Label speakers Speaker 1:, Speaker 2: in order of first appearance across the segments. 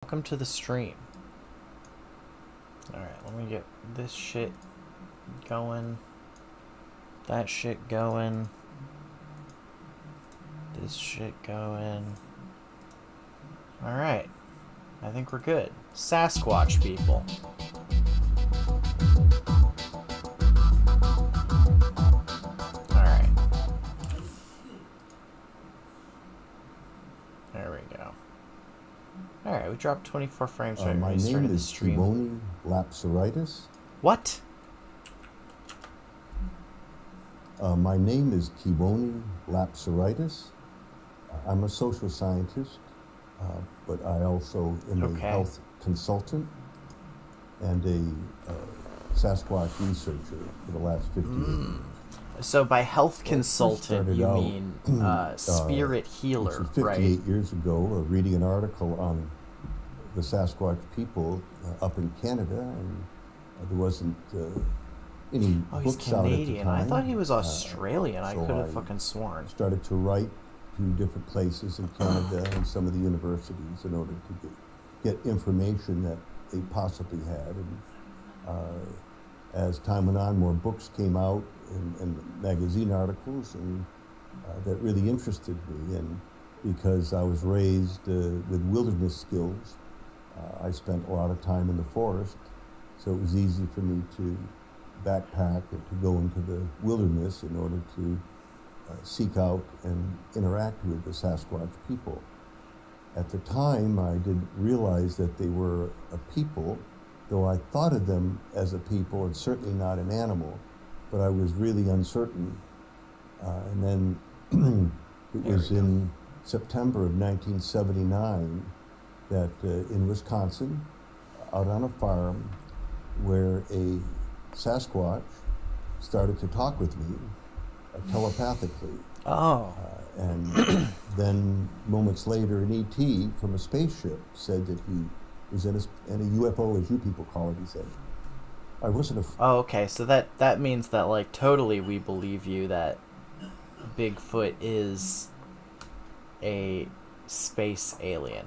Speaker 1: Welcome to the stream. Alright, let me get this shit going. That shit going. This shit going. Alright. I think we're good. Sasquatch people. Alright. There we go. Alright, we dropped 24 frames right
Speaker 2: My
Speaker 1: when we
Speaker 2: name
Speaker 1: started the
Speaker 2: is
Speaker 1: stream.
Speaker 2: Kiboni Lapsaritis.
Speaker 1: What?
Speaker 2: My name is Kiboni Lapsaritis. I'm a social scientist, but I also am a health consultant and a Sasquatch researcher for the last 50 years.
Speaker 1: So by health consultant, you mean spirit healer,
Speaker 2: 58
Speaker 1: right?
Speaker 2: years ago, reading an article on the Sasquatch people up in Canada, and there wasn't any
Speaker 1: He's
Speaker 2: books out at the
Speaker 1: Canadian.
Speaker 2: time.
Speaker 1: I thought he was Australian. I
Speaker 2: so
Speaker 1: could have
Speaker 2: I
Speaker 1: fucking sworn.
Speaker 2: Started to write to different places in Canada and some of the universities in order to get information that they possibly had. And as time went on, more books came out and magazine articles, and that really interested me. And because I was raised with wilderness skills, I spent a lot of time in the forest, so it was easy for me to backpack and to go into the wilderness in order to seek out and interact with the Sasquatch people. At the time, I didn't realize that they were a people, though I thought of them as a people and certainly not an animal, but I was really uncertain. And then it was in September of 1979 that in Wisconsin, out on a farm, where a Sasquatch started to talk with me telepathically. And then moments later, an ET from a spaceship said that he was in a UFO, as you people call it, he said. I wasn't
Speaker 1: okay, so that means that, like, totally we believe you that Bigfoot is a space alien.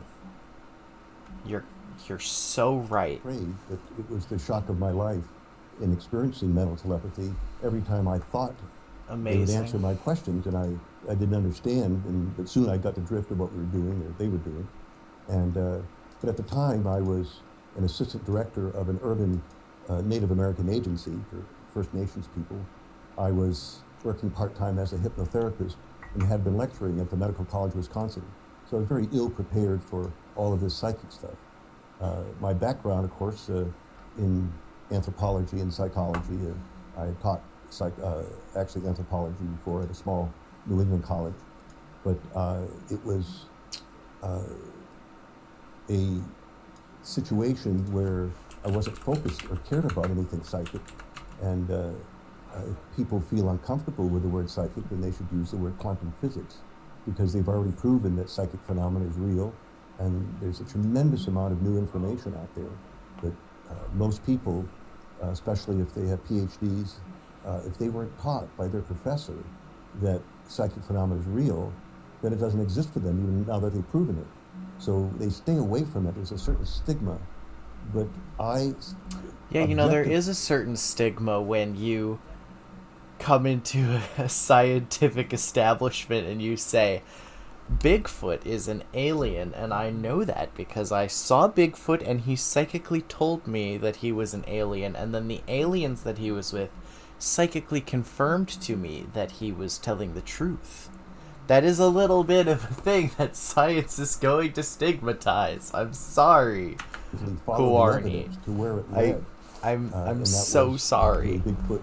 Speaker 1: You're so right.
Speaker 2: Afraid that it was the shock of my life in experiencing mental telepathy every time I thought they would answer my questions, and I didn't understand, but soon I got the drift of what we were doing, or they were doing. And but at the time, I was an assistant director of an urban Native American agency for First Nations people. I was working part-time as a hypnotherapist and had been lecturing at the Medical College of Wisconsin. So I was very ill prepared for all of this psychic stuff. My background, of course, in anthropology and psychology. I had taught actually anthropology before at a small New England college, but it was a situation where I wasn't focused or cared about anything psychic. And if people feel uncomfortable with the word psychic, then they should use the word quantum physics, because they've already proven that psychic phenomena is real, and there's a tremendous amount of new information out there. But most people, especially if they have PhDs, if they weren't taught by their professor that psychic phenomena is real, then it doesn't exist for them, even now that they've proven it. So they stay away from it. There's a certain stigma. But
Speaker 1: there is a certain stigma when you come into a scientific establishment and you say, Bigfoot is an alien, and I know that because I saw Bigfoot and he psychically told me that he was an alien, and then the aliens that he was with psychically confirmed to me that he was telling the truth. That is a little bit of a thing that science is going to stigmatize. I'm sorry, Kuarni.
Speaker 2: To where it led.
Speaker 1: I'm so sorry.
Speaker 2: The Bigfoot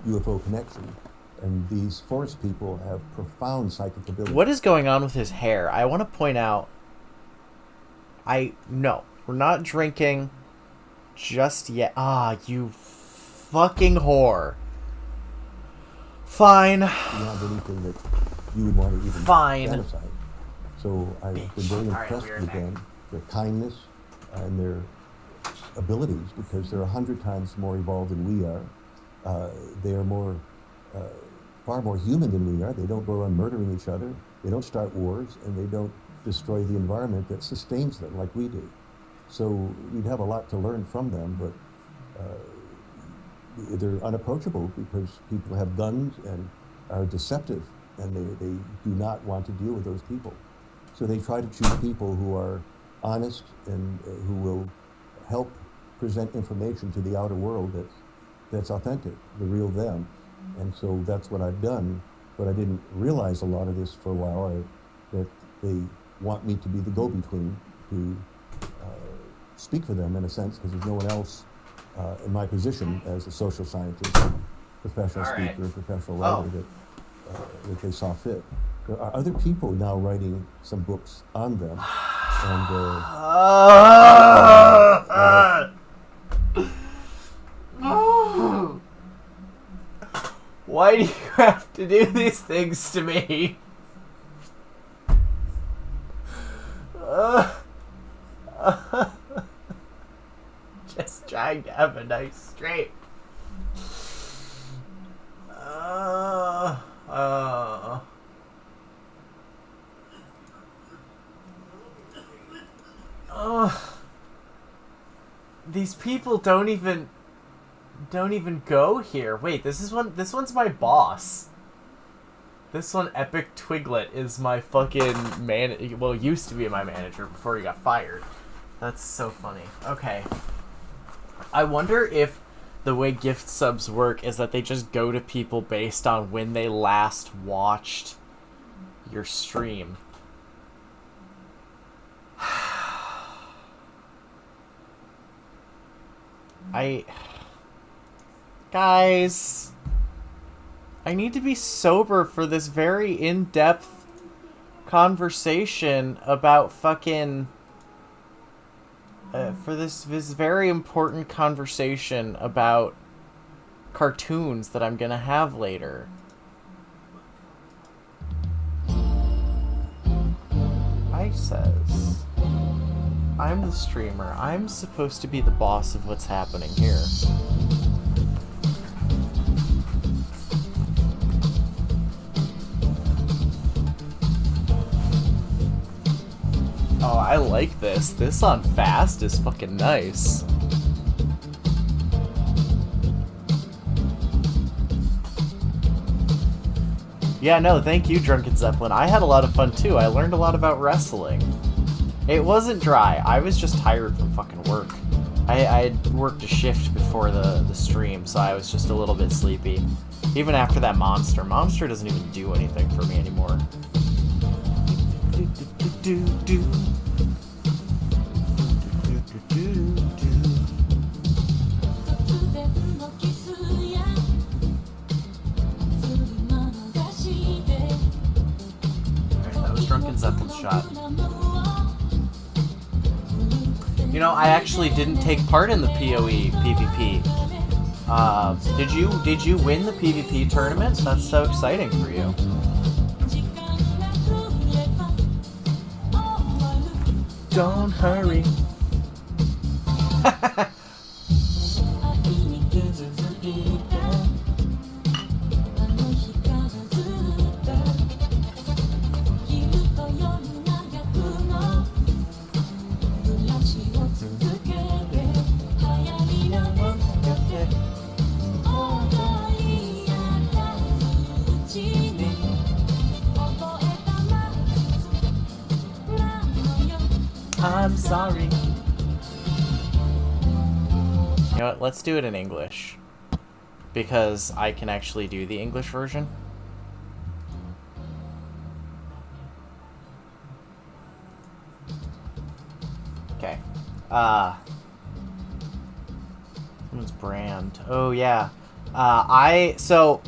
Speaker 2: UFO connection. And these forest people have profound psychic ability.
Speaker 1: What is going on with his hair? I want to point out... No, we're not drinking just yet. You fucking whore. Fine.
Speaker 2: Beyond anything that you would want to even fantasize. So I've been very impressed with them, their kindness and their abilities, because they're 100 times more evolved than we are. They are far more human than we are. They don't go around murdering each other. They don't start wars, and they don't destroy the environment that sustains them like we do. So we'd have a lot to learn from them, but they're unapproachable because people have guns and are deceptive, and they do not want to deal with those people. So they try to choose people who are honest and who will help present information to the outer world that's authentic, the real them. And so that's what I've done, but I didn't realize a lot of this for a while, that they want me to be the go-between to speak for them in a sense, because there's no one else in my position as a social scientist, professional speaker, professional writer that they saw fit. There are other people now writing some books on them, and
Speaker 1: why do you have to do these things to me? Just trying to have a nice stream. These people don't even go here. Wait, this one's my boss. This one, Epic Twiglet, is my fucking well, used to be my manager before he got fired. That's so funny. Okay. I wonder if the way gift subs work is that they just go to people based on when they last watched your stream. Guys, I need to be sober for this very in-depth conversation about fucking... for this very important conversation about cartoons that I'm gonna have later. I says, I'm the streamer. I'm supposed to be the boss of what's happening here. Oh, I like this. This on fast is fucking nice. Yeah, no, thank you, Drunken Zeppelin. I had a lot of fun too. I learned a lot about wrestling. It wasn't dry. I was just tired from fucking work. I had worked a shift before the stream, so I was just a little bit sleepy. Even after that monster. Monster doesn't even do anything for me anymore. That was Drunken Zeppelin's shot. You know, I actually didn't take part in the PoE PvP. Did you win the PvP tournament? That's so exciting for you. Don't hurry. I'm sorry. You know what? Let's do it in English. Because I can actually do the English version. Okay. Someone's brand. Oh, yeah. So,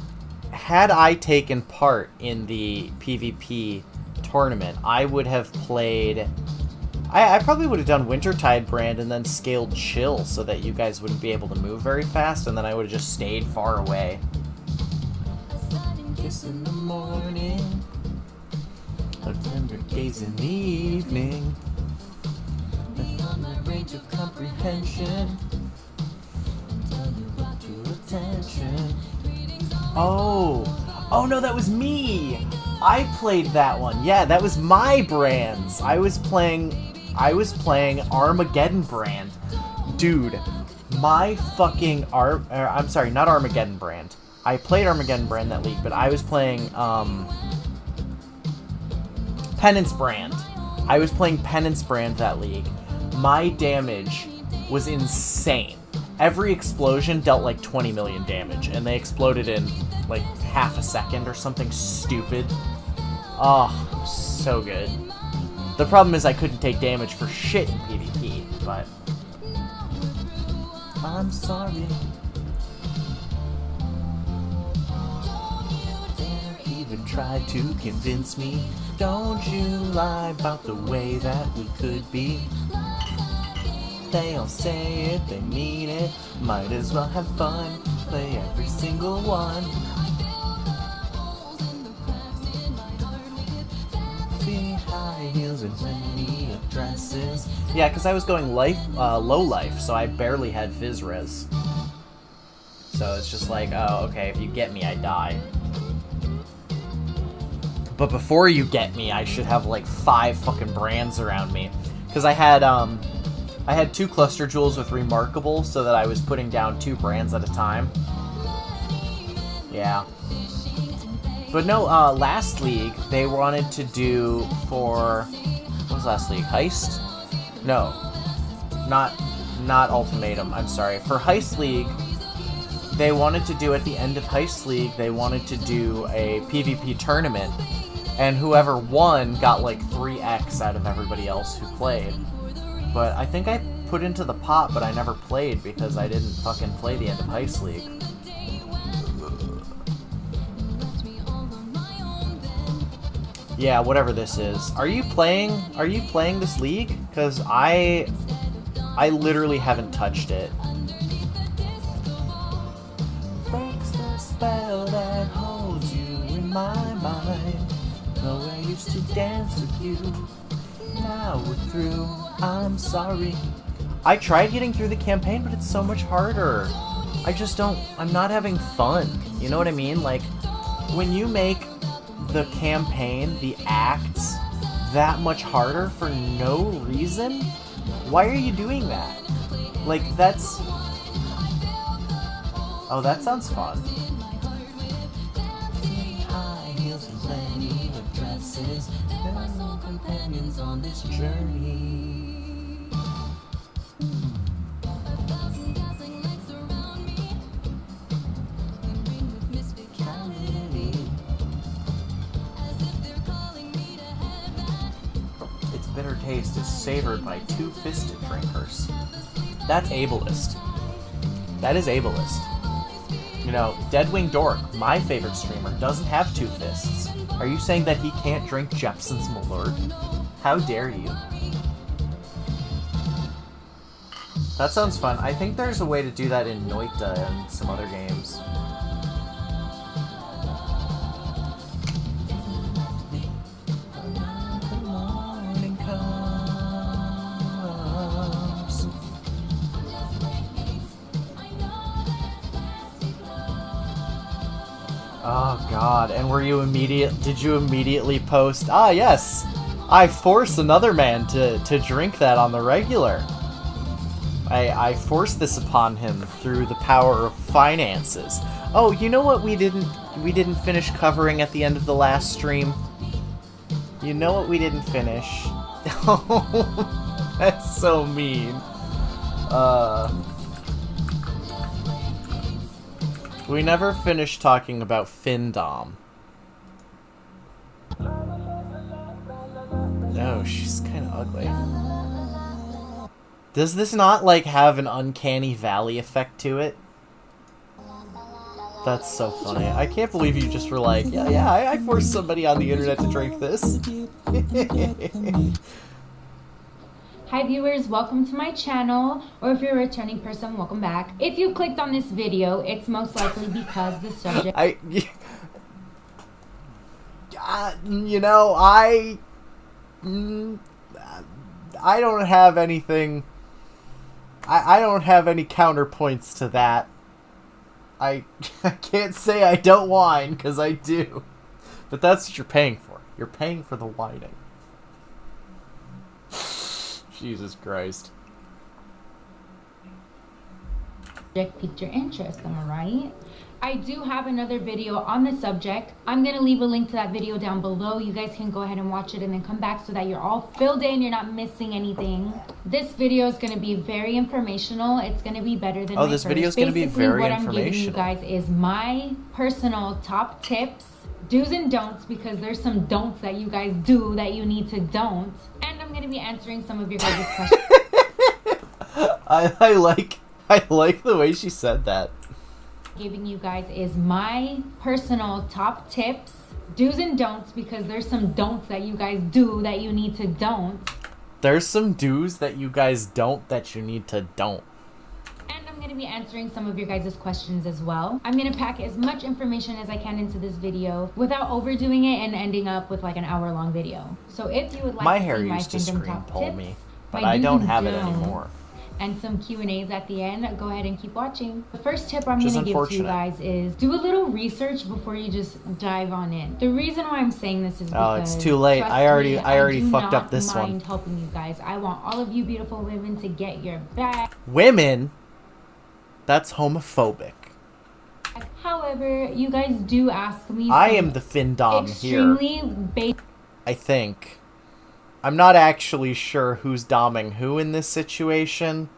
Speaker 1: had I taken part in the PvP tournament, I would have played... I probably would have done Wintertide brand and then scaled Chill so that you guys wouldn't be able to move very fast, and then I would have just stayed far away. Kiss in the morning, a tender gaze in the evening, beyond the range of comprehension, until you brought to attention. Oh no, that was me! I played that one. Yeah, that was my brands. I was playing I was playing Armageddon Brand. Dude, my fucking I'm sorry, not Armageddon Brand. I played Armageddon Brand that league, but I was playing Penance Brand. I was playing Penance Brand that league. My damage was insane. Every explosion dealt like 20 million damage, and they exploded in like half a second or something stupid. Oh, so good. The problem is I couldn't take damage for shit in PvP, but I'm sorry. They even tried to convince me. Don't you lie about the way that we could be. They all say it, they mean it. Might as well have fun. Play every single one. See high heels and many dresses. Yeah, because I was going low life, so I barely had Fizz res. So it's just like, oh, okay, if you get me, I die. But before you get me, I should have like 5 fucking brands around me. Because I had 2 cluster jewels with Remarkable, so that I was putting down 2 brands at a time. Yeah. But no, last league, they wanted to do for... What was last league? Heist? No. Not Ultimatum, I'm sorry. For Heist League, they wanted to do at the end of Heist League, they wanted to do a PvP tournament. And whoever won got like 3x out of everybody else who played. But I think I put into the pot, but I never played because I didn't fucking play the end of Heist League. Yeah, whatever this is. Are you playing this league? Because I literally haven't touched it. Breaks the spell that holds you in my mind. Though I used to dance with you. Now we're through. I'm sorry. I tried getting through the campaign, but it's so much harder. I'm not having fun. You know what I mean? Like, when you make the campaign, the acts, that much harder for no reason, why are you doing that? Like, that's... Oh, that sounds fun. High heels and plenty of dresses. There are no companions on this journey. Its bitter taste is savored by 2-fisted drinkers. That's ableist. That is ableist. You know, Deadwing Dork, my favorite streamer, doesn't have 2 fists. Are you saying that he can't drink Jepson's Malort? How dare you? That sounds fun. I think there's a way to do that in Noita and some other games. Oh god, and did you immediately post, ah yes, I force another man to drink that on the regular. I force this upon him through the power of finances. Oh, you know what we didn't finish covering at the end of the last stream? You know what we didn't finish? Oh, that's so mean. We never finished talking about Findom. No, she's kind of ugly. Does this not, like, have an uncanny valley effect to it? That's so funny. I can't believe you just were like, yeah, I forced somebody on the internet to drink this.
Speaker 3: Hi viewers, welcome to my channel, or if you're a returning person, welcome back. If you clicked on this video, it's most likely because the subject...
Speaker 1: I don't have anything... I don't have any counterpoints to that. I can't say I don't whine, because I do. But that's what you're paying for. You're paying for the whining. Jesus Christ.
Speaker 3: Piqued your interest, am I right? I do have another video on the subject. I'm gonna leave a link to that video down below. You guys can go ahead and watch it and then come back so that you're all filled in, you're not missing anything. This video is gonna be very informational. It's gonna be better than
Speaker 1: this video is gonna be very
Speaker 3: what I'm giving you
Speaker 1: informational.
Speaker 3: guys is my personal top tips, do's and don'ts, because there's some don'ts that you guys do that you need to don't. And I'm gonna be answering some of your guys' questions.
Speaker 1: I like the way she said that.
Speaker 3: Giving you guys is my personal top tips, do's and don'ts, because there's some don'ts that you guys do that you need to don't.
Speaker 1: There's some do's that you guys don't that you need to don't.
Speaker 3: And I'm going to be answering some of your guys' questions as well. I'm going to pack as much information as I can into this video without overdoing it and ending up with like an hour-long video. So if you would like
Speaker 1: My
Speaker 3: to
Speaker 1: hair
Speaker 3: see my
Speaker 1: used to
Speaker 3: fandom
Speaker 1: scream
Speaker 3: top
Speaker 1: pull
Speaker 3: tips,
Speaker 1: me, but
Speaker 3: my
Speaker 1: I
Speaker 3: do's
Speaker 1: don't
Speaker 3: and
Speaker 1: have it
Speaker 3: don'ts,
Speaker 1: anymore.
Speaker 3: and some Q&As at the end, go ahead and keep watching. The first tip I'm
Speaker 1: Which is
Speaker 3: going to give to you
Speaker 1: unfortunate.
Speaker 3: guys is do a little research before you just dive on in. The reason why I'm saying this is because
Speaker 1: Oh, it's too late.
Speaker 3: trust
Speaker 1: I already
Speaker 3: do
Speaker 1: fucked up
Speaker 3: not
Speaker 1: this one.
Speaker 3: mind helping you guys. I want all of you beautiful women to get your back.
Speaker 1: Women? That's homophobic.
Speaker 3: However, you guys do ask me
Speaker 1: I
Speaker 3: some
Speaker 1: am the Findom here.
Speaker 3: extremely basic
Speaker 1: I think. I'm not actually sure who's doming who in this situation.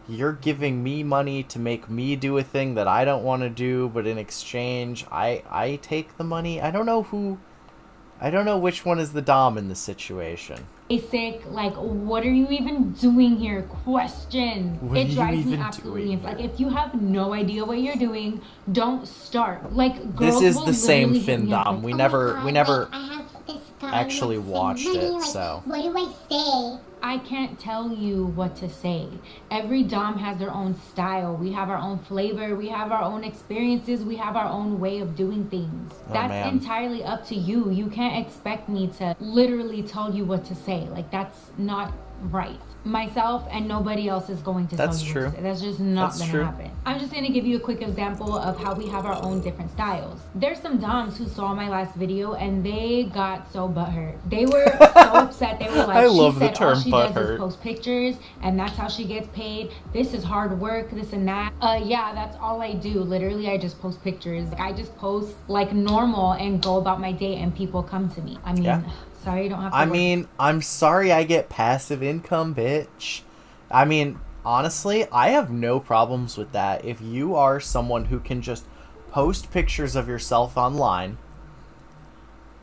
Speaker 1: You're giving me money to make me do a thing that I don't want to do, but in exchange, I take the money. I don't know which one is the dom in this situation.
Speaker 3: like, what are you even doing here questions.
Speaker 1: What are
Speaker 3: It
Speaker 1: you
Speaker 3: drives me
Speaker 1: even
Speaker 3: absolutely
Speaker 1: doing
Speaker 3: insane. Like,
Speaker 1: here?
Speaker 3: if you have no idea what you're doing, don't start. Like, girls
Speaker 1: This is
Speaker 3: will
Speaker 1: the same
Speaker 3: literally hit me up
Speaker 1: Findom.
Speaker 3: like,
Speaker 1: We
Speaker 4: Oh my
Speaker 1: never
Speaker 4: God, I have this guy
Speaker 1: actually
Speaker 4: that's
Speaker 1: watched
Speaker 4: money,
Speaker 1: it,
Speaker 4: like,
Speaker 1: so.
Speaker 4: what do I say?
Speaker 3: I can't tell you what to say. Every dom has their own style. We have our own flavor. We have our own experiences. We have our own way of doing things. That's
Speaker 1: man.
Speaker 3: entirely up to you. You can't expect me to literally tell you what to say. Like, that's not right. Myself and nobody else is going to
Speaker 1: That's
Speaker 3: tell you
Speaker 1: true.
Speaker 3: what to say. That's just not
Speaker 1: That's
Speaker 3: going
Speaker 1: true.
Speaker 3: to happen. I'm just going to give you a quick example of how we have our own different styles. There's some doms who saw my last video and they got so butthurt. They were so upset. They were like,
Speaker 1: I
Speaker 3: she
Speaker 1: love the
Speaker 3: said
Speaker 1: term
Speaker 3: all she does
Speaker 1: butthurt.
Speaker 3: is post pictures and that's how she gets paid. This is hard work, this and that. Yeah, that's all I do. Literally, I just post pictures. I just post like normal and go about my day and people come to me. I mean,
Speaker 1: Yeah.
Speaker 3: sorry you don't have to
Speaker 1: I
Speaker 3: work.
Speaker 1: mean, I'm sorry I get passive income, bitch. I mean, honestly, I have no problems with that. If you are someone who can just post pictures of yourself online.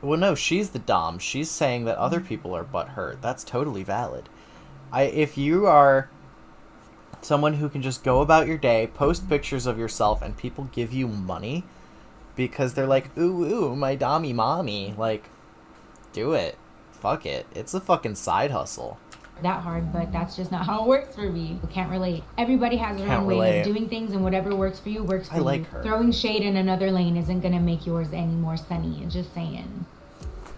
Speaker 1: Well, no, she's the dom. She's saying that other people are butthurt. That's totally valid. If you are someone who can just go about your day, post pictures of yourself, and people give you money because they're like, ooh, ooh, my dommy mommy, like, do it. Fuck it. It's a fucking side hustle.
Speaker 3: that hard, but that's just not how it works for me. I can't relate. Everybody has their
Speaker 1: Can't
Speaker 3: own way
Speaker 1: relate.
Speaker 3: of doing things, and whatever works for you works for
Speaker 1: I
Speaker 3: you.
Speaker 1: like her.
Speaker 3: Throwing shade in another lane isn't gonna make yours any more sunny. Just saying.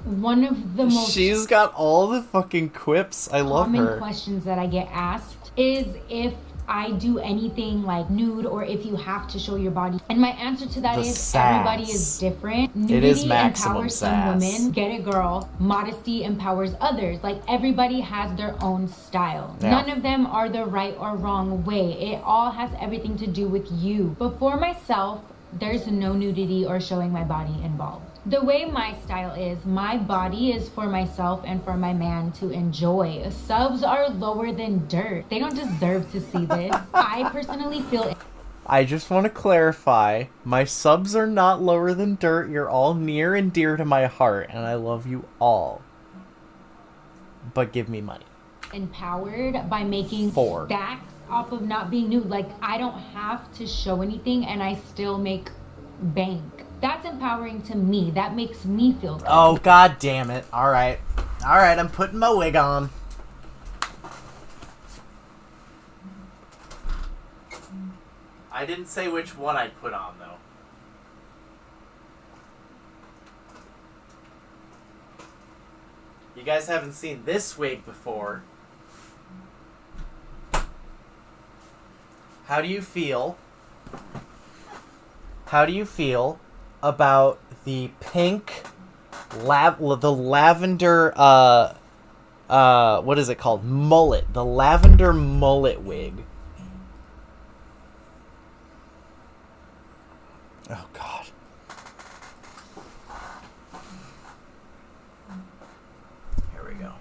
Speaker 3: One of the most
Speaker 1: She's got all the fucking quips. I love
Speaker 3: common
Speaker 1: her.
Speaker 3: questions that I get asked is if I do anything like nude or if you have to show your body. And my answer to that
Speaker 1: The
Speaker 3: is
Speaker 1: sass.
Speaker 3: everybody is different.
Speaker 1: It is
Speaker 3: Nudity
Speaker 1: maximum
Speaker 3: empowers some
Speaker 1: sass.
Speaker 3: women. Get it, girl. Modesty empowers others. Like, everybody has their own style.
Speaker 1: Yeah.
Speaker 3: None of them are the right or wrong way. It all has everything to do with you. But for myself, there's no nudity or showing my body involved. The way my style is, my body is for myself and for my man to enjoy. Subs are lower than dirt. They don't deserve to see this. I personally feel
Speaker 1: I just want to clarify, my subs are not lower than dirt. You're all near and dear to my heart, and I love you all. But give me money.
Speaker 3: empowered by making
Speaker 1: Four.
Speaker 3: stacks off of not being nude. Like, I don't have to show anything and I still make bank. That's empowering to me. That makes me feel good.
Speaker 1: Oh, god damn it. Alright. Alright, I'm putting my wig on. I didn't say which one I'd put on, though. You guys haven't seen this wig before. How do you feel? How do you feel about the pink, the lavender, what is it called? Mullet. The lavender mullet wig. Oh, God. Here we go.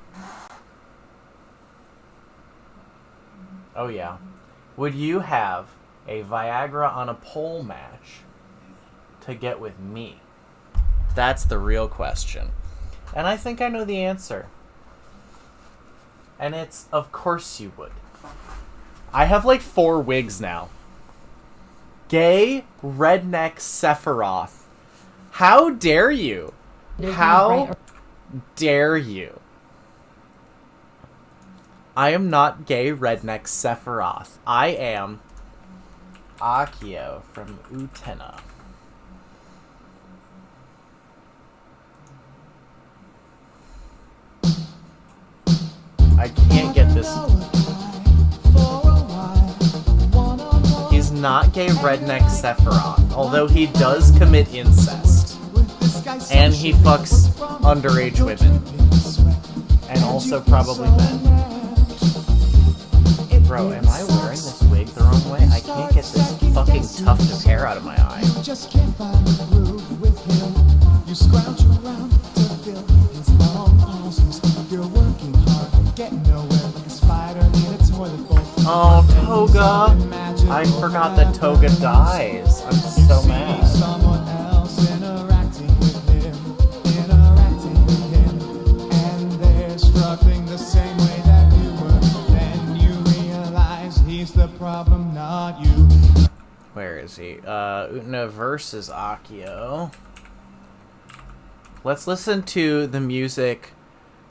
Speaker 1: Oh, yeah. Would you have a Viagra on a pole match to get with me? That's the real question. And I think I know the answer. And it's, of course you would. I have like 4 wigs now. Gay redneck Sephiroth. How dare you? How dare you? I am not gay redneck Sephiroth. I am Akio from Utena. I can't get this. He's not gay redneck Sephiroth, although he does commit incest. And he fucks underage women. And also probably men. Bro, am I wearing this wig the wrong way? I can't get this fucking tuft of hair out of my eye. You scrounge around to fill his long pauses. You're working hard, getting nowhere like a spider in a toilet bowl. Oh, Toga! I forgot that Toga dies. I'm so mad. Someone else interacting with him, and they're struggling the same way that you were. Then you realize he's the problem, not you. Where is he? Utena versus Akio. Let's listen to the music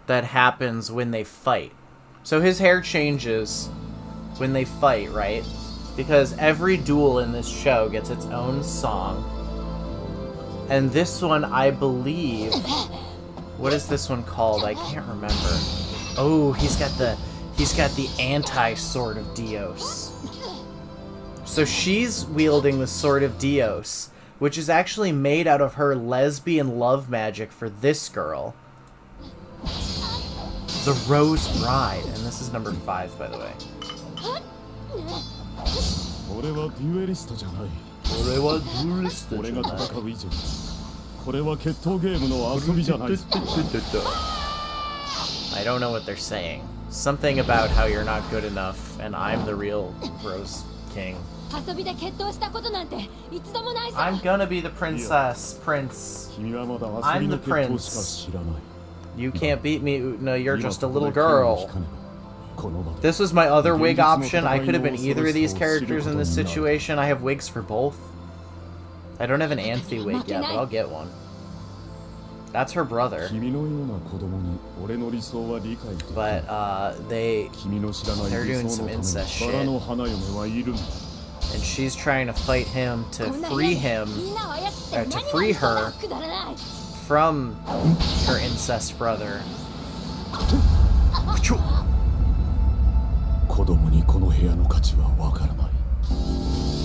Speaker 1: that happens when they fight. So his hair changes when they fight, right? Because every duel in this show gets its own song. And this one, I believe... What is this one called? I can't remember. Oh, he's got the anti-sword of Dios. So she's wielding the sword of Dios, which is actually made out of her lesbian love magic for this girl. The Rose Bride. And this is number 5, by the way. I don't know what they're saying. Something about how you're not good enough, and I'm the real Rose King. I'm gonna be the princess, prince. I'm the prince. You can't beat me, Utena, you're just a little girl. This was my other wig option. I could have been either of these characters in this situation. I have wigs for both. I don't have an Anthe wig yet, but I'll get one. That's her brother. But, they're doing some incest shit. And she's trying to fight him to free him, to free her from her incest brother.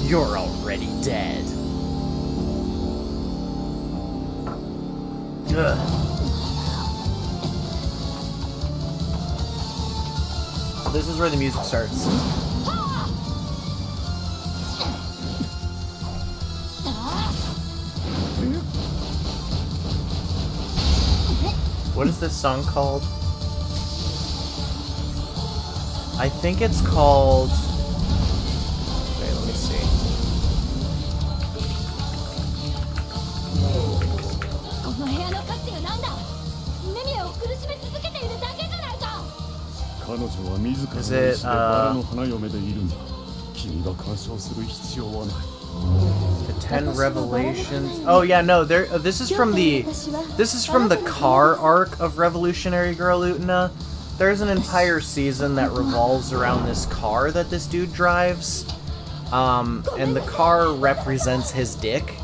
Speaker 1: You're already dead. Ugh. This is where the music starts. What is this song called? I think it's called... Wait, let me see. Is it, The 10 Revelations. Oh yeah, no, this is from the car arc of Revolutionary Girl Utena. There's an entire season that revolves around this car that this dude drives. And the car represents his dick.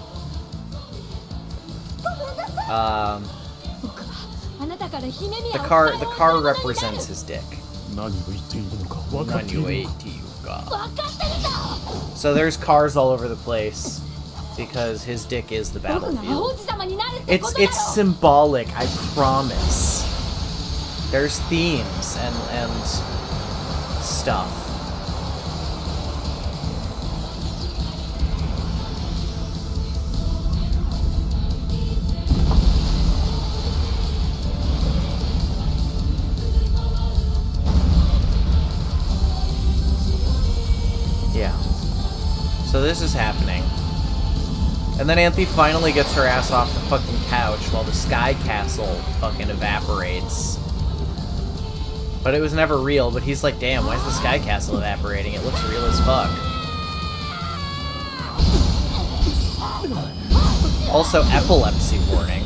Speaker 1: The car represents his dick. So there's cars all over the place because his dick is the battlefield. It's symbolic, I promise. There's themes and stuff. Yeah. So this is happening. And then Anthe finally gets her ass off the fucking couch while the Sky Castle fucking evaporates. But it was never real, but he's like, damn, why is the Sky Castle evaporating? It looks real as fuck. Also, epilepsy warning.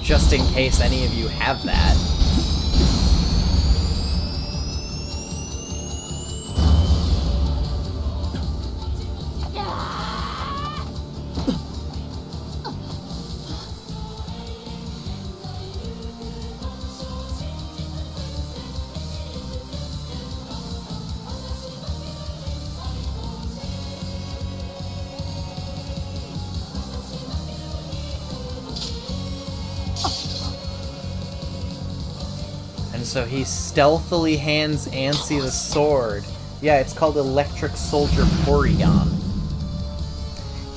Speaker 1: Just in case any of you have that. So he stealthily hands Anthe the sword. Yeah, it's called Electric Soldier Porygon.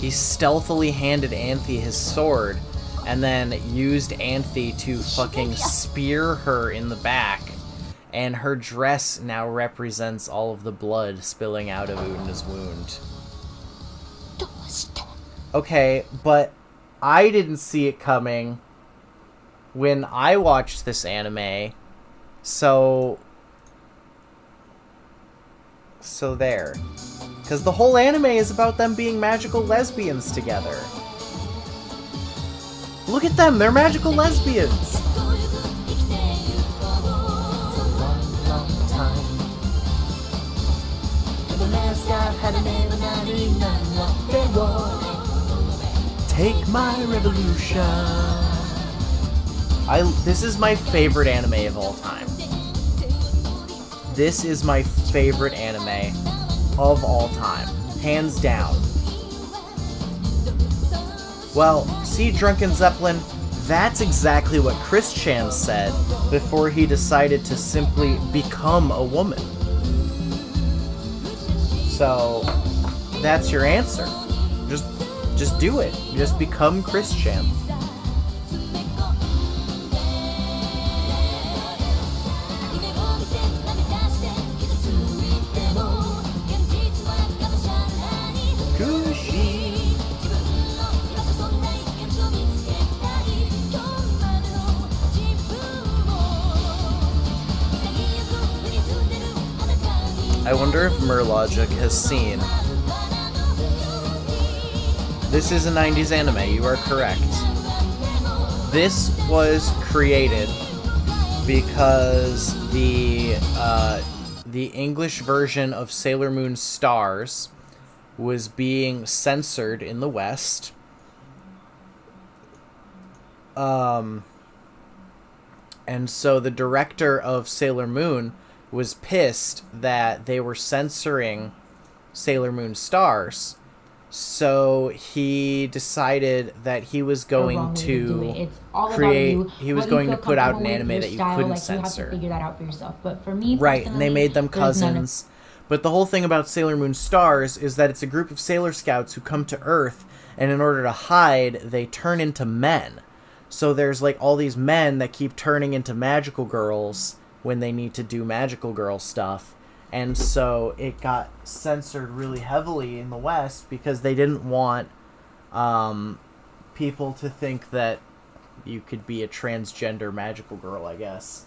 Speaker 1: He stealthily handed Anthe his sword, and then used Anthe to fucking spear her in the back. And her dress now represents all of the blood spilling out of Una's wound. Okay, but I didn't see it coming when I watched this anime. So there. Because the whole anime is about them being magical lesbians together. Look at them, they're magical lesbians! Take my revolution. This is my favorite anime of all time. This is my favorite anime of all time. Hands down. Well, see, Drunken Zeppelin, that's exactly what Chris Chan said before he decided to simply become a woman. So, that's your answer. Just do it. Just become Chris Chan. I wonder if Murrlogic has seen. This is a 90s anime, you are correct. This was created because the English version of Sailor Moon Stars was being censored in the West. And so the director of Sailor Moon was pissed that they were censoring Sailor Moon Stars. So he decided that he was going to create. He was going to put out an anime that you couldn't censor. You have to figure that out for yourself. But for me,
Speaker 3: right,
Speaker 1: and they made them cousins. But the whole thing about Sailor Moon Stars is that it's a group of Sailor Scouts who come to Earth, and in order to hide, they turn into men. So there's like all these men that keep turning into magical girls when they need to do magical girl stuff. And so it got censored really heavily in the West because they didn't want people to think that you could be a transgender magical girl, I guess.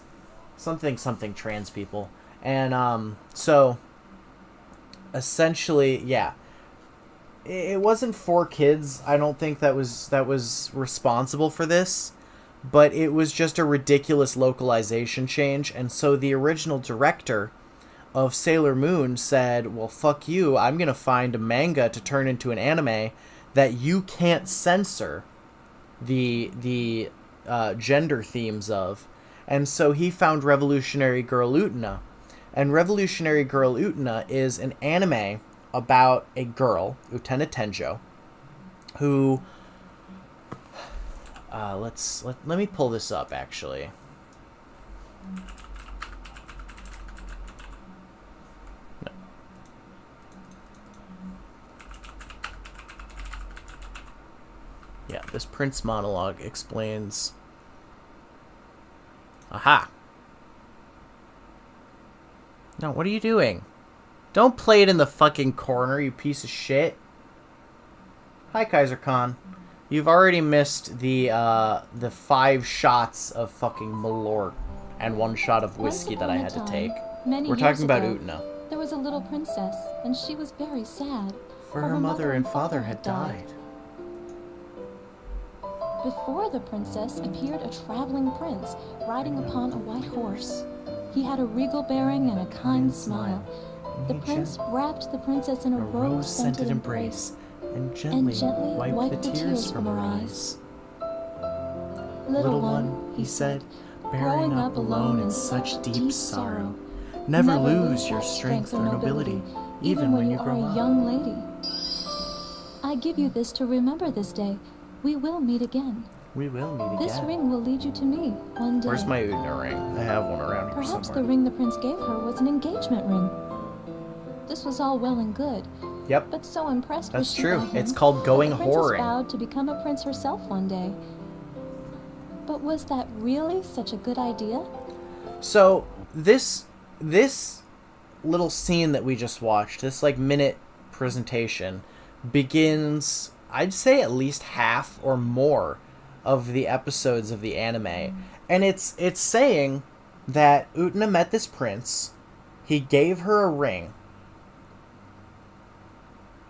Speaker 1: Something trans people. And so essentially, yeah. It wasn't for kids. I don't think that was responsible for this. But it was just a ridiculous localization change, and so the original director of Sailor Moon said, well, fuck you, I'm gonna find a manga to turn into an anime that you can't censor the gender themes of. And so he found Revolutionary Girl Utena. And Revolutionary Girl Utena is an anime about a girl, Utena Tenjo, who... let me pull this up, actually. this prince monologue explains... Aha! No, what are you doing? Don't play it in the fucking corner, you piece of shit. Hi, Kaiser Khan. You've already missed the 5 shots of fucking Malort and 1 shot of whiskey that I had to take. We're talking about Utna.
Speaker 5: There was a little princess, and she was very sad.
Speaker 1: For her mother and father had died.
Speaker 5: Before the princess appeared a traveling prince riding upon a white horse. He had a regal bearing and a kind smile. The prince wrapped the princess in a rose-scented embrace
Speaker 1: and gently
Speaker 5: wiped the tears from her eyes. Little one, he said,
Speaker 1: growing up alone in such deep sorrow, never lose your strength or nobility, even when you grow
Speaker 5: are a
Speaker 1: up.
Speaker 5: young lady. I give you this to remember this day. We will meet again.
Speaker 1: We will meet again.
Speaker 5: This ring will lead you to me one day.
Speaker 1: Where's my Utna ring? I have one around here
Speaker 5: Perhaps the
Speaker 1: somewhere.
Speaker 5: ring the prince gave her was an engagement ring. This was all well and good,
Speaker 1: Yep,
Speaker 5: but so impressed
Speaker 1: that's
Speaker 5: was she
Speaker 1: true.
Speaker 5: by him
Speaker 1: It's called going
Speaker 5: that the princess
Speaker 1: whoring.
Speaker 5: vowed to become a prince herself one day. But was that really such a good idea?
Speaker 1: So this little scene that we just watched, this like minute presentation, begins, I'd say, at least half or more of the episodes of the anime, and it's saying that Utna met this prince, he gave her a ring.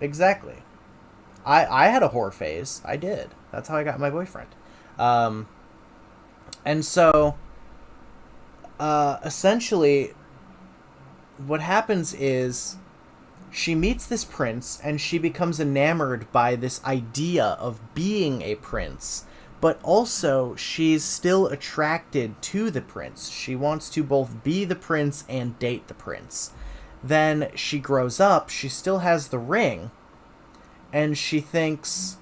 Speaker 1: Exactly. I had a whore phase. I did. That's how I got my boyfriend. And so essentially what happens is she meets this prince and she becomes enamored by this idea of being a prince, but also she's still attracted to the prince. She wants to both be the prince and date the prince. Then she grows up, she still has the ring, and she thinks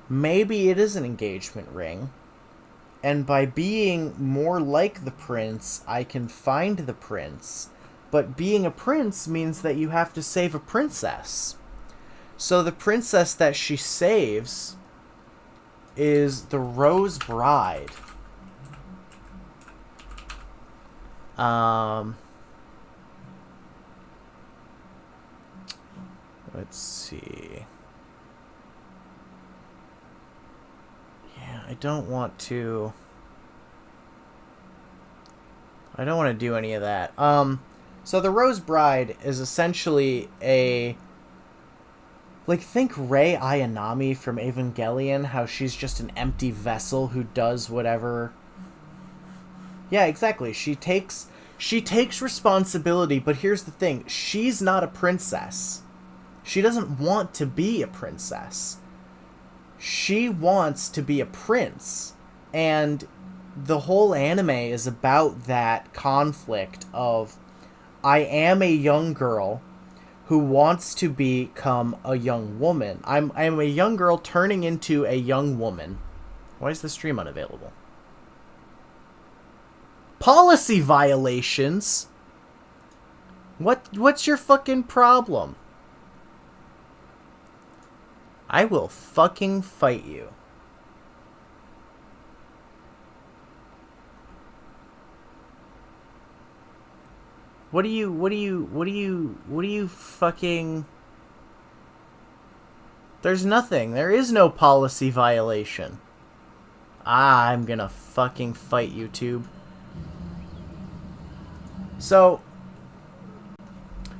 Speaker 1: maybe it is an engagement ring, and by being more like the prince, I can find the prince. But being a prince means that you have to save a princess. So the princess that she saves is the Rose Bride. Let's see. Yeah, I don't want to do any of that. So the Rose Bride is essentially a, like, think Rei Ayanami from Evangelion, how she's just an empty vessel who does whatever. Yeah, exactly. She takes responsibility, but here's the thing. She's not a princess. She doesn't want to be a princess. She wants to be a prince. And the whole anime is about that conflict of, I am a young girl who wants to become a young woman. I'm a young girl turning into a young woman. Why is the stream unavailable? Policy violations? What's your fucking problem? I will fucking fight you. What do you fucking... There's nothing. There is no policy violation. I'm gonna fucking fight you, Tube. So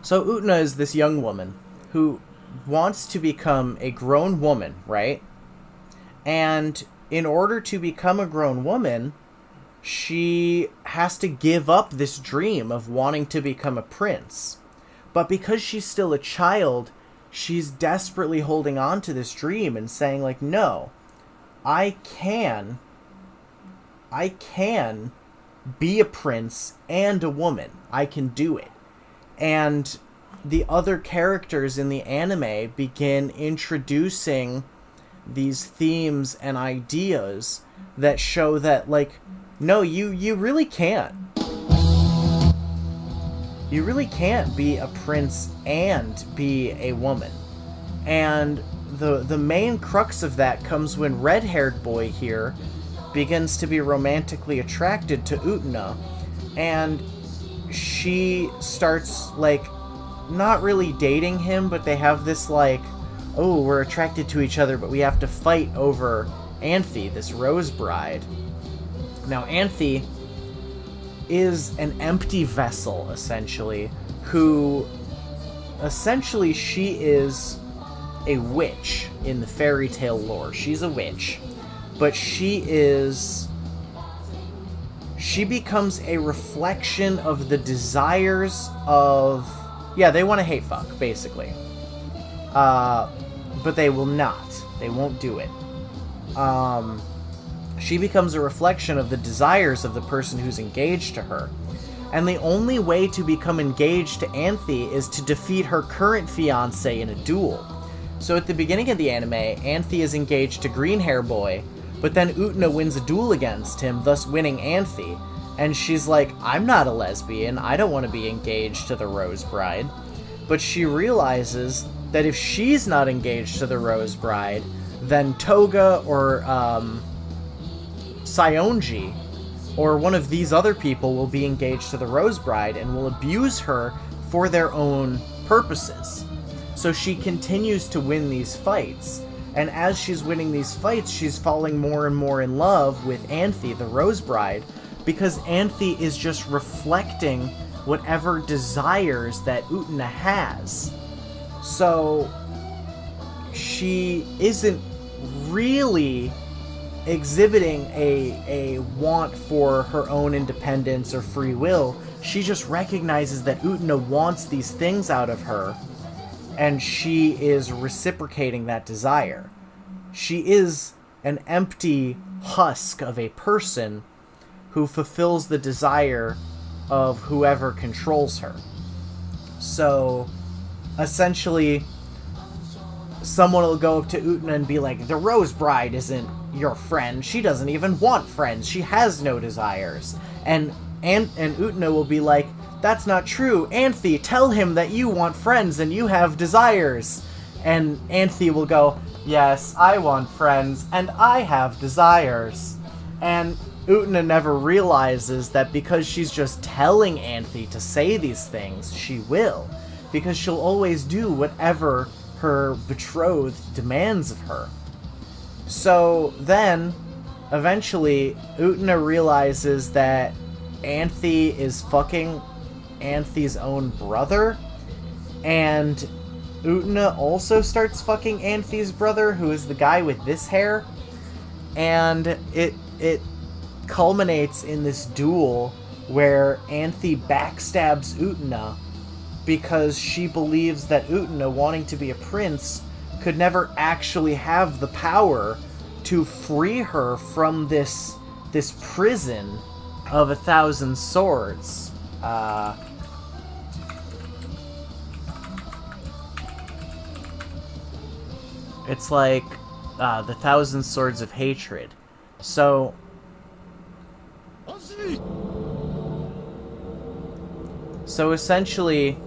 Speaker 1: Utna is this young woman who wants to become a grown woman, right? And in order to become a grown woman, she has to give up this dream of wanting to become a prince. But because she's still a child, she's desperately holding on to this dream and saying, like, no, I can be a prince and a woman. I can do it. And the other characters in the anime begin introducing these themes and ideas that show that, like, no, you really can't. You really can't be a prince and be a woman. And the main crux of that comes when red-haired boy here begins to be romantically attracted to Utna, and she starts, like, not really dating him, but they have this, like, oh, we're attracted to each other, but we have to fight over Anthe, this Rose Bride. Now, Anthe is an empty vessel, essentially, who, essentially, she is a witch in the fairy tale lore. She's a witch, but she becomes a reflection of the desires of, yeah, they want to hate fuck, basically. But they will not. They won't do it. She becomes a reflection of the desires of the person who's engaged to her. And the only way to become engaged to Anthe is to defeat her current fiancé in a duel. So at the beginning of the anime, Anthe is engaged to Green Hair Boy, but then Utna wins a duel against him, thus winning Anthe. And she's like, I'm not a lesbian, I don't want to be engaged to the Rose Bride. But she realizes that if she's not engaged to the Rose Bride, then Toga or Saionji or one of these other people will be engaged to the Rose Bride and will abuse her for their own purposes. So she continues to win these fights, and as she's winning these fights, she's falling more and more in love with Anthe, the Rose Bride, because Anthe is just reflecting whatever desires that Utna has. So she isn't really exhibiting a want for her own independence or free will. She just recognizes that Utna wants these things out of her, and she is reciprocating that desire. She is an empty husk of a person who fulfills the desire of whoever controls her. So, essentially, someone will go up to Utna and be like, the Rose Bride isn't your friend. She doesn't even want friends. She has no desires. And Utna will be like, that's not true. Anthe, tell him that you want friends and you have desires. And Anthe will go, yes, I want friends and I have desires. And Utna never realizes that because she's just telling Anthe to say these things, she will. Because she'll always do whatever her betrothed demands of her. So then, eventually, Utna realizes that Anthe is fucking Anthe's own brother, and Utna also starts fucking Anthe's brother, who is the guy with this hair, and it culminates in this duel where Anthe backstabs Utna because she believes that Utna, wanting to be a prince, could never actually have the power to free her from this prison of 1,000 swords. It's like the 1,000 Swords of Hatred. So essentially,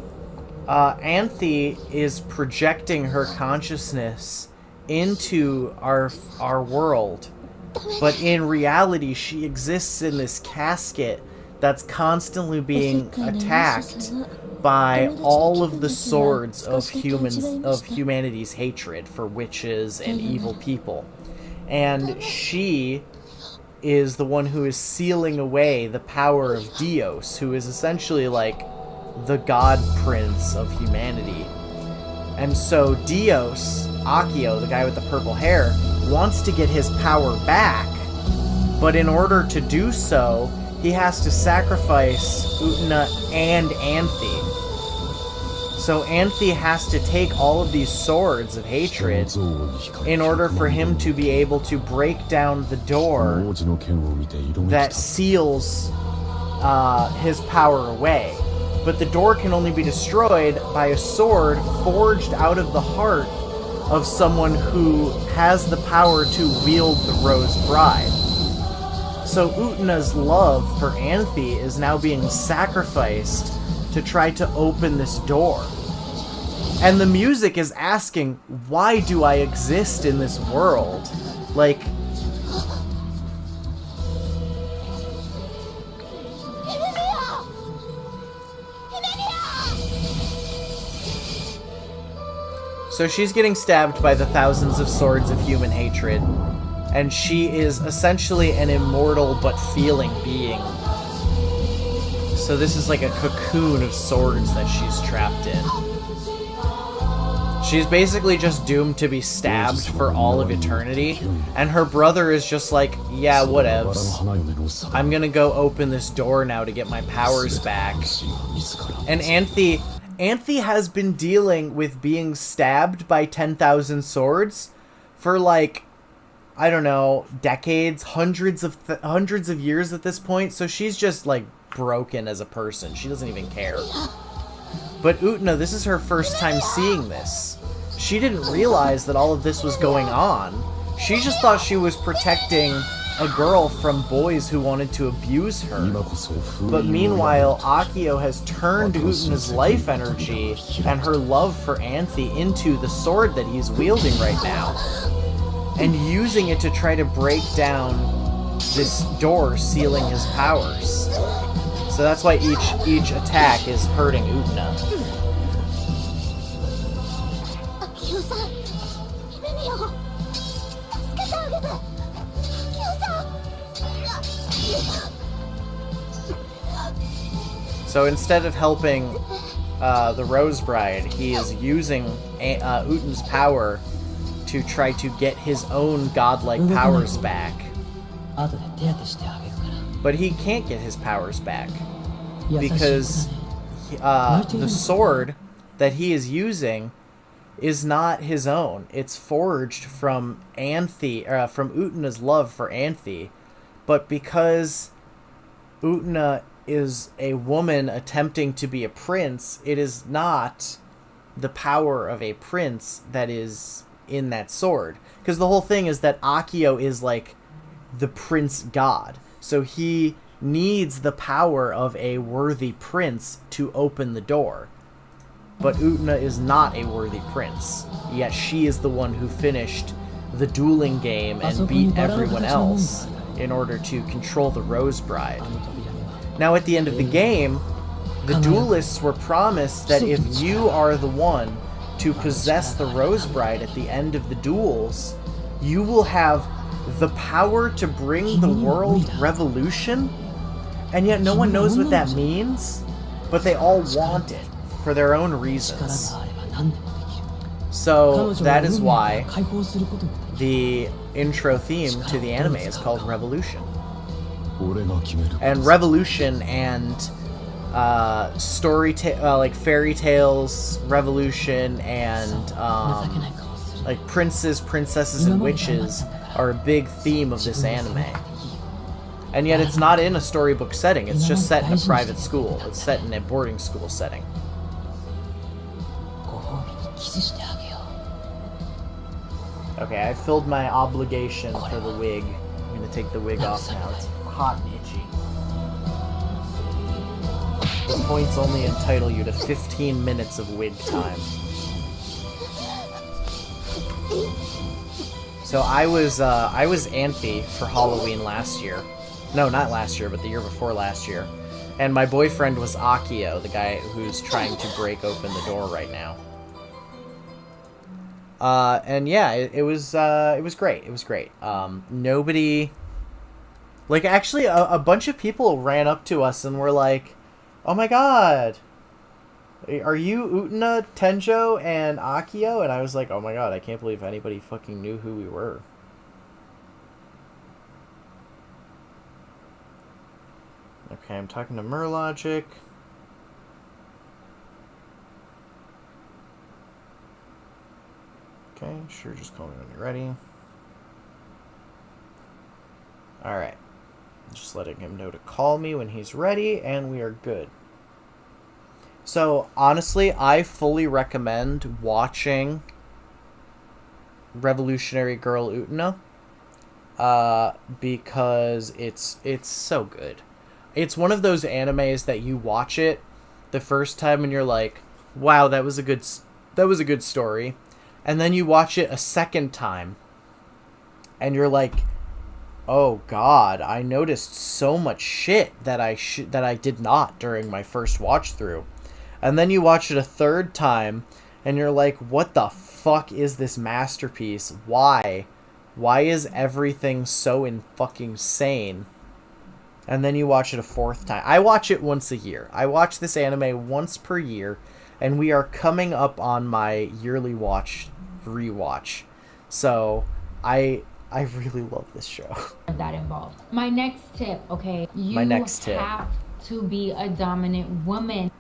Speaker 1: Anthe is projecting her consciousness into our world, but in reality she exists in this casket that's constantly being attacked by all of the swords of humanity's hatred for witches and evil people. And she is the one who is sealing away the power of Dios, who is essentially like the god prince of humanity. And so Dios, Akio, the guy with the purple hair, wants to get his power back, but in order to do so, he has to sacrifice Utna and Anthe. So Anthe has to take all of these swords of hatred in order for him to be able to break down the door that seals his power away. But the door can only be destroyed by a sword forged out of the heart of someone who has the power to wield the Rose Bride. So Utna's love for Anthe is now being sacrificed to try to open this door. And the music is asking, why do I exist in this world? Like... So she's getting stabbed by the thousands of swords of human hatred, and she is essentially an immortal but feeling being. So this is like a cocoon of swords that she's trapped in. She's basically just doomed to be stabbed for all of eternity, and her brother is just like, yeah, whatevs. I'm gonna go open this door now to get my powers back. And Anthe has been dealing with being stabbed by 10,000 swords for like, I don't know, decades, hundreds of years at this point, so she's just like broken as a person. She doesn't even care. But Utena, this is her first time seeing this. She didn't realize that all of this was going on. She just thought she was protecting a girl from boys who wanted to abuse her. But meanwhile, Akio has turned Utena's life energy and her love for Anthe into the sword that he's wielding right now, and using it to try to break down this door sealing his powers. So that's why each attack is hurting Utena. So instead of helping the Rose Bride, he is using Uten's power to try to get his own godlike powers back. But he can't get his powers back because the sword that he is using is not his own. It's forged from Anthe, from Utena's love for Anthe, but because Utena is a woman attempting to be a prince, it is not the power of a prince that is in that sword. Because the whole thing is that Akio is like the prince god. So he needs the power of a worthy prince to open the door. But Utena is not a worthy prince. Yet she is the one who finished the dueling game and beat everyone else in order to control the Rose Bride. Now at the end of the game, the duelists were promised that if you are the one to possess the Rose Bride at the end of the duels, you will have the power to bring the world revolution, and yet no one knows what that means, but they all want it for their own reasons. So that is why the intro theme to the anime is called Revolution. And revolution and like fairy tales revolution and like princes, princesses, and witches are a big theme of this anime. And yet it's not in a storybook setting. It's just set in a private school. It's set in a boarding school setting. Okay, I filled my obligation for the wig. I'm gonna take the wig off now. It's hot and itchy. The points only entitle you to 15 minutes of wig time. So I was Anthe for Halloween last year. No, not last year, but the year before last year. And my boyfriend was Akio, the guy who's trying to break open the door right now. And yeah, it was great. It was great. Nobody, like, actually a bunch of people ran up to us and were like, "Oh my god, are you Utena, Tenjo, and Akio?" And I was like, "Oh my god, I can't believe anybody fucking knew who we were." Okay, I'm talking to Murrlogic. Okay, sure, just call me when you're ready. Alright. Just letting him know to call me when he's ready, and we are good. So, honestly, I fully recommend watching Revolutionary Girl Utena. Because it's so good. It's one of those animes that you watch it the first time and you're like, wow, that was a good that was a good story. And then you watch it a second time, and you're like, oh God, I noticed so much shit that I did not during my first watch through. And then you watch it a third time, and you're like, what the fuck is this masterpiece? Why? Why is everything so fucking sane? And then you watch it a fourth time. I watch it once a year. I watch this anime once per year, and we are coming up on my yearly rewatch. So I really love this show.
Speaker 3: That involved. My next tip, okay? You have to be a dominant woman.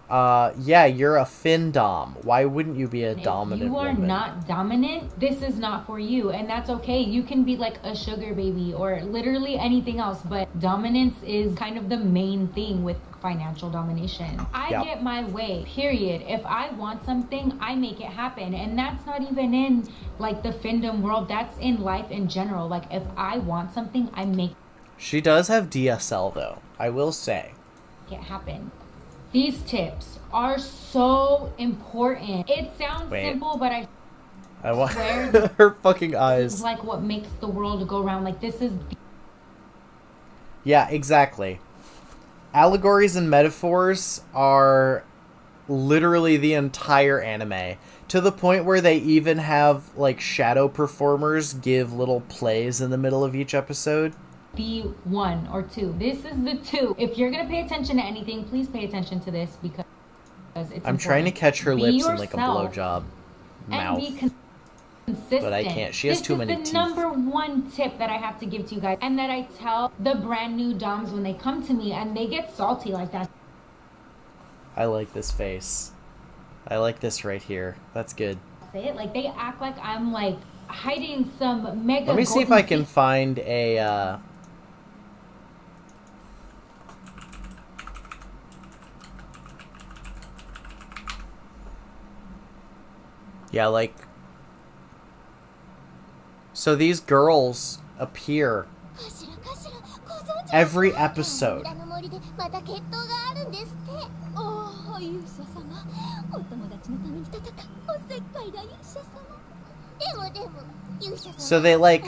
Speaker 1: Yeah, you're a fin-dom. Why wouldn't you be a dominant woman?
Speaker 3: If you are not dominant, this is not for you, and that's okay. You can be like a sugar baby or literally anything else, but dominance is kind of the main thing with financial domination. I get my way, period. If I want something, I make it happen, and that's not even in like the findom world. That's in life in general. Like, if I want something, I make
Speaker 1: She does have DSL though, I will say.
Speaker 3: It happen. These tips are so important. It sounds simple, but I
Speaker 1: want
Speaker 3: swear
Speaker 1: her fucking eyes.
Speaker 3: It's like what makes the world go round. Like, this is...
Speaker 1: Yeah, exactly. Allegories and metaphors are literally the entire anime. To the point where they even have, like, shadow performers give little plays in the middle of each episode.
Speaker 3: The 1 or 2. This is the 2. If you're gonna pay attention to anything, please pay attention to this because it's important.
Speaker 1: Trying to catch her lips in like a blowjob mouth.
Speaker 3: And be consistent.
Speaker 1: But I can't. She has too many teeth.
Speaker 3: This is the number 1 tip that I have to give to you guys, and that I tell the brand new doms when they come to me and they get salty like that.
Speaker 1: I like this face. I like this right here. That's good.
Speaker 3: Say it like they act like I'm like hiding some mega.
Speaker 1: Let me see if I can find a. Yeah, like... So these girls appear every episode. So they, like...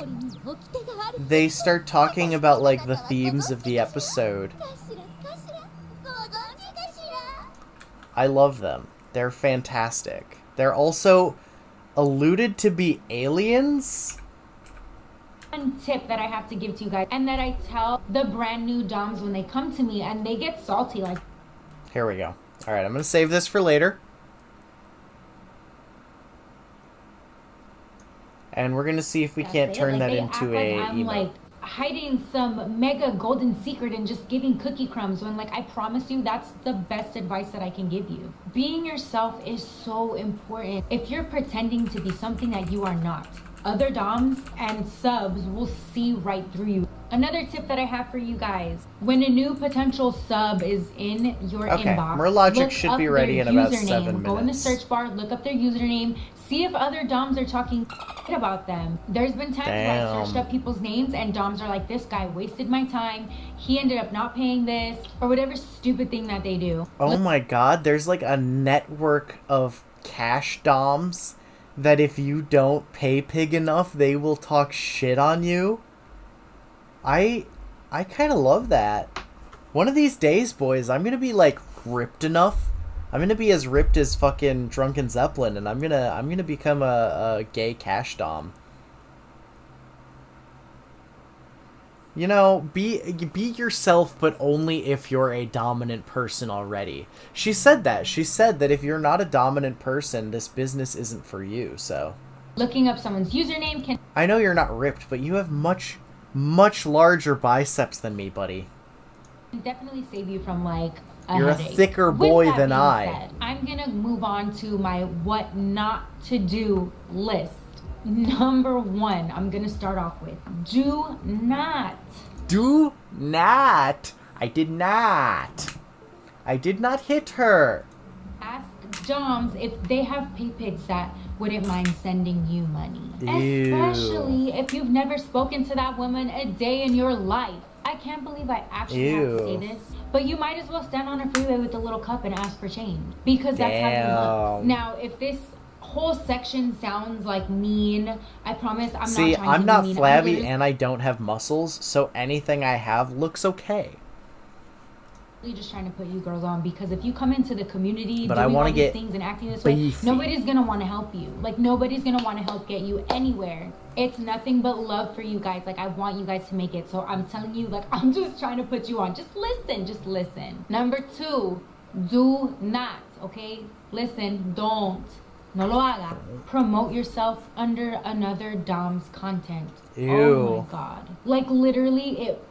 Speaker 1: They start talking about, like, the themes of the episode. I love them. They're fantastic. They're also alluded to be aliens.
Speaker 3: One tip that I have to give to you guys, and that I tell the brand new doms when they come to me and they get salty like...
Speaker 1: Here we go. Alright, I'm going to save this for later. And we're going to see if we can't turn that into a...
Speaker 3: I'm like hiding some mega golden secret and just giving cookie crumbs when, like, I promise you that's the best advice that I can give you. Being yourself is so important. If you're pretending to be something that you are not, other doms and subs will see right through you. Another tip that I have for you guys, when a new potential sub is in your inbox,
Speaker 1: Murrlogic should be ready in about 7 minutes.
Speaker 3: Go in the search bar, look up their username, see if other doms are talking about them. There's been times where I searched up people's names and doms are like, this guy wasted my time, he ended up not paying this, or whatever stupid thing that they do.
Speaker 1: Oh my god, there's like a network of cash doms that if you don't pay pig enough, they will talk shit on you. I kind of love that. One of these days, boys, I'm gonna be like ripped enough. I'm gonna be as ripped as fucking Drunken Zeppelin, and I'm gonna become a gay cash dom. You know, be yourself, but only if you're a dominant person already. She said that. She said that if you're not a dominant person, this business isn't for you. So,
Speaker 3: looking up someone's username can...
Speaker 1: I know you're not ripped, but you have much larger biceps than me, buddy.
Speaker 3: Definitely save you from like a
Speaker 1: You're
Speaker 3: headache.
Speaker 1: a thicker boy than I.
Speaker 3: Said, I'm gonna move on to my what not to do list. Number 1, I'm gonna start off with do not.
Speaker 1: Do not. I did not. I did not hit her.
Speaker 3: Ask doms if they have pay pigs that wouldn't mind sending you money.
Speaker 1: Ew.
Speaker 3: Especially if you've never spoken to that woman a day in your life. I can't believe I actually have to say
Speaker 1: Ew.
Speaker 3: this, but you might as well stand on a freeway with a little cup and ask for change, because that's how you look.
Speaker 1: Damn.
Speaker 3: Now, if this whole section sounds like mean, I promise I'm
Speaker 1: See,
Speaker 3: not trying
Speaker 1: I'm
Speaker 3: to
Speaker 1: not
Speaker 3: be mean.
Speaker 1: flabby
Speaker 3: I'm
Speaker 1: and I don't have muscles, so anything I have looks okay.
Speaker 3: literally just trying to put you girls on, because if you come into the community
Speaker 1: But I
Speaker 3: doing all
Speaker 1: wanna
Speaker 3: these
Speaker 1: get
Speaker 3: things and acting this way,
Speaker 1: beefy.
Speaker 3: nobody's gonna want to help you. Like, nobody's gonna want to help get you anywhere. It's nothing but love for you guys. Like, I want you guys to make it. So I'm telling you, like, I'm just trying to put you on. Just listen. Just listen. Number 2, do not, okay? Listen, don't. No lo haga. Promote yourself under another dom's content.
Speaker 1: Ew.
Speaker 3: Oh my god. Like, literally, it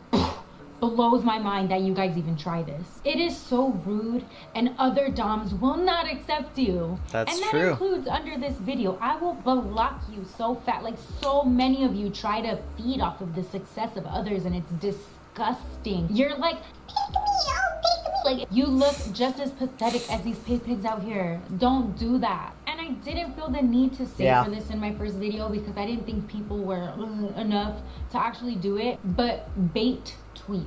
Speaker 3: blows my mind that you guys even try this. It is so rude, and other doms will not accept you.
Speaker 1: That's
Speaker 3: and that
Speaker 1: true.
Speaker 3: includes under this video. I will block you so fat. Like, so many of you try to feed off of the success of others, and it's disgusting. You're like, pick me, oh, pick me. Like, you look just as pathetic as these pig pigs out here. Don't do that. And I didn't feel the need to say for this in my first video, because I didn't think people were enough to actually do it. But bait tweets.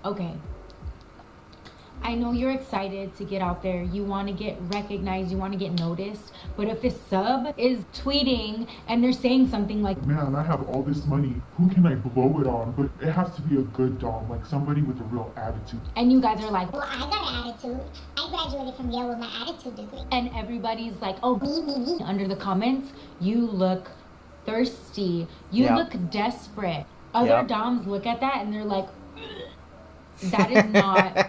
Speaker 3: Okay. I know you're excited to get out there. You want to get recognized. You want to get noticed. But if a sub is tweeting and they're saying something like,
Speaker 6: man, I have all this money. Who can I blow it on? But it has to be a good dom, like somebody with a real attitude.
Speaker 3: and you guys are like,
Speaker 4: Well, I got an attitude. I graduated from Yale with my attitude degree.
Speaker 3: and everybody's like, oh,
Speaker 4: Me.
Speaker 3: under the comments, you look thirsty. You
Speaker 1: Yep.
Speaker 3: look desperate. Other
Speaker 1: Yep.
Speaker 3: doms look at that and they're like, that is not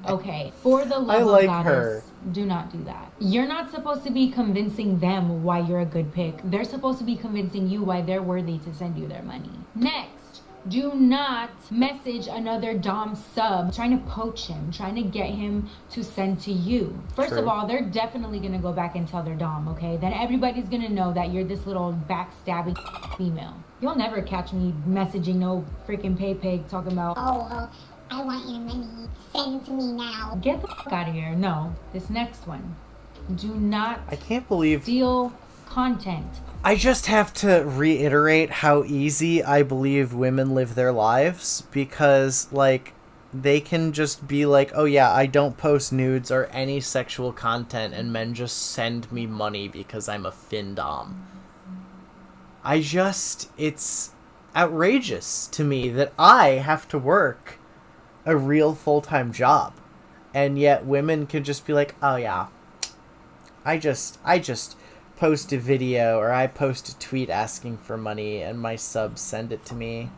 Speaker 3: okay. For the love
Speaker 1: I like
Speaker 3: of goddess,
Speaker 1: her.
Speaker 3: do not do that. You're not supposed to be convincing them why you're a good pick. They're supposed to be convincing you why they're worthy to send you their money. Next, do not message another dom sub trying to poach him, trying to get him to send to you. First of
Speaker 1: True.
Speaker 3: all, they're definitely gonna go back and tell their dom, okay? Then everybody's gonna know that you're this little backstabbing female. You'll never catch me messaging no freaking pay pig talking about,
Speaker 4: Oh, I want your money. Send it to me now.
Speaker 3: get the fuck out of here. No, this next one. Do not
Speaker 1: I can't believe...
Speaker 3: steal content.
Speaker 1: I just have to reiterate how easy I believe women live their lives, because, like, they can just be like, oh yeah, I don't post nudes or any sexual content, and men just send me money because I'm a findom. It's outrageous to me that I have to work a real full-time job, and yet women can just be like, oh yeah, I just post a video or I post a tweet asking for money and my subs send it to me.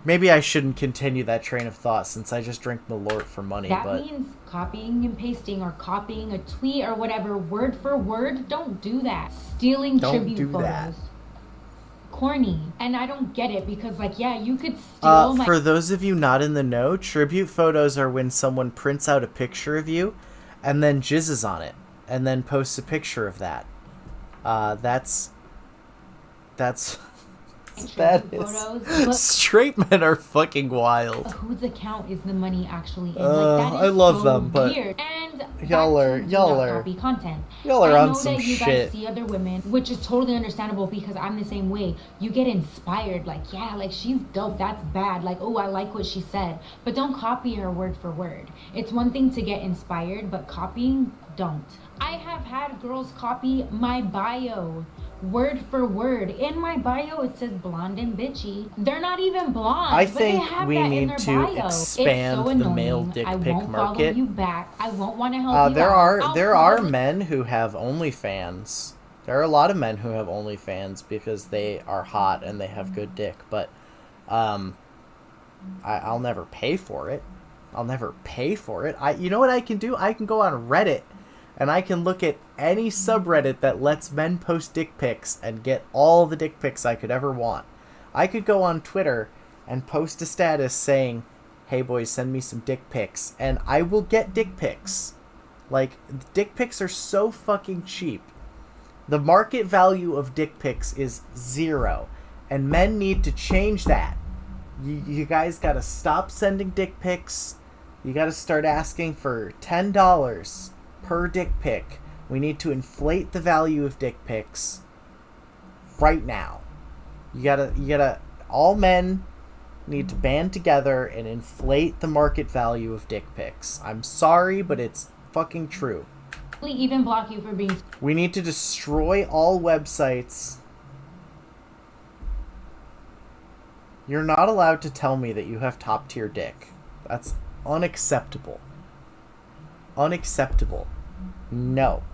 Speaker 1: Maybe I shouldn't continue that train of thought since I just drink Malort for money,
Speaker 3: That
Speaker 1: but
Speaker 3: means copying and pasting, or copying a tweet or whatever word for word. Don't do that. Stealing
Speaker 1: Don't
Speaker 3: tribute
Speaker 1: do
Speaker 3: photos.
Speaker 1: that.
Speaker 3: Corny. And I don't get it, because like, yeah, you could steal my
Speaker 1: for those of you not in the know, tribute photos are when someone prints out a picture of you and then jizzes on it and then posts a picture of that. That's that
Speaker 3: tribute
Speaker 1: is
Speaker 3: photos, but
Speaker 1: straight men are fucking wild.
Speaker 3: whose account is the money actually in?
Speaker 1: I
Speaker 3: that is
Speaker 1: love
Speaker 3: so
Speaker 1: them, but
Speaker 3: weird. And
Speaker 1: y'all
Speaker 3: back
Speaker 1: are-
Speaker 3: to do
Speaker 1: y'all
Speaker 3: not
Speaker 1: are-
Speaker 3: copy content.
Speaker 1: y'all are
Speaker 3: I
Speaker 1: on
Speaker 3: know
Speaker 1: some
Speaker 3: that you
Speaker 1: shit.
Speaker 3: guys see other women, which is totally understandable, because I'm the same way. You get inspired, like, yeah, like, she's dope, that's bad, like, oh, I like what she said, but don't copy her word for word. It's one thing to get inspired, but copying, don't. I have had girls copy my bio word for word. In my bio it says blonde and bitchy. They're not even blonde.
Speaker 1: I
Speaker 3: but they
Speaker 1: think
Speaker 3: have
Speaker 1: we
Speaker 3: that in
Speaker 1: need
Speaker 3: their
Speaker 1: to
Speaker 3: bio.
Speaker 1: expand
Speaker 3: It's so
Speaker 1: the
Speaker 3: annoying.
Speaker 1: male dick
Speaker 3: I
Speaker 1: pic
Speaker 3: won't
Speaker 1: market.
Speaker 3: follow you back. I won't want to help you
Speaker 1: There
Speaker 3: out. I'll
Speaker 1: there are
Speaker 3: follow-
Speaker 1: men who have OnlyFans. There are a lot of men who have OnlyFans because they are hot and they have good dick, but I'll never pay for it. I'll never pay for it. You know what I can do? I can go on Reddit and I can look at any subreddit that lets men post dick pics and get all the dick pics I could ever want. I could go on Twitter and post a status saying, hey boys, send me some dick pics, and I will get dick pics. Like, dick pics are so fucking cheap. The market value of dick pics is 0, and men need to change that. You guys gotta stop sending dick pics. You gotta start asking for $10 per dick pic. We need to inflate the value of dick pics right now. You gotta all men need to band together and inflate the market value of dick pics. I'm sorry, but it's fucking true.
Speaker 3: Even block you for being...
Speaker 1: We need to destroy all websites. You're not allowed to tell me that you have top tier dick. That's unacceptable. Unacceptable. No.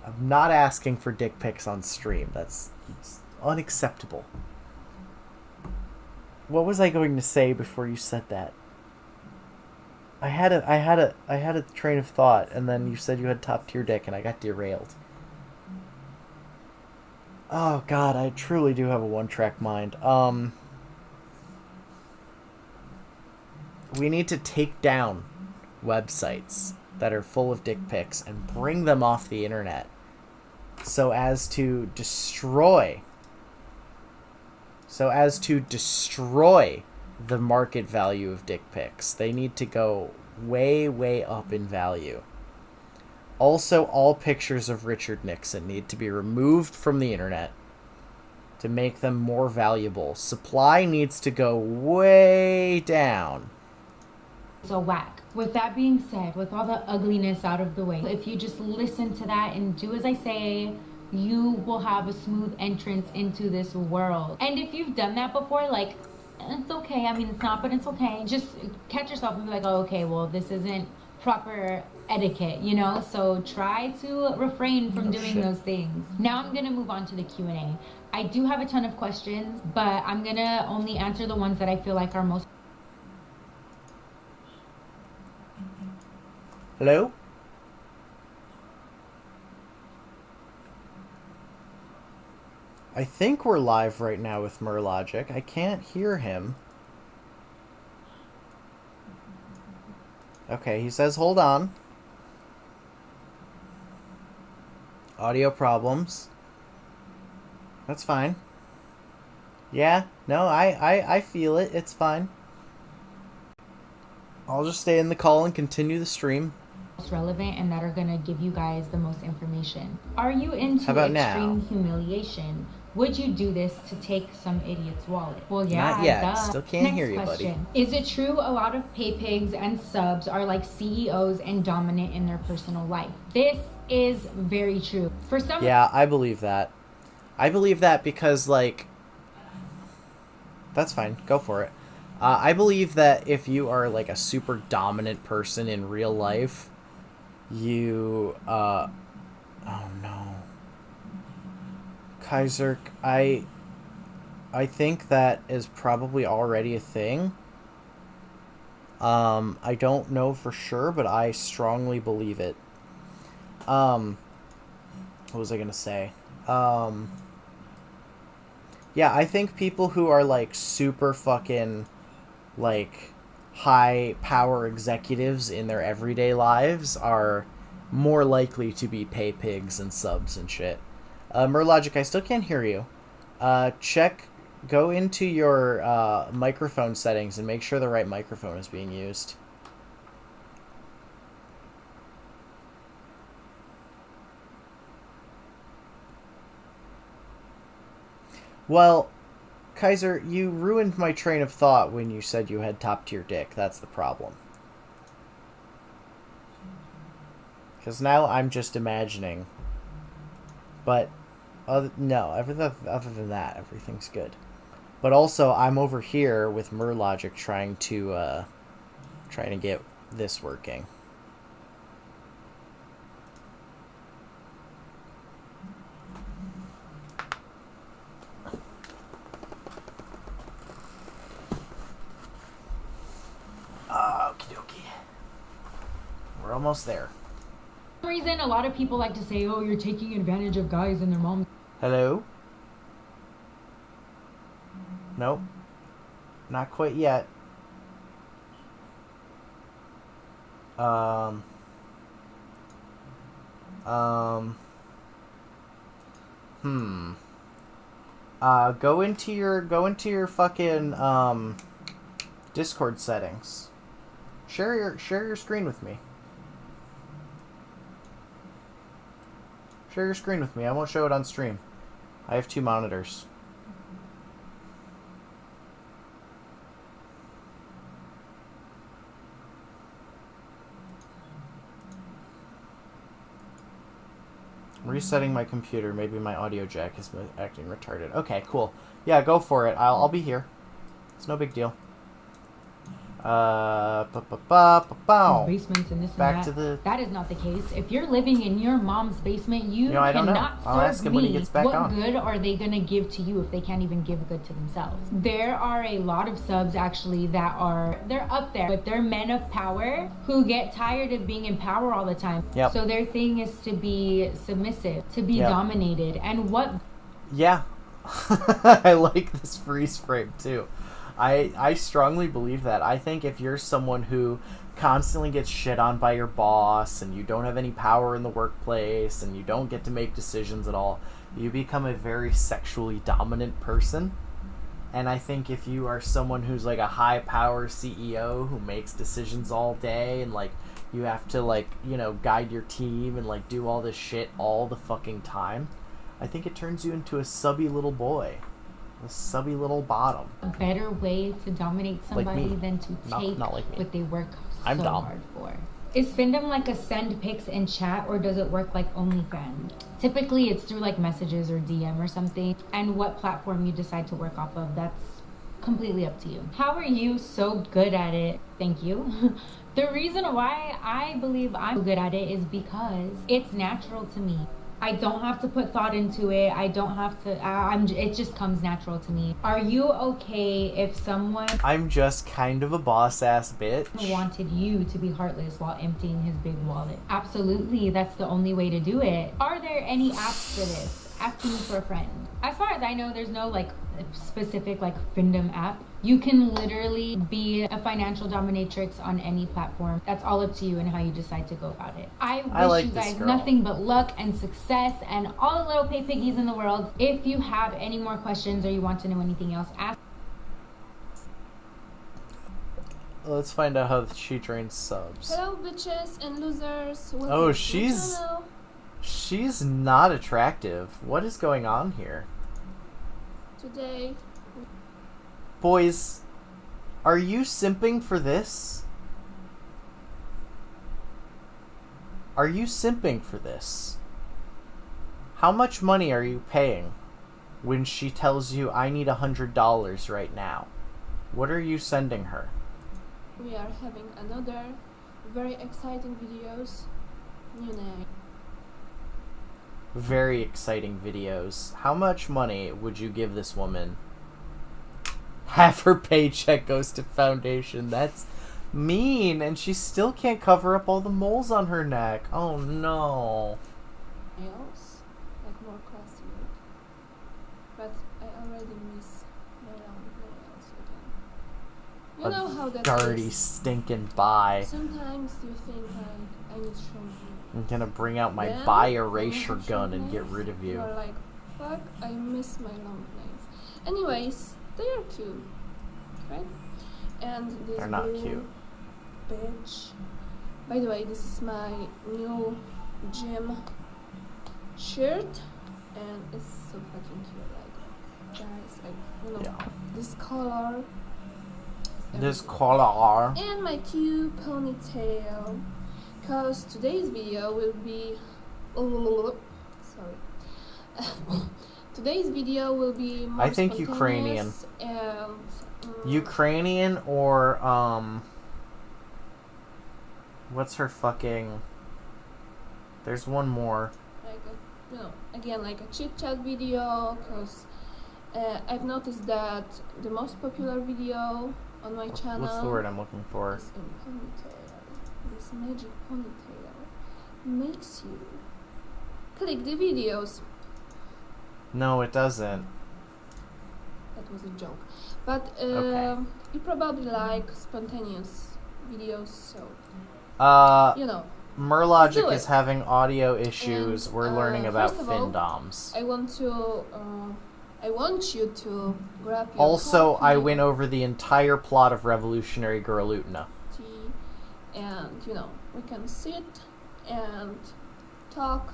Speaker 1: I'm not asking for dick pics on stream. That's unacceptable. What was I going to say before you said that? I had a train of thought, and then you said you had top tier dick, and I got derailed. Oh God, I truly do have a one-track mind. We need to take down websites that are full of dick pics and bring them off the internet, so as to destroy the market value of dick pics. They need to go way, way up in value. Also, all pictures of Richard Nixon need to be removed from the internet to make them more valuable. Supply needs to go way down.
Speaker 3: So whack. With that being said, with all the ugliness out of the way, if you just listen to that and do as I say, you will have a smooth entrance into this world. And if you've done that before, like, it's okay. I mean, it's not, but it's okay. Just catch yourself and be like, oh, okay, well, this isn't proper etiquette, you know? So try to refrain from doing those things. Now I'm gonna move on to the Q&A. I do have a ton of questions, but I'm gonna only answer the ones that I feel like are most...
Speaker 1: Hello? I think we're live right now with Murrlogic. I can't hear him. Okay, he says hold on. Audio problems. That's fine. Yeah, no, I feel it. It's fine. I'll just stay in the call and continue the stream.
Speaker 3: relevant and that are gonna give you guys the most information. Are you into
Speaker 1: How about
Speaker 3: extreme
Speaker 1: now?
Speaker 3: humiliation? Would you do this to take some idiot's wallet? Well, yeah,
Speaker 1: Not yet.
Speaker 3: duh.
Speaker 1: Still can't
Speaker 3: Next
Speaker 1: hear you,
Speaker 3: question. Is it true a lot of pay pigs and subs are like CEOs and dominant in their personal life? This is very true. For some...
Speaker 1: Yeah, I believe that. I believe that because, like... That's fine. Go for it. I believe that if you are, like, a super dominant person in real life, you, oh, no. Kaiser, I think that is probably already a thing. I don't know for sure, but I strongly believe it. What was I gonna say? Yeah, I think people who are, like, super fucking, like, high power executives in their everyday lives are more likely to be pay pigs and subs and shit. Murrlogic, I still can't hear you. Go into your microphone settings and make sure the right microphone is being used. Well, Kaiser, you ruined my train of thought when you said you had top tier dick. That's the problem. Because now I'm just imagining. But, other than that, everything's good. But also, I'm over here with Murrlogic trying to get this working. Okie dokie. We're almost there.
Speaker 3: For some reason, a lot of people like to say, oh, you're taking advantage of guys and their moms.
Speaker 1: Hello? Nope. Not quite yet. Go into your fucking Discord settings. Share your screen with me. Share your screen with me. I won't show it on stream. I have 2 monitors. Resetting my computer. Maybe my audio jack is acting retarded. Okay, cool. Yeah, go for it. I'll be here. It's no big deal.
Speaker 3: Basements and this and
Speaker 1: Back
Speaker 3: that.
Speaker 1: to the...
Speaker 3: That is not the case. If you're living in your mom's basement, you
Speaker 1: I don't know.
Speaker 3: cannot
Speaker 1: I'll
Speaker 3: serve
Speaker 1: ask him when he
Speaker 3: me.
Speaker 1: gets back
Speaker 3: what
Speaker 1: on.
Speaker 3: good are they gonna give to you if they can't even give good to themselves? There are a lot of subs actually that they're up there, but they're men of power who get tired of being in power all the time.
Speaker 1: Yep.
Speaker 3: So their thing is to be submissive, to be
Speaker 1: Yep.
Speaker 3: dominated. And what
Speaker 1: Yeah. I like this freeze frame too. I strongly believe that. I think if you're someone who constantly gets shit on by your boss and you don't have any power in the workplace and you don't get to make decisions at all, you become a very sexually dominant person. And I think if you are someone who's like a high power CEO who makes decisions all day and like you have to like, you know, guide your team and like do all this shit all the fucking time, I think it turns you into a subby little boy. A subby little bottom.
Speaker 3: a better way to dominate
Speaker 1: Like
Speaker 3: somebody
Speaker 1: me.
Speaker 3: than to take
Speaker 1: Not like me.
Speaker 3: what they work
Speaker 1: I'm
Speaker 3: so
Speaker 1: dumb.
Speaker 3: hard for? Is fandom like a send pics in chat, or does it work like OnlyFans? Typically it's through like messages or DM or something, and what platform you decide to work off of, that's completely up to you. How are you so good at it? Thank you. The reason why I believe I'm good at it is because it's natural to me. I don't have to put thought into it. I don't have to. It just comes natural to me. Are you okay if someone
Speaker 1: I'm just kind of a boss ass bitch.
Speaker 3: wanted you to be heartless while emptying his big wallet? Absolutely, that's the only way to do it. Are there any apps for this? Asking for a friend. As far as I know, there's no like specific like fandom app. You can literally be a financial dominatrix on any platform. That's all up to you and how you decide to go about it. I wish
Speaker 1: like
Speaker 3: you
Speaker 1: this
Speaker 3: guys
Speaker 1: girl.
Speaker 3: nothing but luck and success and all the little pay piggies in the world. If you have any more questions or you want to know anything else, ask.
Speaker 1: Let's find out how she drains subs.
Speaker 5: Hello, bitches and losers. Welcome
Speaker 1: Oh,
Speaker 5: to my
Speaker 1: she's
Speaker 5: channel.
Speaker 1: she's not attractive. What is going on here?
Speaker 5: Today,
Speaker 1: Boys, are you simping for this? Are you simping for this? How much money are you paying when she tells you I need $100 right now? What are you sending her?
Speaker 5: we are having another very exciting videos. New name.
Speaker 1: Very exciting videos. How much money would you give this woman? Half her paycheck goes to foundation. That's mean, and she still can't cover up all the moles on her neck. Oh no.
Speaker 5: Nails, like more classy look. But I already miss my long nails again. You know how that
Speaker 1: Gardy
Speaker 5: is.
Speaker 1: stinking bye.
Speaker 5: Sometimes you think like I need shampoo.
Speaker 1: I'm gonna bring out my
Speaker 5: Then,
Speaker 1: bi
Speaker 5: when you
Speaker 1: erasure
Speaker 5: have
Speaker 1: gun
Speaker 5: short
Speaker 1: and get
Speaker 5: nails,
Speaker 1: rid of you.
Speaker 5: You're like, fuck, I miss my long nails. Anyways, they are cute, right? And this
Speaker 1: They're not
Speaker 5: blue
Speaker 1: cute.
Speaker 5: bitch. By the way, this is my new gym shirt, and it's so fucking cute. Like, guys, like, you know,
Speaker 1: Yeah.
Speaker 5: this color. is
Speaker 1: This
Speaker 5: everything.
Speaker 1: color.
Speaker 5: And my cute ponytail, because today's video will be sorry today's video will be more
Speaker 1: I think Ukrainian.
Speaker 5: spontaneous and
Speaker 1: Ukrainian or what's her fucking? There's one more.
Speaker 5: like a, again, like a chit chat video, because I've noticed that the most popular video on my channel
Speaker 1: What's the word I'm looking for?
Speaker 5: is in ponytail. This magic ponytail makes you click the videos.
Speaker 1: No, it doesn't.
Speaker 5: That was a joke. But
Speaker 1: Okay.
Speaker 5: you probably like spontaneous videos, so you know. Let's do
Speaker 1: Murrlogic
Speaker 5: it.
Speaker 1: is having audio issues.
Speaker 5: And,
Speaker 1: We're learning about
Speaker 5: first of all,
Speaker 1: findoms.
Speaker 5: I want you to grab your
Speaker 1: Also, I
Speaker 5: coffee,
Speaker 1: went over the entire plot of Revolutionary Girl Utna.
Speaker 5: tea, and you know, we can sit and talk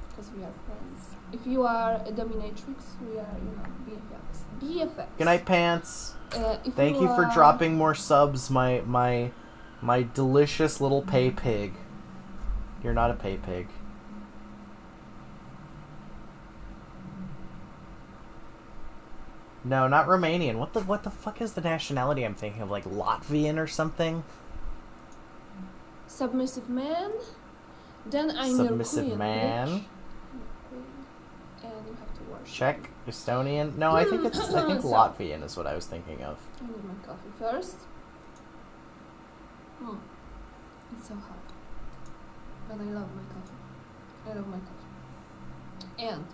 Speaker 5: because we are friends. If you are a dominatrix, we are, you know, BFFs. BFFs.
Speaker 1: Good night, pants.
Speaker 5: If
Speaker 1: Thank you for
Speaker 5: are-
Speaker 1: dropping more subs, my delicious little pay pig. You're not a pay pig. No, not Romanian. What the fuck is the nationality I'm thinking of? Like Latvian or something?
Speaker 7: Submissive man. Then I'm
Speaker 1: Submissive
Speaker 7: your queen,
Speaker 1: man.
Speaker 7: bitch. And you have to worship.
Speaker 1: Czech, Estonian. No, I think
Speaker 7: So-
Speaker 1: Latvian is what I was thinking of.
Speaker 7: I need my coffee first. It's so hot. But I love my coffee. I love my coffee. And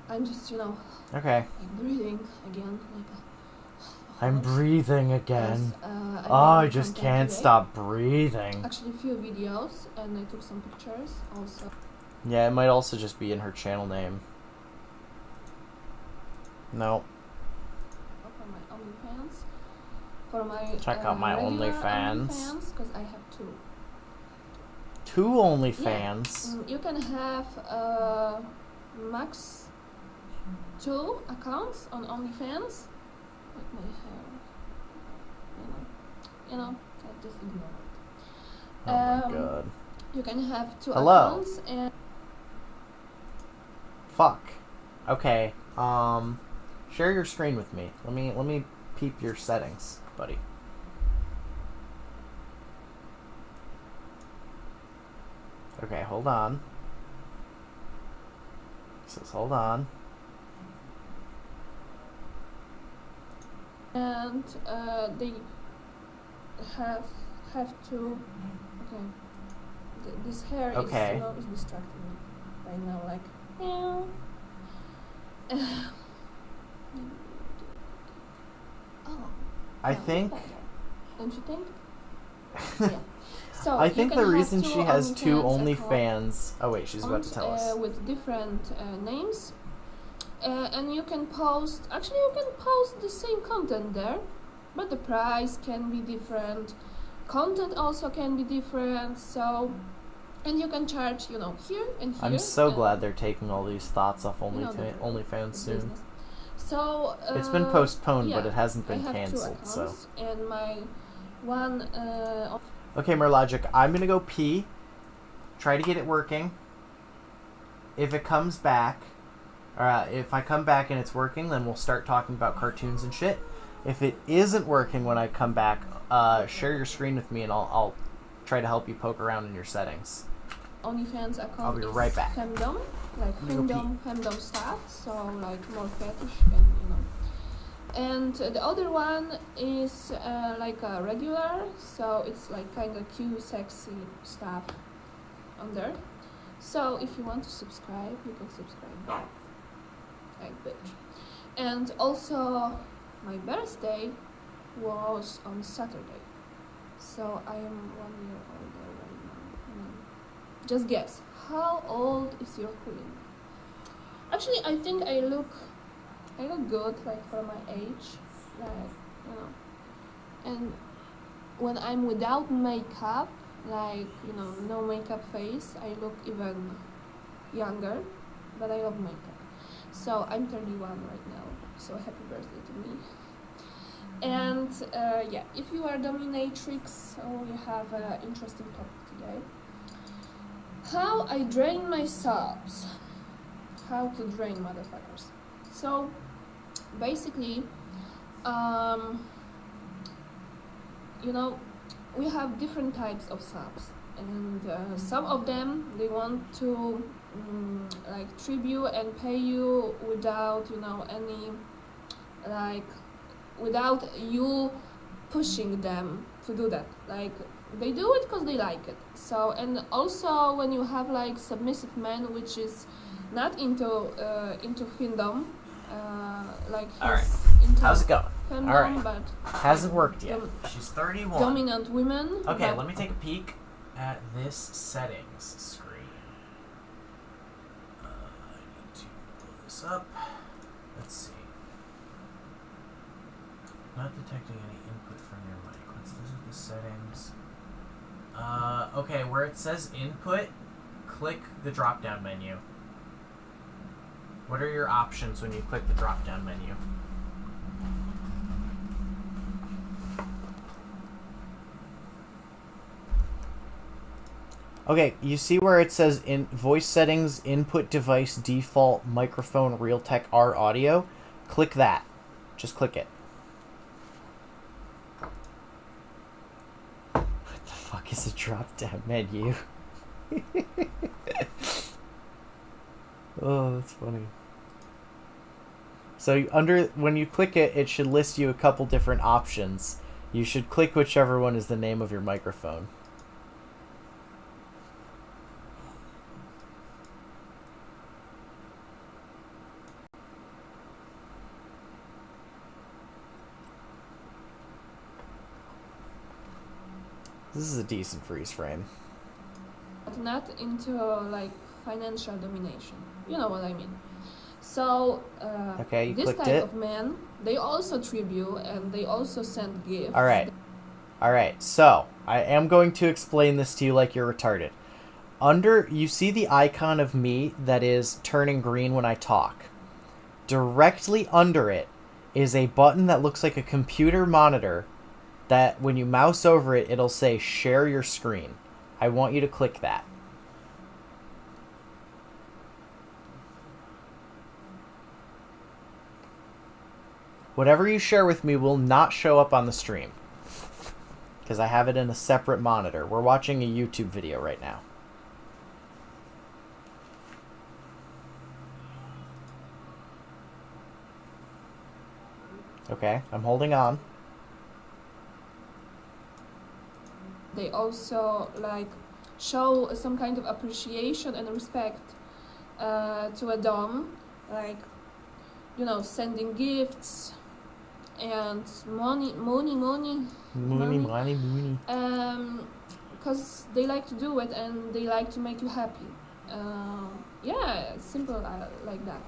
Speaker 7: I'm just,
Speaker 1: Okay.
Speaker 7: like breathing again.
Speaker 1: I'm breathing again.
Speaker 7: I
Speaker 1: Oh,
Speaker 7: made
Speaker 1: I just
Speaker 7: content
Speaker 1: can't
Speaker 7: today.
Speaker 1: stop breathing.
Speaker 7: Actually, a few videos, and I took some pictures also.
Speaker 1: Yeah, it might also just be in her channel name. No.
Speaker 7: For my OnlyFans. For my
Speaker 1: Check out my
Speaker 7: regular
Speaker 1: OnlyFans.
Speaker 7: because I have two.
Speaker 1: Two OnlyFans.
Speaker 7: You can have max 2 accounts on OnlyFans. Like my hair. I just ignore it.
Speaker 1: Oh my god.
Speaker 7: You can have 2
Speaker 1: Hello.
Speaker 7: accounts and
Speaker 1: Fuck. Okay. Share your screen with me. Let me peep your settings, buddy. Okay, hold on. It says hold on.
Speaker 7: they have to. Okay. This hair
Speaker 1: Okay.
Speaker 7: is distracting me right now. Like, oh.
Speaker 1: I
Speaker 7: yeah,
Speaker 1: think.
Speaker 7: better. Don't you think? Yeah. So
Speaker 1: I
Speaker 7: you
Speaker 1: think
Speaker 7: can
Speaker 1: the
Speaker 7: have
Speaker 1: reason
Speaker 7: two
Speaker 1: she has two
Speaker 7: accounts
Speaker 1: OnlyFans. Oh wait, she's about to tell us.
Speaker 7: with different names, and you can post. Actually, you can post the same content there, but the price can be different. Content also can be different. So, and you can charge, here and here.
Speaker 1: I'm so
Speaker 7: and
Speaker 1: glad they're taking all these thoughts off
Speaker 7: the
Speaker 1: OnlyFans soon.
Speaker 7: business. So
Speaker 1: It's been postponed, but
Speaker 7: yeah,
Speaker 1: it hasn't
Speaker 7: I
Speaker 1: been
Speaker 7: have two
Speaker 1: canceled. So.
Speaker 7: accounts, and my one.
Speaker 1: Okay, Murrlogic, I'm gonna go pee. Try to get it working. If it comes back, if I come back and it's working, then we'll start talking about cartoons and shit. If it isn't working when I come back, share your screen with me and I'll try to help you poke around in your settings.
Speaker 7: OnlyFans account
Speaker 1: I'll be
Speaker 7: is
Speaker 1: right back.
Speaker 7: femdom, like
Speaker 1: I'm gonna go
Speaker 7: femdom stuff, so like more fetish and And the other one is like a regular, so it's like kind of cute, sexy stuff on there. So if you want to subscribe, you can subscribe back, like bitch. And also, my birthday was on Saturday, so I am 1 year older right now. Just guess, how old is your queen? Actually, I think I look good, like for my age, like, and when I'm without makeup, like, no makeup face, I look even younger, but I love makeup. So I'm 31 right now, so happy birthday to me. And yeah, if you are dominatrix, we have an interesting topic today. How I drain my subs. How to drain motherfuckers. So basically, we have different types of subs, and some of them, they want to like tribute and pay you without any, like, without you pushing them to do that. Like, they do it because they like it. So, and also when you have like submissive men, which is not into findom, like he's
Speaker 1: Alright.
Speaker 7: into
Speaker 1: How's it going?
Speaker 7: fandom,
Speaker 1: Alright.
Speaker 7: but
Speaker 1: Hasn't worked yet. She's 31.
Speaker 7: dominant women.
Speaker 1: Okay,
Speaker 7: but
Speaker 1: let me take a peek at this settings screen. I need to pull this up. Let's see. Not detecting any input from your mic. Let's visit the settings. Okay, where it says input, click the drop-down menu. What are your options when you click the drop-down menu? Okay, you see where it says in voice settings, input device, default, microphone, Realtek R audio? Click that. Just click it. What the fuck is a drop-down menu? Oh, that's funny. So when you click it, it should list you a couple different options. You should click whichever one is the name of your microphone. This is a decent freeze frame.
Speaker 7: But not into like financial domination. You know what I mean. So
Speaker 1: Okay, you
Speaker 7: this
Speaker 1: clicked
Speaker 7: type
Speaker 1: it.
Speaker 7: of men, they also tribute and they also send gifts.
Speaker 1: Alright, so I am going to explain this to you like you're retarded. You see the icon of me that is turning green when I talk. Directly under it is a button that looks like a computer monitor that when you mouse over it, it'll say share your screen. I want you to click that. Whatever you share with me will not show up on the stream, because I have it in a separate monitor. We're watching a YouTube video right now. Okay, I'm holding on.
Speaker 7: They also like show some kind of appreciation and respect to a dom, like, you know, sending gifts and money, because they like to do it and they like to make you happy. Yeah, it's simple like that.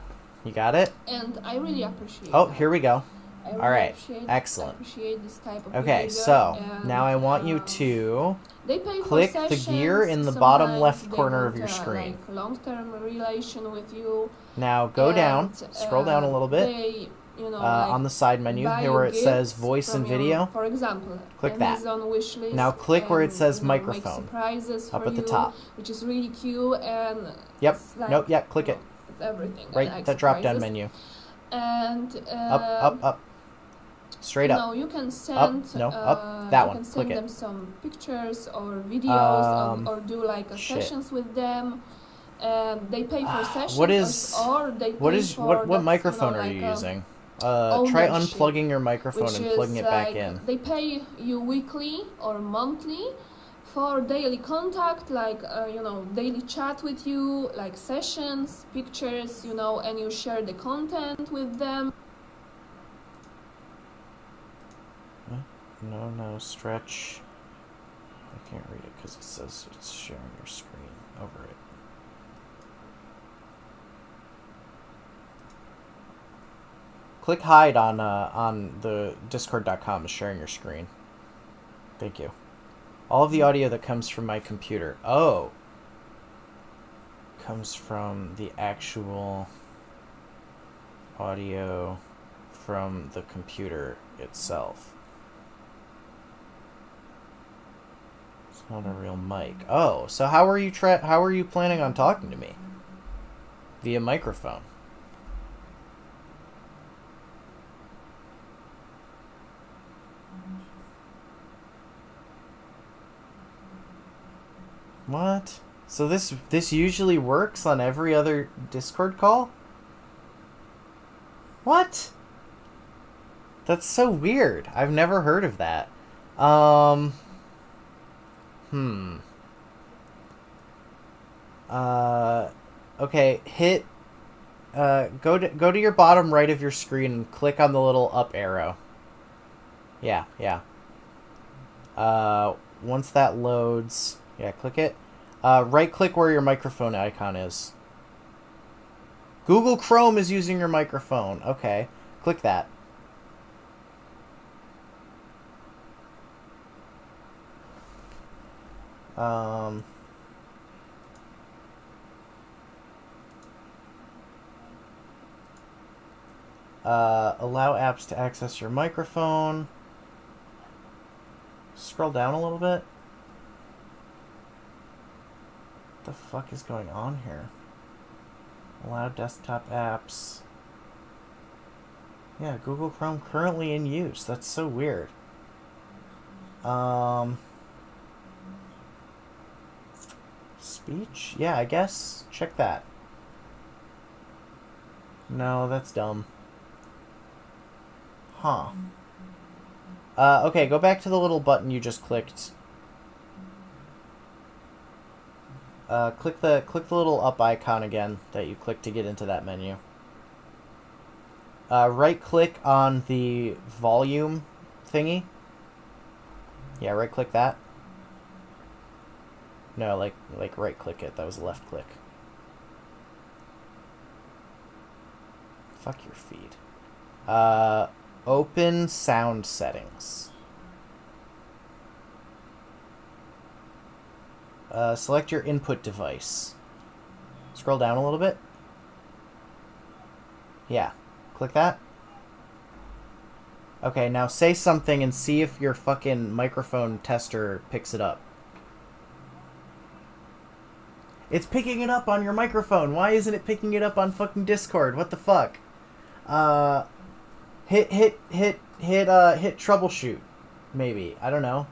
Speaker 1: You got it?
Speaker 7: And I really appreciate
Speaker 1: Oh,
Speaker 7: that.
Speaker 1: here we go.
Speaker 7: I really
Speaker 1: All right,
Speaker 7: appreciate,
Speaker 1: excellent.
Speaker 7: Appreciate this type of
Speaker 1: Okay,
Speaker 7: behavior,
Speaker 1: so
Speaker 7: and,
Speaker 1: now I want you to
Speaker 7: they pay for
Speaker 1: click the
Speaker 7: sessions,
Speaker 1: gear in the bottom
Speaker 7: sometimes
Speaker 1: left
Speaker 7: they
Speaker 1: corner
Speaker 7: want
Speaker 1: of your screen.
Speaker 7: Like long-term relation with you.
Speaker 1: Now go
Speaker 7: And,
Speaker 1: down, scroll down a little bit.
Speaker 7: They, you know, like
Speaker 1: on the side menu,
Speaker 7: buy
Speaker 1: here
Speaker 7: you
Speaker 1: where it says
Speaker 7: gifts
Speaker 1: voice and
Speaker 7: from your,
Speaker 1: video.
Speaker 7: for example,
Speaker 1: Click that.
Speaker 7: Amazon wish list,
Speaker 1: Now click where it
Speaker 7: and,
Speaker 1: says
Speaker 7: you know, make
Speaker 1: microphone,
Speaker 7: surprises
Speaker 1: up
Speaker 7: for
Speaker 1: at the
Speaker 7: you,
Speaker 1: top.
Speaker 7: which is really cute and
Speaker 1: Yep.
Speaker 7: it's like,
Speaker 1: Nope. Yep. Click
Speaker 7: you
Speaker 1: it.
Speaker 7: know, it's everything. I
Speaker 1: Right.
Speaker 7: like
Speaker 1: That drop down
Speaker 7: surprises.
Speaker 1: menu.
Speaker 7: And
Speaker 1: Up. Straight
Speaker 7: you
Speaker 1: up.
Speaker 7: know, you can send
Speaker 1: No, up. That
Speaker 7: you
Speaker 1: one.
Speaker 7: can
Speaker 1: Click
Speaker 7: send
Speaker 1: it.
Speaker 7: them some pictures or videos or do like a
Speaker 1: shit.
Speaker 7: sessions with them. They pay for sessions
Speaker 1: What is?
Speaker 7: or they pay
Speaker 1: What is?
Speaker 7: for
Speaker 1: What
Speaker 7: that,
Speaker 1: microphone
Speaker 7: you know,
Speaker 1: are you
Speaker 7: like,
Speaker 1: using? Try
Speaker 7: ownership,
Speaker 1: unplugging your microphone
Speaker 7: which
Speaker 1: and
Speaker 7: is
Speaker 1: plugging it back
Speaker 7: like
Speaker 1: in.
Speaker 7: they pay you weekly or monthly for daily contact, like you know, daily chat with you, like sessions, pictures, you know, and you share the content with them.
Speaker 1: No, stretch. I can't read it because it says it's sharing your screen over it. Click hide on the discord.com is sharing your screen. Thank you. All of the audio that comes from my computer. Oh. Comes from the actual audio from the computer itself. It's not a real mic. Oh, so how are you planning on talking to me? Via microphone. What? So this usually works on every other Discord call? What? That's so weird. I've never heard of that. Okay, hit go to your bottom right of your screen and click on the little up arrow. Yeah. Once that loads, yeah, click it. Right click where your microphone icon is. Google Chrome is using your microphone. Okay. Click that. Allow apps to access your microphone. Scroll down a little bit. What the fuck is going on here? Allow desktop apps. Yeah, Google Chrome currently in use. That's so weird. Speech? Yeah, I guess. Check that. No, that's dumb. Huh. Okay, go back to the little button you just clicked. Click the little up icon again that you clicked to get into that menu. Right click on the volume thingy. Yeah, right click that. No, like right click it. That was left click. Fuck your feed. Open sound settings. Select your input device. Scroll down a little bit. Yeah. Click that. Okay, now say something and see if your fucking microphone tester picks it up. It's picking it up on your microphone. Why isn't it picking it up on fucking Discord? What the fuck? Hit troubleshoot. Maybe. I don't know.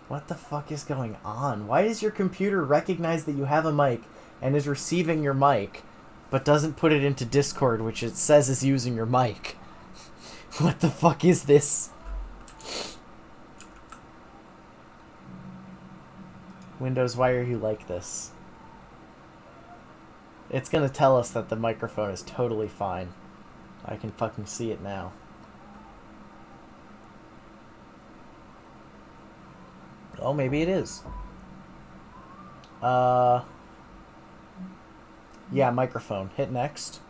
Speaker 1: What the fuck is going on? Why does your computer recognize that you have a mic and is receiving your mic, but doesn't put it into Discord, which it says is using your mic? What the fuck is this? Windows, why are you like this? It's gonna tell us that the microphone is totally fine. I can fucking see it now. Oh, maybe it is. Yeah, microphone. Hit next.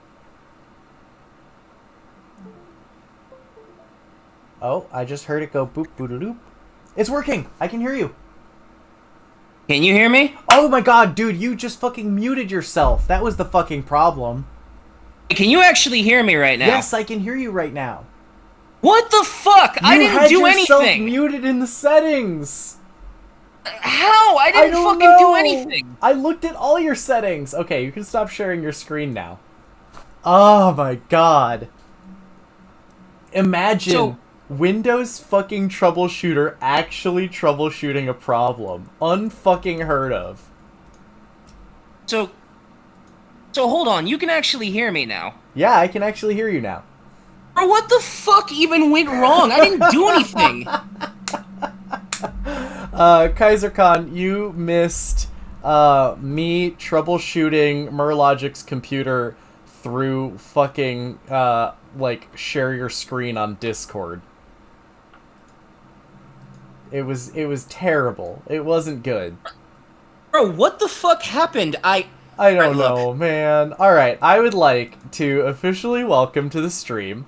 Speaker 1: Oh, I just heard it go boop boop. It's working! I can hear you!
Speaker 8: Can you hear me?
Speaker 1: Oh my god, dude, you just fucking muted yourself. That was the fucking problem.
Speaker 8: Can you actually hear me right now?
Speaker 1: Yes, I can hear you right now.
Speaker 8: What the fuck? I didn't do
Speaker 1: You had yourself
Speaker 8: anything.
Speaker 1: muted in the settings.
Speaker 8: How? I didn't
Speaker 1: don't
Speaker 8: fucking do
Speaker 1: know.
Speaker 8: anything.
Speaker 1: I looked at all your settings. Okay, you can stop sharing your screen now. Oh my god. Imagine Windows fucking troubleshooter actually troubleshooting a problem. Unfucking heard of.
Speaker 8: So hold on. You can actually hear me now.
Speaker 1: Yeah, I can actually hear you now.
Speaker 8: Bro, what the fuck even went wrong? I didn't do anything.
Speaker 1: Kaiser Khan, you missed me troubleshooting Murrlogic's computer through fucking like share your screen on Discord. It was terrible. It wasn't good.
Speaker 8: Bro, what the fuck happened?
Speaker 1: I don't know, man. Alright, I would like to officially welcome to the stream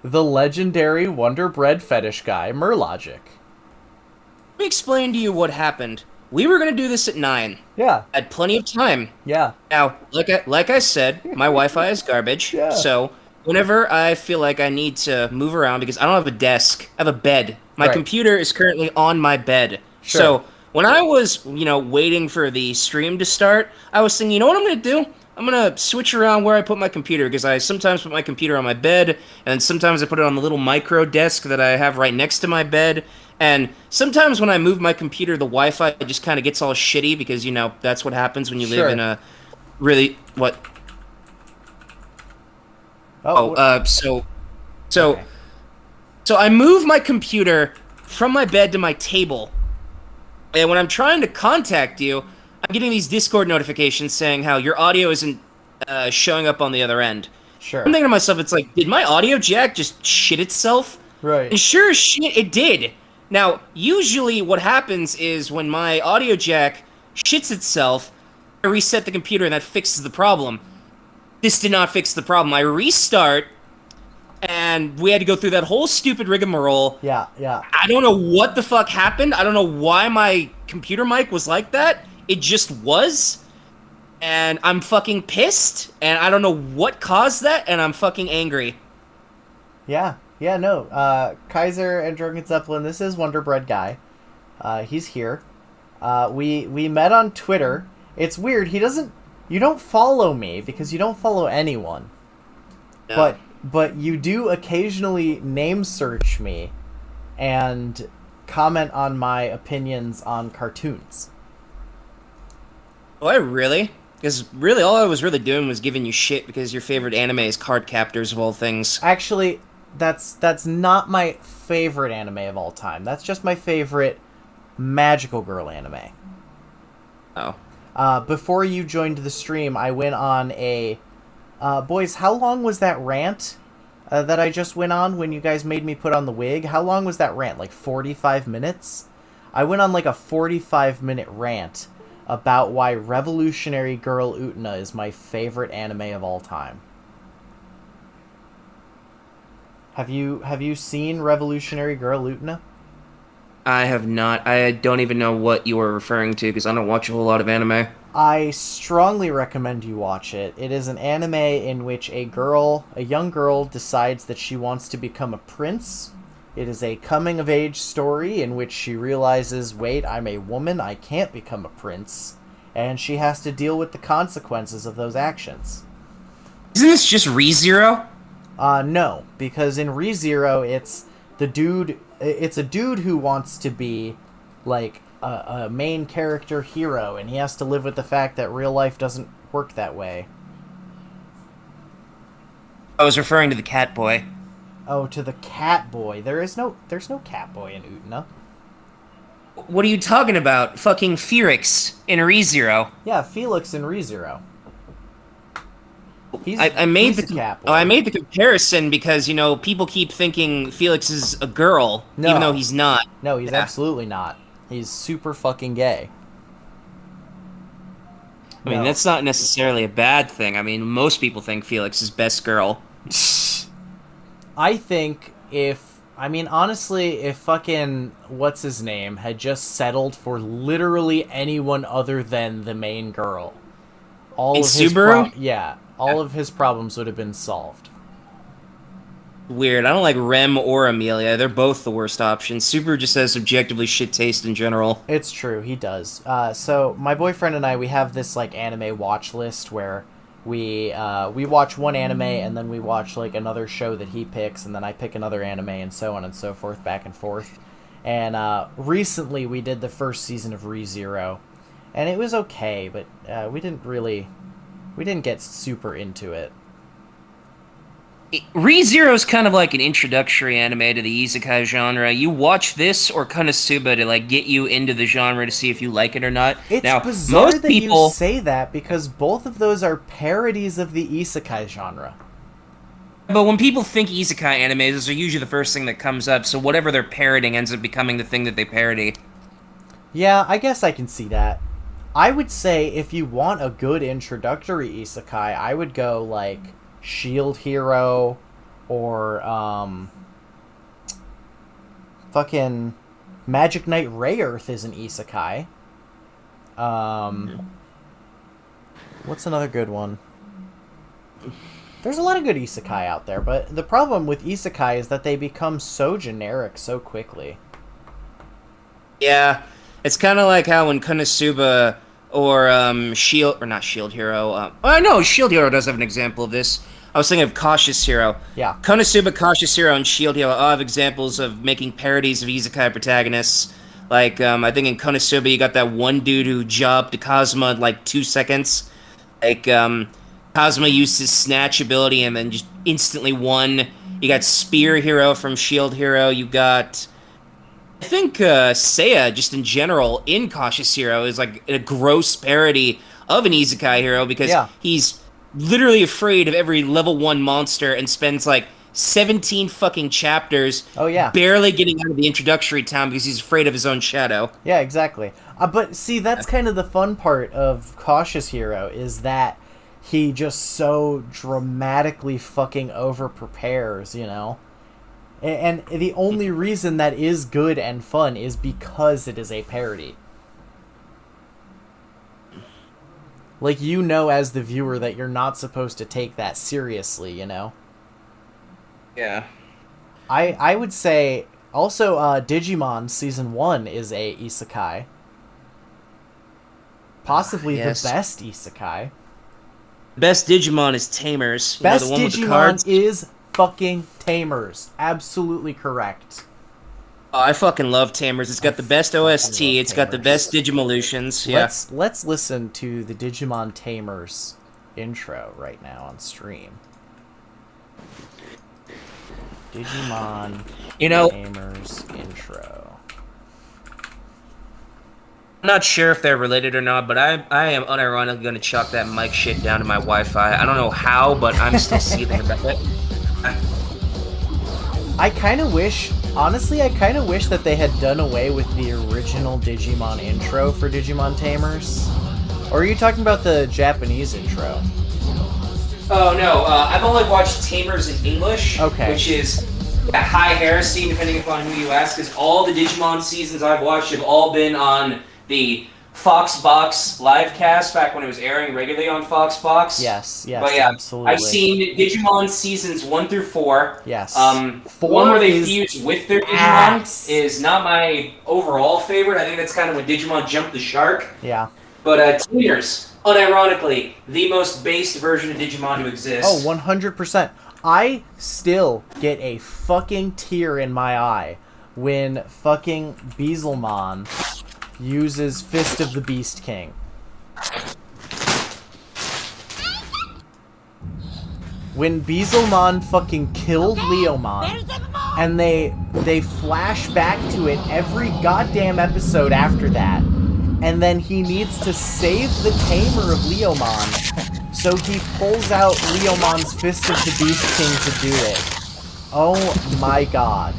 Speaker 1: the legendary Wonder Bread fetish guy, Murrlogic.
Speaker 8: Let me explain to you what happened. We were gonna do this at 9.
Speaker 1: Yeah.
Speaker 8: I had plenty of time.
Speaker 1: Yeah.
Speaker 8: Now, like I said, my Wi-Fi is garbage.
Speaker 1: Yeah.
Speaker 8: So whenever I feel like I need to move around, because I don't have a desk, I have a bed. My computer is currently on my bed.
Speaker 1: Sure.
Speaker 8: So when I was, waiting for the stream to start, I was thinking, you know what I'm gonna do? I'm gonna switch around where I put my computer, because I sometimes put my computer on my bed, and sometimes I put it on the little micro desk that I have right next to my bed. And sometimes when I move my computer, the Wi-Fi just kind of gets all shitty, because, that's what happens when you live in a really... What? So I move my computer from my bed to my table, and when I'm trying to contact you, I'm getting these Discord notifications saying how your audio isn't showing up on the other end.
Speaker 1: Sure.
Speaker 8: I'm thinking to myself, it's like, did my audio jack just shit itself?
Speaker 1: Right.
Speaker 8: And sure as shit, it did. Now, usually what happens is when my audio jack shits itself, I reset the computer and that fixes the problem. This did not fix the problem. I restart, and we had to go through that whole stupid rigmarole.
Speaker 1: Yeah.
Speaker 8: I don't know what the fuck happened. I don't know why my computer mic was like that. It just was. And I'm fucking pissed, and I don't know what caused that, and I'm fucking angry.
Speaker 1: Yeah, no. Kaiser and Drunken Zeppelin, this is Wonder Bread Guy. He's here. We met on Twitter. It's weird. You don't follow me because you don't follow anyone.
Speaker 8: No.
Speaker 1: But you do occasionally name search me and comment on my opinions on cartoons.
Speaker 8: Oh, I really? Because really, all I was really doing was giving you shit because your favorite anime is Card Captors of all things.
Speaker 1: Actually, that's not my favorite anime of all time. That's just my favorite magical girl anime.
Speaker 8: Oh.
Speaker 1: Before you joined the stream, I went on a... boys, how long was that rant that I just went on when you guys made me put on the wig? How long was that rant? Like 45 minutes? I went on like a 45-minute rant about why Revolutionary Girl Utena is my favorite anime of all time. Have you seen Revolutionary Girl Utena?
Speaker 8: I have not. I don't even know what you were referring to because I don't watch a whole lot of anime.
Speaker 1: I strongly recommend you watch it. It is an anime in which a young girl, decides that she wants to become a prince. It is a coming-of-age story in which she realizes, wait, I'm a woman, I can't become a prince. And she has to deal with the consequences of those actions.
Speaker 8: Isn't this just ReZero?
Speaker 1: No, because in ReZero, it's a dude who wants to be, like, a main character hero, and he has to live with the fact that real life doesn't work that way.
Speaker 8: I was referring to the cat boy.
Speaker 1: Oh, to the cat boy. There's no cat boy in Utena.
Speaker 8: What are you talking about? Fucking Felix in ReZero.
Speaker 1: Yeah, Felix in ReZero.
Speaker 8: I made
Speaker 1: he's
Speaker 8: the
Speaker 1: a cat boy.
Speaker 8: I made the comparison because people keep thinking Felix is a girl,
Speaker 1: No.
Speaker 8: even though he's not.
Speaker 1: No, he's
Speaker 8: Yeah.
Speaker 1: absolutely not. He's super fucking gay.
Speaker 8: I mean, that's not necessarily a bad thing. I mean, most people think Felix is best girl.
Speaker 1: I think honestly, if fucking what's his name had just settled for literally anyone other than the main girl, all of his of his problems would have been solved.
Speaker 8: Weird. I don't like Rem or Amelia. They're both the worst options. Super just has subjectively shit taste in general.
Speaker 1: It's true, he does. So my boyfriend and I, we have this like anime watch list where we watch one anime and then we watch like another show that he picks, and then I pick another anime, and so on and so forth, back and forth. And recently we did the first season of ReZero, and it was okay, but we didn't get super into it.
Speaker 8: ReZero is kind of like an introductory anime to the isekai genre. You watch this or Konosuba to like get you into the genre to see if you like it or not.
Speaker 1: It's
Speaker 8: now,
Speaker 1: bizarre
Speaker 8: most
Speaker 1: that
Speaker 8: people
Speaker 1: you say that because both of those are parodies of the isekai genre.
Speaker 8: But when people think isekai anime, those are usually the first thing that comes up, so whatever they're parodying ends up becoming the thing that they parody.
Speaker 1: Yeah, I guess I can see that. I would say if you want a good introductory isekai, I would go like Shield Hero or fucking Magic Knight Rayearth is an isekai. What's another good one? There's a lot of good isekai out there, but the problem with isekai is that they become so generic so quickly.
Speaker 8: Yeah, it's kind of like how when Konosuba or Shield Hero. I know Shield Hero does have an example of this. I was thinking of Cautious Hero.
Speaker 1: Yeah.
Speaker 8: Konosuba, Cautious Hero, and Shield Hero all have examples of making parodies of isekai protagonists. Like, I think in Konosuba you got that one dude who jobbed to Kazuma in like 2 seconds. Like, Kazuma used his snatch ability and then just instantly won. You got Spear Hero from Shield Hero. You got... I think Seiya, just in general, in Cautious Hero, is like a gross parody of an isekai hero because he's literally afraid of every level 1 monster and spends like 17 fucking chapters barely getting out of the introductory town because he's afraid of his own shadow.
Speaker 1: Yeah, exactly. But see, that's kind of the fun part of Cautious Hero is that he just so dramatically fucking over-prepares, you know? And the only reason that is good and fun is because it is a parody. Like, you know as the viewer that you're not supposed to take that seriously, you know?
Speaker 8: Yeah.
Speaker 1: I would say, also, Digimon Season 1 is a isekai. Possibly
Speaker 8: Yes.
Speaker 1: the best isekai.
Speaker 8: Best Digimon is Tamers. You know,
Speaker 1: Best
Speaker 8: the one with the
Speaker 1: Digimon
Speaker 8: cards.
Speaker 1: is fucking Tamers. Absolutely correct.
Speaker 8: Oh, I fucking love Tamers. It's got the best
Speaker 1: fucking
Speaker 8: OST.
Speaker 1: love
Speaker 8: It's got the
Speaker 1: Tamers.
Speaker 8: best Digimolutions. Yeah.
Speaker 1: Let's listen to the Digimon Tamers intro right now on stream. Digimon Tamers intro.
Speaker 8: I'm not sure if they're related or not, but I am unironically going to chuck that mic shit down to my Wi-Fi. I don't know how, but I'm still seething about it.
Speaker 1: I kind of wish, honestly, that they had done away with the original Digimon intro for Digimon Tamers. Or are you talking about the Japanese intro?
Speaker 8: Oh no, I've only watched Tamers in English,
Speaker 1: Okay.
Speaker 8: which is high heresy depending upon who you ask, because all the Digimon seasons I've watched have all been on the Foxbox livecast back when it was airing regularly on Foxbox.
Speaker 1: Yes,
Speaker 8: But yeah,
Speaker 1: absolutely.
Speaker 8: I've seen Digimon seasons 1 through 4.
Speaker 1: Yes.
Speaker 8: The
Speaker 1: 4
Speaker 8: one where they
Speaker 1: is
Speaker 8: fuse with their Digimon
Speaker 1: ass.
Speaker 8: is not my overall favorite. I think that's kind of when Digimon jumped the shark.
Speaker 1: Yeah.
Speaker 8: But Tamers, unironically, the most based version of Digimon to exist.
Speaker 1: Oh, 100%. I still get a fucking tear in my eye when fucking Beelzemon uses Fist of the Beast King. When Beelzemon fucking killed Leomon, and they flash back to it every goddamn episode after that, and then he needs to save the tamer of Leomon, so he pulls out Leomon's Fist of the Beast King to do it. Oh my god.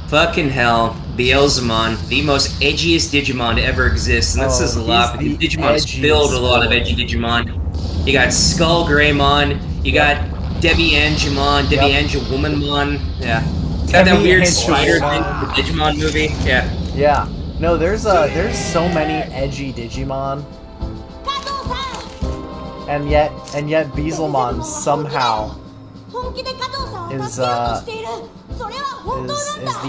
Speaker 8: Fucking hell, Beelzemon, the most edgiest Digimon to ever exist, and that says a lot because
Speaker 1: he's the
Speaker 8: Digimon is filled with a lot of
Speaker 1: edgiest
Speaker 8: edgy Digimon. You got Skull Greymon, you got Debbie Angemon, Debbie Angewomanmon, yeah. Got that weird spider thing from the Digimon movie, yeah.
Speaker 1: Yeah. No, there's so many edgy Digimon. And yet Beelzemon somehow is the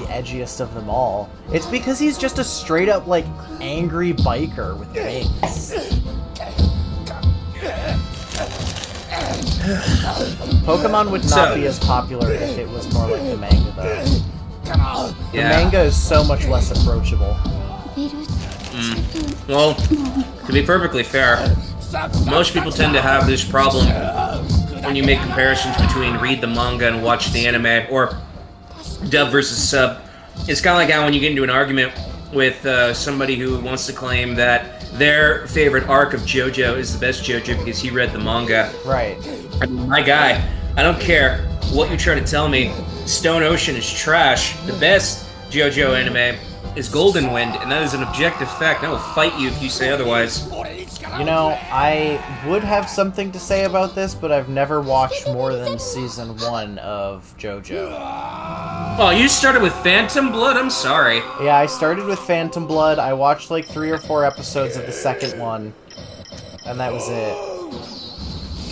Speaker 1: edgiest of them all. It's because he's just a straight up like angry biker with wings. Pokemon would not be as popular if it was more like the manga though. The manga is so much less approachable.
Speaker 8: Well, to be perfectly fair, most people tend to have this problem when you make comparisons between read the manga and watch the anime, or dub versus sub. It's kind of like how when you get into an argument with somebody who wants to claim that their favorite arc of JoJo is the best JoJo because he read the manga.
Speaker 1: Right.
Speaker 8: I mean, my guy, I don't care what you try to tell me, Stone Ocean is trash. The best JoJo anime is Golden Wind, and that is an objective fact. I will fight you if you say otherwise.
Speaker 1: You know, I would have something to say about this, but I've never watched more than season 1 of JoJo.
Speaker 8: Oh, you started with Phantom Blood? I'm sorry.
Speaker 1: Yeah, I started with Phantom Blood. I watched like 3 or 4 episodes of the second one, and that was it.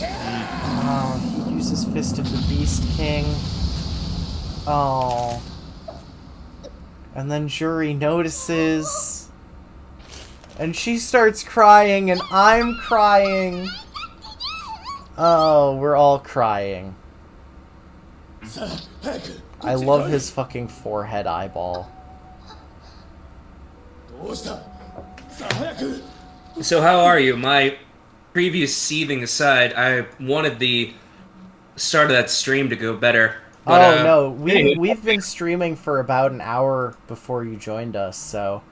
Speaker 1: Oh, he uses Fist of the Beast King. Oh. And then Juri notices. And she starts crying, and I'm crying. Oh, we're all crying. I love his fucking forehead eyeball.
Speaker 8: So how are you? My previous seething aside, I wanted the start of that stream to go better. But,
Speaker 1: no,
Speaker 8: anyway.
Speaker 1: we've been streaming for about an hour before you joined us, so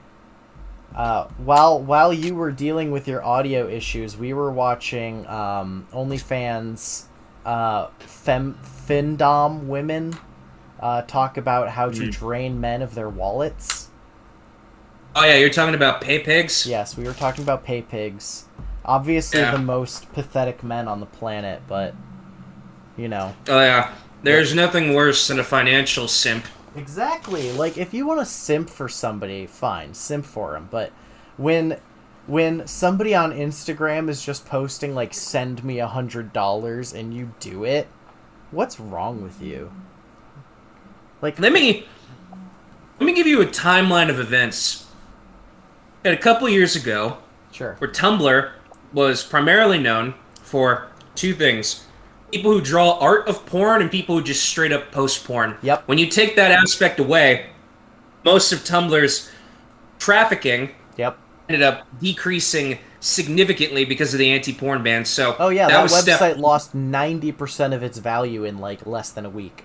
Speaker 1: while you were dealing with your audio issues, we were watching OnlyFans Femdom women talk about how to drain men of their wallets.
Speaker 8: Oh yeah, you're talking about pay pigs?
Speaker 1: Yes, we were talking about pay pigs. Obviously the most pathetic men on the planet, but you know.
Speaker 8: Oh yeah. There's nothing worse than a financial simp.
Speaker 1: Exactly. Like, if you want to simp for somebody, fine, simp for them. But when somebody on Instagram is just posting, like, send me $100 and you do it, what's wrong with you? Like,
Speaker 8: Let me give you a timeline of events. A couple years ago,
Speaker 1: Sure.
Speaker 8: Where Tumblr was primarily known for two things: people who draw art of porn and people who just straight up post porn.
Speaker 1: Yep.
Speaker 8: When you take that aspect away, most of Tumblr's trafficking
Speaker 1: Yep.
Speaker 8: ended up decreasing significantly because of the anti-porn ban. So
Speaker 1: Oh yeah, that
Speaker 8: was
Speaker 1: website lost 90% of its value in like less than a week.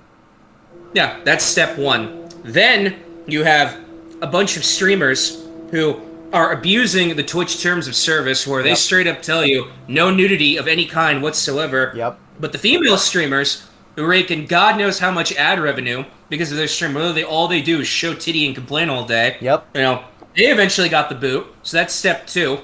Speaker 8: Yeah, that's step one. Then you have a bunch of streamers who are abusing the Twitch terms of service, where they
Speaker 1: Yep.
Speaker 8: straight up tell you no nudity of any kind whatsoever.
Speaker 1: Yep.
Speaker 8: But the female streamers who rake in God knows how much ad revenue because of their stream, whether all they do is show titty and complain all day.
Speaker 1: Yep.
Speaker 8: You know, they eventually got the boot. So that's step two.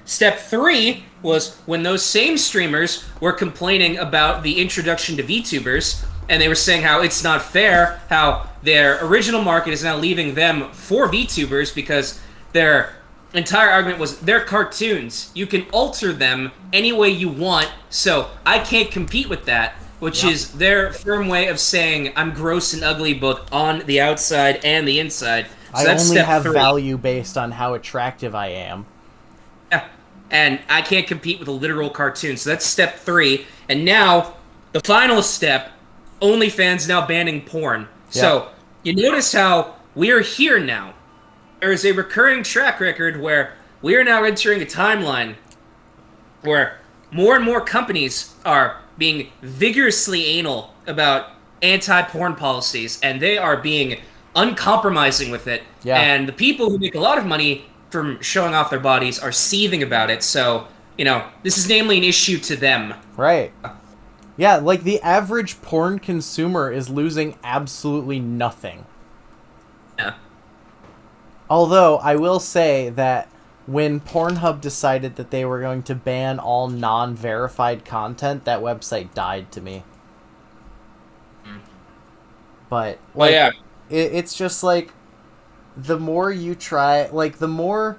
Speaker 8: Step three was when those same streamers were complaining about the introduction to VTubers, and they were saying how it's not fair, how their original market is now leaving them for VTubers because their entire argument was they're cartoons. You can alter them any way you want, so I can't compete with that, which is their firm way of saying I'm gross and ugly both on the outside and the inside. So
Speaker 1: I
Speaker 8: that's
Speaker 1: only
Speaker 8: step
Speaker 1: have
Speaker 8: three.
Speaker 1: value based on how attractive I am.
Speaker 8: Yeah. And I can't compete with a literal cartoon. So that's step three. And now, the final step, OnlyFans now banning porn. So, you notice how we are here now. There is a recurring track record where we are now entering a timeline where more and more companies are being vigorously anal about anti-porn policies, and they are being uncompromising with it.
Speaker 1: Yeah.
Speaker 8: And the people who make a lot of money from showing off their bodies are seething about it. So, you know, this is namely an issue to them.
Speaker 1: Right. Yeah, like the average porn consumer is losing absolutely nothing.
Speaker 8: Yeah.
Speaker 1: Although, I will say that when Pornhub decided that they were going to ban all non-verified content, that website died to me. But,
Speaker 8: Well,
Speaker 1: like,
Speaker 8: yeah.
Speaker 1: it's just like, the more you try, like, the more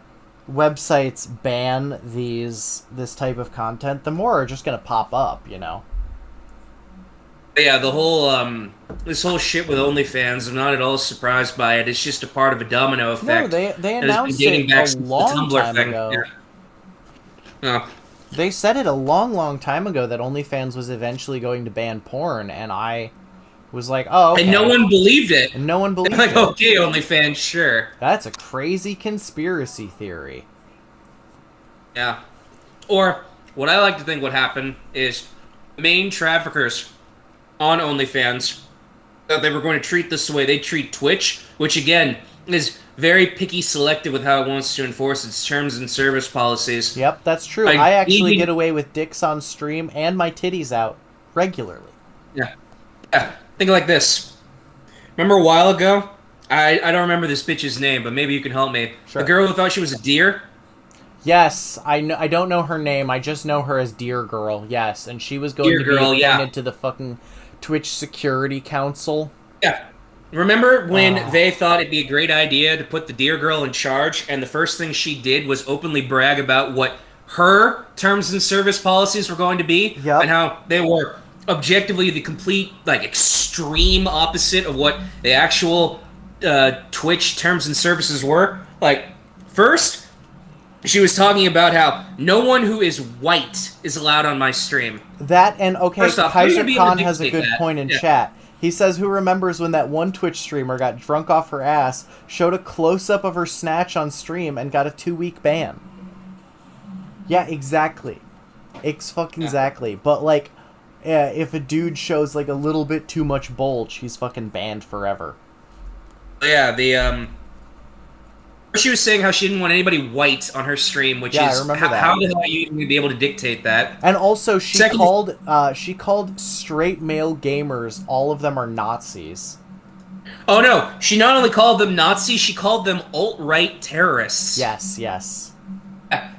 Speaker 1: websites ban this type of content, the more are just gonna pop up, you know?
Speaker 8: Yeah, the whole, this whole shit with OnlyFans, I'm not at all surprised by it. It's just a part of a domino effect.
Speaker 1: No, they
Speaker 8: that has been
Speaker 1: announced
Speaker 8: dating
Speaker 1: it
Speaker 8: back
Speaker 1: a
Speaker 8: since the
Speaker 1: long
Speaker 8: Tumblr
Speaker 1: time
Speaker 8: thing.
Speaker 1: ago.
Speaker 8: Yeah. Oh.
Speaker 1: They said it a long time ago that OnlyFans was eventually going to ban porn, and I was like, oh, okay.
Speaker 8: And no one believed it.
Speaker 1: And no one believed
Speaker 8: Like,
Speaker 1: it.
Speaker 8: okay, OnlyFans, sure.
Speaker 1: That's a crazy conspiracy theory.
Speaker 8: Yeah. Or, what I like to think would happen is main traffickers on OnlyFans, that they were going to treat this the way they treat Twitch, which, again, is very picky selective with how it wants to enforce its terms and service policies.
Speaker 1: Yep, that's true.
Speaker 8: Like,
Speaker 1: I actually
Speaker 8: even-
Speaker 1: get away with dicks on stream and my titties out regularly.
Speaker 8: Yeah. Yeah. Think like this. Remember a while ago? I don't remember this bitch's name, but maybe you can help me.
Speaker 1: Sure.
Speaker 8: The girl who thought she was a deer?
Speaker 1: Yes, I don't know her name. I just know her as Deer Girl. Yes, and she was going
Speaker 8: Deer
Speaker 1: to
Speaker 8: Girl,
Speaker 1: be
Speaker 8: yeah.
Speaker 1: appointed to the fucking Twitch Security Council.
Speaker 8: Yeah. Remember when they thought it'd be a great idea to put the deer girl in charge, and the first thing she did was openly brag about what her terms and service policies were going to be?
Speaker 1: Yep.
Speaker 8: And how they were objectively the complete, like, extreme opposite of what the actual Twitch terms and services were? Like, first, she was talking about how no one who is white is allowed on my stream.
Speaker 1: That and, okay,
Speaker 8: First off, how are you
Speaker 1: Kaiser
Speaker 8: gonna be able to
Speaker 1: Khan has a
Speaker 8: dictate
Speaker 1: good
Speaker 8: that?
Speaker 1: point in
Speaker 8: Yeah.
Speaker 1: chat. He says, who remembers when that one Twitch streamer got drunk off her ass, showed a close-up of her snatch on stream, and got a 2-week ban? Yeah, exactly. Exactly. But, like, if a dude shows, like, a little bit too much bulge, he's fucking banned forever.
Speaker 8: Yeah, she was saying how she didn't want anybody white on her stream, which
Speaker 1: Yeah, I
Speaker 8: is
Speaker 1: remember that.
Speaker 8: how the hell are you even gonna be able to dictate that?
Speaker 1: And also, she
Speaker 8: Second-
Speaker 1: called straight male gamers, all of them are Nazis.
Speaker 8: Oh no, she not only called them Nazis, she called them alt-right terrorists.
Speaker 1: Yes.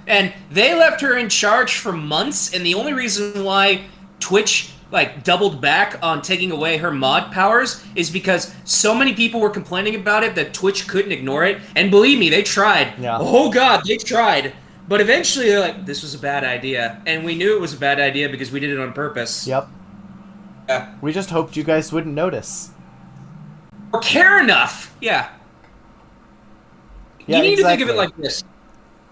Speaker 8: And they left her in charge for months, and the only reason why Twitch, like, doubled back on taking away her mod powers is because so many people were complaining about it that Twitch couldn't ignore it. And believe me, they tried.
Speaker 1: Yeah.
Speaker 8: Oh god, they tried. But eventually they're like, this was a bad idea. And we knew it was a bad idea because we did it on purpose.
Speaker 1: Yep.
Speaker 8: Yeah.
Speaker 1: We just hoped you guys wouldn't notice.
Speaker 8: Or care enough. Yeah.
Speaker 1: Yeah,
Speaker 8: You need to think of
Speaker 1: exactly.
Speaker 8: it like this.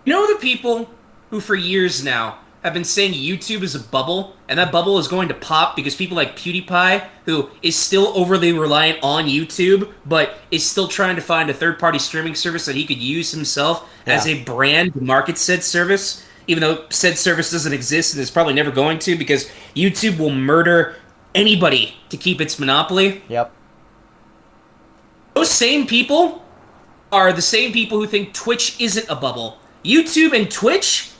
Speaker 8: You know the people who for years now have been saying YouTube is a bubble, and that bubble is going to pop because people like PewDiePie, who is still overly reliant on YouTube, but is still trying to find a third-party streaming service that he could use himself as a brand to market said service, even though said service doesn't exist and is probably never going to because YouTube will murder anybody to keep its monopoly.
Speaker 1: Yep.
Speaker 8: Those same people are the same people who think Twitch isn't a bubble. YouTube and Twitch,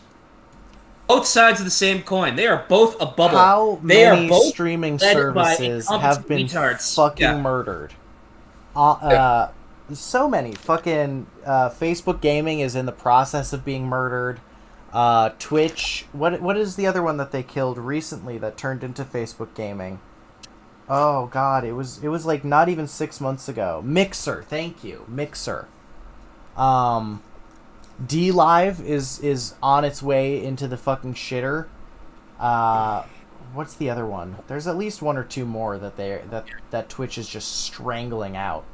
Speaker 8: both sides of the same coin. They are both a bubble.
Speaker 1: How
Speaker 8: they
Speaker 1: many
Speaker 8: are both
Speaker 1: streaming
Speaker 8: led by
Speaker 1: services have been
Speaker 8: retards.
Speaker 1: fucking murdered? So many. Fucking Facebook Gaming is in the process of being murdered. Twitch. What is the other one that they killed recently that turned into Facebook Gaming? Oh god, it was like not even 6 months ago. Mixer, thank you, Mixer. D Live is on its way into the fucking shitter. What's the other one? There's at least one or two more that Twitch is just strangling out.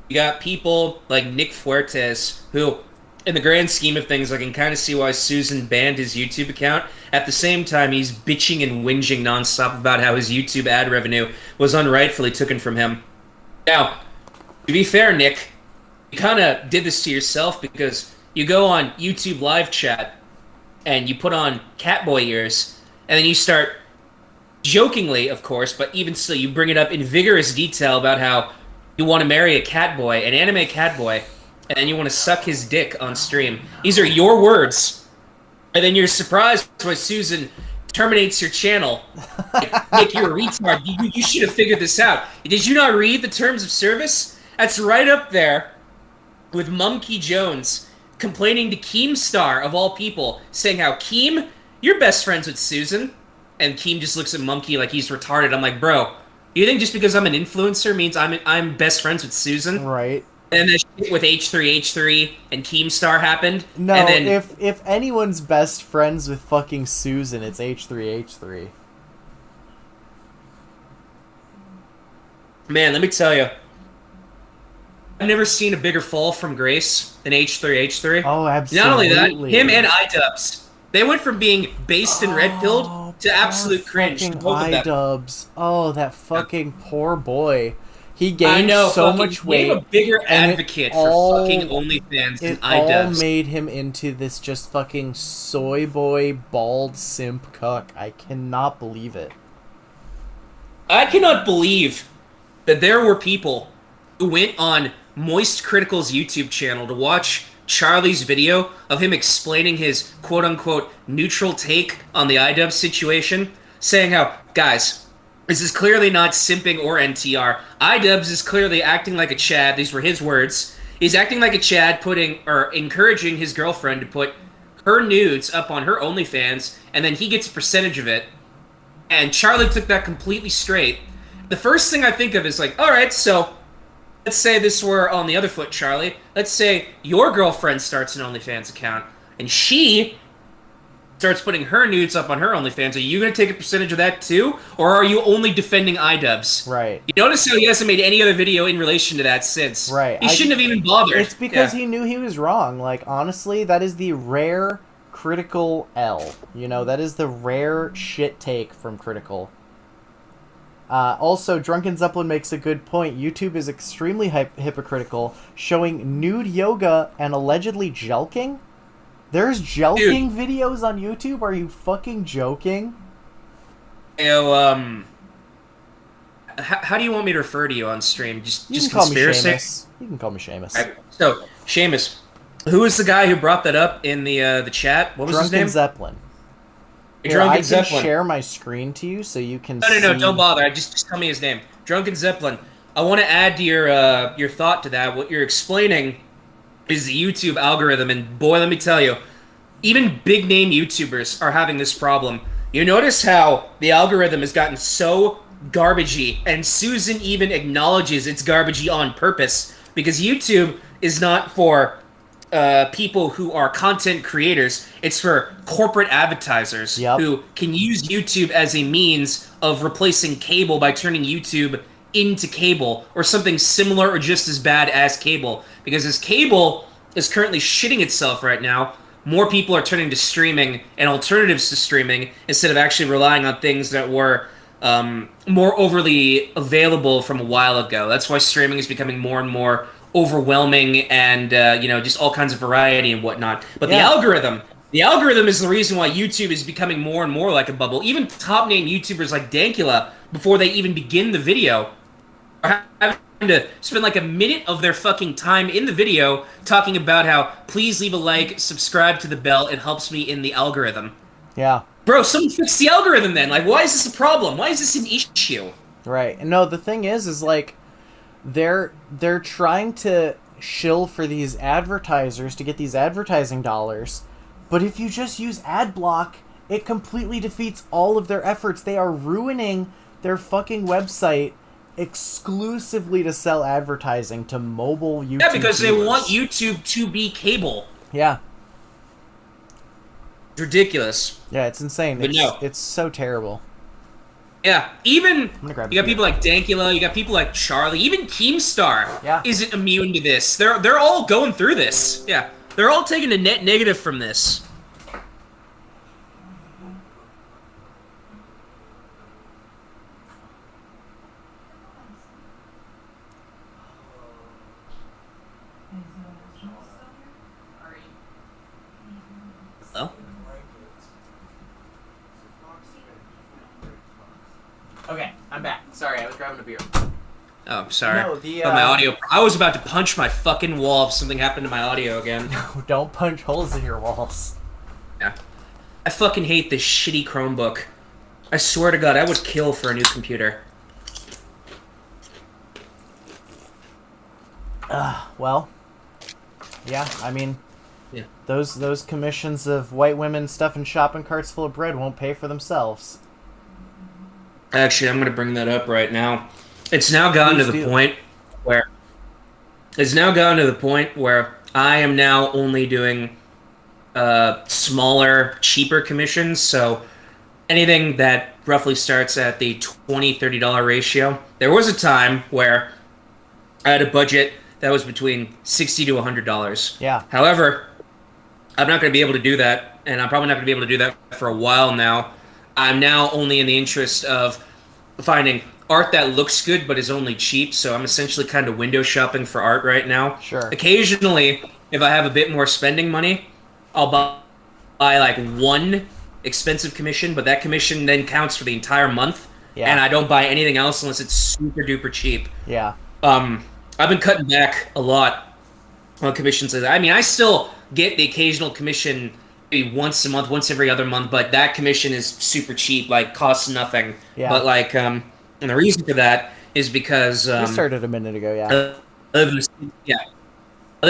Speaker 8: You got people like Nick Fuertes, who, in the grand scheme of things, I can kind of see why Susan banned his YouTube account. At the same time, he's bitching and whinging nonstop about how his YouTube ad revenue was unrightfully taken from him. Now, to be fair, Nick, you kind of did this to yourself because you go on YouTube live chat and you put on Catboy ears, and then you start jokingly, of course, but even still, you bring it up in vigorous detail about how you want to marry a catboy, an anime catboy, and then you want to suck his dick on stream. These are your words. And then you're surprised when Susan terminates your channel. Nick, you're a retard. You should have figured this out. Did you not read the terms of service? That's right up there with Monkey Jones complaining to Keemstar, of all people, saying how, Keem, you're best friends with Susan. And Keem just looks at Monkey like he's retarded. I'm like, bro, you think just because I'm an influencer means I'm best friends with Susan?
Speaker 1: Right.
Speaker 8: And then shit with H3H3 and Keemstar happened.
Speaker 1: No,
Speaker 8: and then,
Speaker 1: if anyone's best friends with fucking Susan, it's H3H3.
Speaker 8: Man, let me tell you, I've never seen a bigger fall from grace than H3H3.
Speaker 1: Oh, absolutely.
Speaker 8: Not only that, him and iDubbbz, they went from being based and red-pilled to absolute cringe.
Speaker 1: Fucking iDubbbz. Oh, that fucking poor boy. He gained
Speaker 8: I know,
Speaker 1: so much weight.
Speaker 8: I'm a bigger advocate for fucking OnlyFans than
Speaker 1: It all
Speaker 8: iDubbbz.
Speaker 1: made him into this just fucking soy boy, bald simp cuck. I cannot believe it.
Speaker 8: I cannot believe that there were people who went on Moist Critical's YouTube channel to watch Charlie's video of him explaining his quote-unquote neutral take on the iDubbbz situation, saying how, guys, this is clearly not simping or NTR. iDubbbz is clearly acting like a Chad. These were his words. He's acting like a Chad, encouraging his girlfriend to put her nudes up on her OnlyFans, and then he gets a percentage of it. And Charlie took that completely straight. The first thing I think of is like, alright, so let's say this were on the other foot, Charlie. Let's say your girlfriend starts an OnlyFans account, and she starts putting her nudes up on her OnlyFans. Are you going to take a percentage of that too? Or are you only defending iDubbbz?
Speaker 1: Right.
Speaker 8: You notice how he hasn't made any other video in relation to that since.
Speaker 1: Right.
Speaker 8: He shouldn't have even bothered.
Speaker 1: It's because he knew he was wrong. Like, honestly, that is the rare Critical L. You know, that is the rare shit take from Critical. Also, Drunken Zeppelin makes a good point. YouTube is extremely hypocritical, showing nude yoga and allegedly jelking. There's jelking videos on YouTube? Are you fucking joking?
Speaker 8: How do you want me to refer to you on stream? Just conspiracy?
Speaker 1: You can call me Seamus.
Speaker 8: Right. So, Seamus, who was the guy who brought that up in the chat? What was his name?
Speaker 1: Drunken Zeppelin.
Speaker 8: Drunken
Speaker 1: I
Speaker 8: Zeppelin.
Speaker 1: can share my screen to you so you can see...
Speaker 8: No, don't bother. Just tell me his name. Drunken Zeppelin. I want to add to your thought to that. What you're explaining is the YouTube algorithm, and boy, let me tell you, even big-name YouTubers are having this problem. You notice how the algorithm has gotten so garbagey, and Susan even acknowledges it's garbagey on purpose, because YouTube is not for people who are content creators. It's for corporate advertisers who can use YouTube as a means of replacing cable by turning YouTube into cable, or something similar or just as bad as cable. Because as cable is currently shitting itself right now, more people are turning to streaming and alternatives to streaming instead of actually relying on things that were more overly available from a while ago. That's why streaming is becoming more and more overwhelming and, just all kinds of variety and whatnot. But the algorithm is the reason why YouTube is becoming more and more like a bubble. Even top-name YouTubers like Dankula, before they even begin the video, are having to spend like a minute of their fucking time in the video talking about how, please leave a like, subscribe to the bell, it helps me in the algorithm.
Speaker 1: Yeah.
Speaker 8: Bro, someone fix the algorithm then. Like, why is this a problem? Why is this an issue?
Speaker 1: Right. No, the thing is like, they're trying to shill for these advertisers to get these advertising dollars, but if you just use ad block, it completely defeats all of their efforts. They are ruining their fucking website exclusively to sell advertising to mobile YouTube.
Speaker 8: Yeah, because
Speaker 1: viewers.
Speaker 8: they want YouTube to be cable.
Speaker 1: Yeah.
Speaker 8: It's ridiculous.
Speaker 1: Yeah, it's insane.
Speaker 8: But
Speaker 1: It's so terrible.
Speaker 8: Yeah, even
Speaker 1: gonna grab
Speaker 8: you got
Speaker 1: beer.
Speaker 8: people like Dankula, you got people like Charlie, even Keemstar isn't immune to this. They're all going through this. Yeah, they're all taking a net negative from this. Hello?
Speaker 1: Okay, I'm back. Sorry, I was grabbing a beer.
Speaker 8: Oh, sorry.
Speaker 1: No, the,
Speaker 8: my audio. I was about to punch my fucking wall if something happened to my audio again.
Speaker 1: Don't punch holes in your walls.
Speaker 8: Yeah. I fucking hate this shitty Chromebook. I swear to God, I would kill for a new computer.
Speaker 1: Well, yeah, I mean,
Speaker 8: Yeah.
Speaker 1: those commissions of white women stuffing shopping carts full of bread won't pay for themselves.
Speaker 8: Actually, I'm gonna bring that up right now. It's now gotten to the point where I am now only doing smaller, cheaper commissions. So anything that roughly starts at the $20-$30 ratio. There was a time where I had a budget that was between $60 to $100.
Speaker 1: Yeah.
Speaker 8: However, I'm not going to be able to do that, and I'm probably not going to be able to do that for a while now. I'm now only in the interest of finding art that looks good but is only cheap, so I'm essentially kind of window shopping for art right now.
Speaker 1: Sure.
Speaker 8: Occasionally, if I have a bit more spending money, I'll buy like one expensive commission, but that commission then counts for the entire month, and I don't buy anything else unless it's super duper cheap.
Speaker 1: Yeah.
Speaker 8: I've been cutting back a lot on commissions. I mean, I still get the occasional commission maybe once a month, once every other month, but that commission is super cheap, like costs nothing.
Speaker 1: Yeah.
Speaker 8: But like, and the reason for that is because
Speaker 1: We started a minute ago, yeah.
Speaker 8: I live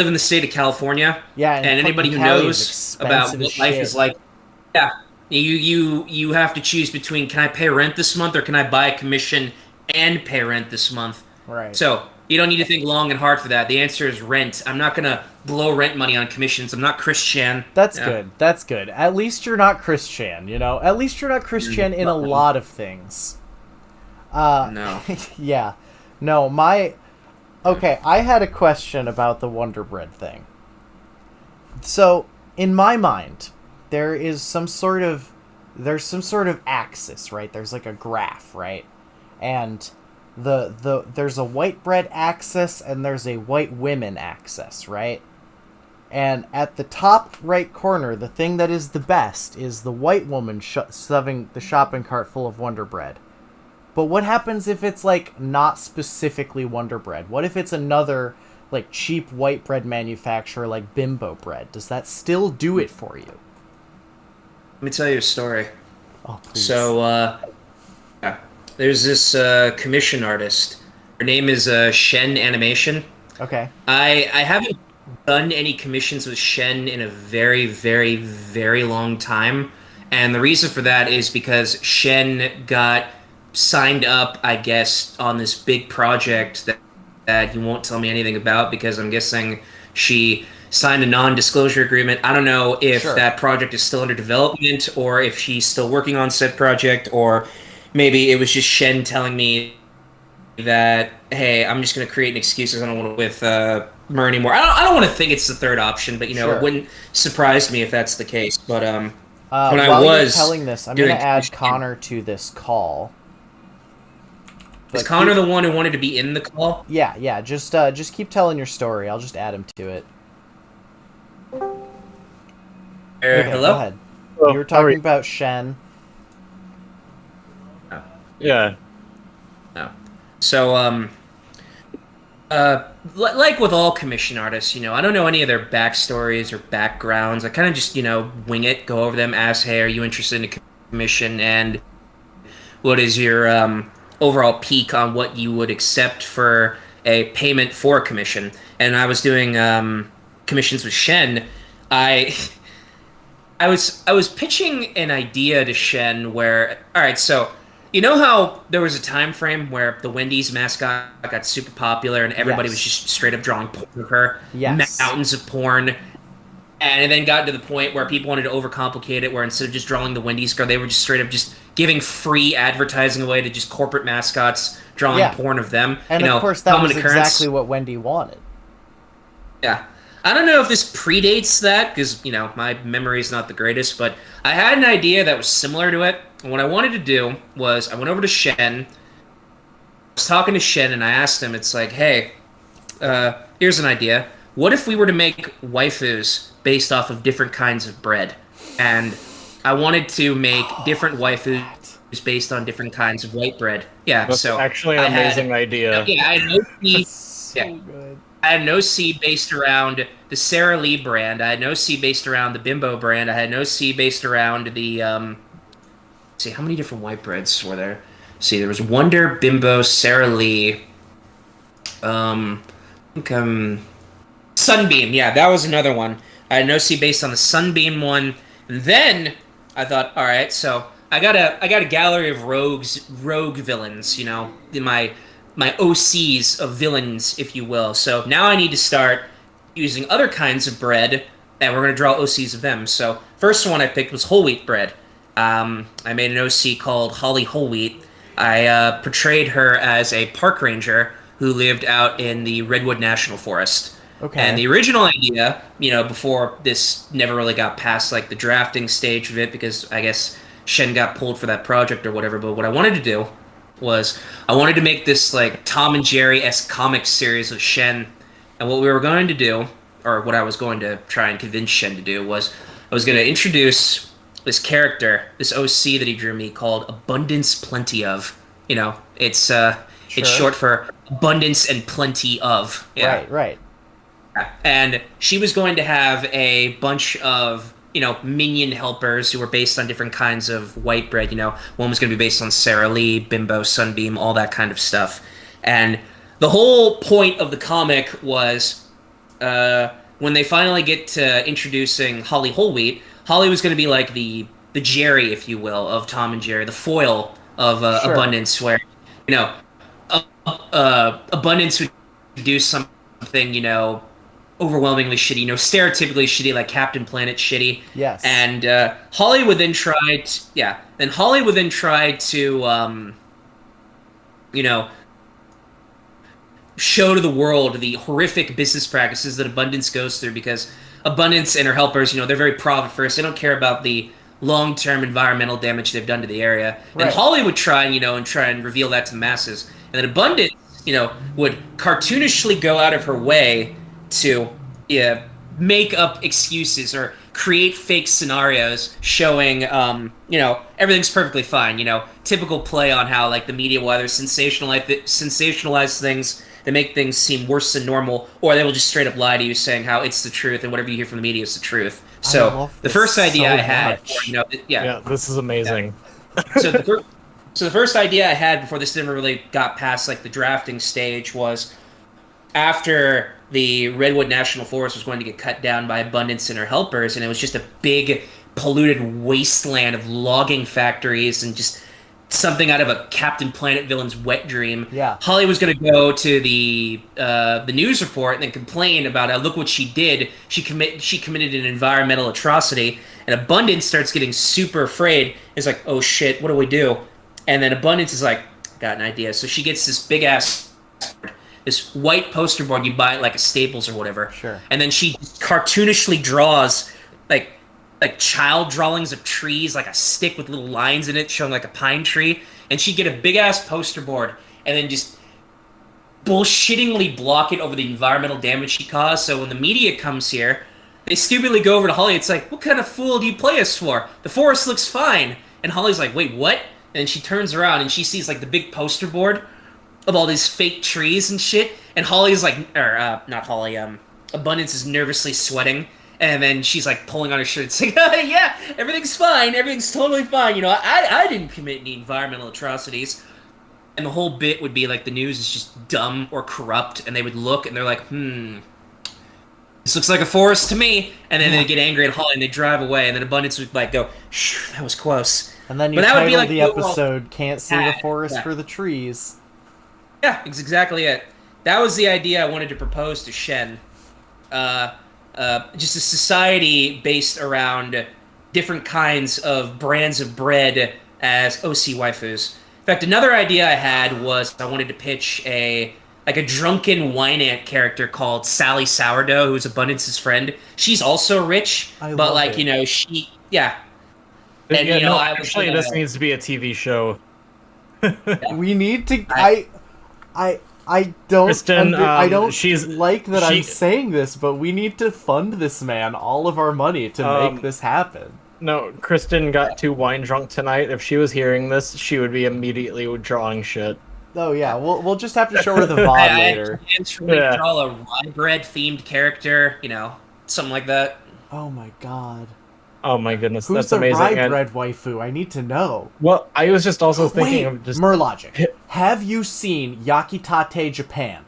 Speaker 8: in the state of California.
Speaker 1: Yeah,
Speaker 8: and anybody who
Speaker 1: fucking Cali is
Speaker 8: knows about
Speaker 1: expensive
Speaker 8: what
Speaker 1: as
Speaker 8: life
Speaker 1: shit.
Speaker 8: is like, yeah, you have to choose between, can I pay rent this month or can I buy a commission and pay rent this month?
Speaker 1: Right.
Speaker 8: So you don't need to think long and hard for that. The answer is rent. I'm not gonna blow rent money on commissions. I'm not Chris Chan.
Speaker 1: That's good. That's good. At least you're not Chris Chan, you know? At least you're not Chris Chan in a lot of things.
Speaker 8: No.
Speaker 1: Yeah. No, Okay, I had a question about the Wonder Bread thing. So, in my mind, there's some sort of axis, right? There's like a graph, right? And there's a white bread axis and there's a white women axis, right? And at the top right corner, the thing that is the best is the white woman shoving the shopping cart full of Wonder Bread. But what happens if it's like not specifically Wonder Bread? What if it's another like cheap white bread manufacturer like Bimbo Bread? Does that still do it for you?
Speaker 8: Let me tell you a story.
Speaker 1: Oh, please.
Speaker 8: So, there's this commission artist. Her name is Shen Animation.
Speaker 1: Okay.
Speaker 8: I haven't done any commissions with Shen in a very, very, very long time. And the reason for that is because Shen got signed up, I guess, on this big project that he won't tell me anything about because I'm guessing she signed a non-disclosure agreement. I don't know if that project is still under development or if she's still working on said project, or maybe it was just Shen telling me that, hey, I'm just going to create an excuse because I don't want to with Murr anymore. I don't want to think it's the third option, but
Speaker 1: Sure.
Speaker 8: it wouldn't surprise me if that's the case. But when I
Speaker 1: While you're
Speaker 8: was
Speaker 1: telling this, I'm
Speaker 8: doing
Speaker 1: gonna add
Speaker 8: commissioning-
Speaker 1: Connor to this call.
Speaker 8: is
Speaker 1: But
Speaker 8: Connor
Speaker 1: keep-
Speaker 8: the one who wanted to be in the call?
Speaker 1: Yeah. Just keep telling your story. I'll just add him to it. Okay,
Speaker 8: Hello?
Speaker 1: Go ahead.
Speaker 9: Well,
Speaker 1: You were talking about Shen.
Speaker 9: Yeah.
Speaker 8: No. So, like with all commission artists, I don't know any of their backstories or backgrounds. I kind of just, wing it, go over them, ask, hey, are you interested in a commission? And what is your overall peak on what you would accept for a payment for a commission? And I was doing commissions with Shen. I was pitching an idea to Shen where, all right, so you know how there was a time frame where the Wendy's mascot got super popular and everybody was just straight up drawing porn of her,
Speaker 1: Yes.
Speaker 8: mountains of porn, and it then got to the point where people wanted to overcomplicate it, where instead of just drawing the Wendy's girl, they were just straight up just giving free advertising away to just corporate mascots drawing porn of them.
Speaker 1: And of course, that
Speaker 8: common
Speaker 1: was
Speaker 8: occurrence.
Speaker 1: exactly what Wendy wanted.
Speaker 8: Yeah. I don't know if this predates that, because, my memory's not the greatest, but I had an idea that was similar to it. And what I wanted to do was I went over to Shen, I was talking to Shen, and I asked him, it's like, hey, here's an idea. What if we were to make waifus based off of different kinds of bread? And I wanted to make different waifus based on different kinds of white bread. Yeah,
Speaker 9: That's
Speaker 8: so
Speaker 9: actually an amazing idea.
Speaker 8: Yeah, I had no seed.
Speaker 1: So good.
Speaker 8: I had no seed based around the Sara Lee brand. I had no seed based around the Bimbo brand. I had no seed based around the see, how many different white breads were there? See, there was Wonder, Bimbo, Sara Lee, I think, Sunbeam. Yeah, that was another one. I had no seed based on the Sunbeam one. And then I thought, all right, so I got a gallery of rogue villains, in my OCs of villains, if you will. So now I need to start using other kinds of bread, and we're going to draw OCs of them. So first one I picked was whole wheat bread. I made an OC called Holly Whole Wheat. I portrayed her as a park ranger who lived out in the Redwood National Forest.
Speaker 1: Okay.
Speaker 8: And the original idea, before this never really got past like the drafting stage of it, because I guess Shen got pulled for that project or whatever, but what I wanted to do was I wanted to make this like Tom and Jerry-esque comic series with Shen, and what we were going to do, or what I was going to try and convince Shen to do, was I was going to introduce this character, this OC that he drew me called Abundance Plenty Of. It's it's short for Abundance and Plenty Of. Yeah.
Speaker 1: Right.
Speaker 8: And she was going to have a bunch of minion helpers who were based on different kinds of white bread. One was going to be based on Sara Lee, Bimbo, Sunbeam, all that kind of stuff. And the whole point of the comic was when they finally get to introducing Holly Whole Wheat, Holly was going to be like the Jerry, if you will, of Tom and Jerry, the foil of
Speaker 1: Sure.
Speaker 8: Abundance, where Abundance would do something overwhelmingly shitty, stereotypically shitty, like Captain Planet shitty.
Speaker 1: Yes.
Speaker 8: And Holly would then try to, show to the world the horrific business practices that Abundance goes through, because Abundance and her helpers, they're very profit first. They don't care about the long-term environmental damage they've done to the area.
Speaker 1: Right.
Speaker 8: And Holly would try and reveal that to the masses. And then Abundance, would cartoonishly go out of her way to make up excuses or create fake scenarios showing everything's perfectly fine. Typical play on how like the media will either sensationalize things that make things seem worse than normal, or they will just straight up lie to you saying how it's the truth and whatever you hear from the media is the truth. So the first idea I had,
Speaker 9: This is amazing.
Speaker 8: So the first idea I had before this never really got past like the drafting stage was after the Redwood National Forest was going to get cut down by Abundance and her helpers, and it was just a big polluted wasteland of logging factories and just something out of a Captain Planet villain's wet dream.
Speaker 1: Yeah.
Speaker 8: Holly was going to go to the news report and then complain about look what she did. She committed an environmental atrocity, and Abundance starts getting super afraid. It's like, oh shit, what do we do? And then Abundance is like, got an idea. So she gets this big ass this white poster board you buy at like a Staples or whatever.
Speaker 1: Sure.
Speaker 8: And then she cartoonishly draws like child drawings of trees, like a stick with little lines in it showing like a pine tree. And she'd get a big ass poster board and then just bullshittingly block it over the environmental damage she caused. So when the media comes here, they stupidly go over to Holly. It's like, what kind of fool do you play us for? The forest looks fine. And Holly's like, wait, what? And she turns around and she sees like the big poster board of all these fake trees and shit. And Holly's like, not Holly, Abundance is nervously sweating. And then she's like pulling on her shirt. It's like, yeah, everything's fine. Everything's totally fine. You know, I didn't commit any environmental atrocities. And the whole bit would be like the news is just dumb or corrupt. And they would look and they're like, this looks like a forest to me. And then they get angry at Holly and they drive away. And then Abundance would like go, shh, that was close.
Speaker 1: And then you title like the episode, Can't See the Forest for the Trees.
Speaker 8: Yeah, it's exactly it. That was the idea I wanted to propose to Shen. Just a society based around different kinds of brands of bread as OC waifus. In fact, another idea I had was I wanted to pitch a drunken wine aunt character called Sally Sourdough, who's Abundance's friend. She's also rich, but like it. You know, she And
Speaker 9: you know, actually, this needs to be a TV show.
Speaker 1: We need to. I don't.
Speaker 9: Kristen,
Speaker 1: I don't.
Speaker 9: She's
Speaker 1: like that I'm saying this, but we need to fund this man all of our money to make this happen.
Speaker 9: No, Kristen got too wine drunk tonight. If she was hearing this, she would be immediately drawing shit.
Speaker 1: Oh yeah, we'll just have to show her the VOD later.
Speaker 8: I draw a rye bread themed character, you know, something like that.
Speaker 1: Oh my god.
Speaker 9: Oh my goodness,
Speaker 1: Who's
Speaker 9: that's
Speaker 1: the
Speaker 9: amazing.
Speaker 1: Rye bread waifu? I need to know.
Speaker 9: Well, I was just also thinking of just
Speaker 1: Murrlogic. Have you seen Yakitate Japan?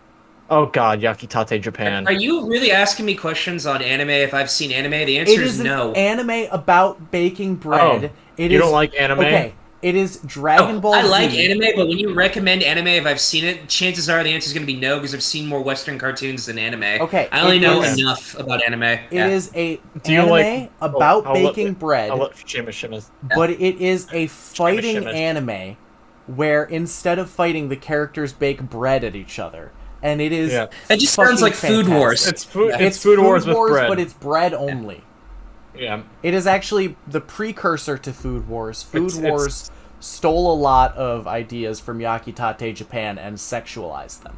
Speaker 9: Oh god, Yakitate Japan.
Speaker 8: Are you really asking me questions on anime if I've seen anime? The answer is no.
Speaker 1: It is an anime about baking bread.
Speaker 9: Oh, you don't like anime?
Speaker 1: Okay. It is Dragon Ball Z.
Speaker 8: I like anime, but when you recommend anime, if I've seen it, chances are the answer is going to be no, because I've seen more Western cartoons than anime.
Speaker 1: Okay.
Speaker 8: I only know enough about anime. It
Speaker 1: is a anime about baking bread.
Speaker 9: I'll let Seamus.
Speaker 1: But it is a fighting anime where instead of fighting, the characters bake bread at each other. And it is
Speaker 8: That just sounds like
Speaker 1: fantastic.
Speaker 8: Food Wars.
Speaker 9: It's Food Wars with bread.
Speaker 1: But it's bread only.
Speaker 9: Yeah.
Speaker 1: It is actually the precursor to Food Wars. Food Wars stole a lot of ideas from Yakitate Japan and sexualized them.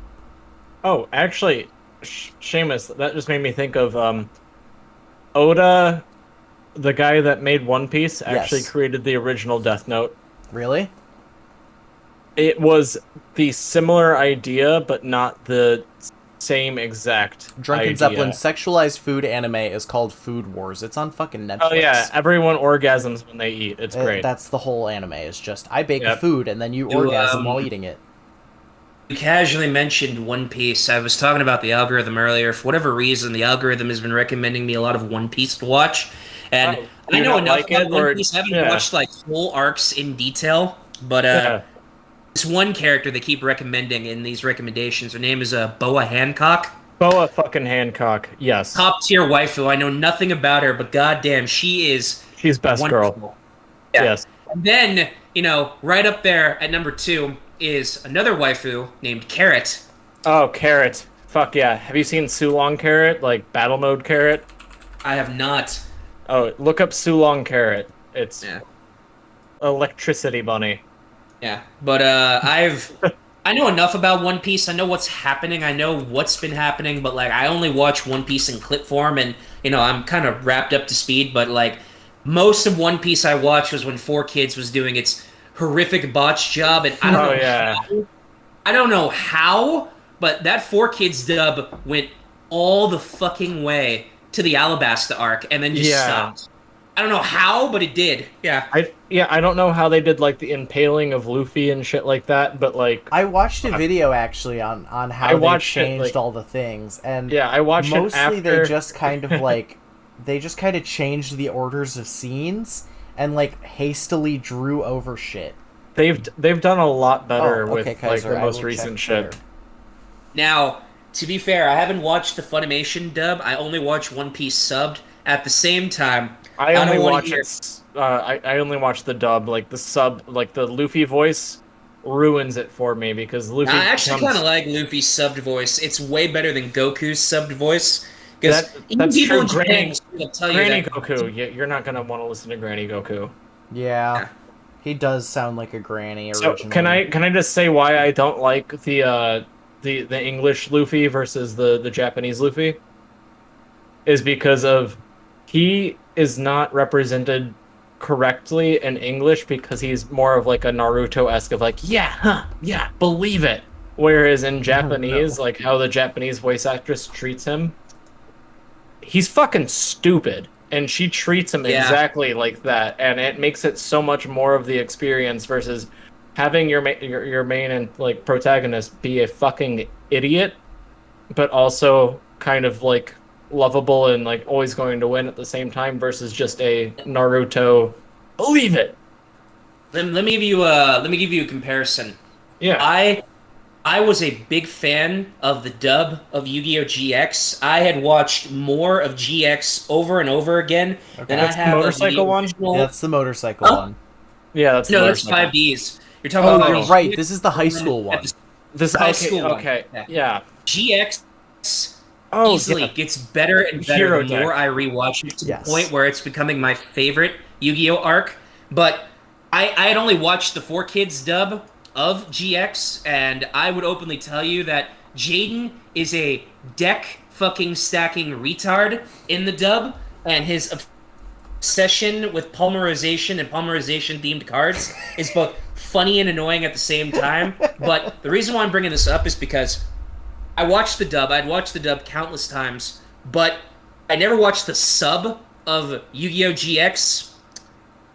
Speaker 9: Oh, actually, Seamus, that just made me think of Oda, the guy that made One Piece, actually created the original Death Note.
Speaker 1: Really?
Speaker 9: It was the similar idea, but not the same exact
Speaker 1: Drunken
Speaker 9: idea.
Speaker 1: Zeppelin sexualized food anime is called Food Wars. It's on fucking Netflix.
Speaker 9: Oh yeah, everyone orgasms when they eat. It's great.
Speaker 1: That's the whole anime. Is just I bake food and then you orgasm while eating it.
Speaker 8: You casually mentioned One Piece. I was talking about the algorithm earlier. For whatever reason, the algorithm has been recommending me a lot of One Piece to watch, and I know enough about One Piece. I haven't watched like full arcs in detail, but this one character they keep recommending in these recommendations, her name is Boa Hancock.
Speaker 9: Boa fucking Hancock, yes.
Speaker 8: Top tier waifu. I know nothing about her, but goddamn, she's
Speaker 9: best
Speaker 8: wonderful.
Speaker 9: Girl.
Speaker 8: Yeah.
Speaker 9: Yes.
Speaker 8: And then, you know, right up there at number 2 is another waifu named Carrot.
Speaker 9: Oh, Carrot. Fuck yeah. Have you seen Sulong Carrot? Like, battle mode Carrot?
Speaker 8: I have not.
Speaker 9: Oh, look up Sulong Carrot. It's electricity bunny.
Speaker 8: Yeah, but I know enough about One Piece. I know what's happening. I know what's been happening, but like I only watch One Piece in clip form, and you know I'm kind of wrapped up to speed. But like most of One Piece I watched was when 4Kids was doing its horrific botch job, and I don't know how, but that 4Kids dub went all the fucking way to the Alabasta arc, and then just stopped. I don't know how, but it did. Yeah.
Speaker 9: I don't know how they did like the impaling of Luffy and shit like that, but like
Speaker 1: I watched a video actually on how they changed all the things, and
Speaker 9: I watched
Speaker 1: mostly
Speaker 9: it after...
Speaker 1: they just kind of like changed the orders of scenes and like hastily drew over shit.
Speaker 9: They've done a lot better with
Speaker 1: Kaiser,
Speaker 9: like the most recent shit.
Speaker 8: Now, to be fair, I haven't watched the Funimation dub. I only watch One Piece subbed. At the same time,
Speaker 9: I only watch the dub, like the sub, like the Luffy voice. ruins it for me because Luffy.
Speaker 8: I actually
Speaker 9: becomes-
Speaker 8: kind of like Luffy's subbed voice. It's way better than Goku's subbed voice. Because
Speaker 9: That's
Speaker 8: people
Speaker 9: true.
Speaker 8: in Japan
Speaker 9: Granny,
Speaker 8: will tell you
Speaker 9: Granny
Speaker 8: that
Speaker 9: Goku. You're not gonna want to listen to Granny Goku.
Speaker 1: Yeah. He does sound like a granny
Speaker 9: So
Speaker 1: originally.
Speaker 9: can I just say why I don't like the English Luffy versus the Japanese Luffy? Is because of he is not represented correctly in English because he's more of like a Naruto-esque of like, yeah, believe it. Whereas in Japanese, like how the Japanese voice actress treats him, he's fucking stupid. And she treats him exactly like that, and it makes it so much more of the experience versus having your main and like protagonist be a fucking idiot, but also kind of like lovable and like always going to win at the same time versus just a Naruto believe it.
Speaker 8: Let me give you a comparison.
Speaker 9: Yeah.
Speaker 8: I was a big fan of the dub of Yu-Gi-Oh! GX. I had watched more of GX over and over again than I
Speaker 9: That's the
Speaker 8: have
Speaker 9: motorcycle
Speaker 8: of the
Speaker 9: one?
Speaker 8: original-
Speaker 1: That's the motorcycle
Speaker 8: Oh.
Speaker 1: one.
Speaker 9: Yeah, that's
Speaker 8: No, that's
Speaker 9: motorcycle.
Speaker 8: 5Ds. You're talking about
Speaker 1: You're right. This is the high school one.
Speaker 9: This
Speaker 8: high
Speaker 9: okay,
Speaker 8: school one.
Speaker 9: okay, yeah.
Speaker 8: GX easily
Speaker 9: yeah.
Speaker 8: gets better and better
Speaker 9: Hero
Speaker 8: the
Speaker 9: deck.
Speaker 8: more I rewatch it to
Speaker 1: Yes.
Speaker 8: the point where it's becoming my favorite Yu-Gi-Oh! Arc. But I had only watched the 4Kids dub of GX, and I would openly tell you that Jaden is a deck fucking stacking retard in the dub, and his obsession with polymerization and polymerization themed cards is both funny and annoying at the same time. But the reason why I'm bringing this up is because I watched the dub. I'd watched the dub countless times, but I never watched the sub of Yu-Gi-Oh! GX.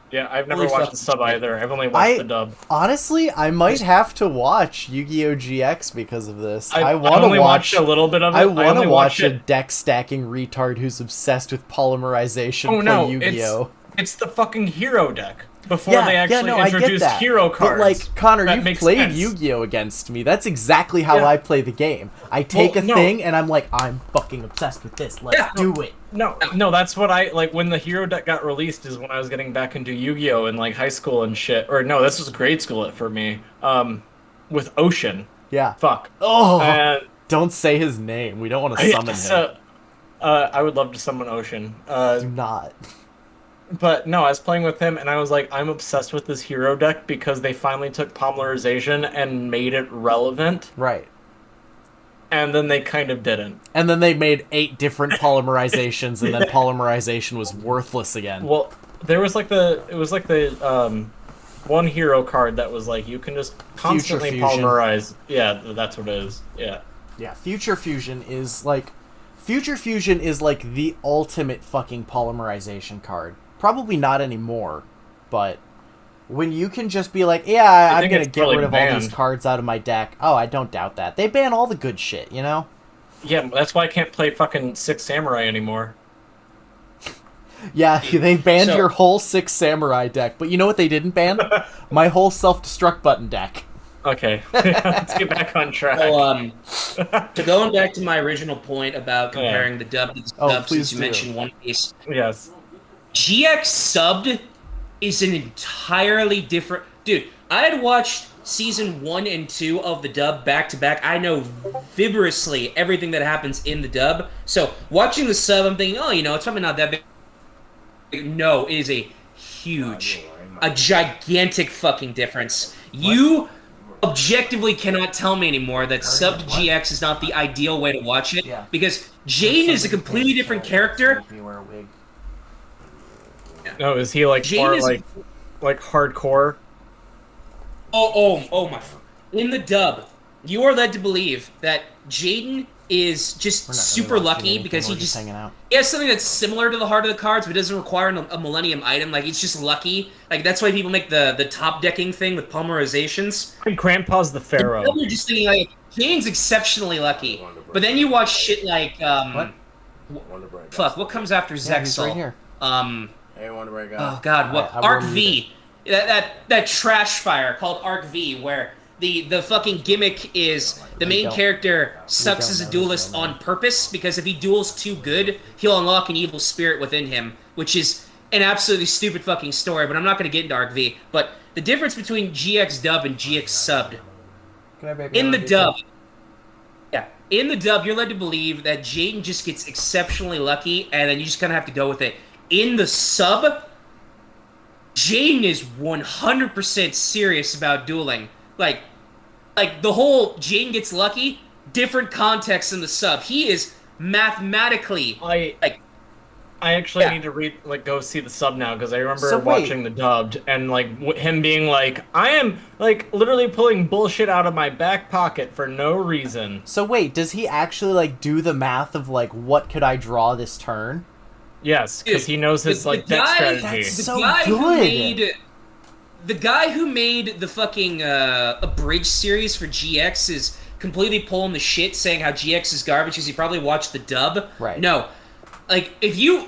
Speaker 9: Yeah, I've never
Speaker 8: Holy
Speaker 9: watched
Speaker 8: fuck.
Speaker 9: the sub either. I've only watched the dub.
Speaker 1: Honestly, I might have to watch Yu-Gi-Oh! GX because of this. I
Speaker 9: I've
Speaker 1: want to
Speaker 9: only
Speaker 1: watch
Speaker 9: watched a little bit of it.
Speaker 1: I
Speaker 9: I
Speaker 1: want to
Speaker 9: only
Speaker 1: watch
Speaker 9: watched
Speaker 1: a
Speaker 9: it-
Speaker 1: deck stacking retard who's obsessed with polymerization
Speaker 9: Oh
Speaker 1: play
Speaker 9: no,
Speaker 1: Yu-Gi-Oh!
Speaker 9: it's the fucking hero deck. Before they actually
Speaker 1: I get
Speaker 9: introduced
Speaker 1: that.
Speaker 9: hero cards.
Speaker 1: But like, Connor,
Speaker 9: That
Speaker 1: you've
Speaker 9: makes
Speaker 1: played
Speaker 9: sense.
Speaker 1: Yu-Gi-Oh! Against me. That's exactly how
Speaker 9: Yeah.
Speaker 1: I play the game. I take
Speaker 9: Well,
Speaker 1: a
Speaker 9: no.
Speaker 1: thing and I'm like, I'm fucking obsessed with this. Let's do it.
Speaker 9: No, that's what I like when the hero deck got released is when I was getting back into Yu-Gi-Oh! In like high school and shit. Or no, this was grade school for me. With Ocean.
Speaker 1: Yeah.
Speaker 9: Fuck.
Speaker 1: Oh,
Speaker 9: And
Speaker 1: don't say his name. We don't want to summon him.
Speaker 9: so, I would love to summon Ocean.
Speaker 1: Do not.
Speaker 9: But no, I was playing with him and I was like, I'm obsessed with this hero deck because they finally took polymerization and made it relevant.
Speaker 1: Right.
Speaker 9: And then they kind of didn't.
Speaker 1: And then they made 8 different polymerizations, and then polymerization was worthless again.
Speaker 9: Well, there was like the one hero card that was like you can just constantly
Speaker 1: Fusion.
Speaker 9: polymerize. Yeah, that's what it is. Yeah.
Speaker 1: Yeah, Future Fusion is like the ultimate fucking polymerization card. Probably not anymore, but when you can just be like, yeah, I'm
Speaker 9: think
Speaker 1: gonna
Speaker 9: it's
Speaker 1: get
Speaker 9: probably
Speaker 1: rid of all these
Speaker 9: banned.
Speaker 1: cards out of my deck. Oh, I don't doubt that. They ban all the good shit, you know?
Speaker 9: Yeah, that's why I can't play fucking Six Samurai anymore.
Speaker 1: Yeah, they banned
Speaker 8: So-
Speaker 1: your whole 6 Samurai deck, but you know what they didn't ban? My whole self-destruct button deck.
Speaker 9: Okay, let's get back on track.
Speaker 8: So, to going back to my original point about comparing the dub to the
Speaker 1: Oh,
Speaker 8: sub,
Speaker 1: please
Speaker 8: since you
Speaker 1: do.
Speaker 8: mentioned One Piece,
Speaker 9: Yes.
Speaker 8: GX subbed is an entirely different... Dude, I had watched season 1 and 2 of the dub back to back. I know vigorously everything that happens in the dub. So, watching the sub, I'm thinking, oh, it's probably not that big. No, it is a huge, a gigantic fucking difference. You objectively cannot tell me anymore that sub to GX is not the ideal way to watch it, because Jane is a completely different character.
Speaker 9: No, is he like
Speaker 8: Jane
Speaker 9: more
Speaker 8: is-
Speaker 9: like hardcore?
Speaker 8: Oh my! In the dub, you are led to believe that Jaden is just super lucky because he just
Speaker 1: hanging out.
Speaker 8: he has something that's similar to the heart of the cards, but doesn't require a Millennium item. Like, it's just lucky. Like, that's why people make the top decking thing with polymerizations.
Speaker 9: Grandpa's the pharaoh.
Speaker 8: You're just thinking, like, Jaden's exceptionally lucky. But then you watch shit like, fuck, what comes after
Speaker 1: Yeah, he's
Speaker 8: Zexal?
Speaker 1: right here.
Speaker 10: Hey, Wonder Break.
Speaker 8: Oh god, what?
Speaker 1: I
Speaker 8: Arc
Speaker 1: will
Speaker 8: V. That trash fire called Arc V, where the fucking gimmick is the main
Speaker 1: don't-
Speaker 8: character sucks as a duelist on purpose, because if he duels too good, he'll unlock an evil spirit within him, which is an absolutely stupid fucking story, but I'm not going to get into Arc V. But the difference between GX dub and GX subbed.
Speaker 1: Can I baby
Speaker 8: In the
Speaker 1: order
Speaker 8: dub, yeah, in the dub, you're led to believe that Jaden just gets exceptionally lucky, and then you just kind of have to go with it. In the sub, Jaden is 100% serious about dueling. Like the whole Jaden gets lucky, different context in the sub. He is mathematically
Speaker 9: I actually
Speaker 8: Yeah.
Speaker 9: need to go see the sub now because I remember
Speaker 1: So wait.
Speaker 9: watching the dubbed and him being like, I am literally pulling bullshit out of my back pocket for no reason.
Speaker 1: So wait, does he actually like do the math of like what could I draw this turn?
Speaker 9: Yes, because he knows his deck strategy.
Speaker 1: That's
Speaker 8: The
Speaker 1: so
Speaker 8: guy
Speaker 1: good.
Speaker 8: who made the fucking abridged series for GX is completely pulling the shit, saying how GX is garbage because he probably watched the dub.
Speaker 1: Right.
Speaker 8: No, like if you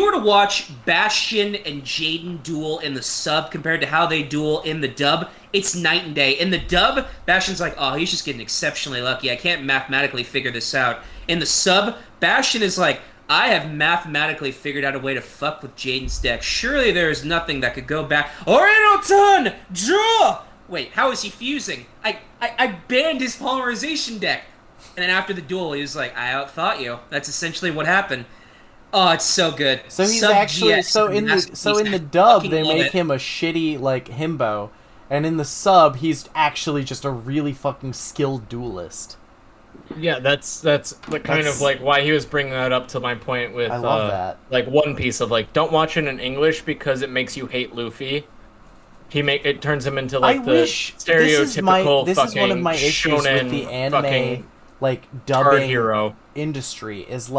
Speaker 8: were to watch Bastion and Jaden duel in the sub compared to how they duel in the dub, it's night and day. In the dub, Bastion's like, oh, he's just getting exceptionally lucky. I can't mathematically figure this out. In the sub, Bastion is like, I have mathematically figured out a way to fuck with Jaden's deck. Surely there is nothing that could go back. Orinoton! Draw! Wait, how is he fusing? I banned his polymerization deck. And then after the duel, he was like, I outthought you. That's essentially what happened. Oh, it's so good.
Speaker 1: So he's
Speaker 8: Sub
Speaker 1: actually
Speaker 8: GX
Speaker 1: in the dub
Speaker 8: fucking
Speaker 1: they
Speaker 8: love
Speaker 1: make
Speaker 8: it.
Speaker 1: him a shitty like himbo, and in the sub he's actually just a really fucking skilled duelist.
Speaker 9: Yeah, that's the kind of why he was bringing that up to my point with
Speaker 1: I love that.
Speaker 9: One Piece of don't watch it in English because it makes you hate Luffy. It turns him into
Speaker 1: I
Speaker 9: the
Speaker 1: wish
Speaker 9: stereotypical
Speaker 1: this is one of my issues with the anime dubbing
Speaker 9: hero
Speaker 1: industry is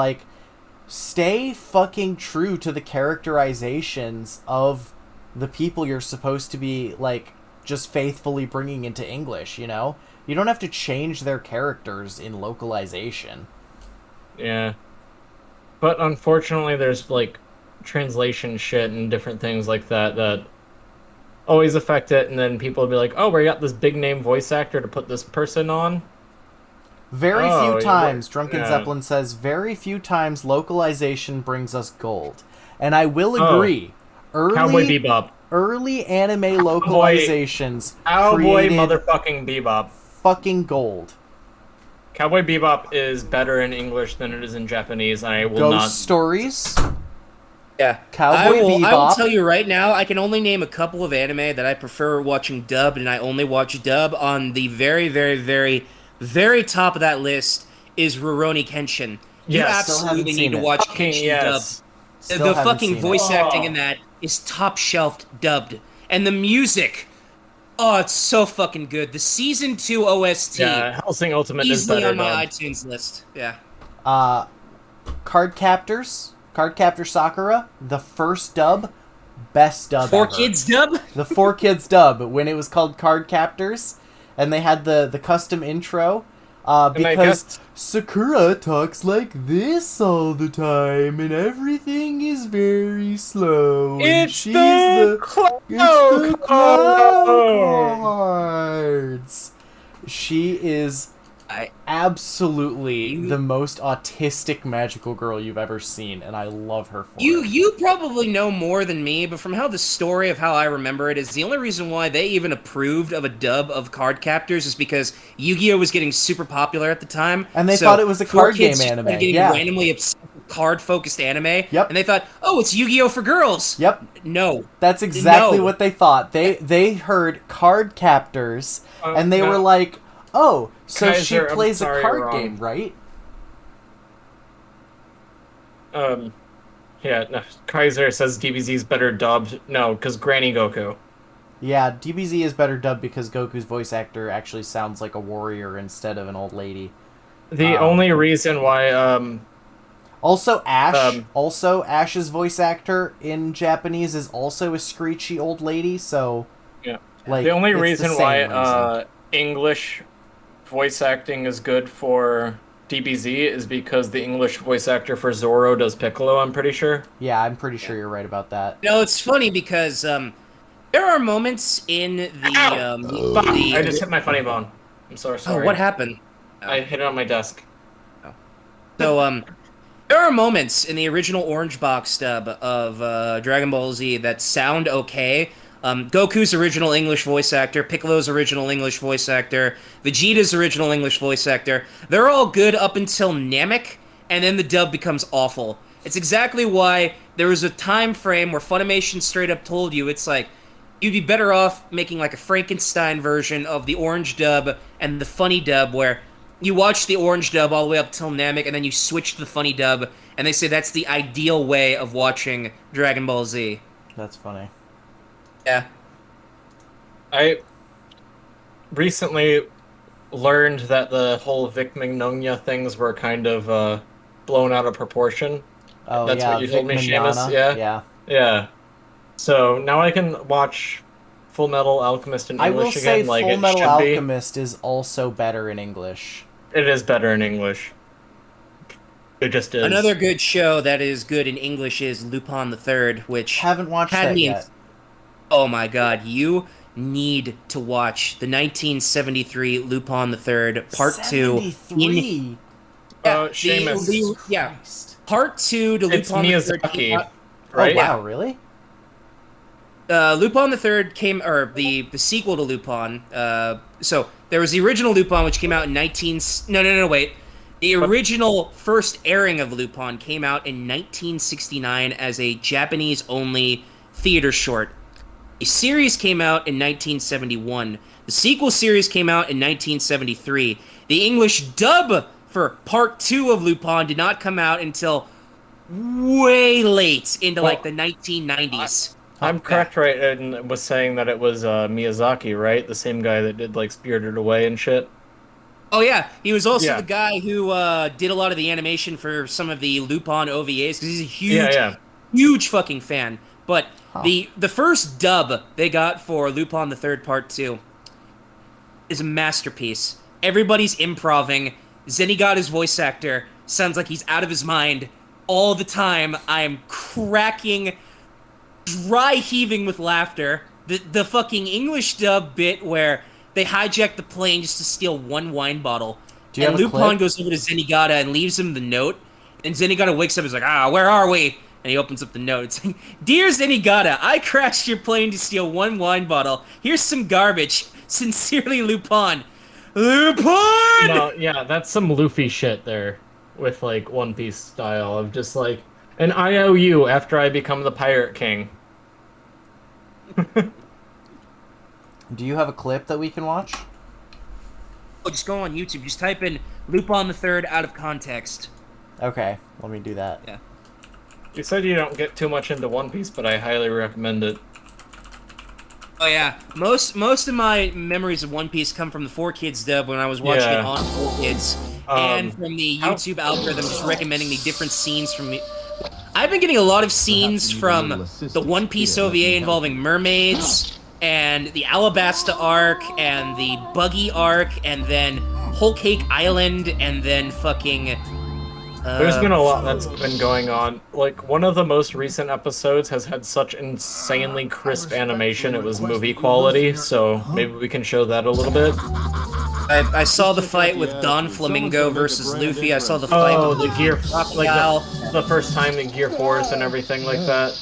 Speaker 1: stay fucking true to the characterizations of the people you're supposed to be just faithfully bringing into English, you know? You don't have to change their characters in localization.
Speaker 9: Yeah. But unfortunately there's translation shit and different things like that always affect it, and then people will be like, oh, we got this big name voice actor to put this person on.
Speaker 1: Very few times, Drunken
Speaker 9: yeah.
Speaker 1: Zeppelin says, very few times localization brings us gold. And I will agree.
Speaker 9: Cowboy Bebop.
Speaker 1: Early anime localizations
Speaker 9: Cowboy
Speaker 1: created
Speaker 9: motherfucking Bebop.
Speaker 1: fucking gold.
Speaker 9: Cowboy Bebop is better in English than it is in Japanese, and I will
Speaker 1: Ghost
Speaker 9: not...
Speaker 1: Stories.
Speaker 8: Yeah.
Speaker 1: Cowboy Bebop.
Speaker 8: I will tell you right now, I can only name a couple of anime that I prefer watching dubbed, and I only watch dub. On the very, very, very, very top of that list is Rurouni Kenshin. You absolutely need to watch Kenshin dub. The fucking voice acting in that is top shelved dubbed. And the music, oh, it's so fucking good. The season 2 OST.
Speaker 9: Yeah, Hellsing Ultimate is
Speaker 8: easily
Speaker 9: better
Speaker 8: on my
Speaker 9: dubbed.
Speaker 8: iTunes list. Yeah.
Speaker 1: Card Captor Sakura, the first dub, best dub
Speaker 8: Four
Speaker 1: ever.
Speaker 8: Kids dub?
Speaker 1: The 4Kids dub, when it was called Card Captors, and they had the custom intro, because Sakura talks like this all the time, and everything is very slow. And she's the cloud cards. She is absolutely the most autistic magical girl you've ever seen, and I love her for it.
Speaker 8: You probably know more than me, but from how the story of how I remember it is, the only reason why they even approved of a dub of Card Captors is because Yu-Gi-Oh was getting super popular at the time,
Speaker 1: and they thought it was a card game anime.
Speaker 8: Getting randomly obsessed with card-focused anime.
Speaker 1: Yep.
Speaker 8: And they thought, oh, it's Yu-Gi-Oh for girls.
Speaker 1: Yep.
Speaker 8: No.
Speaker 1: That's exactly what they thought. They heard Card Captors, and they were like, oh, so
Speaker 9: Kaiser,
Speaker 1: she plays a card
Speaker 9: wrong.
Speaker 1: game, right?
Speaker 9: Yeah, no, Kaiser says DBZ's better dubbed. No, because Granny Goku.
Speaker 1: Yeah, DBZ is better dubbed because Goku's voice actor actually sounds like a warrior instead of an old lady.
Speaker 9: The only reason why,
Speaker 1: Also, Ash's voice actor in Japanese is also a screechy old lady, so...
Speaker 9: Yeah.
Speaker 1: Like,
Speaker 9: the only
Speaker 1: it's
Speaker 9: reason
Speaker 1: the same
Speaker 9: why
Speaker 1: reason.
Speaker 9: English voice acting is good for DBZ is because the English voice actor for Zoro does Piccolo, I'm pretty sure.
Speaker 1: Yeah, I'm pretty sure you're right about that.
Speaker 8: No, it's funny because there are moments in the...
Speaker 9: I just hit my funny bone. I'm so sorry.
Speaker 8: Oh, what happened?
Speaker 9: I hit it on my desk.
Speaker 8: So, there are moments in the original Orange Box dub of Dragon Ball Z that sound okay, Goku's original English voice actor, Piccolo's original English voice actor, Vegeta's original English voice actor. They're all good up until Namek, and then the dub becomes awful. It's exactly why there was a time frame where Funimation straight up told you, it's like, you'd be better off making like a Frankenstein version of the orange dub and the funny dub, where you watch the orange dub all the way up till Namek, and then you switch to the funny dub, and they say that's the ideal way of watching Dragon Ball Z.
Speaker 1: That's funny.
Speaker 8: Yeah.
Speaker 9: I recently learned that the whole Vic Mignogna things were kind of blown out of proportion.
Speaker 1: Oh,
Speaker 9: That's
Speaker 1: yeah,
Speaker 9: what you told me,
Speaker 1: Vic
Speaker 9: Seamus?
Speaker 1: Mignogna,
Speaker 9: Yeah?
Speaker 1: Yeah.
Speaker 9: Yeah. So now I can watch Full Metal Alchemist in
Speaker 1: I will
Speaker 9: English
Speaker 1: say
Speaker 9: again, like
Speaker 1: Full
Speaker 9: it
Speaker 1: Metal
Speaker 9: should be.
Speaker 1: Alchemist is also better in English.
Speaker 9: It is better in English. It just is.
Speaker 8: Another good show that is good in English is Lupin the Third, which
Speaker 1: Haven't watched
Speaker 8: had
Speaker 1: that
Speaker 8: me in-
Speaker 1: yet.
Speaker 8: Oh my god, you need to watch the 1973 Lupin the Third Part 2.
Speaker 1: 73?
Speaker 9: Seamus.
Speaker 8: Yeah, Part 2 to
Speaker 9: It's
Speaker 8: Lupin the Third.
Speaker 9: Miyazaki, right?
Speaker 1: Oh, wow, really?
Speaker 8: Lupin the Third came, or the sequel to Lupin. So there was the original Lupin, which came out in wait. The original first airing of Lupin came out in 1969 as a Japanese-only theater short. A series came out in 1971. The sequel series came out in 1973. The English dub for Part 2 of Lupin did not come out until way late into like the 1990s.
Speaker 9: I'm correct, right? And was saying that it was Miyazaki, right? The same guy that did like Spirited Away and shit.
Speaker 8: Oh yeah, he was also
Speaker 9: Yeah.
Speaker 8: the guy who did a lot of the animation for some of the Lupin OVAs because he's a huge, huge fucking fan. But the first dub they got for Lupin the Third Part 2 is a masterpiece. Everybody's improving. Zenigata's voice actor sounds like he's out of his mind all the time. I am cracking, dry heaving with laughter. The fucking English dub bit where they hijack the plane just to steal one wine bottle.
Speaker 1: Do you
Speaker 8: and
Speaker 1: have a
Speaker 8: Lupin
Speaker 1: clip?
Speaker 8: goes over to Zenigata and leaves him the note. And Zenigata wakes up and is like, where are we? And he opens up the note. It's like, Dear Zenigata, I crashed your plane to steal one wine bottle. Here's some garbage. Sincerely, Lupin. Lupin!
Speaker 9: No, yeah, that's some Luffy shit there. With like One Piece style of just like an IOU after I become the Pirate King.
Speaker 1: Do you have a clip that we can watch?
Speaker 8: Oh, just go on YouTube. Just type in Lupin the Third out of context.
Speaker 1: Okay, let me do that.
Speaker 8: Yeah.
Speaker 9: You said you don't get too much into One Piece, but I highly recommend it.
Speaker 8: Oh yeah, most of my memories of One Piece come from the 4Kids dub when I was watching it on 4Kids, and from the YouTube algorithm just recommending me different scenes from me. I've been getting a lot of scenes from the One Piece OVA involving mermaids, and the Alabasta arc, and the Buggy arc, and then Whole Cake Island, and then fucking...
Speaker 9: There's been a lot that's been going on. Like, one of the most recent episodes has had such insanely crisp animation, it was movie quality, so maybe we can show that a little bit.
Speaker 8: I saw the fight with Don Flamingo versus Luffy, I saw the fight with
Speaker 9: the Gear...
Speaker 8: Crocodile.
Speaker 9: Like the first time the Gear Force and everything like that.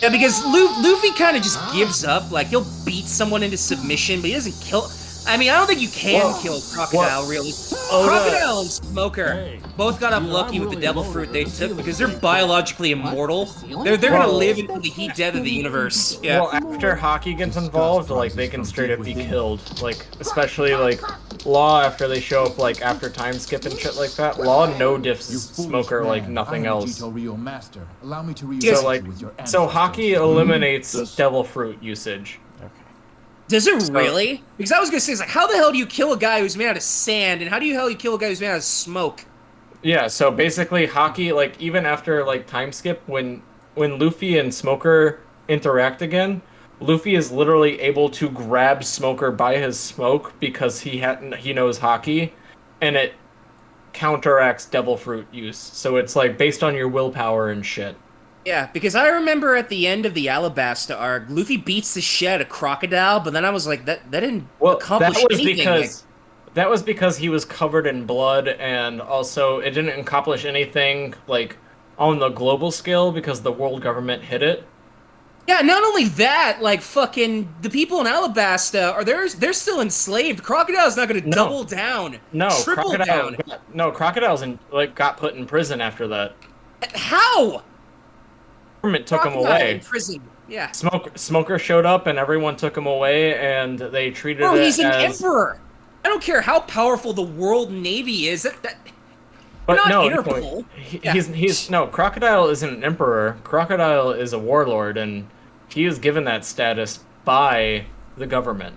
Speaker 8: Yeah, because Luffy kind of just gives up. Like, he'll beat someone into submission, but he doesn't kill... I mean, I don't think you can kill Crocodile, really. Crocodile and Smoker both got off lucky with the devil fruit they took because they're biologically immortal. They're gonna live until the heat death of the universe. Yeah.
Speaker 9: Well, after Hockey gets involved, like, they can straight up be killed. Like, especially, like, Law after they show up, like, after time skip and shit like that. Law no-diffs Smoker like nothing else. So, like, so Hockey eliminates devil fruit usage.
Speaker 8: Does it really? Because I was gonna say, it's like, how the hell do you kill a guy who's made out of sand, and how do you kill a guy who's made out of smoke?
Speaker 9: Yeah, so basically Hockey, like, even after, like, time skip, when Luffy and Smoker interact again, Luffy is literally able to grab Smoker by his smoke because he knows Hockey, and it counteracts devil fruit use. So it's, like, based on your willpower and shit.
Speaker 8: Yeah, because I remember at the end of the Alabasta arc, Luffy beats the shit out of Crocodile, but then I was like, that didn't accomplish anything.
Speaker 9: That was because he was covered in blood, and also it didn't accomplish anything, like, on the global scale because the world government hid it.
Speaker 8: Yeah, not only that, like fucking the people in Alabasta are they're still enslaved. Crocodile's not going to
Speaker 9: No.
Speaker 8: double down,
Speaker 9: No,
Speaker 8: triple down.
Speaker 9: Crocodile's got put in prison after that.
Speaker 8: How?
Speaker 9: Government took him
Speaker 8: Crocodile in
Speaker 9: away.
Speaker 8: prison. Yeah.
Speaker 9: Smoker showed up and everyone took him away and they treated
Speaker 8: Bro,
Speaker 9: it
Speaker 8: he's an
Speaker 9: as.
Speaker 8: emperor. I don't care how powerful the world navy is.
Speaker 9: But
Speaker 8: not
Speaker 9: no,
Speaker 8: Interpol.
Speaker 9: he's no Crocodile isn't an emperor. Crocodile is a warlord, and he is given that status by the government.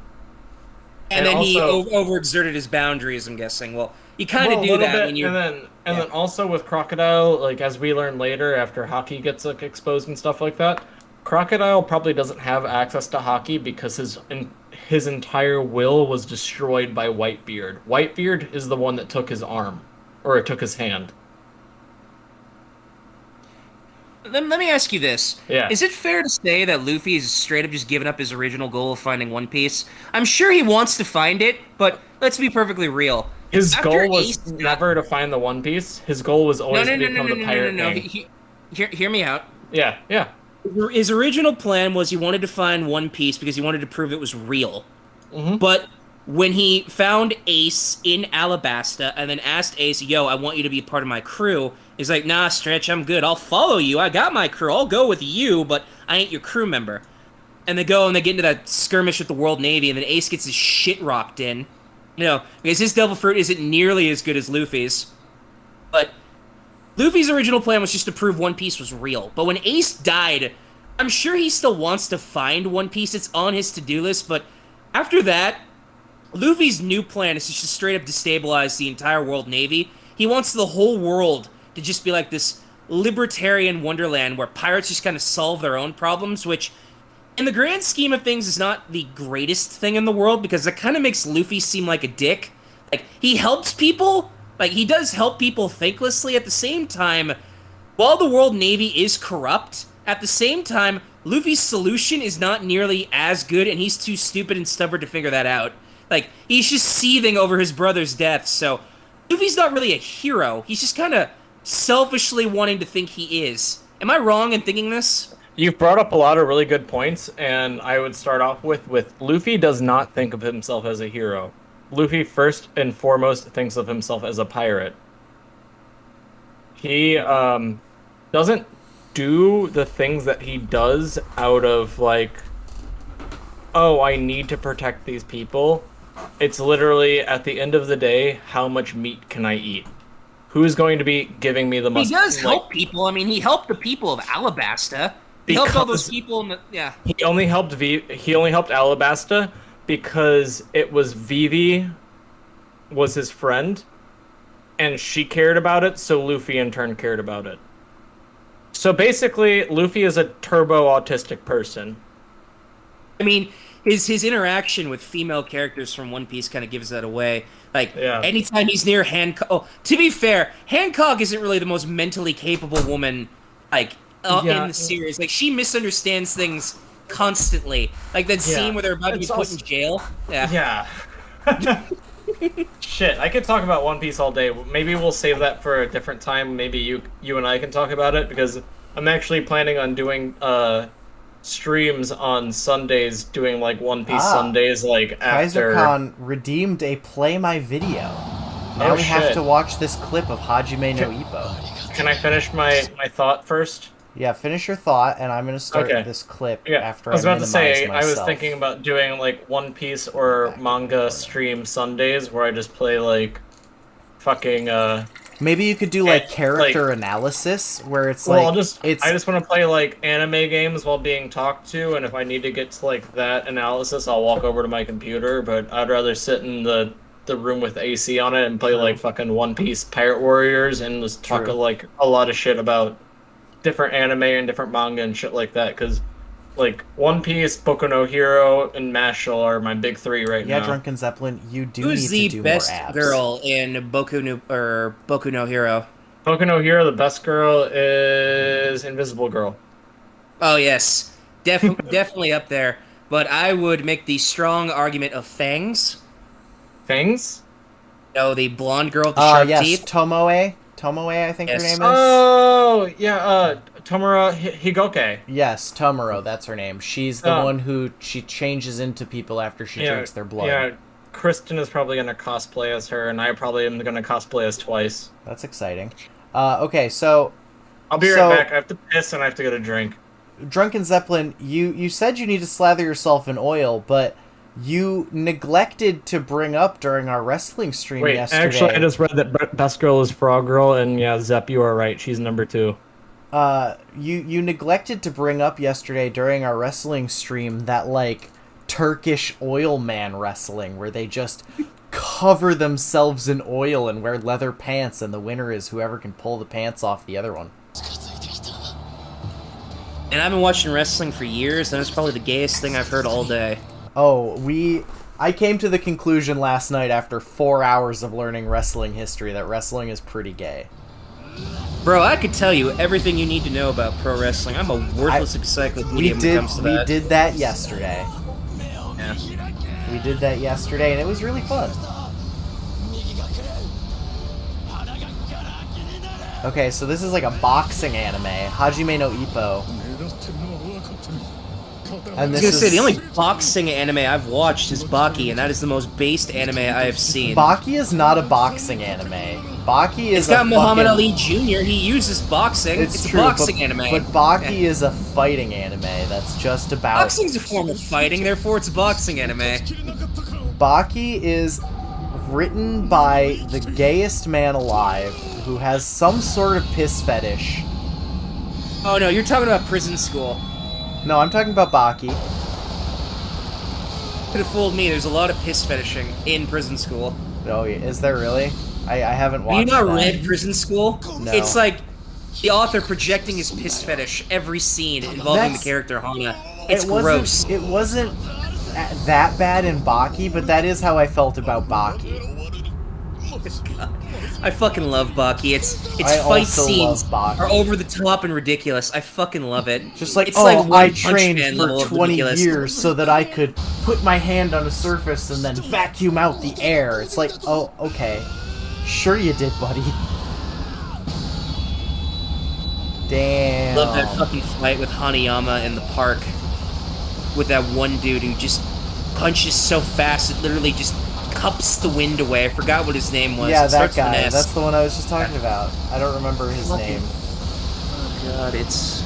Speaker 8: And then
Speaker 9: also,
Speaker 8: he overexerted his boundaries. I'm guessing. Well, you kind of
Speaker 9: a
Speaker 8: do
Speaker 9: little
Speaker 8: that
Speaker 9: bit,
Speaker 8: when you.
Speaker 9: and then also with Crocodile, like as we learn later, after hockey gets like exposed and stuff like that, Crocodile probably doesn't have access to hockey because his entire will was destroyed by Whitebeard. Whitebeard is the one that took his arm. Or it took his hand.
Speaker 8: Let me ask you this.
Speaker 9: Yeah.
Speaker 8: Is it fair to say that Luffy is straight up just giving up his original goal of finding One Piece? I'm sure he wants to find it, but let's be perfectly real.
Speaker 9: His
Speaker 8: After
Speaker 9: goal was
Speaker 8: Ace
Speaker 9: never to find the One Piece. His goal was always to become the Pirate King.
Speaker 8: Hear me out.
Speaker 9: Yeah.
Speaker 8: His original plan was he wanted to find One Piece because he wanted to prove it was real.
Speaker 9: Mm-hmm.
Speaker 8: But when he found Ace in Alabasta and then asked Ace, yo, I want you to be part of my crew, he's like, nah, Stretch, I'm good. I'll follow you. I got my crew. I'll go with you, but I ain't your crew member. And they go and they get into that skirmish with the World Navy, and then Ace gets his shit rocked in. Because his Devil Fruit isn't nearly as good as Luffy's. But Luffy's original plan was just to prove One Piece was real. But when Ace died, I'm sure he still wants to find One Piece. It's on his to-do list, but after that, Luffy's new plan is to just straight up destabilize the entire World Navy. He wants the whole world to just be like this libertarian wonderland where pirates just kind of solve their own problems, which, in the grand scheme of things, is not the greatest thing in the world because it kind of makes Luffy seem like a dick. Like, he helps people, like, he does help people thanklessly. At the same time, while the World Navy is corrupt, at the same time, Luffy's solution is not nearly as good, and he's too stupid and stubborn to figure that out. Like, he's just seething over his brother's death, so Luffy's not really a hero. He's just kind of selfishly wanting to think he is. Am I wrong in thinking this?
Speaker 9: You've brought up a lot of really good points, and I would start off with Luffy does not think of himself as a hero. Luffy first and foremost thinks of himself as a pirate. He doesn't do the things that he does out of like, oh, I need to protect these people. It's literally, at the end of the day, how much meat can I eat? Who's going to be giving me the most?
Speaker 8: He does help people. I mean, he helped the people of Alabasta. He helped all those people in the... Yeah.
Speaker 9: He only helped Alabasta because it was Vivi was his friend, and she cared about it, so Luffy in turn cared about it. So basically, Luffy is a turbo autistic person.
Speaker 8: I mean, his interaction with female characters from One Piece kind of gives that away. Like, anytime he's near Hancock... Oh, to be fair, Hancock isn't really the most mentally capable woman, like, in the series. Like, she misunderstands things constantly. Like, that scene where they're about to be put in jail.
Speaker 9: Yeah. Shit, I could talk about One Piece all day. Maybe we'll save that for a different time. Maybe you and I can talk about it, because I'm actually planning on doing streams on Sundays, doing like One Piece Sundays, like after.
Speaker 1: KaiserCon redeemed a play my video. Now we have to watch this clip of Hajime no Ippo.
Speaker 9: Can I finish my thought first?
Speaker 1: Yeah, finish your thought, and I'm gonna start this clip after I was about to say, myself.
Speaker 9: I was thinking about doing like One Piece or manga stream Sundays where I just play like fucking
Speaker 1: maybe you could do like character analysis where it's
Speaker 9: well,
Speaker 1: like
Speaker 9: I just want to play like anime games while being talked to, and if I need to get to like that analysis, I'll walk over to my computer, but I'd rather sit in the room with AC on it and play like fucking One Piece Pirate Warriors and just talk like a lot of shit about different anime and different manga and shit like that, because like One Piece, Boku no Hero, and Mashle are my big three right now.
Speaker 1: Yeah, Drunken Zeppelin, you do
Speaker 8: Who's
Speaker 1: need to do more abs.
Speaker 8: Who's the best girl in Boku no Hero?
Speaker 9: Boku no Hero, the best girl is Invisible Girl.
Speaker 8: Oh yes, definitely up there. But I would make the strong argument of Fangs.
Speaker 9: Fangs?
Speaker 8: No, the blonde girl with the sharp teeth.
Speaker 1: Tomoe. Tomoe, I think her
Speaker 8: Yes.
Speaker 1: name is.
Speaker 9: Oh, yeah, Tomura Higoke.
Speaker 1: Yes, Tomoro, that's her name. She's the one who she changes into people after she drinks their blood.
Speaker 9: Yeah, Kristen is probably going to cosplay as her, and I probably am going to cosplay as Twice.
Speaker 1: That's exciting. Okay, so...
Speaker 9: I'll be right back. I have to piss and I have to get a drink.
Speaker 1: Drunken Zeppelin, you said you need to slather yourself in oil, but you neglected to bring up during our wrestling stream yesterday...
Speaker 9: Actually, I just read that Best Girl is Frog Girl, and yeah, Zepp, you are right. She's number 2.
Speaker 1: You neglected to bring up yesterday during our wrestling stream that, like, Turkish oil man wrestling, where they just cover themselves in oil and wear leather pants, and the winner is whoever can pull the pants off the other one.
Speaker 8: And I've been watching wrestling for years, and it's probably the gayest thing I've heard all day.
Speaker 1: Oh, I came to the conclusion last night after 4 hours of learning wrestling history that wrestling is pretty gay.
Speaker 8: Bro, I could tell you everything you need to know about pro wrestling. I'm a worthless encyclopedia when it comes to that.
Speaker 1: We did that yesterday.
Speaker 8: Yeah.
Speaker 1: We did that yesterday, and it was really fun. Okay, so this is like a boxing anime, Hajime no Ippo. And
Speaker 8: I was gonna say, the only boxing anime I've watched is Baki, and that is the most based anime I have seen.
Speaker 1: Baki is not a boxing anime. Baki is
Speaker 8: It's got Muhammad
Speaker 1: fucking...
Speaker 8: Ali Jr. He uses boxing. It's
Speaker 1: true,
Speaker 8: a boxing anime.
Speaker 1: But Baki is a fighting anime that's just about...
Speaker 8: Boxing's a form of fighting, therefore it's a boxing anime.
Speaker 1: Baki is written by the gayest man alive who has some sort of piss fetish.
Speaker 8: Oh no, you're talking about Prison School.
Speaker 1: No, I'm talking about Baki.
Speaker 8: Could have fooled me. There's a lot of piss fetishing in Prison School.
Speaker 1: Oh, is there really? I haven't watched
Speaker 8: Have you not
Speaker 1: that.
Speaker 8: read Prison School?
Speaker 1: No.
Speaker 8: It's like the author projecting his piss fetish every scene involving the character Hana. It's gross.
Speaker 1: It wasn't that bad in Baki, but that is how I felt about Baki.
Speaker 8: God. I fucking love Baki. Its
Speaker 1: I
Speaker 8: fight
Speaker 1: also
Speaker 8: scenes
Speaker 1: love Baki.
Speaker 8: are over the top and ridiculous. I fucking love it.
Speaker 1: Just like,
Speaker 8: it's
Speaker 1: oh,
Speaker 8: like One
Speaker 1: I
Speaker 8: Punch
Speaker 1: trained
Speaker 8: Man
Speaker 1: for
Speaker 8: level of
Speaker 1: 20
Speaker 8: ridiculous.
Speaker 1: years so that I could put my hand on a surface and then vacuum out the air. It's like, oh, okay. Sure you did, buddy. Damn.
Speaker 8: Love that fucking fight with Hanayama in the park. With that one dude who just punches so fast it literally just cups the wind away. I forgot what his name was.
Speaker 1: Yeah,
Speaker 8: It
Speaker 1: that
Speaker 8: starts with an
Speaker 1: guy.
Speaker 8: S.
Speaker 1: That's the one I was just talking about. I don't remember his name.
Speaker 8: Oh god, it's...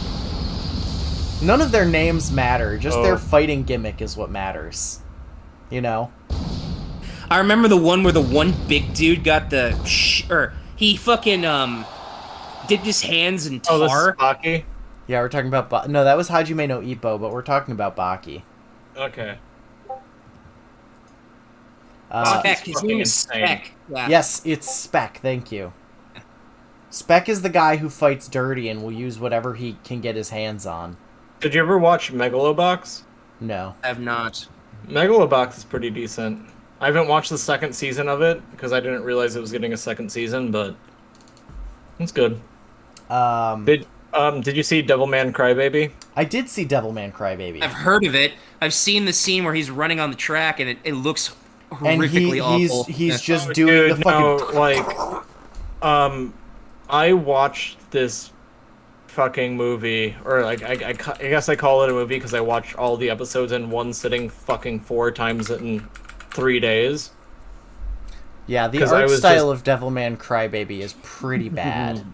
Speaker 1: None of their names matter. Just their fighting gimmick is what matters. You know?
Speaker 8: I remember the one where the one big dude got the he fucking dipped his hands in tar.
Speaker 9: Oh, this is Baki?
Speaker 1: Yeah, we're talking about no, that was Hajime no Ippo, but we're talking about Baki.
Speaker 9: Okay.
Speaker 8: Spec. His name is Spec. Yeah.
Speaker 1: Yes, it's Spec. Thank you. Spec is the guy who fights dirty and will use whatever he can get his hands on.
Speaker 9: Did you ever watch Megalobox?
Speaker 1: No.
Speaker 8: I have not.
Speaker 9: Megalobox is pretty decent. I haven't watched the second season of it because I didn't realize it was getting a second season, but it's good. Did you see Devilman Crybaby?
Speaker 1: I did see Devilman Crybaby.
Speaker 8: I've heard of it. I've seen the scene where he's running on the track and it looks horrifically awful.
Speaker 1: He's just doing the fucking...
Speaker 9: No, I watched this fucking movie, or like I guess I call it a movie because I watched all the episodes in one sitting fucking 4 times in 3 days.
Speaker 1: Yeah, the art style of Devilman Crybaby is pretty bad.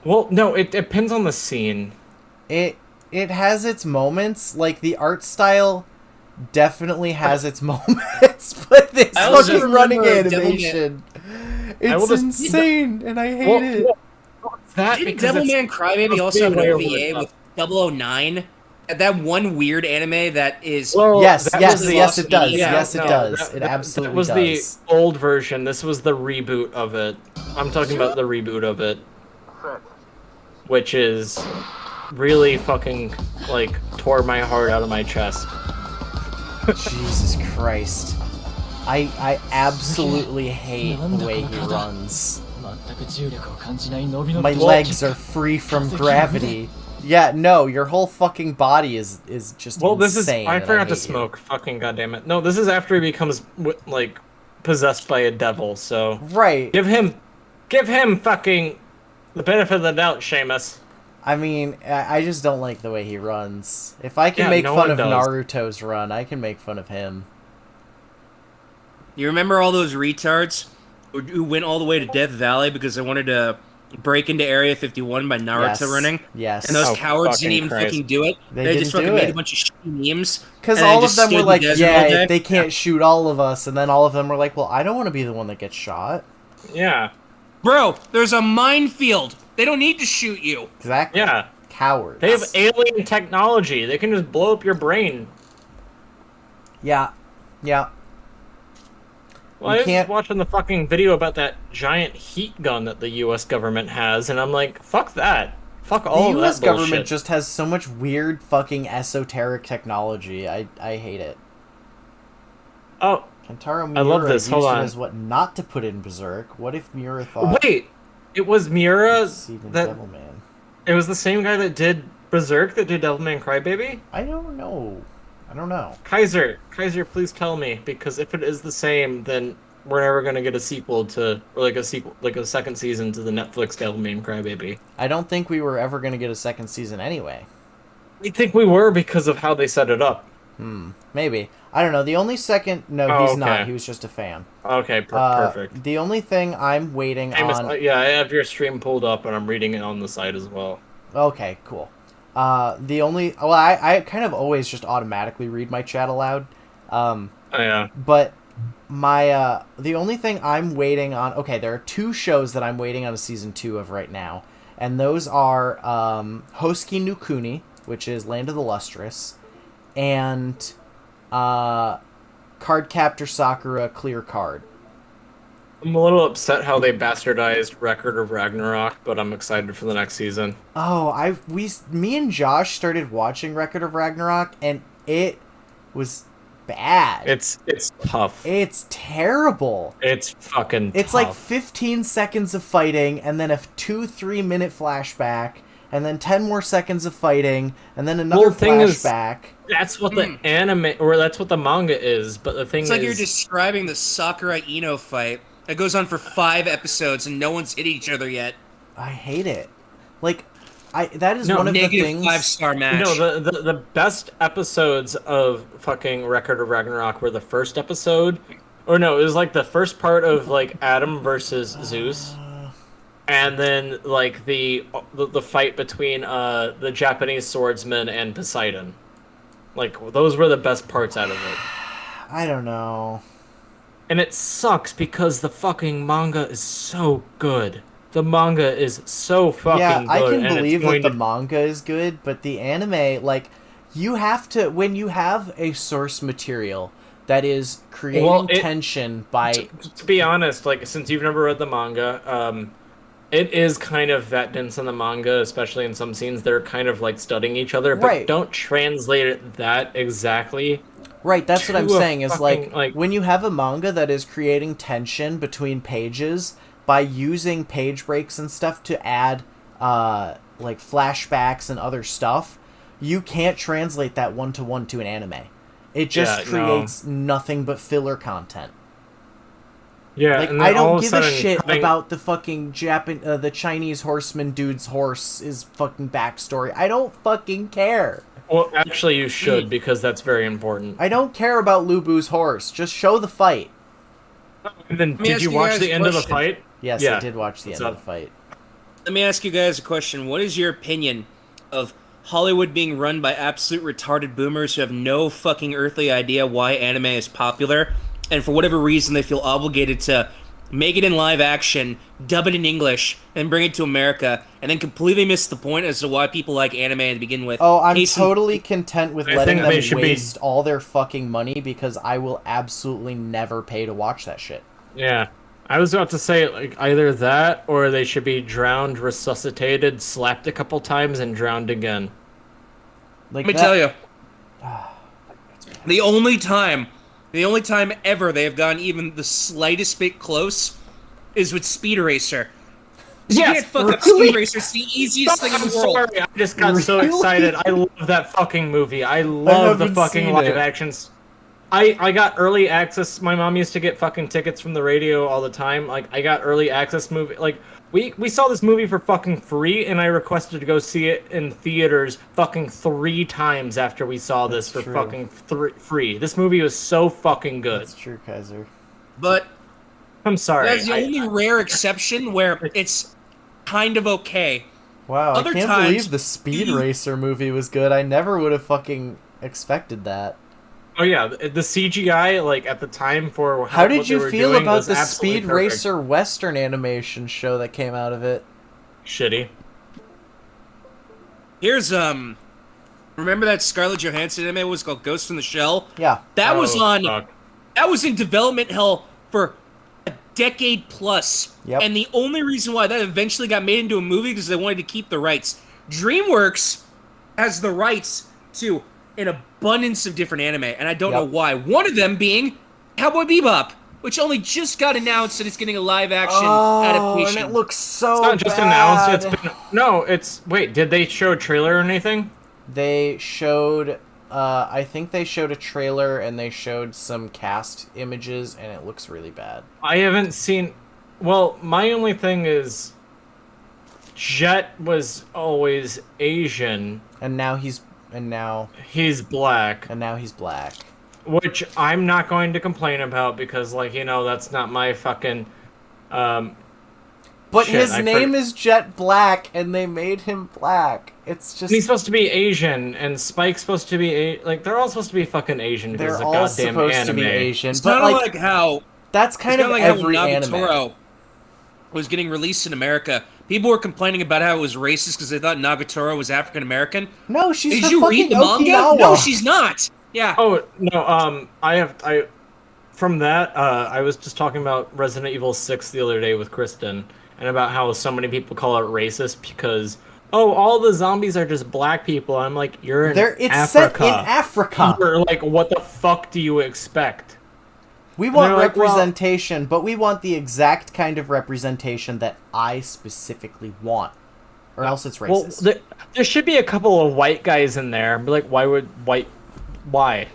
Speaker 9: Well, no, it depends on the scene.
Speaker 1: It has its moments. Like, the art style definitely has its moments, but this fucking running animation, it's insane, and I hate it.
Speaker 8: Didn't Devilman Crybaby also have an OVA with 009? That one weird anime that is...
Speaker 1: yes, it does. Yes, it does. It absolutely does.
Speaker 9: That was the old version. This was the reboot of it. I'm talking about the reboot of it. Which is really fucking, like, tore my heart out of my chest.
Speaker 1: Jesus Christ. I absolutely hate the way he runs. My legs are free from gravity. Yeah, no, your whole fucking body is just
Speaker 9: well,
Speaker 1: insane.
Speaker 9: This is... I forgot to smoke. Fucking goddammit. No, this is after he becomes, like, possessed by a devil, so...
Speaker 1: Right.
Speaker 9: Give him Give him fucking the benefit of the doubt, Seamus.
Speaker 1: I mean, I just don't like the way he runs. If I can
Speaker 9: Yeah,
Speaker 1: make
Speaker 9: no
Speaker 1: fun
Speaker 9: one
Speaker 1: of
Speaker 9: does.
Speaker 1: Naruto's run, I can make fun of him.
Speaker 8: You remember all those retards who went all the way to Death Valley because they wanted to break into Area 51 by Naruto
Speaker 1: Yes.
Speaker 8: running?
Speaker 1: Yes.
Speaker 8: And those
Speaker 9: Oh,
Speaker 8: cowards didn't
Speaker 9: fucking
Speaker 8: even
Speaker 9: Christ.
Speaker 8: fucking do it.
Speaker 1: They
Speaker 8: just
Speaker 1: didn't
Speaker 8: fucking
Speaker 1: do
Speaker 8: made
Speaker 1: it.
Speaker 8: a bunch of shitty memes.
Speaker 1: Because
Speaker 8: and then
Speaker 1: all of
Speaker 8: just
Speaker 1: them
Speaker 8: stood
Speaker 1: were
Speaker 8: in the
Speaker 1: like,
Speaker 8: desert all
Speaker 1: yeah,
Speaker 8: day.
Speaker 1: they can't shoot all of us. And then all of them were like, well, I don't want to be the one that gets shot.
Speaker 9: Yeah.
Speaker 8: Bro, there's a minefield. They don't need to shoot you.
Speaker 1: Exactly.
Speaker 9: Yeah.
Speaker 1: Cowards.
Speaker 9: They have alien technology. They can just blow up your brain.
Speaker 1: Yeah. Yeah.
Speaker 9: Well,
Speaker 1: You
Speaker 9: I was
Speaker 1: can't-
Speaker 9: just watching the fucking video about that giant heat gun that the U.S. government has, and I'm like, fuck that. Fuck all
Speaker 1: The
Speaker 9: of
Speaker 1: U.S.
Speaker 9: that
Speaker 1: government
Speaker 9: bullshit.
Speaker 1: just has so much weird fucking esoteric technology. I hate it.
Speaker 9: Oh,
Speaker 1: Kentaro Miura
Speaker 9: I love this.
Speaker 1: used
Speaker 9: Hold
Speaker 1: it
Speaker 9: on.
Speaker 1: as what not to put in Berserk. What if Miura thought
Speaker 9: wait. It was Miura
Speaker 1: Seed and
Speaker 9: that...
Speaker 1: Devilman?
Speaker 9: It was the same guy that did Berserk that did Devilman Crybaby?
Speaker 1: I don't know. I don't know.
Speaker 9: Kaiser, please tell me, because if it is the same, then we're never gonna get a sequel to, or like a second season to the Netflix Devilman Crybaby.
Speaker 1: I don't think we were ever going to get a second season anyway.
Speaker 9: I think we were because of how they set it up.
Speaker 1: Maybe. I don't know. The only second... No,
Speaker 9: Oh,
Speaker 1: he's not.
Speaker 9: okay.
Speaker 1: He was just a fan.
Speaker 9: Okay, perfect.
Speaker 1: The only thing I'm waiting on...
Speaker 9: Yeah, I have your stream pulled up and I'm reading it on the side as well.
Speaker 1: Okay, cool. The only... Well, I kind of always just automatically read my chat aloud.
Speaker 9: Oh, yeah.
Speaker 1: But my... the only thing I'm waiting on... Okay, there are 2 shows that I'm waiting on a season 2 of right now. And those are Hoski no Kuni, which is Land of the Lustrous, and Cardcaptor Sakura Clear Card.
Speaker 9: I'm a little upset how they bastardized Record of Ragnarok, but I'm excited for the next season.
Speaker 1: Oh, me and Josh started watching Record of Ragnarok, and it was bad.
Speaker 9: It's tough.
Speaker 1: It's terrible.
Speaker 9: It's fucking
Speaker 1: It's
Speaker 9: tough.
Speaker 1: like 15 seconds of fighting, and then a 2-3 minute flashback, and then 10 more seconds of fighting, and then another
Speaker 9: thing is-
Speaker 1: flashback.
Speaker 9: That's what the anime, or that's what the manga is, but the thing
Speaker 8: It's
Speaker 9: is...
Speaker 8: like you're describing the Sakura Ino fight that goes on for 5 episodes and no one's hit each other yet.
Speaker 1: I hate it. Like, that is
Speaker 9: No,
Speaker 1: one of the
Speaker 8: Negative
Speaker 1: things...
Speaker 8: 5-star match.
Speaker 9: No, the best episodes of fucking Record of Ragnarok were the first episode, or no, it was like the first part of like Adam versus Zeus, and then like the fight between the Japanese swordsman and Poseidon. Like those were the best parts out of it.
Speaker 1: I don't know.
Speaker 9: And it sucks because the fucking manga is so good. The manga is so fucking
Speaker 1: Yeah,
Speaker 9: good.
Speaker 1: I can
Speaker 9: and it's
Speaker 1: believe that
Speaker 9: going
Speaker 1: the
Speaker 9: to-
Speaker 1: manga is good, but the anime, like, you have to... When you have a source material that is creating tension by...
Speaker 9: To be honest, like, since you've never read the manga, it is kind of that dense in the manga, especially in some scenes. They're kind of like studying each other, but
Speaker 1: Right.
Speaker 9: don't translate it that exactly.
Speaker 1: Right, that's what I'm
Speaker 9: to a
Speaker 1: saying, is
Speaker 9: fucking,
Speaker 1: like, when you have a manga that is creating tension between pages by using page breaks and stuff to add, like, flashbacks and other stuff, you can't translate that one-to-one to an anime. It just creates nothing but filler content.
Speaker 9: Yeah,
Speaker 1: Like,
Speaker 9: and then
Speaker 1: I
Speaker 9: all
Speaker 1: don't
Speaker 9: of
Speaker 1: give
Speaker 9: sudden
Speaker 1: a shit
Speaker 9: cutting-
Speaker 1: about the fucking the Chinese horseman dude's horse is fucking backstory. I don't fucking care.
Speaker 9: Well, actually, you should, because that's very important.
Speaker 1: I don't care about Lubu's horse. Just show the fight.
Speaker 9: And then,
Speaker 8: me
Speaker 9: did
Speaker 8: ask
Speaker 9: you
Speaker 8: you
Speaker 9: watch
Speaker 8: guys
Speaker 9: the
Speaker 8: a
Speaker 9: end of the
Speaker 8: question.
Speaker 9: fight?
Speaker 1: Yes,
Speaker 9: Yeah.
Speaker 1: I did watch the
Speaker 9: What's
Speaker 1: end of
Speaker 9: up?
Speaker 1: the fight.
Speaker 8: Let me ask you guys a question. What is your opinion of Hollywood being run by absolute retarded boomers who have no fucking earthly idea why anime is popular, and for whatever reason they feel obligated to make it in live action, dub it in English, and bring it to America, and then completely miss the point as to why people like anime to begin with?
Speaker 1: Oh, I'm
Speaker 8: Case in-
Speaker 1: totally content with
Speaker 9: I
Speaker 1: letting
Speaker 9: think they
Speaker 1: them
Speaker 9: should
Speaker 1: waste all their fucking money because I will absolutely never pay to watch that shit.
Speaker 9: Yeah. I was about to say, like, either that, or they should be drowned, resuscitated, slapped a couple times, and drowned again.
Speaker 1: Like,
Speaker 8: Let me tell you, the only time ever they have gone even the slightest bit close is with Speed Racer. You can't fuck up Speed Racer. It's the easiest thing in the world.
Speaker 9: Sorry, I just got so
Speaker 1: Really?
Speaker 9: excited. I love that fucking movie. I love the
Speaker 1: haven't
Speaker 9: fucking
Speaker 1: seen
Speaker 9: live
Speaker 1: it.
Speaker 9: actions. I got early access. My mom used to get fucking tickets from the radio all the time. Like, I got early access movie. Like, we saw this movie for fucking free, and I requested to go see it in theaters fucking 3 times after we saw this for
Speaker 1: true.
Speaker 9: fucking free. This movie was so fucking good.
Speaker 1: That's true, Kaiser.
Speaker 8: But
Speaker 9: I'm sorry.
Speaker 8: that's the only rare exception where it's kind of okay.
Speaker 1: Wow,
Speaker 8: Other
Speaker 1: I can't
Speaker 8: times,
Speaker 1: believe the Speed Racer movie was good. I never would have fucking expected that.
Speaker 9: Oh yeah, the CGI like at the time for
Speaker 1: How did
Speaker 9: what they
Speaker 1: you
Speaker 9: were
Speaker 1: feel
Speaker 9: doing
Speaker 1: about
Speaker 9: was
Speaker 1: the
Speaker 9: absolutely
Speaker 1: Speed
Speaker 9: perfect.
Speaker 1: Racer Western animation show that came out of it?
Speaker 9: Shitty.
Speaker 8: Here's remember that Scarlett Johansson anime was called Ghost in the Shell?
Speaker 1: Yeah.
Speaker 8: That was on.
Speaker 9: Fuck.
Speaker 8: That was in development hell for a decade plus.
Speaker 1: Yep.
Speaker 8: And the only reason why that eventually got made into a movie because they wanted to keep the rights. DreamWorks has the rights to an abundance of different anime, and I don't know why. One of them being Cowboy Bebop, which only just got announced that it's getting a live-action adaptation.
Speaker 1: And it looks so
Speaker 9: It's not just
Speaker 1: bad.
Speaker 9: announced. It's been no. It's wait. Did they show a trailer or anything?
Speaker 1: They showed, I think they showed a trailer and they showed some cast images, and it looks really bad.
Speaker 9: I haven't seen. Well, my only thing is, Jet was always Asian.
Speaker 1: And now he's
Speaker 9: black.
Speaker 1: And now he's black.
Speaker 9: Which I'm not going to complain about because, like, you know, that's not my fucking.
Speaker 1: But
Speaker 9: shit,
Speaker 1: his name is Jet Black, and they made him black. It's just.
Speaker 9: He's supposed to be Asian, and Spike's supposed to be like they're all supposed to be fucking Asian because
Speaker 1: They're
Speaker 9: it's a
Speaker 1: all
Speaker 9: goddamn
Speaker 1: supposed
Speaker 9: anime.
Speaker 1: to be Asian,
Speaker 8: It's
Speaker 1: but
Speaker 8: kind of like how
Speaker 1: that's kind of
Speaker 8: like
Speaker 1: every
Speaker 8: how
Speaker 1: anime.
Speaker 8: Nagatoro was getting released in America. People were complaining about how it was racist because they thought Nagatoro was African American.
Speaker 1: No, she's
Speaker 8: Did
Speaker 1: from
Speaker 8: you
Speaker 1: fucking
Speaker 8: read the manga?
Speaker 1: Okinawa.
Speaker 8: No, she's not. Yeah.
Speaker 9: Oh no, from that I was just talking about Resident Evil 6 the other day with Kristen, and about how so many people call it racist because all the zombies are just black people. I'm like, you're in
Speaker 1: It's set
Speaker 9: Africa.
Speaker 1: in Africa.
Speaker 9: You're like, what the fuck do you expect?
Speaker 1: We want
Speaker 9: they're like, well-
Speaker 1: representation, but we want the exact kind of representation that I specifically want, or else it's
Speaker 9: Well,
Speaker 1: racist.
Speaker 9: there should be a couple of white guys in there. Be like, why?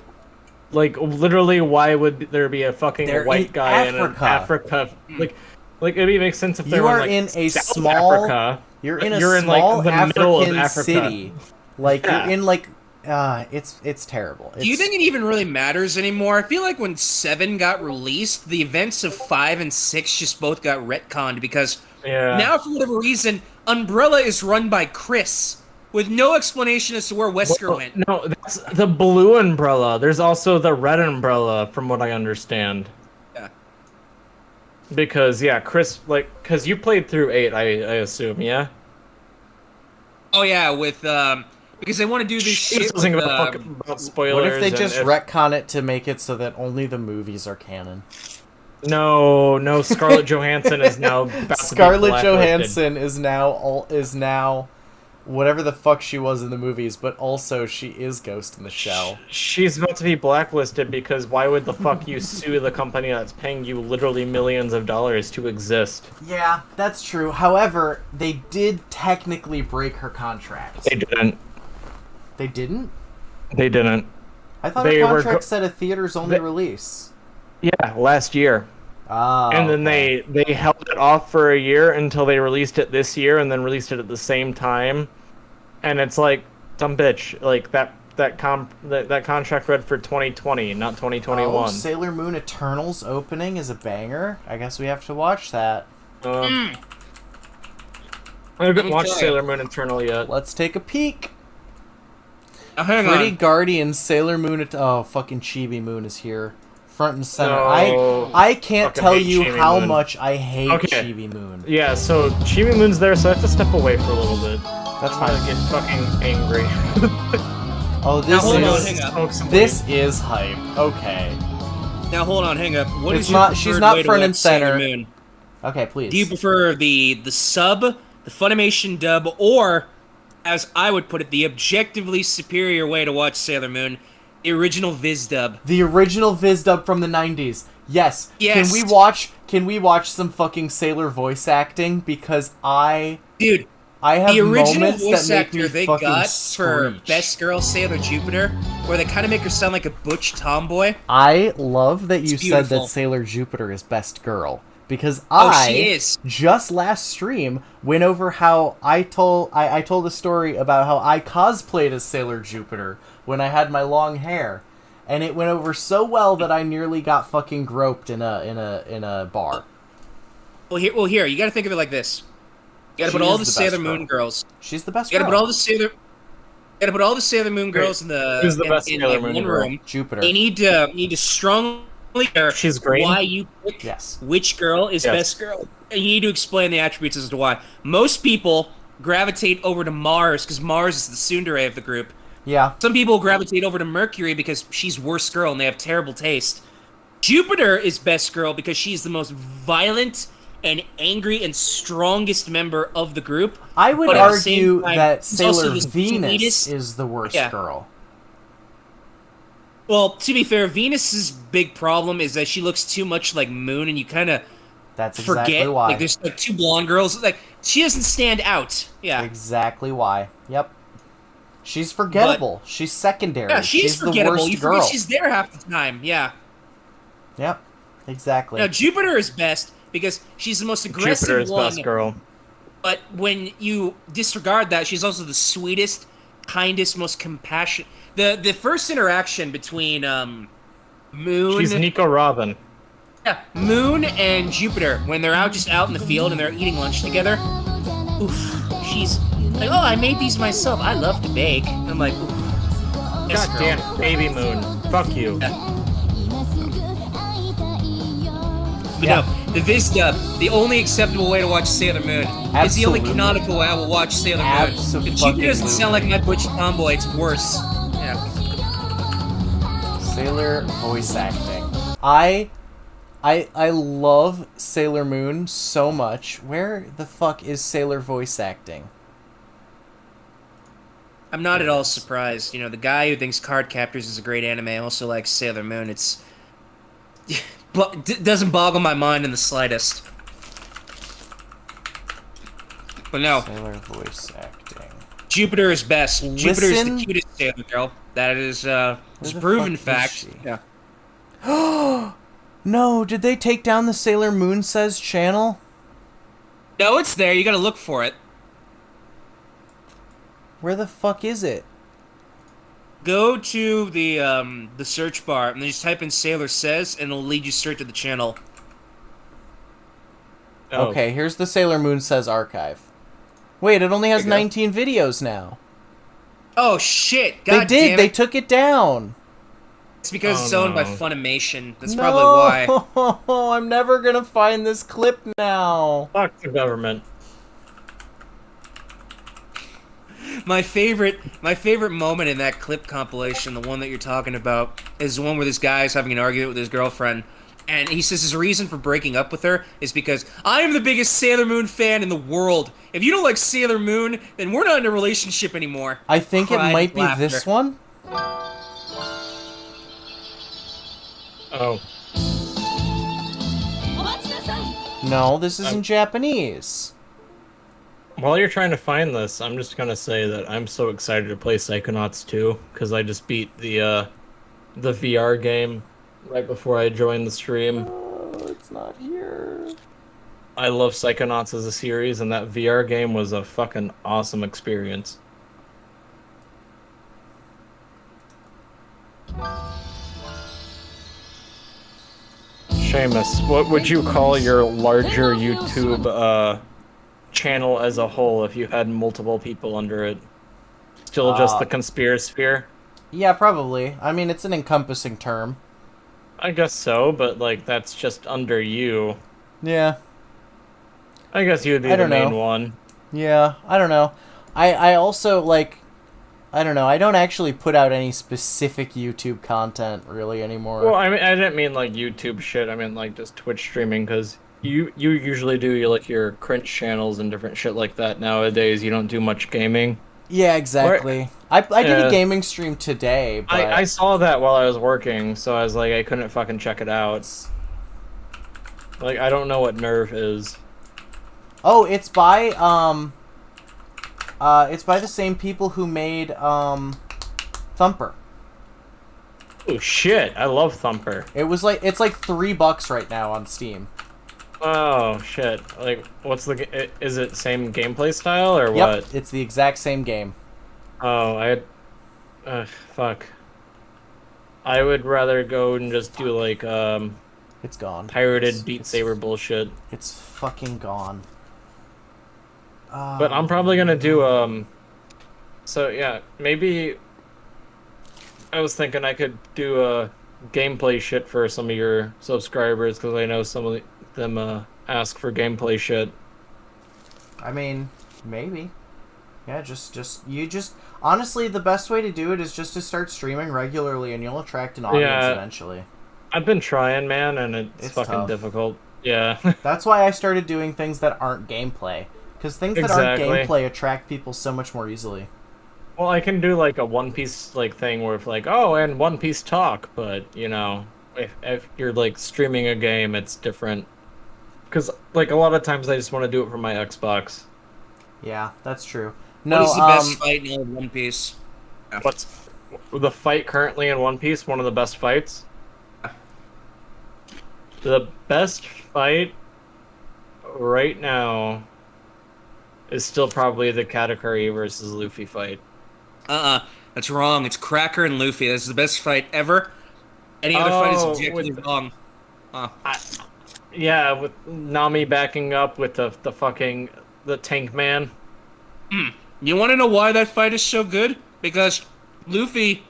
Speaker 9: Like, literally, why would there be a fucking
Speaker 1: They're
Speaker 9: white
Speaker 1: in
Speaker 9: guy in
Speaker 1: Africa.
Speaker 9: Africa? Like it makes sense if they
Speaker 1: You
Speaker 9: were
Speaker 1: are
Speaker 9: like,
Speaker 1: in a
Speaker 9: South
Speaker 1: small.
Speaker 9: Africa.
Speaker 1: You're in a
Speaker 9: You're in,
Speaker 1: small
Speaker 9: like, the
Speaker 1: African
Speaker 9: middle of Africa.
Speaker 1: city. Like
Speaker 9: Yeah.
Speaker 1: you're in like. It's terrible.
Speaker 8: Do you think it even really matters anymore? I feel like when 7 got released, the events of 5 and 6 just both got retconned because now, for whatever reason, Umbrella is run by Chris with no explanation as to where Wesker went.
Speaker 9: No, that's the blue umbrella. There's also the red umbrella, from what I understand.
Speaker 8: Yeah.
Speaker 9: Because Chris, because you played through 8, I assume, yeah.
Speaker 8: Oh yeah, with because they want to do this shit
Speaker 9: Doesn't
Speaker 8: with,
Speaker 9: give a fuck about spoilers.
Speaker 1: What if they
Speaker 9: and
Speaker 1: just retcon it to make it so that only the movies are canon?
Speaker 9: No, Scarlett Johansson is now about
Speaker 1: Scarlett
Speaker 9: to be
Speaker 1: Johansson is now whatever the fuck she was in the movies, but also she is Ghost in the Shell.
Speaker 9: She's about to be blacklisted because why would the fuck you sue the company that's paying you literally millions of dollars to exist?
Speaker 1: Yeah, that's true. However, they did technically break her contract.
Speaker 9: They didn't.
Speaker 1: They didn't?
Speaker 9: They didn't.
Speaker 1: I thought
Speaker 9: They
Speaker 1: her
Speaker 9: were
Speaker 1: contract said a theaters only release.
Speaker 9: Yeah, last year.
Speaker 1: Oh,
Speaker 9: And then they held it off for a year until they released it this year and then released it at the same time. And it's like, dumb bitch. Like, that contract read for 2020, not 2021.
Speaker 1: Oh, Sailor Moon Eternals opening is a banger. I guess we have to watch that.
Speaker 9: I haven't watched
Speaker 8: Okay.
Speaker 9: Sailor Moon Eternal yet.
Speaker 1: Let's take a peek.
Speaker 8: Now, hang
Speaker 1: Pretty
Speaker 8: on.
Speaker 1: Guardian, Sailor Moon. Oh, fucking Chibi Moon is here, front and center.
Speaker 9: No.
Speaker 1: I can't
Speaker 9: Fucking
Speaker 1: tell
Speaker 9: hate
Speaker 1: you
Speaker 9: Chibi
Speaker 1: how
Speaker 9: Moon.
Speaker 1: much I hate
Speaker 9: Okay.
Speaker 1: Chibi Moon.
Speaker 9: Yeah, so Chibi Moon's there, so I have to step away for a little bit.
Speaker 1: That's
Speaker 9: I'm gonna
Speaker 1: fine.
Speaker 9: get fucking angry.
Speaker 1: Oh,
Speaker 8: Now, hold on, hang up.
Speaker 9: Smoke some
Speaker 1: this is hype. Okay.
Speaker 8: Now hold on, hang up. What
Speaker 1: It's
Speaker 8: is your
Speaker 1: not- she's
Speaker 8: preferred
Speaker 1: not
Speaker 8: way to
Speaker 1: front
Speaker 8: watch
Speaker 1: and center.
Speaker 8: Sailor Moon?
Speaker 1: Okay, please.
Speaker 8: Do you prefer the sub, the Funimation dub, or, as I would put it, the objectively superior way to watch Sailor Moon, the original Viz dub?
Speaker 1: The original Viz dub from the 90s. Yes.
Speaker 8: Yes.
Speaker 1: Can we watch some fucking Sailor voice acting? Because
Speaker 8: Dude,
Speaker 1: I have
Speaker 8: The original
Speaker 1: moments that
Speaker 8: voice
Speaker 1: make me
Speaker 8: actor they
Speaker 1: fucking
Speaker 8: got for
Speaker 1: screech.
Speaker 8: Best Girl Sailor Jupiter, where they kind of make her sound like a butch tomboy.
Speaker 1: I love that you
Speaker 8: It's
Speaker 1: said that
Speaker 8: beautiful.
Speaker 1: Sailor Jupiter is best girl. Because
Speaker 8: Oh, she is.
Speaker 1: just last stream went over how I told a story about how I cosplayed as Sailor Jupiter when I had my long hair, and it went over so well that I nearly got fucking groped in a bar.
Speaker 8: Well, here, you got to think of it like this. You got to
Speaker 1: She
Speaker 8: put all
Speaker 1: is
Speaker 8: the
Speaker 1: the
Speaker 8: Sailor
Speaker 1: best
Speaker 8: Moon
Speaker 1: girl.
Speaker 8: girls.
Speaker 1: She's the best
Speaker 8: You got to
Speaker 1: girl.
Speaker 8: put all the Sailor. You got to put all the Sailor Moon girls in the
Speaker 9: Who's the best
Speaker 8: in
Speaker 9: Sailor
Speaker 8: like
Speaker 9: Moon
Speaker 8: one
Speaker 9: girl?
Speaker 8: room.
Speaker 1: Jupiter.
Speaker 8: They need to strongly hear
Speaker 9: She's green?
Speaker 8: why you pick
Speaker 1: Yes.
Speaker 8: which girl is
Speaker 9: Yes.
Speaker 8: best girl. And you need to explain the attributes as to why. Most people gravitate over to Mars because Mars is the tsundere of the group.
Speaker 1: Yeah.
Speaker 8: Some people gravitate over to Mercury because she's worst girl and they have terrible taste. Jupiter is best girl because she's the most violent and angry and strongest member of the group.
Speaker 1: I would
Speaker 8: But at the same
Speaker 1: argue
Speaker 8: time,
Speaker 1: that
Speaker 8: she's also
Speaker 1: Sailor
Speaker 8: the
Speaker 1: Venus
Speaker 8: sweetest-
Speaker 1: is the worst
Speaker 8: Yeah.
Speaker 1: girl.
Speaker 8: Well, to be fair, Venus's big problem is that she looks too much like Moon, and you kind of
Speaker 1: That's exactly
Speaker 8: forget.
Speaker 1: why.
Speaker 8: Like, there's like two blonde girls. Like, she doesn't stand out. Yeah.
Speaker 1: Exactly why. Yep. She's forgettable. She's secondary.
Speaker 8: Yeah, she's
Speaker 1: the
Speaker 8: forgettable.
Speaker 1: worst
Speaker 8: You forget
Speaker 1: girl.
Speaker 8: she's there half the time. Yeah.
Speaker 1: Yep. Exactly.
Speaker 8: Now Jupiter is best because she's the most aggressive
Speaker 9: Jupiter is
Speaker 8: one.
Speaker 9: best girl.
Speaker 8: But when you disregard that, she's also the sweetest, kindest, most compassionate. The first interaction between Moon,
Speaker 9: She's Nico Robin.
Speaker 8: yeah, Moon and Jupiter when they're just out in the field and they're eating lunch together. Oof, she's like, oh, I made these myself. I love to bake. And I'm like, oof, yes,
Speaker 9: God
Speaker 8: girl.
Speaker 9: damn, baby Moon. Fuck you.
Speaker 8: But
Speaker 1: Yeah.
Speaker 8: no, the Vista, the only acceptable way to watch Sailor Moon. It's the only
Speaker 1: Absolutely.
Speaker 8: canonical way I will watch Sailor Moon. If Jupiter doesn't sound like my butch tomboy, it's worse. Yeah.
Speaker 1: Sailor voice acting. I love Sailor Moon so much. Where the fuck is Sailor voice acting?
Speaker 8: I'm not at all surprised. You know, the guy who thinks Card Captors is a great anime also likes Sailor Moon. It's doesn't boggle my mind in the slightest. But no,
Speaker 1: Sailor voice acting.
Speaker 8: Jupiter is best. Jupiter is
Speaker 1: Listen-
Speaker 8: the cutest Sailor girl. That is
Speaker 1: Where
Speaker 8: it's
Speaker 1: the
Speaker 8: proven
Speaker 1: fuck is
Speaker 8: fact.
Speaker 1: she?
Speaker 8: Yeah.
Speaker 1: No, did they take down the Sailor Moon Says channel?
Speaker 8: No, it's there. You gotta look for it.
Speaker 1: Where the fuck is it?
Speaker 8: Go to the search bar and then just type in Sailor Says and it'll lead you straight to the channel.
Speaker 9: Oh.
Speaker 1: Okay, here's the Sailor Moon Says archive. Wait, it only has
Speaker 8: There you go.
Speaker 1: 19 videos now.
Speaker 8: Oh shit! God
Speaker 1: they did.
Speaker 8: damn
Speaker 1: They
Speaker 8: it.
Speaker 1: took it down.
Speaker 8: It's because
Speaker 9: Oh,
Speaker 8: it's owned by
Speaker 9: no.
Speaker 8: Funimation. That's probably why.
Speaker 1: No, I'm never gonna find this clip now.
Speaker 9: Fuck the government.
Speaker 8: My favorite moment in that clip compilation, the one that you're talking about, is the one where this guy is having an argument with his girlfriend, and he says his reason for breaking up with her is because I am the biggest Sailor Moon fan in the world. If you don't like Sailor Moon, then we're not in a relationship anymore.
Speaker 1: I think it
Speaker 8: Cried
Speaker 1: might be
Speaker 8: laughter.
Speaker 1: this one.
Speaker 9: Oh.
Speaker 1: No, this is in Japanese.
Speaker 9: While you're trying to find this, I'm just gonna say that I'm so excited to play Psychonauts 2 because I just beat the VR game right before I joined the stream.
Speaker 1: Oh, it's not here.
Speaker 9: I love Psychonauts as a series, and that VR game was a fucking awesome experience. Seamus, what would you call your larger YouTube channel as a whole if you had multiple people under it? Still just the conspirasphere?
Speaker 1: Yeah, probably. I mean, it's an encompassing term.
Speaker 9: I guess so, but like that's just under you.
Speaker 1: Yeah.
Speaker 9: I guess you would be
Speaker 1: I
Speaker 9: the
Speaker 1: don't
Speaker 9: main
Speaker 1: know.
Speaker 9: one.
Speaker 1: Yeah, I don't know. I also, like, I don't know. I don't actually put out any specific YouTube content, really, anymore.
Speaker 9: Well, I mean, I didn't mean like YouTube shit. I meant like just Twitch streaming, because you usually do your cringe channels and different shit like that nowadays. You don't do much gaming.
Speaker 1: Yeah, exactly. I did a
Speaker 9: Yeah.
Speaker 1: gaming stream today, but...
Speaker 9: I saw that while I was working, so I was like, I couldn't fucking check it out. Like, I don't know what Nerve is.
Speaker 1: Oh, it's by, It's by the same people who made Thumper.
Speaker 9: Oh shit! I love Thumper.
Speaker 1: It's like $3 right now on Steam.
Speaker 9: Oh shit! Like, what's the? Is it same gameplay style or
Speaker 1: Yep,
Speaker 9: what?
Speaker 1: it's the exact same game.
Speaker 9: Oh, fuck. I would rather go and just do like
Speaker 1: It's gone.
Speaker 9: pirated Beat Saber bullshit.
Speaker 1: It's fucking gone.
Speaker 9: But I'm probably gonna do So yeah, maybe. I was thinking I could do gameplay shit for some of your subscribers because I know some of them ask for gameplay shit.
Speaker 1: I mean, maybe. Yeah, just honestly, the best way to do it is just to start streaming regularly, and you'll attract an audience eventually.
Speaker 9: I've been trying, man, and it's fucking
Speaker 1: tough.
Speaker 9: difficult. Yeah.
Speaker 1: That's why I started doing things that aren't gameplay, because things that aren't gameplay attract people so much more easily.
Speaker 9: Well, I can do like a One Piece like thing where it's like, oh, and One Piece talk, but you know, if you're like streaming a game, it's different. Because like a lot of times I just want to do it for my Xbox.
Speaker 1: Yeah, that's true. No,
Speaker 8: What is the best fight in all of One Piece?
Speaker 9: What's the fight currently in One Piece? One of the best fights. The best fight right now is still probably the Katakuri versus Luffy fight.
Speaker 8: That's wrong. It's Cracker and Luffy. This is the best fight ever. Any other fight is objectively wrong.
Speaker 9: Yeah, with Nami backing up with the fucking tank man.
Speaker 8: You want to know why that fight is so good? Because Luffy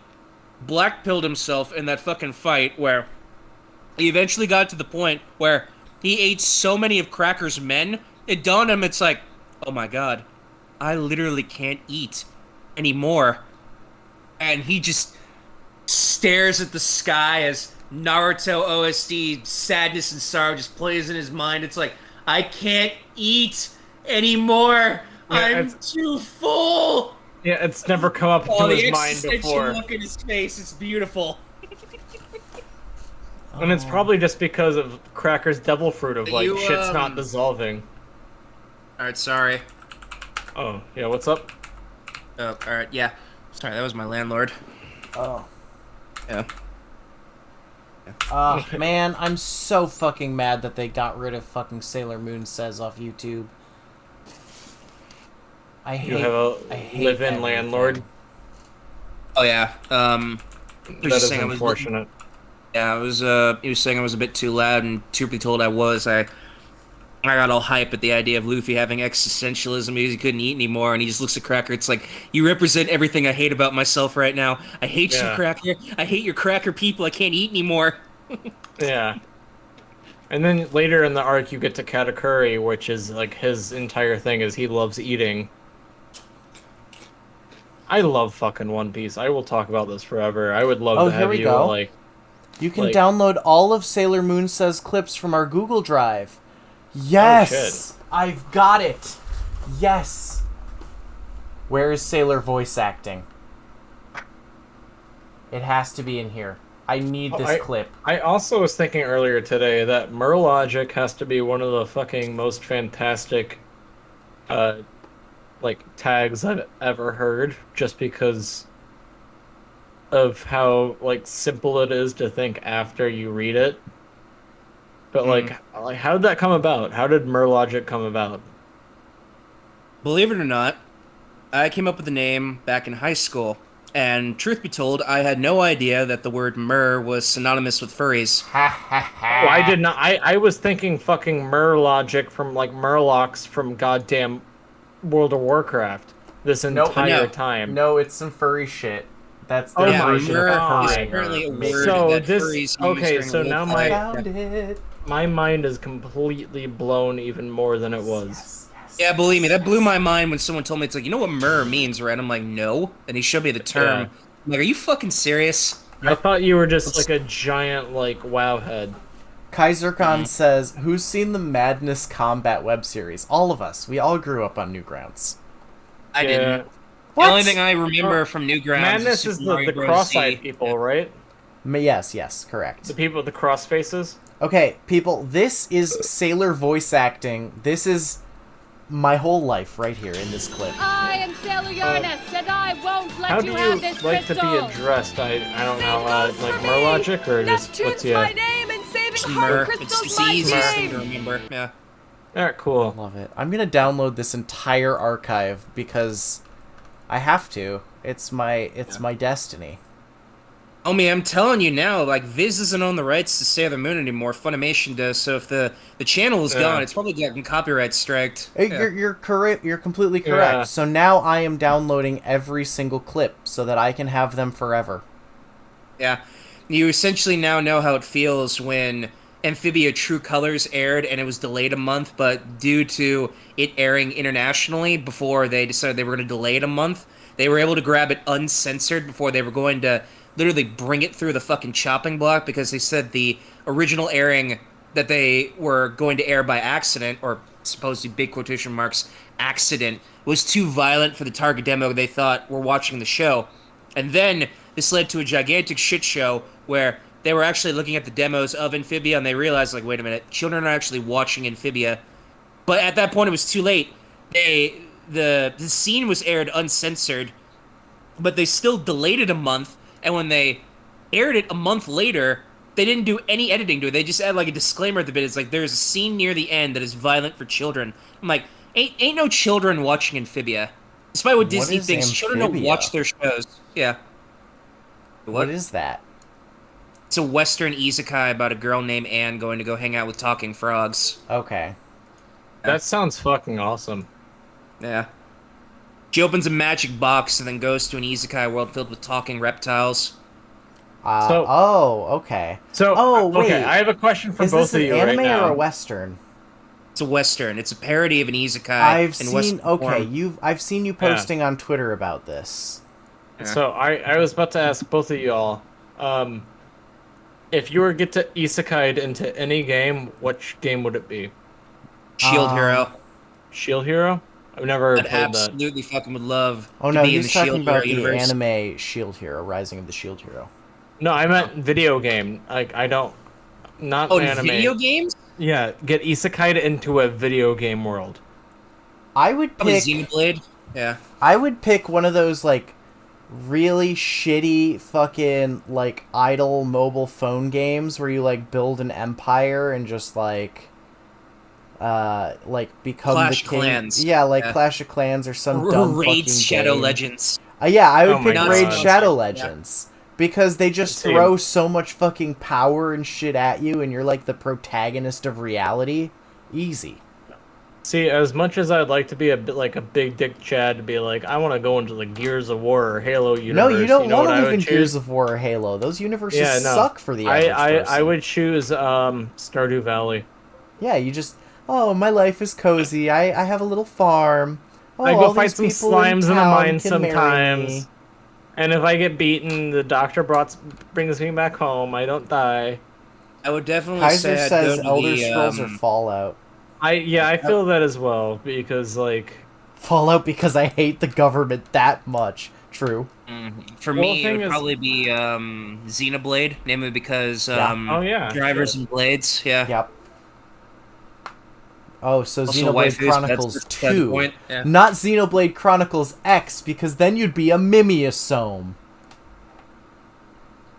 Speaker 8: blackpilled himself in that fucking fight where he eventually got to the point where he ate so many of Cracker's men, it dawned on him, it's like, oh my god, I literally can't eat anymore. And he just stares at the sky as Naruto OST Sadness and Sorrow just plays in his mind. It's like, I can't eat anymore. I'm too full.
Speaker 9: Yeah, it's never come up to his mind before.
Speaker 8: Look at his face. It's beautiful.
Speaker 9: And it's probably just because of Cracker's devil fruit of like shit's not dissolving.
Speaker 8: Alright, sorry.
Speaker 9: Oh, yeah, what's up?
Speaker 8: Oh, alright, yeah. Sorry, that was my landlord.
Speaker 1: Oh.
Speaker 8: Yeah.
Speaker 1: Man, I'm so fucking mad that they got rid of fucking Sailor Moon Says off YouTube. I hate
Speaker 9: live-in
Speaker 1: everything.
Speaker 9: landlord.
Speaker 8: Oh yeah.
Speaker 9: That is unfortunate.
Speaker 8: Yeah, he was saying I was a bit too loud, and truth be told, I was. I got all hype at the idea of Luffy having existentialism because he couldn't eat anymore, and he just looks at Cracker. It's like, you represent everything I hate about myself right now. I hate you, Cracker. I hate your Cracker people. I can't eat anymore.
Speaker 9: Yeah. And then later in the arc, you get to Katakuri, which is like his entire thing is he loves eating. I love fucking One Piece. I will talk about this forever. I would love to have you like.
Speaker 1: You can download all of Sailor Moon Says clips from our Google Drive. Yes!
Speaker 9: Oh,
Speaker 1: I've got it! Yes! Where is Sailor voice acting? It has to be in here. I need this clip.
Speaker 9: I also was thinking earlier today that Murrlogic has to be one of the fucking most fantastic like tags I've ever heard, just because of how like simple it is to think after you read it. But like how did that come about? How did Murrlogic come about?
Speaker 8: Believe it or not, I came up with the name back in high school, and truth be told, I had no idea that the word Mur was synonymous with furries.
Speaker 9: I did not. I was thinking fucking Murrlogic from like Murlocs from goddamn World of Warcraft this entire time.
Speaker 1: No, it's some furry shit. That's the
Speaker 8: version of apparently a word that furries use during
Speaker 9: now
Speaker 1: my
Speaker 9: my mind is completely blown even more than it was.
Speaker 8: Yeah, believe me, that blew my mind when someone told me, it's like, you know what Mur means, right? I'm like, no. And he showed me the term. I'm like, are you fucking serious?
Speaker 9: I thought you were just like a giant, like, wow head.
Speaker 1: KaiserCon says, who's seen the Madness Combat web series? All of us. We all grew up on Newgrounds.
Speaker 8: I didn't. What? The only thing I remember from Newgrounds
Speaker 9: Madness is the cross-eyed people, right?
Speaker 1: Yes, correct.
Speaker 9: The people with the cross faces?
Speaker 1: Okay, people, this is Sailor voice acting. This is my whole life right here in this clip.
Speaker 11: I am Sailor Yarnest, and I won't
Speaker 9: How
Speaker 11: let
Speaker 9: do
Speaker 11: you
Speaker 9: you
Speaker 11: have this
Speaker 9: like to
Speaker 11: crystal.
Speaker 9: be addressed? I don't know.
Speaker 11: Same goes
Speaker 9: Like
Speaker 11: for me.
Speaker 9: Murrlogic or just
Speaker 11: Neptune's
Speaker 9: what's your?
Speaker 11: my name, and saving
Speaker 8: It's
Speaker 11: heart
Speaker 8: Mur.
Speaker 11: crystals
Speaker 8: It's
Speaker 11: my
Speaker 8: easiest thing
Speaker 11: game.
Speaker 8: to remember. Yeah.
Speaker 9: Alright, cool.
Speaker 1: Love it. I'm gonna download this entire archive because I have to. It's my destiny.
Speaker 8: Oh man, I'm telling you now, like Viz doesn't own the rights to Sailor Moon anymore. Funimation does. So if the channel is gone, it's probably getting copyright striked.
Speaker 1: You're correct. You're completely correct.
Speaker 9: Yeah.
Speaker 1: So now I am downloading every single clip so that I can have them forever.
Speaker 8: Yeah. You essentially now know how it feels when Amphibia True Colors aired and it was delayed a month, but due to it airing internationally before they decided they were going to delay it a month, they were able to grab it uncensored before they were going to literally bring it through the fucking chopping block because they said the original airing that they were going to air by accident, or supposedly big quotation marks, accident, was too violent for the target demo they thought were watching the show. And then this led to a gigantic shit show where they were actually looking at the demos of Amphibia and they realized, like, wait a minute, children are actually watching Amphibia. But at that point, it was too late. The scene was aired uncensored, but they still delayed it a month, and when they aired it a month later, they didn't do any editing to it. They just added, like, a disclaimer at the bit. It's like, there's a scene near the end that is violent for children. I'm like, ain't no children watching Amphibia. Despite what Disney thinks, children don't watch their shows. Yeah.
Speaker 1: What is that?
Speaker 8: It's a Western isekai about a girl named Anne going to go hang out with talking frogs.
Speaker 1: Okay.
Speaker 9: That sounds fucking awesome.
Speaker 8: Yeah. She opens a magic box and then goes to an isekai world filled with talking reptiles.
Speaker 1: Okay.
Speaker 9: So,
Speaker 1: wait.
Speaker 9: okay, I have a question for
Speaker 1: is
Speaker 9: both
Speaker 1: this
Speaker 9: of
Speaker 1: an
Speaker 9: you
Speaker 1: anime
Speaker 9: right now.
Speaker 1: or a western?
Speaker 8: It's a western. It's a parody of an isekai.
Speaker 1: I've
Speaker 8: in
Speaker 1: seen.
Speaker 8: Western
Speaker 1: Okay,
Speaker 8: form.
Speaker 1: I've seen you posting on Twitter about this.
Speaker 8: Yeah.
Speaker 9: So I was about to ask both of y'all, if you were get to isekai'd into any game, which game would it be?
Speaker 8: Shield Hero.
Speaker 9: Shield Hero? I've never
Speaker 8: I'd
Speaker 9: played that.
Speaker 8: absolutely fucking would love
Speaker 1: Oh
Speaker 8: to
Speaker 1: no,
Speaker 8: be in
Speaker 1: he's
Speaker 8: the
Speaker 1: talking
Speaker 8: Shield
Speaker 1: about
Speaker 8: Hero
Speaker 1: the
Speaker 8: universe.
Speaker 1: anime Shield Hero, Rising of the Shield Hero.
Speaker 9: No, I meant video game. Like I don't, not
Speaker 8: Oh,
Speaker 9: anime.
Speaker 8: video games?
Speaker 9: Yeah, get isekai'd into a video game world.
Speaker 1: I would
Speaker 8: Probably
Speaker 1: pick.
Speaker 8: Xenoblade. Yeah.
Speaker 1: I would pick one of those like really shitty fucking like idle mobile phone games where you like build an empire and just like become
Speaker 8: Clash
Speaker 1: the king.
Speaker 8: Clans.
Speaker 1: Yeah, like
Speaker 8: Yeah.
Speaker 1: Clash of Clans or some dumb
Speaker 8: Raid
Speaker 1: fucking
Speaker 8: Shadow
Speaker 1: game.
Speaker 8: Legends.
Speaker 1: Yeah, I would
Speaker 9: Oh my
Speaker 1: pick Raid
Speaker 9: God.
Speaker 1: Shadow
Speaker 8: Yeah.
Speaker 1: Legends. Because they just
Speaker 9: Same.
Speaker 1: throw so much fucking power and shit at you and you're like the protagonist of reality. Easy.
Speaker 9: See, as much as I'd like to be a bit like a big dick Chad to be like, I want to go into the Gears of War or Halo universe.
Speaker 1: No, you don't
Speaker 9: know
Speaker 1: want
Speaker 9: what
Speaker 1: to
Speaker 9: I
Speaker 1: live in
Speaker 9: would
Speaker 1: Gears
Speaker 9: choose?
Speaker 1: of War or Halo. Those universes
Speaker 9: Yeah, no.
Speaker 1: suck for the average person.
Speaker 9: I would choose Stardew Valley.
Speaker 1: Yeah, you just, oh, my life is cozy. I have a little farm. Oh,
Speaker 9: I
Speaker 1: all
Speaker 9: go fight
Speaker 1: these
Speaker 9: some
Speaker 1: people
Speaker 9: slimes in the
Speaker 1: town
Speaker 9: mine
Speaker 1: can marry
Speaker 9: sometimes.
Speaker 1: me.
Speaker 9: And if I get beaten, the doctor brings me back home. I don't die.
Speaker 8: I would definitely
Speaker 1: Kaiser
Speaker 8: say I'd
Speaker 1: says
Speaker 8: go to
Speaker 1: Elder
Speaker 8: the,
Speaker 1: Scrolls or Fallout.
Speaker 9: I feel that as well because like
Speaker 1: Fallout because I hate the government that much. True.
Speaker 8: For
Speaker 9: Well,
Speaker 8: me,
Speaker 9: the
Speaker 8: it
Speaker 9: thing
Speaker 8: would
Speaker 9: is-
Speaker 8: probably be Xenoblade, namely because
Speaker 1: Yeah.
Speaker 9: Oh, yeah,
Speaker 8: drivers
Speaker 9: sure.
Speaker 8: and blades. Yeah.
Speaker 1: Yep. Oh, so
Speaker 8: Also
Speaker 1: Xenoblade
Speaker 8: waifus,
Speaker 1: Chronicles
Speaker 8: that's the
Speaker 1: 2.
Speaker 8: point, yeah.
Speaker 1: Not Xenoblade Chronicles X, because then you'd be a Mimiosome.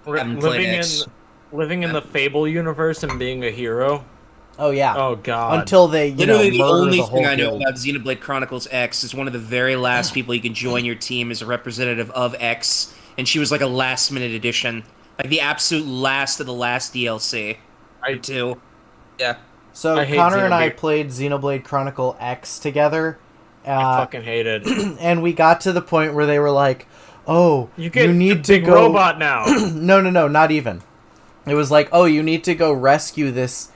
Speaker 8: haven't played
Speaker 9: living
Speaker 8: X.
Speaker 9: in the Fable universe and being a hero.
Speaker 1: Oh, yeah.
Speaker 9: Oh god.
Speaker 1: Until they,
Speaker 8: Literally, the
Speaker 1: murder
Speaker 8: only
Speaker 1: the whole
Speaker 8: thing I know
Speaker 1: guild.
Speaker 8: about Xenoblade Chronicles X is one of the very last people you can join your team as a representative of X, and she was like a last-minute addition, like the absolute last of the last DLC.
Speaker 9: I
Speaker 8: do. Yeah.
Speaker 1: So
Speaker 9: I hate
Speaker 1: Connor and I
Speaker 9: Xenoblade.
Speaker 1: played Xenoblade Chronicle X together.
Speaker 9: I fucking hate it.
Speaker 1: And we got to the point where they were like, "Oh,
Speaker 9: You get
Speaker 1: need
Speaker 9: a
Speaker 1: to
Speaker 9: big
Speaker 1: go."
Speaker 9: robot now.
Speaker 1: No, not even. It was like, "Oh, you need to go rescue this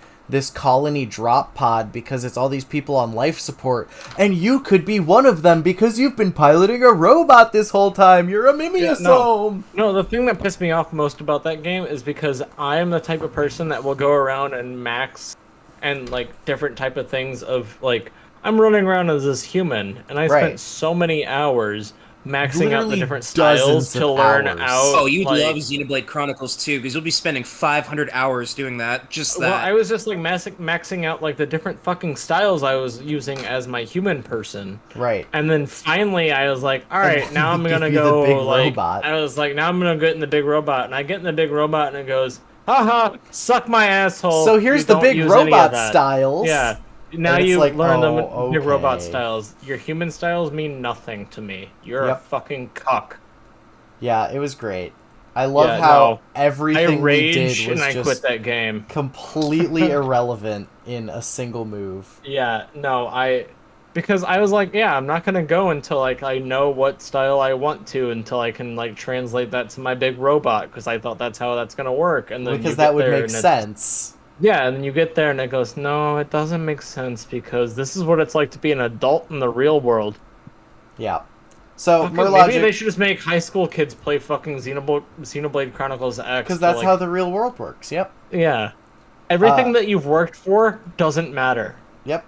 Speaker 1: colony drop pod because it's all these people on life support, and you could be one of them because you've been piloting a robot this whole time. You're a Mimiosome."
Speaker 9: No, the thing that pissed me off most about that game is because I am the type of person that will go around and max and like different type of things of like I'm running around as this human and I
Speaker 1: Right.
Speaker 9: spent so many hours maxing out the
Speaker 1: Literally
Speaker 9: different styles
Speaker 1: dozens
Speaker 9: to
Speaker 1: of
Speaker 9: learn
Speaker 1: hours.
Speaker 9: out.
Speaker 8: Oh, you'd
Speaker 9: like,
Speaker 8: love Xenoblade Chronicles 2 because you'll be spending 500 hours doing that. Just that.
Speaker 9: Well, I was just like maxing out like the different fucking styles I was using as my human person.
Speaker 1: Right.
Speaker 9: And then finally I was like, all right, now I'm
Speaker 1: Give
Speaker 9: gonna
Speaker 1: you the
Speaker 9: go
Speaker 1: big
Speaker 9: like
Speaker 1: robot.
Speaker 9: I was like, now I'm gonna get in the big robot, and I get in the big robot and it goes, haha, suck my asshole.
Speaker 1: So here's
Speaker 9: You
Speaker 1: the
Speaker 9: don't
Speaker 1: big
Speaker 9: use any of
Speaker 1: robot
Speaker 9: that."
Speaker 1: styles.
Speaker 9: Yeah. Now
Speaker 1: And it's
Speaker 9: you
Speaker 1: like,
Speaker 9: learn
Speaker 1: oh,
Speaker 9: the big robot
Speaker 1: okay.
Speaker 9: styles. Your human styles mean nothing to me. You're a
Speaker 1: Yep.
Speaker 9: fucking cuck.
Speaker 1: Yeah, it was great. I love
Speaker 9: Yeah,
Speaker 1: how
Speaker 9: no.
Speaker 1: everything
Speaker 9: I
Speaker 1: we did
Speaker 9: rage
Speaker 1: was
Speaker 9: and I
Speaker 1: just
Speaker 9: quit that game.
Speaker 1: completely irrelevant in a single move.
Speaker 9: Yeah, no, because I was like, yeah, I'm not gonna go until like I know what style I want to, until I can like translate that to my big robot, because I thought that's how that's gonna work. And then
Speaker 1: Because
Speaker 9: you
Speaker 1: that
Speaker 9: get
Speaker 1: would
Speaker 9: there
Speaker 1: make
Speaker 9: and it's-
Speaker 1: sense.
Speaker 9: Yeah, and then you get there and it goes, no, it doesn't make sense because this is what it's like to be an adult in the real world.
Speaker 1: Yeah. So
Speaker 9: Fucking,
Speaker 1: Murrlogic,
Speaker 9: maybe they should just make high school kids play fucking Xenoblade Chronicles X.
Speaker 1: because that's
Speaker 9: like,
Speaker 1: how the real world works. Yep.
Speaker 9: Yeah. Everything that you've worked for doesn't matter.
Speaker 1: Yep.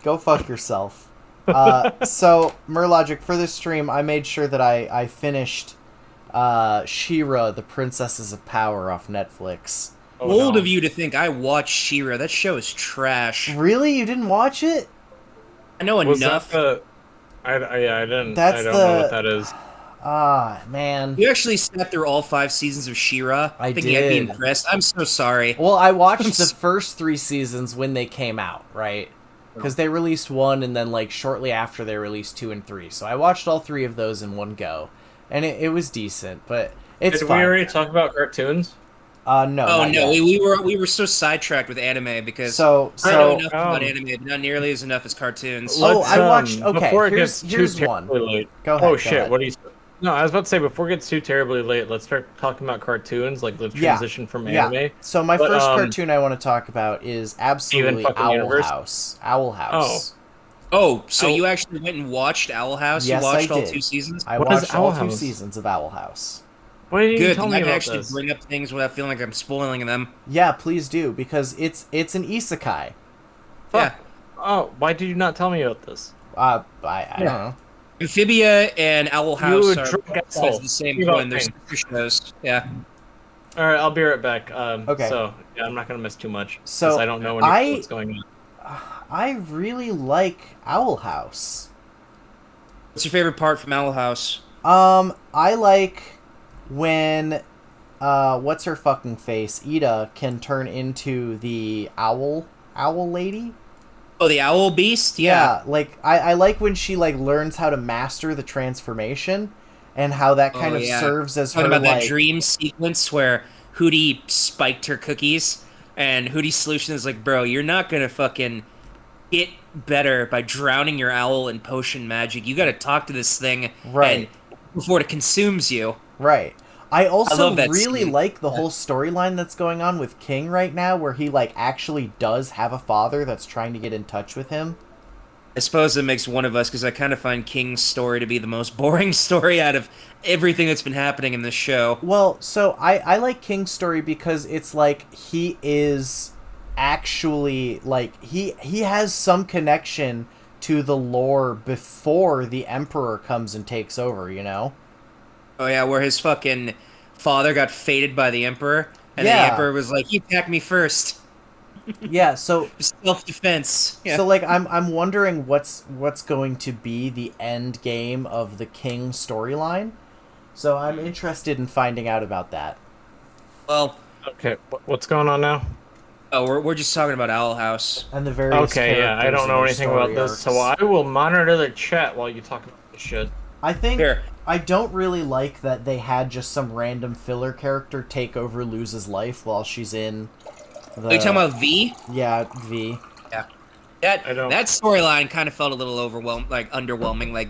Speaker 1: Go fuck yourself. So Murrlogic, for this stream, I made sure that I finished She-Ra, the Princesses of Power off Netflix.
Speaker 9: Oh,
Speaker 8: Old
Speaker 9: no.
Speaker 8: of you to think I watched She-Ra. That show is trash.
Speaker 1: Really? You didn't watch it?
Speaker 8: I know
Speaker 9: Was
Speaker 8: enough.
Speaker 9: that the... I didn't.
Speaker 1: That's
Speaker 9: I don't know what that is.
Speaker 1: Ah, man.
Speaker 8: You actually sat through all 5 seasons of She-Ra.
Speaker 1: I
Speaker 8: thinking I'd be
Speaker 1: did.
Speaker 8: impressed. I'm so sorry.
Speaker 1: Well, I watched the first 3 seasons when they came out, right? Because they released 1, and then like shortly after they released 2 and 3. So I watched all 3 of those in one go, and it was decent, but it's
Speaker 9: Did
Speaker 1: fine.
Speaker 9: we already talk about cartoons?
Speaker 1: No.
Speaker 8: Oh
Speaker 1: not
Speaker 8: no,
Speaker 1: yet.
Speaker 8: we were so sidetracked with anime because
Speaker 1: So
Speaker 8: I know enough about
Speaker 9: um,
Speaker 8: anime, but not nearly as enough as cartoons.
Speaker 1: Oh,
Speaker 9: Let's,
Speaker 1: I watched- okay,
Speaker 9: before it
Speaker 1: here's-
Speaker 9: gets too
Speaker 1: here's one.
Speaker 9: terribly late.
Speaker 1: Go ahead,
Speaker 9: Oh
Speaker 1: go
Speaker 9: shit!
Speaker 1: ahead.
Speaker 9: What do you? No, I was about to say before it gets too terribly late. Let's start talking about cartoons, like the transition from anime.
Speaker 1: Yeah. So my
Speaker 9: But,
Speaker 1: first cartoon I want to talk about is absolutely
Speaker 9: fucking
Speaker 1: Owl
Speaker 9: Universe?
Speaker 1: House. Owl House.
Speaker 8: Oh, so
Speaker 9: Owl-
Speaker 8: you actually went and watched Owl House?
Speaker 1: Yes,
Speaker 8: you watched
Speaker 1: I
Speaker 8: all
Speaker 1: did.
Speaker 8: 2 seasons?
Speaker 1: I
Speaker 9: What is
Speaker 1: watched all
Speaker 9: Owl
Speaker 1: 2
Speaker 9: House?
Speaker 1: seasons of Owl House.
Speaker 9: Why didn't you
Speaker 8: Good,
Speaker 9: tell
Speaker 8: then
Speaker 9: me
Speaker 8: I can
Speaker 9: about
Speaker 8: actually
Speaker 9: this?
Speaker 8: bring up things without feeling like I'm spoiling them.
Speaker 1: Yeah, please do, because it's an isekai.
Speaker 8: Yeah.
Speaker 9: Oh, why did you not tell me about this?
Speaker 1: I don't know.
Speaker 8: Amphibia and Owl House
Speaker 9: You
Speaker 8: are
Speaker 9: drunk
Speaker 8: both sides
Speaker 9: asshole.
Speaker 8: of the same
Speaker 9: Keep
Speaker 8: coin. They're
Speaker 9: going.
Speaker 8: sister shows. Yeah.
Speaker 9: All right, I'll be right back.
Speaker 1: Okay.
Speaker 9: So yeah, I'm not gonna miss too much.
Speaker 1: So,
Speaker 9: 'cause I don't know what's going on.
Speaker 1: I really like Owl House.
Speaker 8: What's your favorite part from Owl House?
Speaker 1: I like when what's her fucking face? Ida can turn into the owl lady.
Speaker 8: Oh, the Owl Beast?
Speaker 1: Yeah, like I like when she like learns how to master the transformation and how that kind of serves as her
Speaker 8: Talking about
Speaker 1: like
Speaker 8: that dream sequence where Hootie spiked her cookies, and Hootie's solution is like, bro, you're not gonna fucking get better by drowning your owl in potion magic. You gotta talk to this thing
Speaker 1: Right.
Speaker 8: before it consumes you.
Speaker 1: Right. I also
Speaker 8: love that
Speaker 1: really
Speaker 8: scene.
Speaker 1: like the whole storyline that's going on with King right now, where he like actually does have a father that's trying to get in touch with him.
Speaker 8: I suppose it makes one of us, because I kind of find King's story to be the most boring story out of everything that's been happening in this show.
Speaker 1: Well, so I like King's story because it's like he is actually like he has some connection to the lore before the Emperor comes and takes over, you know?
Speaker 8: Oh yeah, where his fucking father got fated by the Emperor, and
Speaker 1: Yeah.
Speaker 8: the Emperor was like, "You attacked me first."
Speaker 1: Yeah, so
Speaker 8: Self-defense. Yeah.
Speaker 1: So like I'm wondering what's going to be the end game of the King storyline. So I'm interested in finding out about that.
Speaker 8: Well,
Speaker 9: Okay, what's going on now?
Speaker 8: oh, we're just talking about Owl House.
Speaker 1: And the various
Speaker 9: Okay, yeah, I
Speaker 1: characters
Speaker 9: don't know
Speaker 1: and their
Speaker 9: anything about
Speaker 1: story
Speaker 9: this, so
Speaker 1: arcs.
Speaker 9: I will monitor the chat while you talk about this shit.
Speaker 1: I think
Speaker 8: Here.
Speaker 1: I don't really like that they had just some random filler character take over Luz's life while she's in the
Speaker 8: Are you talking about V?
Speaker 1: Yeah, V.
Speaker 8: That
Speaker 9: I don't-
Speaker 8: that storyline kind of felt a little underwhelming. Like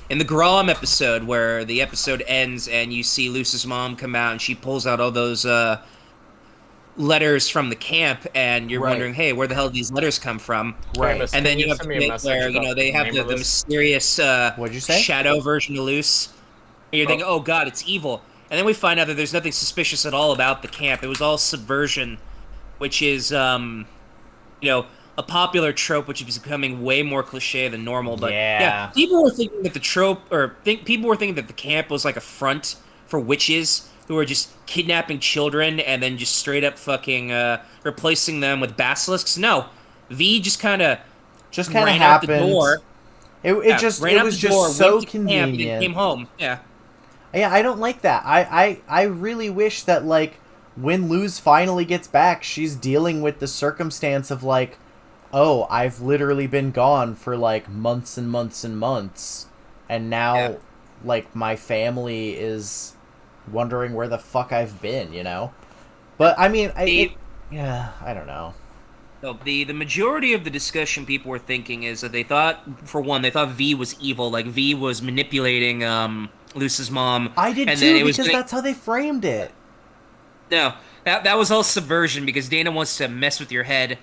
Speaker 8: in the Grom episode, where the episode ends and you see Luce's mom come out and she pulls out all those letters from the camp, and you're
Speaker 1: Right.
Speaker 8: wondering, hey, where the hell did these letters come from?
Speaker 1: Right.
Speaker 9: Famous.
Speaker 8: And then
Speaker 9: Can
Speaker 8: you have
Speaker 9: send
Speaker 8: to
Speaker 9: me a
Speaker 8: make
Speaker 9: message
Speaker 8: where, you
Speaker 9: about
Speaker 8: know, they
Speaker 9: the
Speaker 8: have
Speaker 9: name
Speaker 8: the
Speaker 9: of this?
Speaker 8: mysterious
Speaker 1: What'd you say?
Speaker 8: shadow version of Luce. And you're thinking, oh god, it's evil. And then we find out that there's nothing suspicious at all about the camp. It was all subversion, which is, you know, a popular trope which is becoming way more cliche than normal. But
Speaker 1: Yeah.
Speaker 8: people were thinking that the trope, or people were thinking that the camp was like a front for witches who are just kidnapping children and then just straight up fucking replacing them with basilisks. No, V just kind of ran out the
Speaker 1: happened.
Speaker 8: door.
Speaker 1: It was just so convenient.
Speaker 8: Came home. Yeah.
Speaker 1: Yeah, I don't like that. I really wish that, like, when Luz finally gets back, she's dealing with the circumstance of, like, oh, I've literally been gone for, like, months and months and months, and now, like, my family is wondering where the fuck I've been, you know? But, I mean, I don't know.
Speaker 8: So the majority of the discussion people were thinking is that they thought, for one, they thought V was evil, like V was manipulating Luz's mom.
Speaker 1: I did
Speaker 8: and
Speaker 1: too,
Speaker 8: then it
Speaker 1: because that's how they framed it.
Speaker 8: No, that was all subversion because Dana wants to mess with your head.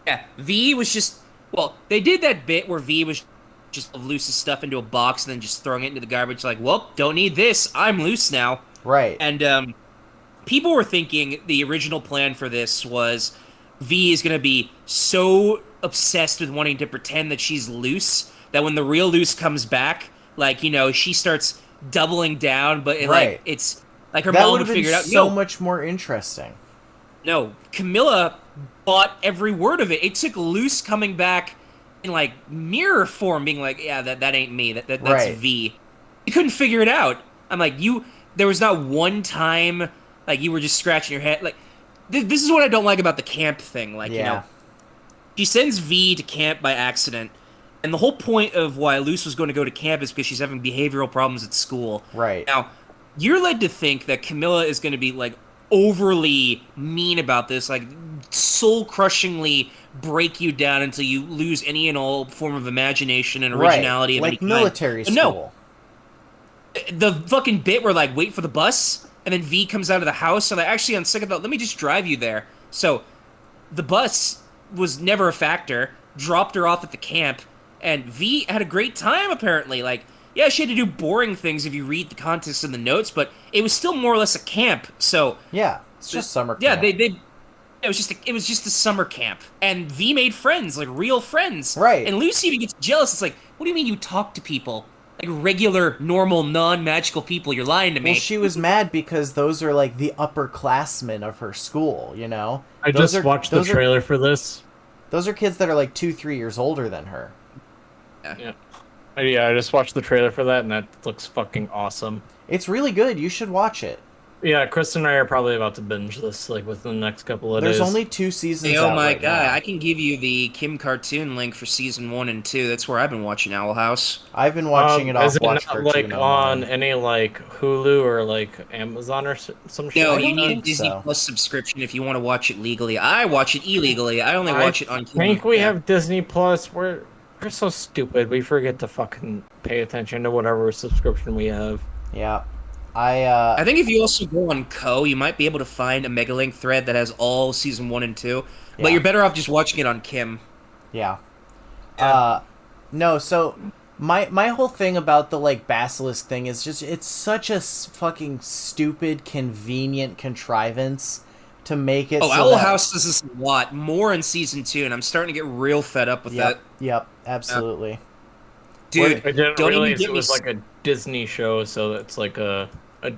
Speaker 8: Yeah, V was just, well, they did that bit where V was just Luz's stuff into a box and then just throwing it into the garbage like, well, don't need this, I'm Luz now.
Speaker 1: Right.
Speaker 8: And people were thinking the original plan for this was V is going to be so obsessed with wanting to pretend that she's Luz that when the real Luz comes back, like, you know, she starts doubling down, but like it's like her mom would figure it out.
Speaker 1: So much more interesting.
Speaker 8: No, Camilla bought every word of it. It took Luz coming back in like mirror form, being like, "Yeah, that ain't me. That's V." You couldn't figure it out. I'm like, there was not one time like you were just scratching your head. Like, this is what I don't like about the camp thing. Like, you know, she sends V to camp by accident. And the whole point of why Luz was going to go to camp is because she's having behavioral problems at school.
Speaker 1: Right.
Speaker 8: Now, you're led to think that Camilla is going to be, like, overly mean about this, like, soul-crushingly break you down until you lose any and all form of imagination and originality of any kind.
Speaker 1: Like military school.
Speaker 8: No. The fucking bit where, like, wait for the bus, and then V comes out of the house, and actually, on second thought, let me just drive you there. So, the bus was never a factor, dropped her off at the camp, and V had a great time, apparently. Like, yeah, she had to do boring things if you read the context in the notes, but it was still more or less a camp. So
Speaker 1: yeah, it's just summer camp.
Speaker 8: Yeah, it was just a summer camp, and V made friends, like real friends.
Speaker 1: Right.
Speaker 8: And Lucy even gets jealous. It's like, what do you mean you talk to people like regular, normal, non-magical people? You're lying to me.
Speaker 1: Well, she was mad because those are like the upperclassmen of her school. You know.
Speaker 9: I just watched the trailer for this.
Speaker 1: Those are kids that are like 2-3 years older than her.
Speaker 9: Yeah. I just watched the trailer for that, and that looks fucking awesome.
Speaker 1: It's really good. You should watch it.
Speaker 9: Yeah, Chris and I are probably about to binge this, like, within the next couple of days.
Speaker 1: There's only 2 seasons
Speaker 8: Hey,
Speaker 1: out
Speaker 8: oh my
Speaker 1: right
Speaker 8: god,
Speaker 1: now.
Speaker 8: I can give you the Kim cartoon link for season 1 and 2. That's where I've been watching Owl House.
Speaker 1: I've been watching it off
Speaker 9: is it
Speaker 1: Watch
Speaker 9: not,
Speaker 1: Cartoon
Speaker 9: like, on any, like, Hulu or, like, Amazon or some shit?
Speaker 8: No,
Speaker 1: I
Speaker 8: you
Speaker 1: don't
Speaker 8: need a
Speaker 1: think
Speaker 8: Disney
Speaker 1: so.
Speaker 8: Plus subscription if you want to watch it legally. I watch it illegally. I only watch it on
Speaker 9: I think we have Disney Plus. We're so stupid. We forget to fucking pay attention to whatever subscription we have.
Speaker 1: Yeah.
Speaker 8: I think if you also go on you might be able to find a Megalink thread that has all season 1 and 2. But you're better off just watching it on Kim.
Speaker 1: Yeah. No, so my whole thing about the like basilisk thing is just it's such a fucking stupid, convenient contrivance to make it.
Speaker 8: Owl House does this a lot more in season 2, and I'm starting to get real fed up with that.
Speaker 1: Yep, absolutely.
Speaker 8: Dude,
Speaker 9: I didn't
Speaker 8: don't
Speaker 9: realize
Speaker 8: even get
Speaker 9: it
Speaker 8: me
Speaker 9: was like a Disney show, so it's like a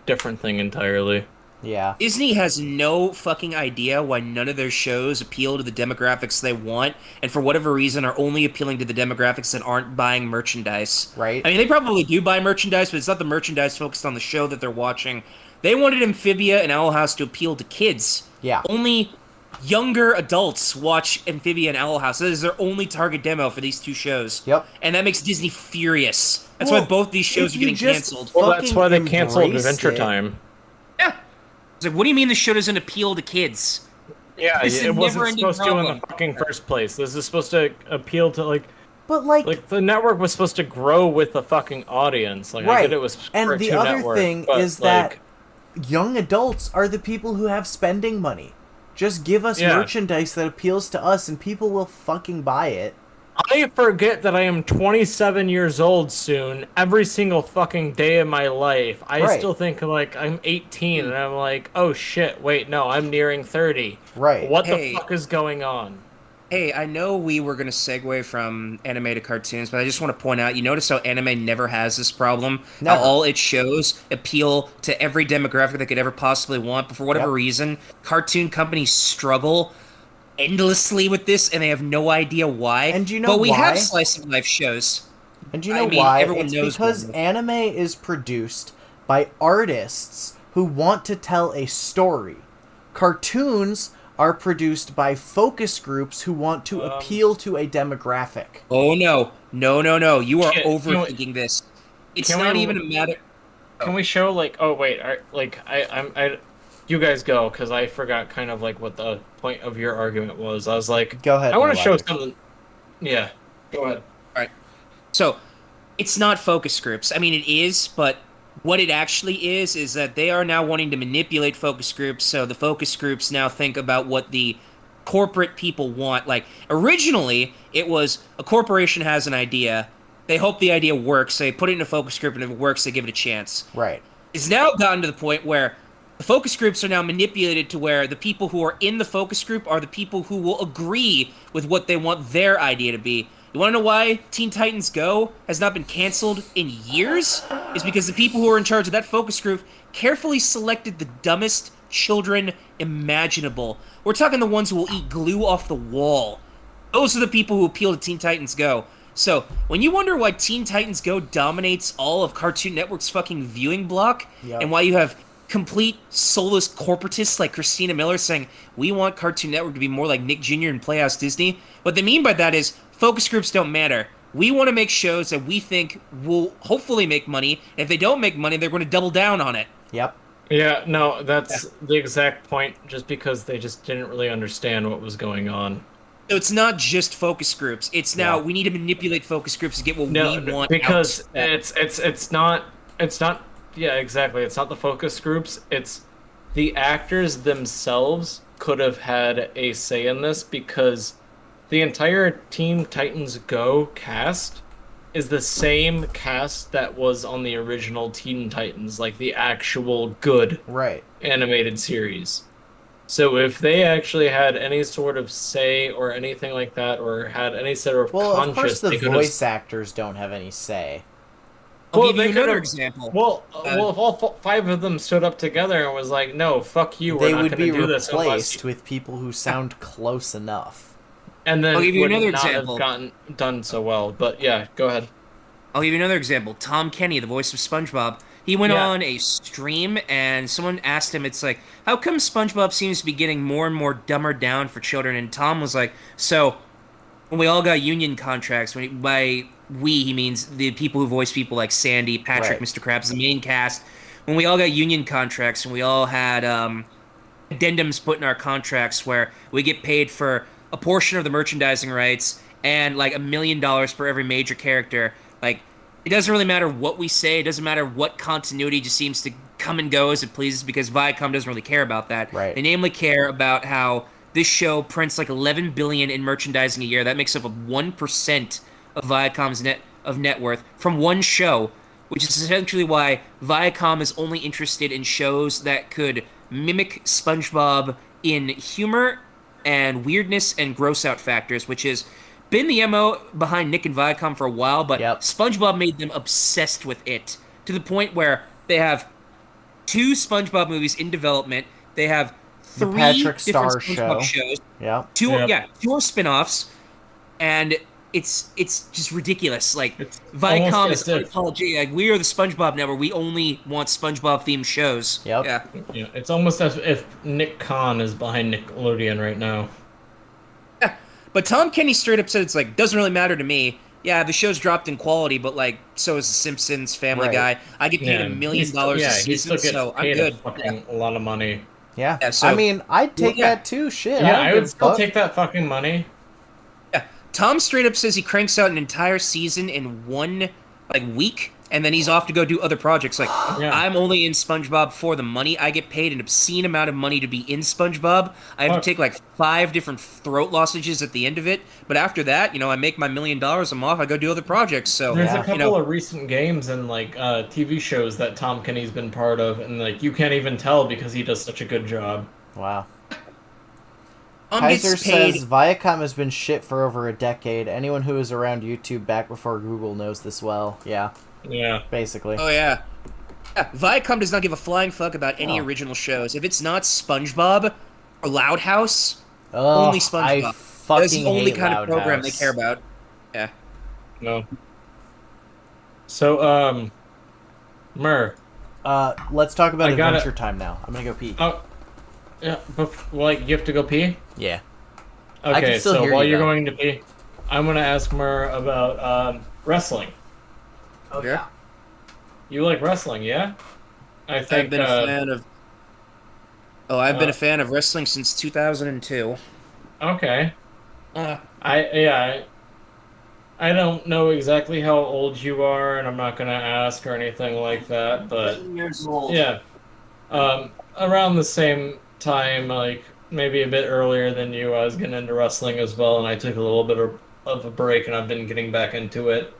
Speaker 9: different thing entirely.
Speaker 1: Yeah.
Speaker 8: Disney has no fucking idea why none of their shows appeal to the demographics they want, and for whatever reason are only appealing to the demographics that aren't buying merchandise.
Speaker 1: Right.
Speaker 8: I mean, they probably do buy merchandise, but it's not the merchandise focused on the show that they're watching. They wanted Amphibia and Owl House to appeal to kids.
Speaker 1: Yeah.
Speaker 8: Only younger adults watch Amphibia and Owl House. That is their only target demo for these two shows.
Speaker 1: Yep.
Speaker 8: And that makes Disney furious. That's why both these shows are getting canceled.
Speaker 9: Well, that's why they canceled Adventure Time.
Speaker 8: Yeah. It's like, what do you mean this show doesn't appeal to kids?
Speaker 9: Yeah,
Speaker 8: This is
Speaker 9: it wasn't
Speaker 8: never-ending
Speaker 9: supposed to in
Speaker 8: problem.
Speaker 9: the fucking first place. This is supposed to appeal to, like...
Speaker 1: But, like
Speaker 9: the network was supposed to grow with the fucking audience. Like,
Speaker 1: right.
Speaker 9: I get it was
Speaker 1: and
Speaker 9: Cartoon
Speaker 1: the other
Speaker 9: Network,
Speaker 1: thing
Speaker 9: but,
Speaker 1: is
Speaker 9: like,
Speaker 1: that young adults are the people who have spending money. Just give us merchandise that appeals to us, and people will fucking buy it.
Speaker 9: I forget that I am 27 years old soon, every single fucking day of my life. I still think, like, I'm 18, and I'm like, oh shit, wait, no, I'm nearing 30.
Speaker 1: Right.
Speaker 9: What the fuck is going on?
Speaker 8: Hey, I know we were going to segue from anime to cartoons, but I just want to point out, you notice how anime never has this problem? How
Speaker 1: Never.
Speaker 8: all its shows appeal to every demographic they could ever possibly want, but for whatever
Speaker 1: Yep.
Speaker 8: reason, cartoon companies struggle endlessly with this, and they have no idea why.
Speaker 1: And you know
Speaker 8: But we have
Speaker 1: why?
Speaker 8: slice of life shows.
Speaker 1: And you
Speaker 8: I
Speaker 1: know
Speaker 8: mean,
Speaker 1: why?
Speaker 8: everyone
Speaker 1: It's
Speaker 8: knows
Speaker 1: because
Speaker 8: one.
Speaker 1: anime is produced by artists who want to tell a story. Cartoons are produced by focus groups who want to appeal to a demographic.
Speaker 8: Oh no, no, no, no! You are
Speaker 9: Can we-
Speaker 8: overthinking this. It's
Speaker 9: can
Speaker 8: not
Speaker 9: we-
Speaker 8: even a matter.
Speaker 9: Can we show like? Oh wait, you guys go because I forgot kind of like what the point of your argument was. I was like,
Speaker 1: Go ahead,
Speaker 9: I want to show
Speaker 1: Murrlogic.
Speaker 9: something. Yeah, go ahead.
Speaker 8: All right. So, it's not focus groups. I mean, it is, but what it actually is that they are now wanting to manipulate focus groups. So the focus groups now think about what the corporate people want. Like originally, it was a corporation has an idea. They hope the idea works. They put it in a focus group, and if it works, they give it a chance.
Speaker 1: Right.
Speaker 8: It's now gotten to the point where the focus groups are now manipulated to where the people who are in the focus group are the people who will agree with what they want their idea to be. You want to know why Teen Titans Go has not been canceled in years? Is because the people who are in charge of that focus group carefully selected the dumbest children imaginable. We're talking the ones who will eat glue off the wall. Those are the people who appeal to Teen Titans Go. So, when you wonder why Teen Titans Go dominates all of Cartoon Network's fucking viewing block,
Speaker 1: Yep.
Speaker 8: and why you have complete soulless corporatists like Christina Miller saying, we want Cartoon Network to be more like Nick Jr. and Playhouse Disney, what they mean by that is, focus groups don't matter. We want to make shows that we think will hopefully make money, and if they don't make money, they're going to double down on it.
Speaker 1: Yep.
Speaker 9: Yeah, no, that's the exact point. Just because they just didn't really understand what was going on.
Speaker 8: So it's not just focus groups. It's now we need to manipulate focus groups to get what we want.
Speaker 9: Because
Speaker 8: out.
Speaker 9: it's not yeah, exactly. It's not the focus groups. It's the actors themselves could have had a say in this because the entire Teen Titans Go cast is the same cast that was on the original Teen Titans, like the actual good animated series. So if they actually had any sort of say or anything like that, or had any sort of
Speaker 1: Of course the
Speaker 9: they could
Speaker 1: voice actors don't have any say.
Speaker 8: I'll give you another example.
Speaker 9: Well, if all five of them stood up together and was like, "No, fuck you, we're
Speaker 1: They
Speaker 9: not
Speaker 1: would
Speaker 9: going
Speaker 1: be
Speaker 9: to do this unless
Speaker 1: replaced with people who sound close enough.
Speaker 9: And then
Speaker 8: I'll give you
Speaker 9: would
Speaker 8: another
Speaker 9: not
Speaker 8: example.
Speaker 9: have gotten done so well. But yeah, go ahead.
Speaker 8: I'll give you another example. Tom Kenny, the voice of SpongeBob, he went
Speaker 9: Yeah.
Speaker 8: on a stream and someone asked him, it's like, how come SpongeBob seems to be getting more and more dumber down for children? And Tom was like, so when we all got union contracts, by we, he means the people who voice people like Sandy, Patrick,
Speaker 1: Right.
Speaker 8: Mr. Krabs, the main cast. When we all got union contracts and we all had addendums put in our contracts where we get paid for a portion of the merchandising rights and like $1 million for every major character. Like, it doesn't really matter what we say. It doesn't matter what continuity just seems to come and go as it pleases because Viacom doesn't really care about that.
Speaker 1: Right.
Speaker 8: They namely care about how this show prints like $11 billion in merchandising a year. That makes up 1% of Viacom's net worth from one show, which is essentially why Viacom is only interested in shows that could mimic SpongeBob in humor and weirdness and gross out factors, which has been the MO behind Nick and Viacom for a while, but SpongeBob made them obsessed with it to the point where they have 2 SpongeBob movies in development. They have 3
Speaker 1: Patrick
Speaker 8: different
Speaker 1: Star
Speaker 8: SpongeBob
Speaker 1: show.
Speaker 8: shows.
Speaker 1: Yeah.
Speaker 8: 2 are spin-offs, and it's just ridiculous. Like Viacom
Speaker 9: almost
Speaker 8: is unapologetic. Like, we are the SpongeBob network. We only want SpongeBob themed shows.
Speaker 1: Yep.
Speaker 9: Yeah, it's almost as if Nick Khan is behind Nickelodeon right now.
Speaker 8: Yeah, but Tom Kenny straight up said it's like doesn't really matter to me. Yeah, the show's dropped in quality, but like so is The Simpsons, Family Guy. I get paid $1 million a season, so I'm good.
Speaker 9: A lot of money.
Speaker 1: Yeah.
Speaker 8: So,
Speaker 1: I mean, I'd take that too. Shit.
Speaker 9: Yeah,
Speaker 1: I
Speaker 9: I
Speaker 1: don't
Speaker 9: would
Speaker 1: give a
Speaker 9: still
Speaker 1: fuck.
Speaker 9: take that fucking money.
Speaker 8: Yeah, Tom straight up says he cranks out an entire season in one week, and then he's off to go do other projects. Like, I'm only in SpongeBob for the money. I get paid an obscene amount of money to be in SpongeBob. I have to take like 5 different throat lozenges at the end of it. But after that, I make my $1 million. I'm off. I go do other projects. So
Speaker 9: there's a couple of recent games and like TV shows that Tom Kenny's been part of, and like you can't even tell because he does such a good job.
Speaker 1: Wow. Kaiser
Speaker 8: gets paid.
Speaker 1: says Viacom has been shit for over a decade. Anyone who was around YouTube back before Google knows this well. Yeah,
Speaker 9: Yeah.
Speaker 1: basically.
Speaker 8: Oh yeah. Yeah, Viacom does not give a flying fuck about any
Speaker 1: Oh.
Speaker 8: original shows. If it's not SpongeBob or Loud House,
Speaker 1: Oh,
Speaker 8: only
Speaker 1: I
Speaker 8: SpongeBob.
Speaker 1: fucking
Speaker 8: That's the only
Speaker 1: hate
Speaker 8: kind
Speaker 1: Loud
Speaker 8: of program they
Speaker 1: House.
Speaker 8: care about. Yeah.
Speaker 9: No. So, Mur.
Speaker 1: Let's talk about
Speaker 9: I gotta-
Speaker 1: Adventure Time now. I'm gonna go pee.
Speaker 9: Oh, yeah. Like, you have to go pee.
Speaker 1: Yeah. I
Speaker 9: Okay,
Speaker 1: can still
Speaker 9: so
Speaker 1: hear
Speaker 9: while
Speaker 1: you,
Speaker 9: you're
Speaker 1: though.
Speaker 9: going to pee, I'm gonna ask Mur about wrestling.
Speaker 1: Oh
Speaker 8: yeah.
Speaker 9: You like wrestling, yeah? I think
Speaker 8: I've been a fan of. Oh, I've been a fan of wrestling since 2002.
Speaker 9: Okay.
Speaker 8: Uh,
Speaker 9: I don't know exactly how old you are, and I'm not gonna ask or anything like that, but
Speaker 8: years old.
Speaker 9: yeah. Around the same time, like maybe a bit earlier than you, I was getting into wrestling as well, and I took a little bit of a break, and I've been getting back into it.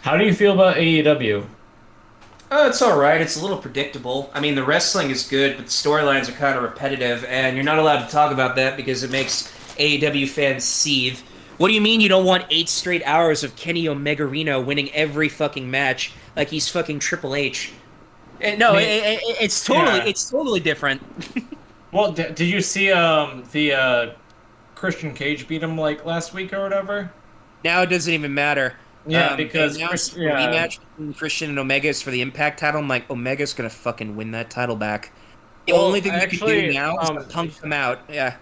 Speaker 9: How do you feel about AEW?
Speaker 8: It's alright. It's a little predictable. I mean, the wrestling is good, but the storylines are kind of repetitive, and you're not allowed to talk about that because it makes AEW fans seethe. What do you mean you don't want 8 straight hours of Kenny Omegarino winning every fucking match like he's fucking Triple H? No, it's totally different.
Speaker 9: Well, did you see the Christian Cage beat him like last week or whatever?
Speaker 8: Now it doesn't even matter.
Speaker 9: Yeah, because
Speaker 8: they announced a rematch between Christian and Omega is for the Impact title. I'm like, Omega's gonna fucking win that title back. The only thing you can do now is to punk them out. Yeah.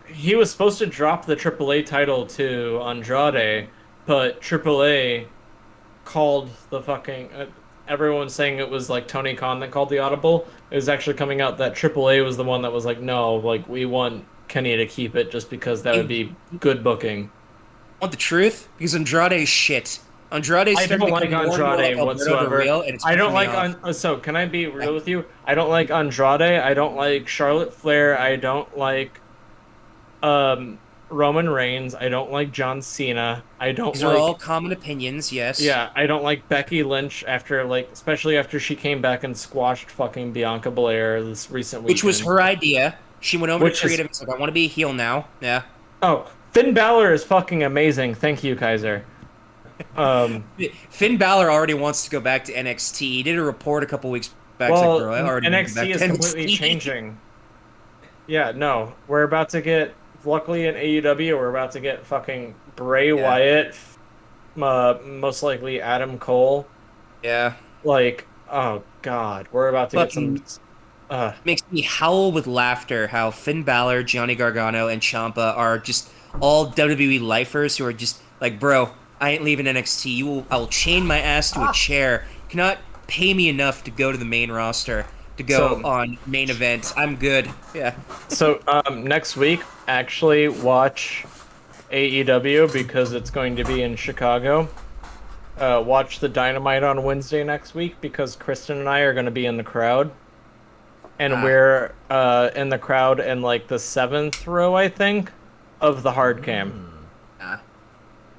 Speaker 9: He was supposed to drop the AAA title to Andrade, but AAA called the fucking. Everyone's saying it was like Tony Khan that called the audible. It was actually coming out that AAA was the one that was like, no, like we want Kenny to keep it just because that would be good booking.
Speaker 8: Want the truth? Because Andrade is shit. Andrade.
Speaker 9: I don't like Andrade whatsoever. I don't like. So can I be real with you? I don't like Andrade. I don't like Charlotte Flair. I don't like Roman Reigns. I don't like John Cena. I don't.
Speaker 8: These are all common opinions. Yes.
Speaker 9: Yeah, I don't like Becky Lynch especially after she came back and squashed fucking Bianca Belair this recent week.
Speaker 8: Which was her idea. She went over to creative and said, "I want to be a heel now." Yeah.
Speaker 9: Oh, Finn Balor is fucking amazing. Thank you, Kaiser.
Speaker 8: Finn Balor already wants to go back to NXT. He did a report a couple weeks back.
Speaker 9: Well,
Speaker 8: like, bro, I already
Speaker 9: NXT is completely changing. Yeah, no, we're about to get. Luckily in AEW, we're about to get fucking Bray Wyatt, most likely Adam Cole.
Speaker 8: Yeah.
Speaker 9: Like, oh god, we're about to get some.
Speaker 8: Makes me howl with laughter how Finn Balor, Johnny Gargano, and Ciampa are just all WWE lifers who are just like, bro, I ain't leaving NXT. I will chain my ass to a chair. You cannot pay me enough to go to the main roster, to go on main events. I'm good. Yeah.
Speaker 9: So next week, actually watch AEW because it's going to be in Chicago. Watch the Dynamite on Wednesday next week because Kristen and I are going to be in the crowd. And we're in the crowd in like the 7th row, I think, of the hard cam.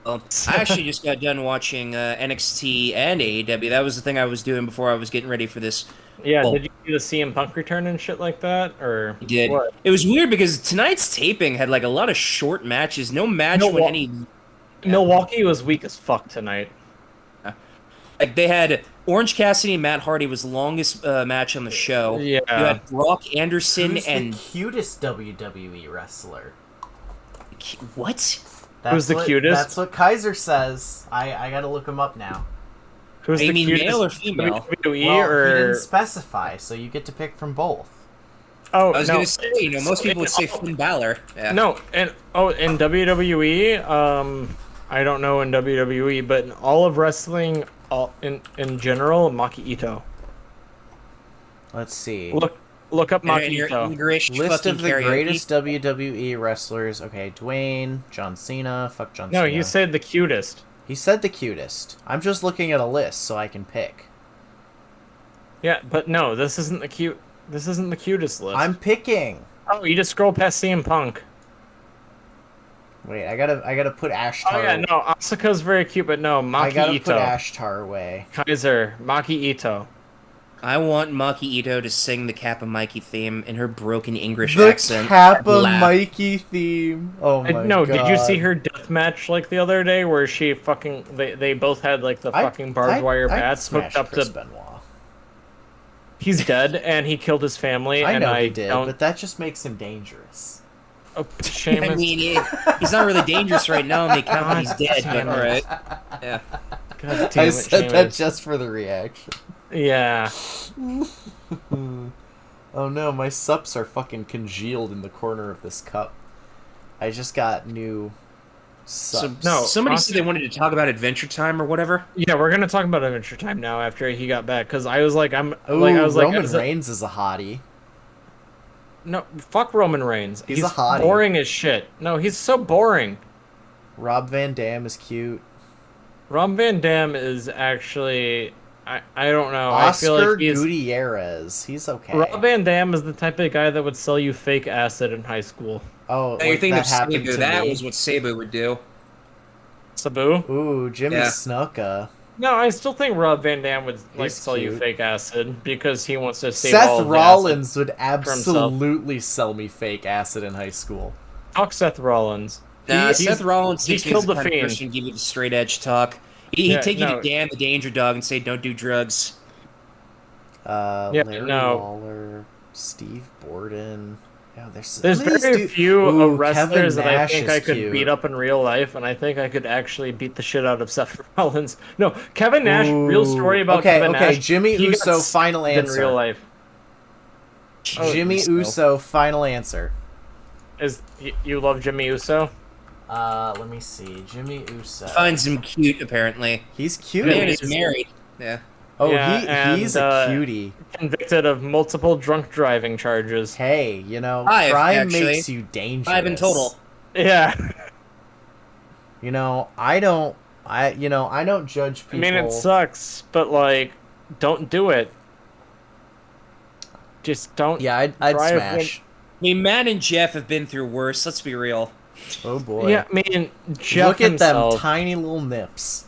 Speaker 8: Well, I actually just got done watching NXT and AEW. That was the thing I was doing before I was getting ready for this.
Speaker 9: Yeah, did you see the CM Punk return and shit like that? Or
Speaker 8: I did.
Speaker 9: What?
Speaker 8: It was weird because tonight's taping had like a lot of short matches. No match when any.
Speaker 9: Milwaukee was weak as fuck tonight.
Speaker 8: Like they had Orange Cassidy and Matt Hardy was the longest match on the show.
Speaker 9: Yeah.
Speaker 8: You had Brock Anderson
Speaker 1: Who's
Speaker 8: and
Speaker 1: the cutest WWE wrestler?
Speaker 8: What?
Speaker 9: Who's the cutest?
Speaker 1: That's what Kaiser says. I gotta look him up now.
Speaker 9: Who's
Speaker 8: You
Speaker 9: the
Speaker 8: mean
Speaker 9: cutest?
Speaker 8: male or female?
Speaker 9: WWE
Speaker 1: Well,
Speaker 9: or
Speaker 1: he didn't specify, so you get to pick from both.
Speaker 9: Oh,
Speaker 8: I was
Speaker 9: no.
Speaker 8: gonna say, most people would say Finn Balor. Yeah.
Speaker 9: No, and in WWE, I don't know in WWE, but in all of wrestling, in general, Maki Ito.
Speaker 1: Let's see.
Speaker 9: Look up Maki
Speaker 8: And your
Speaker 9: Ito.
Speaker 8: English
Speaker 1: List
Speaker 8: fucking
Speaker 1: of the
Speaker 8: karaoke.
Speaker 1: greatest WWE wrestlers. Okay, Dwayne, John Cena. Fuck John
Speaker 9: No,
Speaker 1: Cena.
Speaker 9: you said the cutest.
Speaker 1: He said the cutest. I'm just looking at a list so I can pick.
Speaker 9: Yeah, but no, this isn't the cute. This isn't the cutest list.
Speaker 1: I'm picking.
Speaker 9: Oh, you just scroll past CM Punk.
Speaker 1: Wait, I gotta put Ashtar.
Speaker 9: Oh yeah, no, Asuka's very cute, but no, Maki
Speaker 1: I gotta
Speaker 9: Ito.
Speaker 1: put Ashtar away.
Speaker 9: Kaiser, Maki Ito.
Speaker 8: I want Maki Ito to sing the Kappa Mikey theme in her broken English
Speaker 1: The
Speaker 8: accent.
Speaker 1: Kappa
Speaker 8: Laugh.
Speaker 1: Mikey theme. Oh my
Speaker 9: No,
Speaker 1: god.
Speaker 9: did you see her death match like the other day where she fucking they both had like the fucking barbed wire bats hooked up
Speaker 1: Chris
Speaker 9: to
Speaker 1: Benoit.
Speaker 9: He's dead and he killed his family
Speaker 1: I
Speaker 9: and
Speaker 1: know
Speaker 9: I
Speaker 1: he did,
Speaker 9: don't
Speaker 1: but that just makes him dangerous.
Speaker 9: oh, Seamus.
Speaker 8: I mean, he's not really dangerous right now on the account that he's dead, but
Speaker 9: damn it.
Speaker 8: alright. Yeah.
Speaker 9: God damn
Speaker 1: I
Speaker 9: it,
Speaker 1: said that
Speaker 9: Seamus.
Speaker 1: just for the reaction.
Speaker 9: Yeah.
Speaker 1: Oh no, my sups are fucking congealed in the corner of this cup. I just got new
Speaker 8: So,
Speaker 1: sups.
Speaker 9: No,
Speaker 8: somebody
Speaker 9: Austin-
Speaker 8: said they wanted to talk about Adventure Time or whatever.
Speaker 9: Yeah, we're gonna talk about Adventure Time now after he got back because I was like,
Speaker 1: Ooh,
Speaker 9: Roman
Speaker 1: Roman Reigns is a hottie.
Speaker 9: No, fuck Roman Reigns.
Speaker 1: He's a hottie.
Speaker 9: boring as shit. No, he's so boring.
Speaker 1: Rob Van Dam is cute.
Speaker 9: Rob Van Dam is actually, I don't know.
Speaker 1: Oscar
Speaker 9: I feel like he's
Speaker 1: Gutierrez. He's okay.
Speaker 9: Rob Van Dam is the type of guy that would sell you fake acid in high school.
Speaker 1: Oh,
Speaker 8: You're
Speaker 1: like
Speaker 8: thinking
Speaker 1: that
Speaker 8: of
Speaker 1: happened
Speaker 8: Sabu.
Speaker 1: to
Speaker 8: That
Speaker 1: me.
Speaker 8: was what Sabu would do.
Speaker 9: Sabu?
Speaker 1: Ooh, Jimmy
Speaker 8: Yeah.
Speaker 1: Snuka.
Speaker 9: No, I still think Rob Van Dam would like
Speaker 1: He's
Speaker 9: sell you
Speaker 1: cute.
Speaker 9: fake acid because he wants to save
Speaker 1: Seth
Speaker 9: all of the
Speaker 1: Rollins would
Speaker 9: himself.
Speaker 1: absolutely sell me fake acid in high school.
Speaker 9: acid. Fuck Seth Rollins.
Speaker 8: Nah,
Speaker 9: He-
Speaker 8: Seth Rollins
Speaker 9: he
Speaker 8: takes me
Speaker 9: killed
Speaker 8: as
Speaker 9: the
Speaker 8: kind of
Speaker 9: Fiend.
Speaker 8: person to give you the straight edge talk. He'd
Speaker 9: Yeah,
Speaker 8: take you
Speaker 9: no.
Speaker 8: to Dan the Danger Dog and say, "Don't do drugs."
Speaker 9: Yeah,
Speaker 1: Larry
Speaker 9: no.
Speaker 1: Lawler, Steve Borden. Yeah, there's
Speaker 9: There's
Speaker 1: some of these
Speaker 9: very
Speaker 1: dude-
Speaker 9: few
Speaker 1: Ooh,
Speaker 9: wrestlers
Speaker 1: Kevin
Speaker 9: that I
Speaker 1: Nash
Speaker 9: think
Speaker 1: is
Speaker 9: I could
Speaker 1: cute.
Speaker 9: beat up in real life, and I think I could actually beat the shit out of Seth Rollins. No, Kevin Nash. Real story about
Speaker 1: okay,
Speaker 9: Kevin
Speaker 1: okay,
Speaker 9: Nash.
Speaker 1: Jimmy
Speaker 9: he got
Speaker 1: Uso, final
Speaker 9: stabbed
Speaker 1: answer.
Speaker 9: in real life.
Speaker 8: Oh,
Speaker 1: Jimmy Uso, final answer.
Speaker 9: Is you love Jimmy Uso?
Speaker 1: Let me see. Jimmy Uso.
Speaker 8: Finds him cute, apparently.
Speaker 1: He's cute.
Speaker 8: Man, he's married. Yeah.
Speaker 1: Oh,
Speaker 9: Yeah,
Speaker 1: he's
Speaker 9: and,
Speaker 1: a cutie.
Speaker 9: Convicted of multiple drunk driving charges.
Speaker 1: Hey, you know,
Speaker 8: 5,
Speaker 1: crime
Speaker 8: actually.
Speaker 1: makes you dangerous.
Speaker 8: 5 in total.
Speaker 9: Yeah.
Speaker 1: You know, I don't judge people.
Speaker 9: I mean, it sucks, but like, don't do it. Just don't.
Speaker 1: Yeah, I'd
Speaker 9: drive
Speaker 1: smash.
Speaker 8: I mean, Matt and Jeff have been through worse. Let's be real.
Speaker 1: Oh boy.
Speaker 9: Yeah, I mean, Jeff
Speaker 1: Look at
Speaker 9: himself.
Speaker 1: them tiny little nips.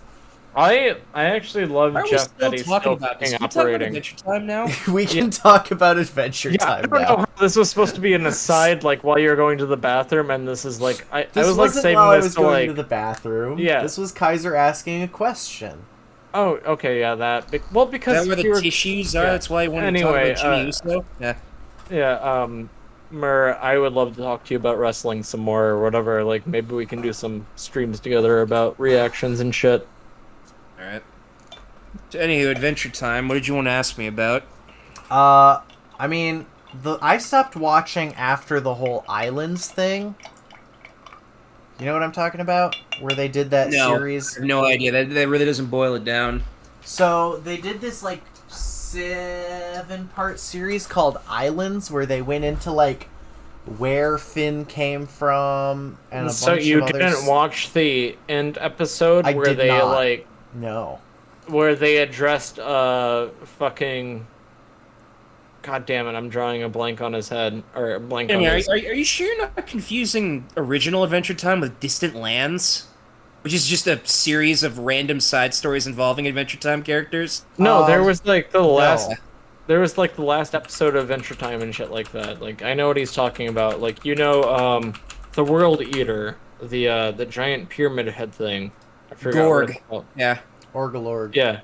Speaker 9: I actually love
Speaker 8: Why are we
Speaker 9: Jeff
Speaker 8: still
Speaker 9: that he's
Speaker 8: talking
Speaker 9: still
Speaker 8: about this?
Speaker 9: fucking
Speaker 8: Can we talk about
Speaker 9: operating.
Speaker 8: Adventure Time now?
Speaker 1: We can talk about Adventure
Speaker 9: Yeah, I
Speaker 1: Time
Speaker 9: don't know
Speaker 1: now.
Speaker 9: how this was supposed to be an aside, like while you're going to the bathroom, and this is like I
Speaker 1: This
Speaker 9: was like
Speaker 1: wasn't
Speaker 9: saving
Speaker 1: while I
Speaker 9: this
Speaker 1: was
Speaker 9: to
Speaker 1: going
Speaker 9: like.
Speaker 1: to the bathroom.
Speaker 9: Yeah.
Speaker 1: This was Kaiser asking a question.
Speaker 9: Oh, okay, yeah, that. Well,
Speaker 8: Is
Speaker 9: because
Speaker 8: that where the
Speaker 9: we were-
Speaker 8: tissues are?
Speaker 9: yeah.
Speaker 8: That's why I wanted
Speaker 9: Anyway,
Speaker 8: to talk about Jimmy Uso? Yeah.
Speaker 9: Yeah, Mur, I would love to talk to you about wrestling some more or whatever. Like maybe we can do some streams together about reactions and shit.
Speaker 8: Alright. So, anywho, Adventure Time, what did you want to ask me about?
Speaker 1: I mean, I stopped watching after the whole Islands thing. You know what I'm talking about? Where they did that
Speaker 8: No,
Speaker 1: series.
Speaker 8: I have no idea. That really doesn't boil it down.
Speaker 1: So they did this like 7-part series called Islands, where they went into like where Finn came from and a
Speaker 9: So
Speaker 1: bunch
Speaker 9: you
Speaker 1: of
Speaker 9: didn't
Speaker 1: others.
Speaker 9: watch the end episode
Speaker 1: I
Speaker 9: where
Speaker 1: did
Speaker 9: they
Speaker 1: not.
Speaker 9: like
Speaker 1: No.
Speaker 9: where they addressed fucking. God damn it! I'm drawing a blank on his head or a blank
Speaker 8: I
Speaker 9: on
Speaker 8: mean,
Speaker 9: his.
Speaker 8: are you sure you're not confusing original Adventure Time with Distant Lands? Which is just a series of random side stories involving Adventure Time characters?
Speaker 9: No, there was like the last.
Speaker 1: no.
Speaker 9: There was like the last episode of Adventure Time and shit like that. Like I know what he's talking about. Like you know, the World Eater, the giant pyramid head thing. I forgot what it's
Speaker 8: Gorg.
Speaker 9: called.
Speaker 8: Yeah.
Speaker 1: Orgalorg.
Speaker 9: Yeah.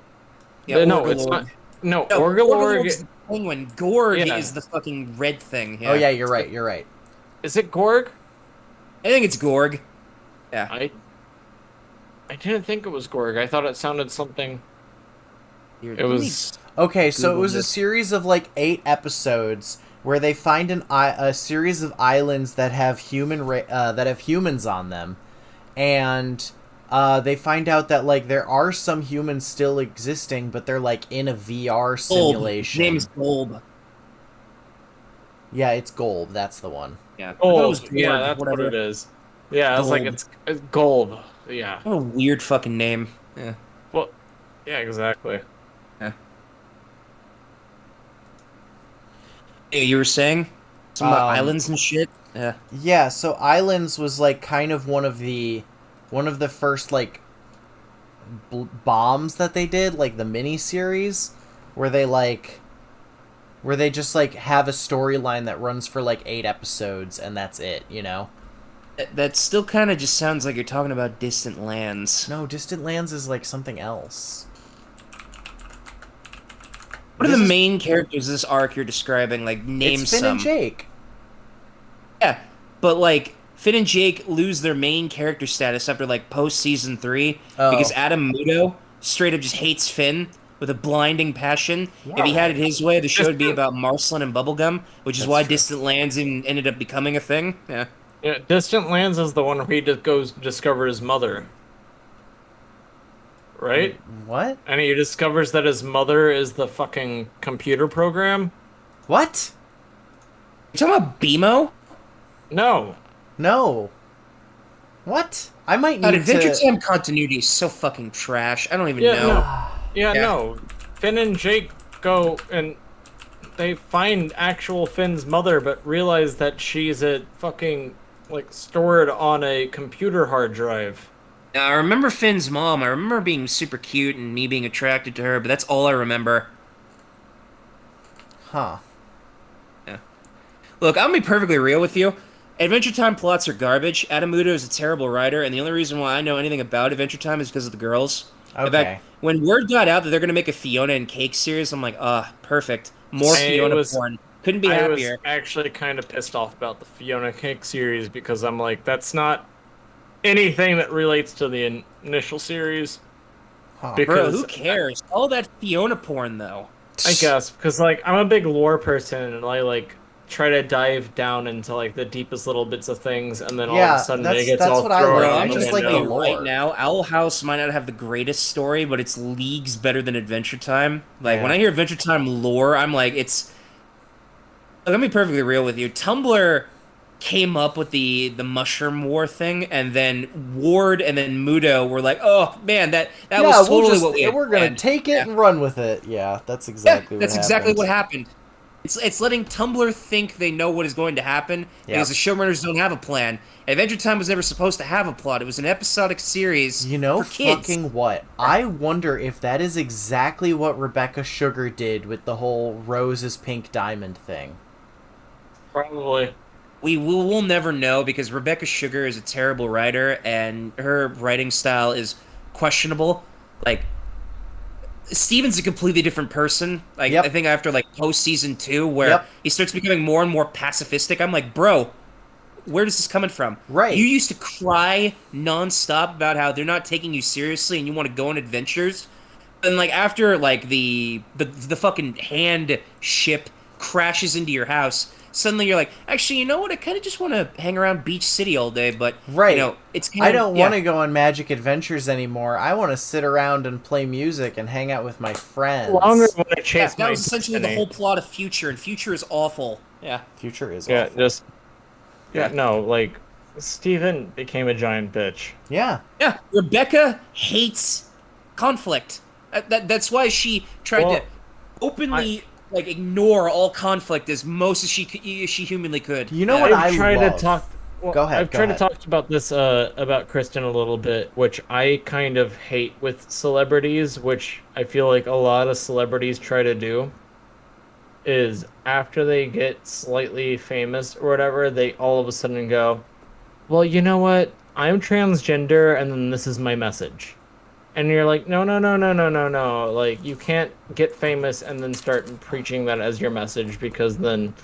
Speaker 8: Yeah,
Speaker 9: No, it's
Speaker 8: Orgalorg.
Speaker 9: not. No,
Speaker 8: No,
Speaker 9: Orgalorg.
Speaker 8: Orgalorg's the penguin. Gorg
Speaker 9: Yeah.
Speaker 8: is the fucking red thing.
Speaker 1: Oh yeah, you're right. You're right.
Speaker 9: Is it Gorg?
Speaker 8: I think it's Gorg. Yeah.
Speaker 9: I didn't think it was Gorg. I thought it sounded something. It was.
Speaker 1: Okay, so it
Speaker 8: Google
Speaker 1: was a
Speaker 8: this.
Speaker 1: series of like 8 episodes where they find a series of islands that have humans on them, and they find out that like there are some humans still existing, but they're like in a VR simulation.
Speaker 8: His name is Golb.
Speaker 1: Yeah, it's Golb. That's the one.
Speaker 8: Yeah. I thought it
Speaker 9: Oh,
Speaker 8: was Gorg,
Speaker 9: yeah, that's
Speaker 8: whatever.
Speaker 9: what it is. Yeah, I was like,
Speaker 8: Golb.
Speaker 9: it's gold. Yeah.
Speaker 8: What a weird fucking name. Yeah.
Speaker 9: Well, yeah, exactly.
Speaker 8: Hey, you were saying? Some about
Speaker 1: Um,
Speaker 8: islands and shit? Yeah.
Speaker 1: Yeah, so Islands was like kind of one of the first like bombs that they did, like the mini series, where they like where they just like have a storyline that runs for like 8 episodes and that's it, you know?
Speaker 8: That still kind of just sounds like you're talking about Distant Lands.
Speaker 1: No, Distant Lands is like something else.
Speaker 8: What are the main characters of this arc you're describing? Like, name
Speaker 1: It's Finn
Speaker 8: some.
Speaker 1: and Jake.
Speaker 8: Yeah, but like Finn and Jake lose their main character status after like post season 3 because Adam Muto straight up just hates Finn with a blinding passion. If he had it his way, the show would be about Marceline and Bubblegum, which is why Distant Lands even ended up becoming a thing. Yeah.
Speaker 9: Yeah, Distant Lands is the one where he just goes to discover his mother. Right?
Speaker 1: What?
Speaker 9: And he discovers that his mother is the fucking computer program?
Speaker 1: What?
Speaker 8: You talking about BMO?
Speaker 9: No.
Speaker 1: No. What? I might
Speaker 8: God,
Speaker 1: need
Speaker 8: Adventure
Speaker 1: to...
Speaker 8: Time continuity is so fucking trash. I don't even know.
Speaker 9: No. Finn and Jake go and they find actual Finn's mother, but realize that she's a fucking, like, stored on a computer hard drive.
Speaker 8: Now, I remember Finn's mom. I remember being super cute and me being attracted to her, but that's all I remember.
Speaker 1: Huh.
Speaker 8: Yeah. Look, I'll be perfectly real with you. Adventure Time plots are garbage. Adam Muto is a terrible writer, and the only reason why I know anything about Adventure Time is because of the girls.
Speaker 1: Okay.
Speaker 8: In fact, when word got out that they're going to make a Fiona and Cake series, I'm like, perfect. More Fiona porn. Couldn't be happier.
Speaker 9: I was actually kind of pissed off about the Fiona Cake series because I'm like, that's not anything that relates to the initial series.
Speaker 1: Huh.
Speaker 8: Bro, who cares? All that Fiona porn, though.
Speaker 9: I guess, because, like, I'm a big lore person, and I, like, try to dive down into, like, the deepest little bits of things, and then all of a sudden it gets all thrown out.
Speaker 8: I'm just like right now, Owl House might not have the greatest story, but it's leagues better than Adventure Time. Like, when I hear Adventure Time lore, I'm like, it's... Let me be perfectly real with you. Tumblr came up with the Mushroom War thing, and then Ward and then Muto were like, oh, man, that was totally what we had
Speaker 1: we're going to
Speaker 8: planned.
Speaker 1: take it and run with it. Yeah, that's exactly what happened.
Speaker 8: That's exactly what happened. It's letting Tumblr think they know what is going to happen because the showrunners don't have a plan. Adventure Time was never supposed to have a plot. It was an episodic series for kids.
Speaker 1: Fucking what? I wonder if that is exactly what Rebecca Sugar did with the whole Rose is Pink Diamond thing.
Speaker 9: Probably.
Speaker 8: We'll never know because Rebecca Sugar is a terrible writer and her writing style is questionable. Like, Steven's a completely different person. Like, I think after, like, post-season 2, where he starts becoming more and more pacifistic, I'm like, bro, where is this coming from?
Speaker 1: Right.
Speaker 8: You used to cry nonstop about how they're not taking you seriously and you want to go on adventures. And, like, after, like, the fucking hand ship crashes into your house, suddenly you're like, actually, you know what? I kind of just want to hang around Beach City all day, but, you know, it's kind of...
Speaker 1: I don't want to go on Magic Adventures anymore. I want to sit around and play music and hang out with my friends.
Speaker 9: Longer when I chase
Speaker 8: that was essentially the whole plot of Future, and Future is awful. Yeah.
Speaker 1: Future is awful.
Speaker 9: No, like, Steven became a giant bitch.
Speaker 1: Yeah.
Speaker 8: Yeah, Rebecca hates conflict. That's why she tried to openly... like, ignore all conflict as most as she humanly could.
Speaker 1: You know what I
Speaker 9: tried
Speaker 1: love?
Speaker 9: to talk. Well,
Speaker 1: go ahead.
Speaker 9: I've tried to talk about this about Kristen a little bit, which I kind of hate with celebrities, which I feel like a lot of celebrities try to do. Is after they get slightly famous or whatever, they all of a sudden go, "Well, you know what? I'm transgender, and then this is my message." And you're like, no. Like, you can't get famous and then start preaching that as your message, because then,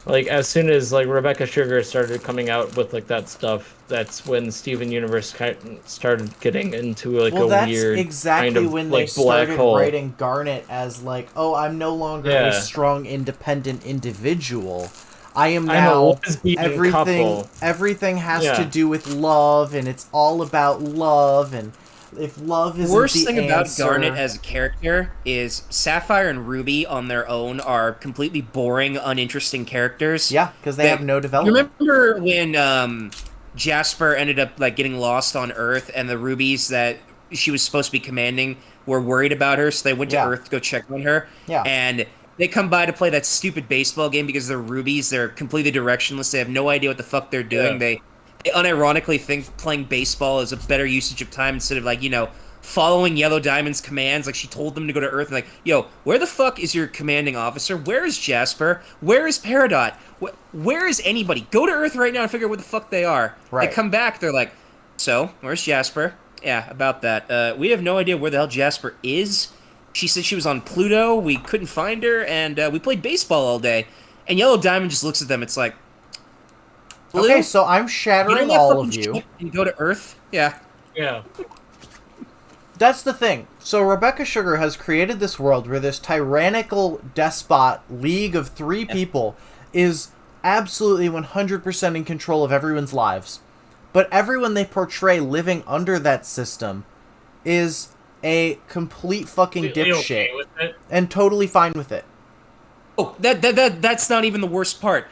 Speaker 9: like, as soon as, like, Rebecca Sugar started coming out with, like, that stuff, that's when Steven Universe started getting into, like, a weird
Speaker 1: exactly
Speaker 9: kind of,
Speaker 1: when
Speaker 9: like,
Speaker 1: they
Speaker 9: black
Speaker 1: started
Speaker 9: hole.
Speaker 1: writing Garnet as, like, oh, I'm no longer a strong, independent individual. I am now everything has to do with love, and it's all about love, and if love isn't
Speaker 8: worst thing
Speaker 1: answer...
Speaker 8: about Garnet as a character is Sapphire and Ruby on their own are completely boring, uninteresting characters.
Speaker 1: Yeah, because they have no development.
Speaker 8: You remember when Jasper ended up like getting lost on Earth, and the Rubies that she was supposed to be commanding were worried about her, so they went to Earth to go check on her.
Speaker 1: Yeah.
Speaker 8: And they come by to play that stupid baseball game because they're Rubies. They're completely directionless. They have no idea what the fuck they're doing.
Speaker 9: Yeah.
Speaker 8: They unironically think playing baseball is a better usage of time instead of, like, you know, following Yellow Diamond's commands. Like, she told them to go to Earth, and like, yo, where the fuck is your commanding officer? Where is Jasper? Where is Peridot? Where is anybody? Go to Earth right now and figure out where the fuck they are.
Speaker 1: Right.
Speaker 8: They come back, they're like, so, where's Jasper? Yeah, about that. We have no idea where the hell Jasper is. She said she was on Pluto, we couldn't find her, and we played baseball all day. And Yellow Diamond just looks at them, it's like, Blue,
Speaker 1: Okay, so I'm shattering all of you.
Speaker 8: And go to Earth? Yeah.
Speaker 9: Yeah.
Speaker 1: That's the thing. So Rebecca Sugar has created this world where this tyrannical despot league of three people is absolutely 100% in control of everyone's lives. But everyone they portray living under that system is a complete fucking dipshit and totally fine with it.
Speaker 8: Oh, that's not even the worst part.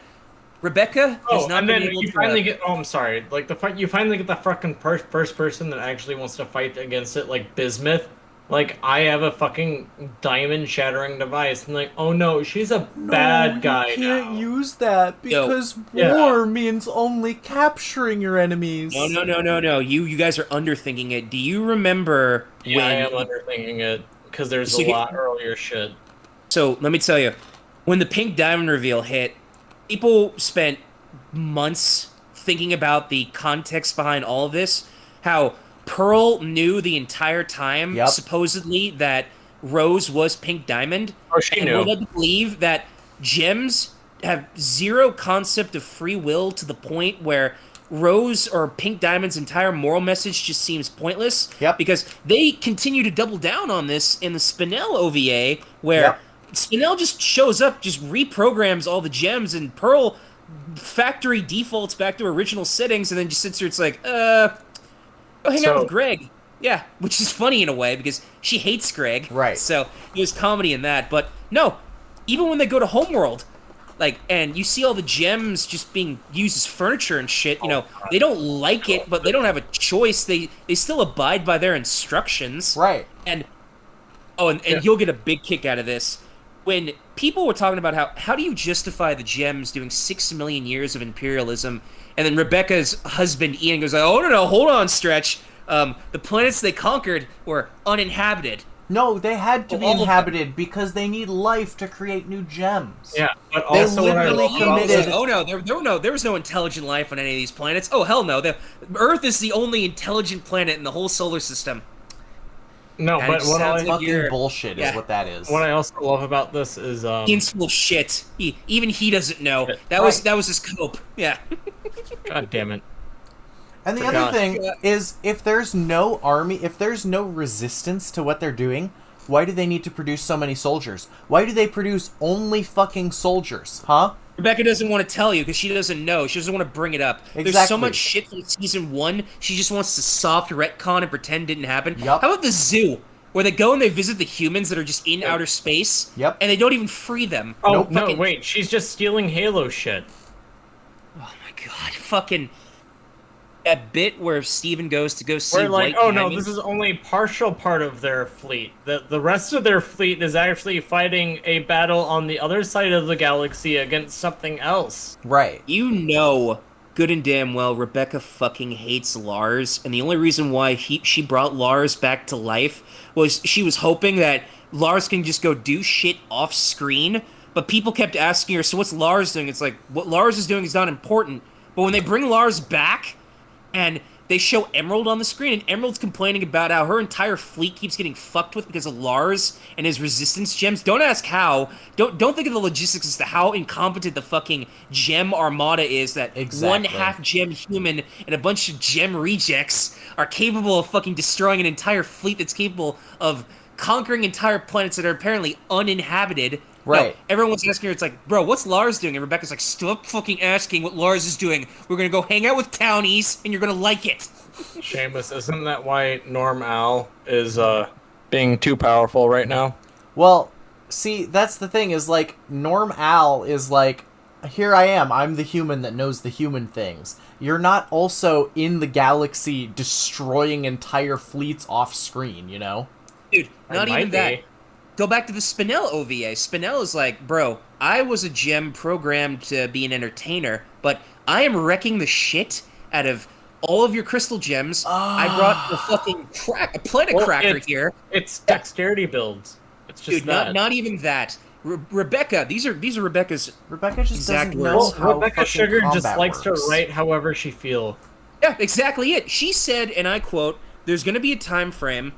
Speaker 8: Rebecca has not
Speaker 9: and
Speaker 8: been
Speaker 9: then
Speaker 8: able
Speaker 9: you
Speaker 8: to...
Speaker 9: finally get. Oh, I'm sorry. Like you finally get the fucking first person that actually wants to fight against it, like Bismuth. Like, I have a fucking diamond-shattering device, and like, oh no, she's a bad guy
Speaker 1: you can't
Speaker 9: now.
Speaker 1: use that because war means only capturing your enemies.
Speaker 8: No. You guys are underthinking it. Do you remember
Speaker 9: Yeah,
Speaker 8: when...
Speaker 9: I am underthinking it, because there's a lot earlier shit.
Speaker 8: So, let me tell you. When the pink diamond reveal hit, people spent months thinking about the context behind all of this. How Pearl knew the entire time, supposedly, that Rose was Pink Diamond.
Speaker 9: Oh, she knew.
Speaker 8: We're led to believe that gems have zero concept of free will to the point where Rose or Pink Diamond's entire moral message just seems pointless. Because they continue to double down on this in the Spinel OVA, where Spinel just shows up, just reprograms all the gems, and Pearl factory defaults back to original settings, and then just sits here, it's like, go hang out with Greg. Yeah, which is funny in a way, because she hates Greg.
Speaker 1: Right.
Speaker 8: So, there's comedy in that. But, no, even when they go to Homeworld, like, and you see all the gems just being used as furniture and shit, you know, they don't like it, but they don't have a choice. They still abide by their instructions.
Speaker 1: Right.
Speaker 8: And, and you'll get a big kick out of this. When people were talking about how do you justify the gems doing 6 million years of imperialism, and then Rebecca's husband Ian goes like, oh no, hold on, Stretch. The planets they conquered were uninhabited.
Speaker 1: No, they had to be inhabited because they need life to create new gems.
Speaker 9: Yeah, but
Speaker 1: they
Speaker 9: also
Speaker 1: literally committed.
Speaker 8: There was no intelligent life on any of these planets. Oh hell no, the Earth is the only intelligent planet in the whole solar system.
Speaker 9: No,
Speaker 8: and
Speaker 9: but what I
Speaker 1: fucking bullshit is what that is.
Speaker 9: What I also love about this is
Speaker 8: Ian's full of shit. Even he doesn't know. That was his cope. Yeah.
Speaker 9: God damn it.
Speaker 1: And the other thing is, if there's no army, if there's no resistance to what they're doing, why do they need to produce so many soldiers? Why do they produce only fucking soldiers, huh?
Speaker 8: Rebecca doesn't want to tell you because she doesn't know. She doesn't want to bring it up.
Speaker 1: Exactly.
Speaker 8: There's so much shit from season 1, she just wants to soft retcon and pretend didn't happen. How about the zoo? Where they go and they visit the humans that are just in outer space, and they don't even free them.
Speaker 9: Oh, no, wait, she's just stealing Halo shit.
Speaker 8: Oh my god, fucking... That bit where Steven goes to go see
Speaker 9: We're like,
Speaker 8: White
Speaker 9: oh
Speaker 8: Diamond.
Speaker 9: no, this is only partial part of their fleet. The rest of their fleet is actually fighting a battle on the other side of the galaxy against something else.
Speaker 1: Right.
Speaker 8: You know good and damn well Rebecca fucking hates Lars, and the only reason why she brought Lars back to life was she was hoping that Lars can just go do shit off screen, but people kept asking her, so what's Lars doing? It's like, what Lars is doing is not important, but when they bring Lars back, and they show Emerald on the screen, and Emerald's complaining about how her entire fleet keeps getting fucked with because of Lars and his resistance gems. Don't ask how. Don't think of the logistics as to how incompetent the fucking gem armada is that one half-gem human and a bunch of gem rejects are capable of fucking destroying an entire fleet that's capable of conquering entire planets that are apparently uninhabited.
Speaker 1: Right.
Speaker 8: No, everyone was asking her, it's like, bro, what's Lars doing? And Rebecca's like, stop fucking asking what Lars is doing. We're gonna go hang out with townies, and you're gonna like it.
Speaker 9: Seamus, isn't that why Norm Al is being too powerful right now?
Speaker 1: Well, see, that's the thing, is like, Norm Al is like, here I am, I'm the human that knows the human things. You're not also in the galaxy destroying entire fleets off screen, you know?
Speaker 8: Dude, not even that. Go back to the Spinel OVA. Spinel is like, bro, I was a gem programmed to be an entertainer, but I am wrecking the shit out of all of your crystal gems. I brought a fucking a planet cracker here.
Speaker 9: It's dexterity builds. It's just
Speaker 8: Dude, not even that. Rebecca, these are Rebecca's
Speaker 1: Rebecca just
Speaker 8: exact
Speaker 1: doesn't
Speaker 8: words.
Speaker 1: know how
Speaker 9: Rebecca
Speaker 1: fucking
Speaker 9: Sugar just
Speaker 1: combat
Speaker 9: likes
Speaker 1: works.
Speaker 9: to write however she feels.
Speaker 8: Yeah, exactly it. She said, and I quote, "There's going to be a time frame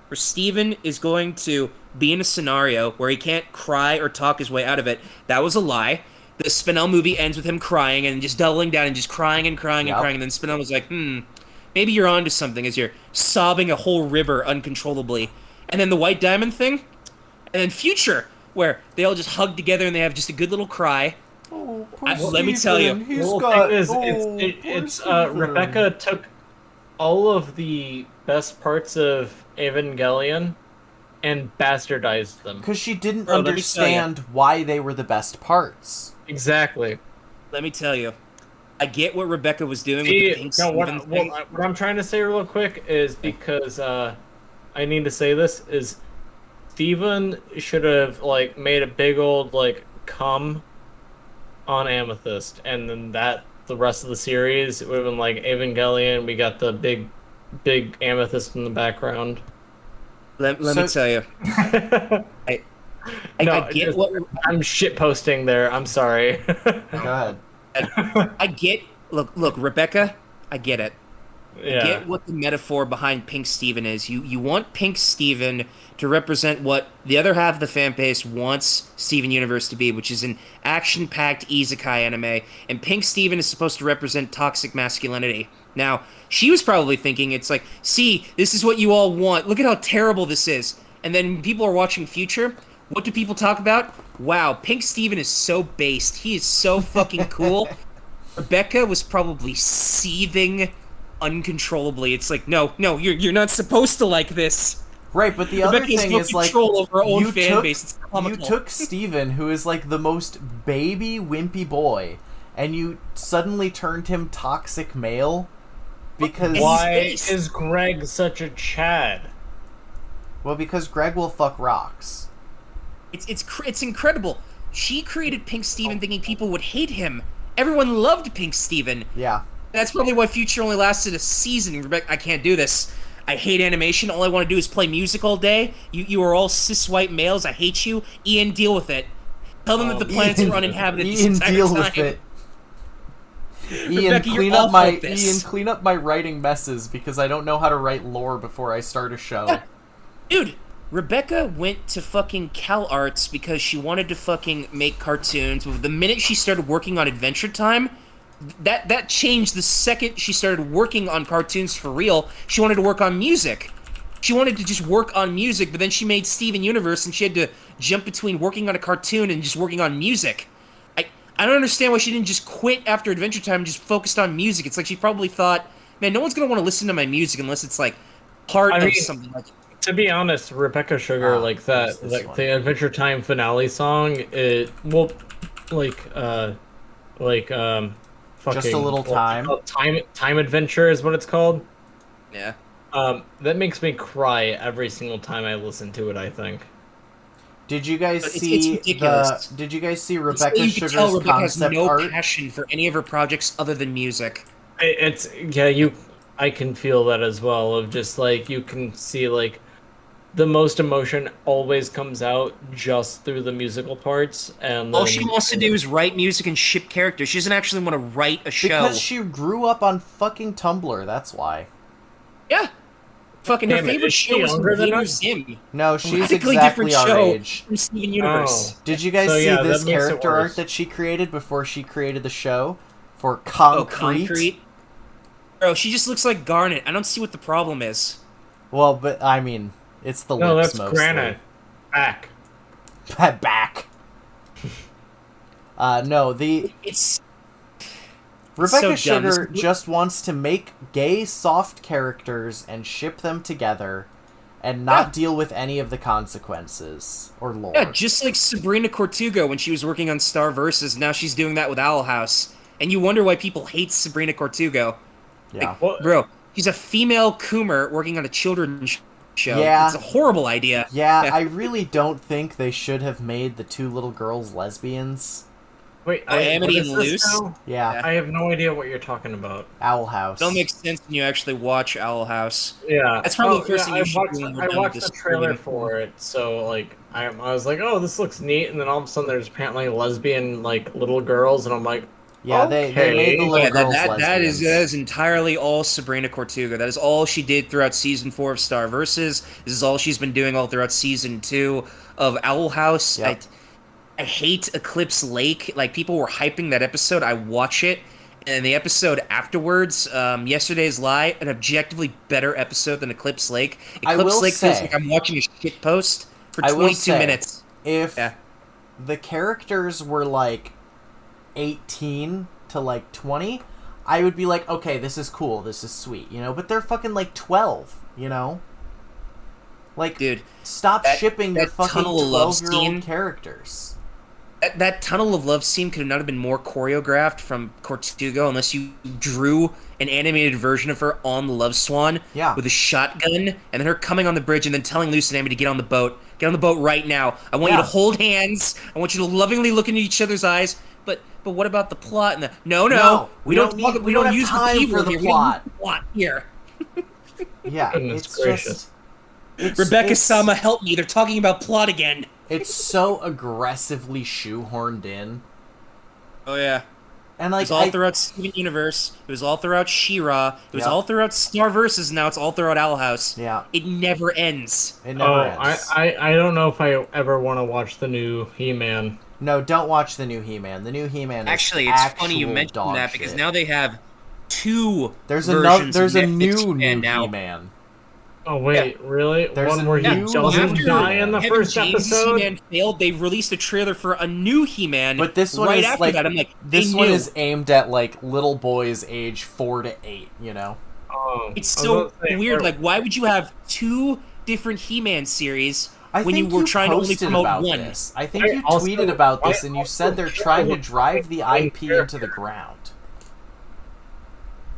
Speaker 8: where Steven is going to be in a scenario where he can't cry or talk his way out of it." That was a lie. The Spinell movie ends with him crying and just doubling down and just crying and crying and crying. And then Spinell was like, maybe you're onto something as you're sobbing a whole river uncontrollably. And then the White Diamond thing. And then Future, where they all just hug together and they have just a good little cry.
Speaker 1: Oh,
Speaker 8: let me tell you.
Speaker 9: Rebecca took all of the best parts of Evangelion and bastardized them.
Speaker 1: Because she didn't
Speaker 8: Bro, let me tell you.
Speaker 1: understand why they were the best parts.
Speaker 9: Exactly.
Speaker 8: Let me tell you. I get what Rebecca was doing with the Pink Steven thing.
Speaker 9: What I'm trying to say real quick is because I need to say this is Steven should have like made a big old like cum on Amethyst, and then the rest of the series it would have been like Evangelion. We got the big Amethyst in the background.
Speaker 8: Let me tell you. I get what
Speaker 9: I'm shit posting there. I'm sorry.
Speaker 1: God.
Speaker 8: I get. Look, Rebecca. I get it.
Speaker 9: Yeah.
Speaker 8: I get what the metaphor behind Pink Steven is. You want Pink Steven to represent what the other half of the fan base wants Steven Universe to be, which is an action-packed isekai anime, and Pink Steven is supposed to represent toxic masculinity. Now, she was probably thinking, it's like, see, this is what you all want. Look at how terrible this is. And then people are watching Future. What do people talk about? Wow, Pink Steven is so based. He is so fucking cool. Rebecca was probably seething uncontrollably. It's like, no, you're not supposed to like this.
Speaker 1: Right, but the other thing is like
Speaker 8: over her own
Speaker 1: you
Speaker 8: fan
Speaker 1: took,
Speaker 8: base. It's
Speaker 1: you
Speaker 8: comical.
Speaker 1: took Steven, who is like the most baby wimpy boy, and you suddenly turned him toxic male because
Speaker 9: Why is Greg such a Chad?
Speaker 1: Well, because Greg will fuck rocks.
Speaker 8: It's incredible. She created Pink Steven thinking people would hate him. Everyone loved Pink Steven.
Speaker 1: Yeah.
Speaker 8: That's probably why Future only lasted a season. Rebecca, I can't do this. I hate animation. All I want to do is play music all day. You are all cis white males. I hate you. Ian, deal with it. Tell them that the planets are uninhabited this
Speaker 1: Ian,
Speaker 8: entire
Speaker 1: deal
Speaker 8: time.
Speaker 1: with it. Ian,
Speaker 8: Rebecca,
Speaker 1: clean up my writing messes because I don't know how to write lore before I start a show.
Speaker 8: Dude, Rebecca went to fucking Cal Arts because she wanted to fucking make cartoons. The minute she started working on Adventure Time, that changed the second she started working on cartoons for real. She wanted to work on music. She wanted to just work on music, but then she made Steven Universe and she had to jump between working on a cartoon and just working on music. I don't understand why she didn't just quit after Adventure Time and just focused on music. It's like she probably thought, man, no one's going to want to listen to my music unless it's like part of something like.
Speaker 9: To be honest, Rebecca Sugar, like that, like the Adventure Time finale song, it will, fucking
Speaker 1: Just a little time.
Speaker 9: Time Adventure is what it's called.
Speaker 8: Yeah.
Speaker 9: That makes me cry every single time I listen to it. I think.
Speaker 1: Did you guys
Speaker 8: It's
Speaker 1: see
Speaker 8: ridiculous.
Speaker 1: Did you guys see Rebecca
Speaker 8: You can
Speaker 1: Sugar's
Speaker 8: tell Rebecca has
Speaker 1: concept
Speaker 8: no
Speaker 1: art?
Speaker 8: passion for any of her projects other than music.
Speaker 9: I can feel that as well. Of just like you can see like. The most emotion always comes out just through the musical parts, and
Speaker 8: All she wants to do is write music and ship characters. She doesn't actually want to write a show.
Speaker 1: Because she grew up on fucking Tumblr, that's why.
Speaker 8: Yeah. Fucking her
Speaker 9: Damn it,
Speaker 8: favorite
Speaker 9: is she
Speaker 8: show was
Speaker 9: younger than
Speaker 8: Invader
Speaker 9: us?
Speaker 8: Zim.
Speaker 1: No, she's
Speaker 8: Radically
Speaker 1: exactly
Speaker 8: different
Speaker 1: our
Speaker 8: show
Speaker 1: age.
Speaker 8: from Steven Universe.
Speaker 1: Did you guys
Speaker 9: So,
Speaker 1: see
Speaker 9: yeah,
Speaker 1: this
Speaker 9: that makes it
Speaker 1: character
Speaker 9: worse.
Speaker 1: art that she created before she created the show? For
Speaker 8: Oh,
Speaker 1: Concrete?
Speaker 8: Concrete? Bro, she just looks like Garnet. I don't see what the problem is.
Speaker 1: Well, but, I mean, it's the
Speaker 9: No,
Speaker 1: lips
Speaker 9: that's
Speaker 1: mostly.
Speaker 9: Granite. Back.
Speaker 1: Back. No,
Speaker 8: It's
Speaker 1: Rebecca
Speaker 8: so dumb.
Speaker 1: Sugar just wants to make gay soft characters and ship them together and not deal with any of the consequences or lore.
Speaker 8: Yeah, just like Sabrina Cortugo when she was working on Star Versus. Now she's doing that with Owl House. And you wonder why people hate Sabrina Cortugo.
Speaker 1: Yeah.
Speaker 8: Like, bro, she's a female Coomer working on a children's show.
Speaker 1: Yeah.
Speaker 8: It's a horrible idea.
Speaker 1: Yeah, I really don't think they should have made the two little girls lesbians.
Speaker 9: Wait,
Speaker 8: Amity
Speaker 9: what is
Speaker 8: and
Speaker 9: this
Speaker 8: Luce?
Speaker 9: now?
Speaker 1: Yeah,
Speaker 9: I have no idea what you're talking about.
Speaker 1: Owl House.
Speaker 8: It'll make sense when you actually watch Owl House.
Speaker 9: Yeah,
Speaker 8: That's probably the first thing you should
Speaker 9: watched,
Speaker 8: do when we're
Speaker 9: I
Speaker 8: done
Speaker 9: watched
Speaker 8: with
Speaker 9: the
Speaker 8: this
Speaker 9: trailer
Speaker 8: recording.
Speaker 9: for it, so like I was like, oh, this looks neat, and then all of a sudden there's apparently lesbian like little girls, and I'm like,
Speaker 1: Yeah, they made the
Speaker 9: okay.
Speaker 1: little
Speaker 8: Yeah,
Speaker 1: girls
Speaker 8: that is
Speaker 1: lesbians.
Speaker 8: entirely all Sabrina Cortuga. That is all she did throughout season 4 of Star Versus. This is all she's been doing all throughout season 2 of Owl House.
Speaker 1: Yep.
Speaker 8: I hate Eclipse Lake. Like, people were hyping that episode. I watch it, and the episode afterwards, Yesterday's Lie, an objectively better episode than Eclipse Lake.
Speaker 1: I
Speaker 8: Eclipse
Speaker 1: will
Speaker 8: Lake feels
Speaker 1: say-
Speaker 8: like I'm watching a shit post for
Speaker 1: I will
Speaker 8: 22
Speaker 1: say,
Speaker 8: minutes.
Speaker 1: If
Speaker 8: Yeah.
Speaker 1: the characters were like 18 to like 20, I would be like, okay, this is cool, this is sweet, you know? But they're fucking like 12, you know? Like,
Speaker 8: Dude,
Speaker 1: stop shipping your
Speaker 8: that
Speaker 1: fucking
Speaker 8: Tunnel of Love
Speaker 1: 12-year-old
Speaker 8: scene-
Speaker 1: characters.
Speaker 8: That Tunnel of Love scene could not have been more choreographed from Cortugo unless you drew an animated version of her on the Love Swan with a shotgun, and then her coming on the bridge and then telling Luce and Amy to get on the boat. Get on the boat right now. I want you to hold hands. I want you to lovingly look into each other's eyes. But what about the plot? And no, we don't
Speaker 1: have
Speaker 8: use
Speaker 1: time
Speaker 8: the P
Speaker 1: for
Speaker 8: word
Speaker 1: the
Speaker 8: here. We don't
Speaker 1: plot.
Speaker 8: use the plot here.
Speaker 1: Yeah,
Speaker 9: Goodness
Speaker 1: it's
Speaker 9: gracious.
Speaker 1: just... It's,
Speaker 8: Rebecca
Speaker 1: it's-
Speaker 8: Sama, help me. They're talking about plot again.
Speaker 1: It's so aggressively shoehorned in.
Speaker 8: Oh, yeah.
Speaker 1: And
Speaker 8: It
Speaker 1: like
Speaker 8: was all throughout Steven Universe. It was all throughout She-Ra. It was
Speaker 1: Yep.
Speaker 8: all throughout Star Versus. Now it's all throughout Owl House.
Speaker 1: Yeah.
Speaker 8: It never ends.
Speaker 1: It never ends.
Speaker 9: I don't know if I ever want to watch the new He-Man.
Speaker 1: No, don't watch the new He-Man. The new He-Man is
Speaker 8: Actually, it's funny you
Speaker 1: actual
Speaker 8: mentioned
Speaker 1: dog
Speaker 8: that because
Speaker 1: shit.
Speaker 8: now they have two
Speaker 1: There's
Speaker 8: versions
Speaker 1: there's
Speaker 8: of
Speaker 1: a
Speaker 8: Netflix
Speaker 1: new
Speaker 8: He-Man now.
Speaker 1: He-Man.
Speaker 9: Oh wait, really?
Speaker 1: There's
Speaker 9: One
Speaker 1: a
Speaker 9: where he
Speaker 1: new
Speaker 9: doesn't
Speaker 1: He-Man.
Speaker 9: die in the
Speaker 8: Kevin
Speaker 9: first
Speaker 8: James'
Speaker 9: episode?
Speaker 8: He-Man failed. They released a trailer for a new He-Man.
Speaker 1: But this one
Speaker 8: right
Speaker 1: is
Speaker 8: after
Speaker 1: like
Speaker 8: that. I'm like,
Speaker 1: this
Speaker 8: they
Speaker 1: one
Speaker 8: knew.
Speaker 1: is aimed at like little boys age 4 to 8, you know.
Speaker 9: Oh,
Speaker 8: It's
Speaker 9: I was
Speaker 8: so
Speaker 9: about to say,
Speaker 8: weird.
Speaker 9: where-
Speaker 8: Like, why would you have two different He-Man series when you
Speaker 1: think
Speaker 8: were trying to only
Speaker 1: posted
Speaker 8: promote
Speaker 1: about
Speaker 8: one?
Speaker 1: this. I think
Speaker 9: I
Speaker 1: you
Speaker 9: also-
Speaker 1: tweeted about
Speaker 9: I
Speaker 1: this and you
Speaker 9: also
Speaker 1: said they're
Speaker 9: care
Speaker 1: trying to
Speaker 9: what
Speaker 1: drive the
Speaker 9: main
Speaker 1: IP into the
Speaker 9: character.
Speaker 1: ground.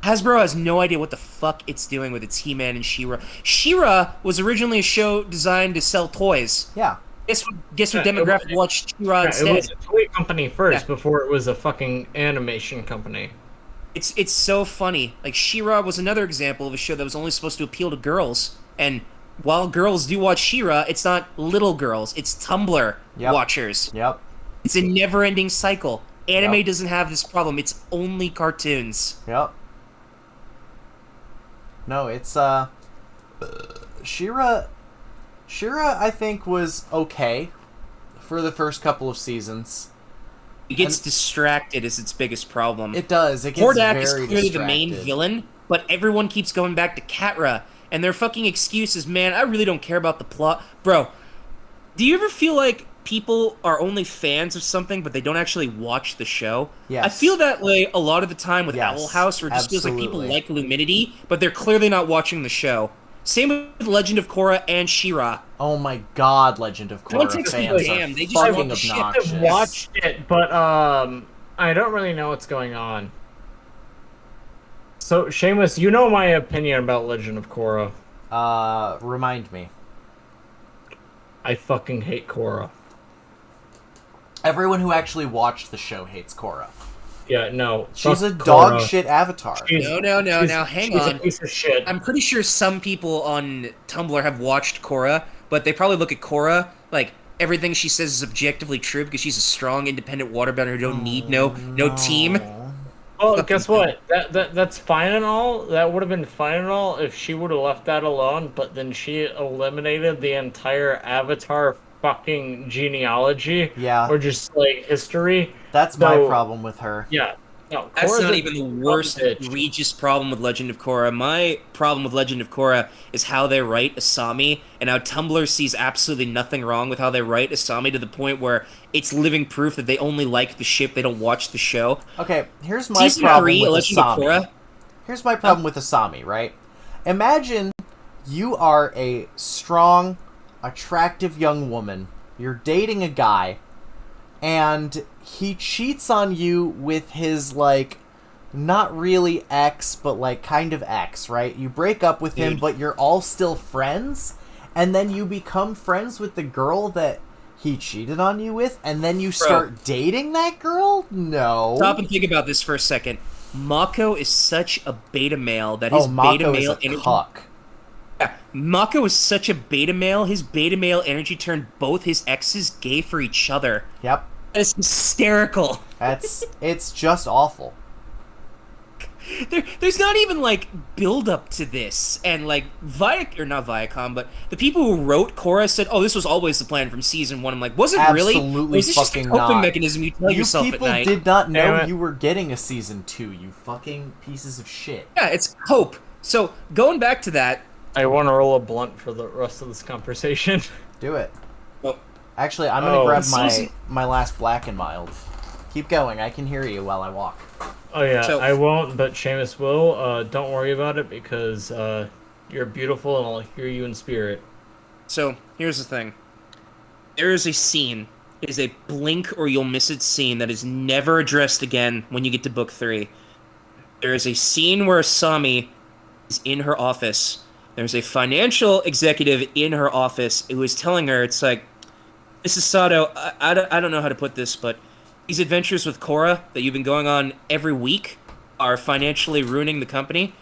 Speaker 8: Hasbro has no idea what the fuck it's doing with its He-Man and She-Ra. She-Ra was originally a show designed to sell toys.
Speaker 1: Yeah.
Speaker 8: Guess what
Speaker 9: Yeah,
Speaker 8: demographic watched She-Ra
Speaker 9: Yeah,
Speaker 8: instead?
Speaker 9: it was a toy company first
Speaker 8: Yeah.
Speaker 9: before it was a fucking animation company.
Speaker 8: It's so funny. Like, She-Ra was another example of a show that was only supposed to appeal to girls. And while girls do watch She-Ra, it's not little girls. It's Tumblr watchers.
Speaker 1: Yep.
Speaker 8: It's a never-ending cycle. Anime
Speaker 1: Yep.
Speaker 8: doesn't have this problem. It's only cartoons.
Speaker 1: Yep. No, it's She-Ra I think was okay for the first couple of seasons.
Speaker 8: It gets distracted is its biggest problem.
Speaker 1: It does. It gets
Speaker 8: Hordak is
Speaker 1: very
Speaker 8: clearly the main
Speaker 1: distracted.
Speaker 8: villain, but everyone keeps going back to Catra, and their fucking excuse is, man, I really don't care about the plot. Bro, do you ever feel like people are only fans of something, but they don't actually watch the show?
Speaker 1: Yes.
Speaker 8: I feel that way a lot of the time with
Speaker 1: Yes,
Speaker 8: Owl House, where it just feels like people
Speaker 1: absolutely.
Speaker 8: like Luminity, but they're clearly not watching the show. Same with Legend of Korra and She-Ra.
Speaker 1: Oh my god, Legend of
Speaker 8: Don't
Speaker 1: Korra
Speaker 8: take
Speaker 1: fans
Speaker 8: damn,
Speaker 1: are
Speaker 8: they just
Speaker 1: fucking
Speaker 8: want the shit that
Speaker 1: obnoxious.
Speaker 9: I've watched it, but I don't really know what's going on. So, Seamus, you know my opinion about Legend of Korra.
Speaker 1: Remind me.
Speaker 9: I fucking hate Korra.
Speaker 1: Everyone who actually watched the show hates Korra.
Speaker 9: Yeah, no.
Speaker 1: She's
Speaker 9: fuck
Speaker 1: a dog
Speaker 9: Korra.
Speaker 1: shit avatar.
Speaker 8: No, now hang
Speaker 9: she's
Speaker 8: on.
Speaker 9: a piece of shit.
Speaker 8: I'm pretty sure some people on Tumblr have watched Korra, but they probably look at Korra like everything she says is objectively true because she's a strong, independent waterbender who don't need no team.
Speaker 9: Well, guess what? That's fine and all. That would have been fine and all if she would have left that alone, but then she eliminated the entire Avatar fucking genealogy.
Speaker 1: Yeah.
Speaker 9: Or just, like, history.
Speaker 1: That's my
Speaker 9: So,
Speaker 1: problem with her.
Speaker 9: Yeah. No,
Speaker 8: That's
Speaker 9: Korra's
Speaker 8: not
Speaker 9: a
Speaker 8: even the worst
Speaker 9: bitch.
Speaker 8: egregious problem with Legend of Korra. My problem with Legend of Korra is how they write Asami, and how Tumblr sees absolutely nothing wrong with how they write Asami to the point where it's living proof that they only like the ship, they don't watch the show.
Speaker 1: Okay, here's my
Speaker 8: Season
Speaker 1: problem
Speaker 8: 3,
Speaker 1: with
Speaker 8: Legend of
Speaker 1: Asami.
Speaker 8: Korra.
Speaker 1: Here's my problem with Asami, right? Imagine you are a strong, attractive young woman. You're dating a guy, and he cheats on you with his, like, not really ex, but, like, kind of ex, right? You break up with him,
Speaker 8: Dude.
Speaker 1: but you're all still friends, and then you become friends with the girl that he cheated on you with, and then you start dating that girl? No.
Speaker 8: Stop and think about this for a second. Mako is such a beta male that his beta male
Speaker 1: is a cuck.
Speaker 8: Yeah, Mako is such a beta male. His beta male energy turned both his exes gay for each other.
Speaker 1: Yep.
Speaker 8: That is hysterical.
Speaker 1: It's just awful.
Speaker 8: There's not even like build up to this, and like not Viacom, but the people who wrote Korra said, "Oh, this was always the plan from season 1." I'm like, was it really?
Speaker 1: Absolutely
Speaker 8: Was this just a
Speaker 1: fucking
Speaker 8: coping
Speaker 1: not.
Speaker 8: mechanism you tell yourself at night?
Speaker 1: You people did not know you were getting a season 2. You fucking pieces of shit.
Speaker 8: Yeah, it's hope. So going back to that,
Speaker 9: I want to roll a blunt for the rest of this conversation.
Speaker 1: Do it.
Speaker 8: Well,
Speaker 1: actually, I'm gonna grab my last black and mild. Keep going. I can hear you while I walk.
Speaker 9: Oh yeah, I won't, but Seamus will. Don't worry about it because you're beautiful and I'll hear you in spirit.
Speaker 8: So here's the thing. There is a scene. It is a blink or you'll miss it scene that is never addressed again when you get to book 3. There is a scene where Asami is in her office. There's a financial executive in her office who is telling her, it's like, Mrs. Sato, I don't know how to put this, but these adventures with Korra that you've been going on every week are financially ruining the company.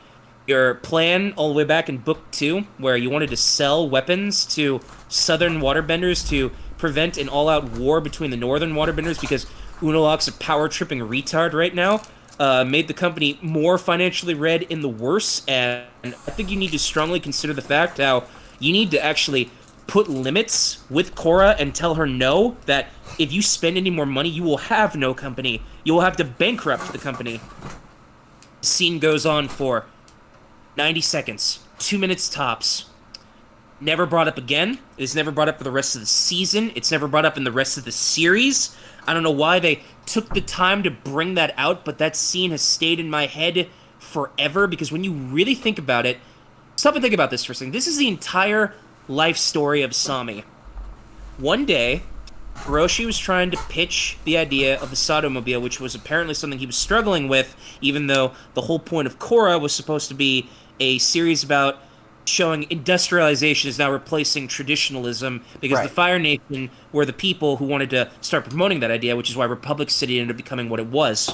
Speaker 8: Your plan all the way back in book 2, where you wanted to sell weapons to southern waterbenders to prevent an all-out war between the northern waterbenders because Unalaq's a power-tripping retard right now, made the company more financially red in the worse, and I think you need to strongly consider the fact how you need to actually put limits with Korra and tell her no, that if you spend any more money, you will have no company. You will have to bankrupt the company. The scene goes on for 90 seconds, 2 minutes tops. Never brought up again. It's never brought up for the rest of the season. It's never brought up in the rest of the series. I don't know why they took the time to bring that out, but that scene has stayed in my head forever, because when you really think about it, stop and think about this for a second. This is the entire life story of Sami. One day, Hiroshi was trying to pitch the idea of the Satomobile, which was apparently something he was struggling with, even though the whole point of Korra was supposed to be a series about showing industrialization is now replacing traditionalism, because the Fire Nation were the people who wanted to start promoting that idea, which is why Republic City ended up becoming what it was.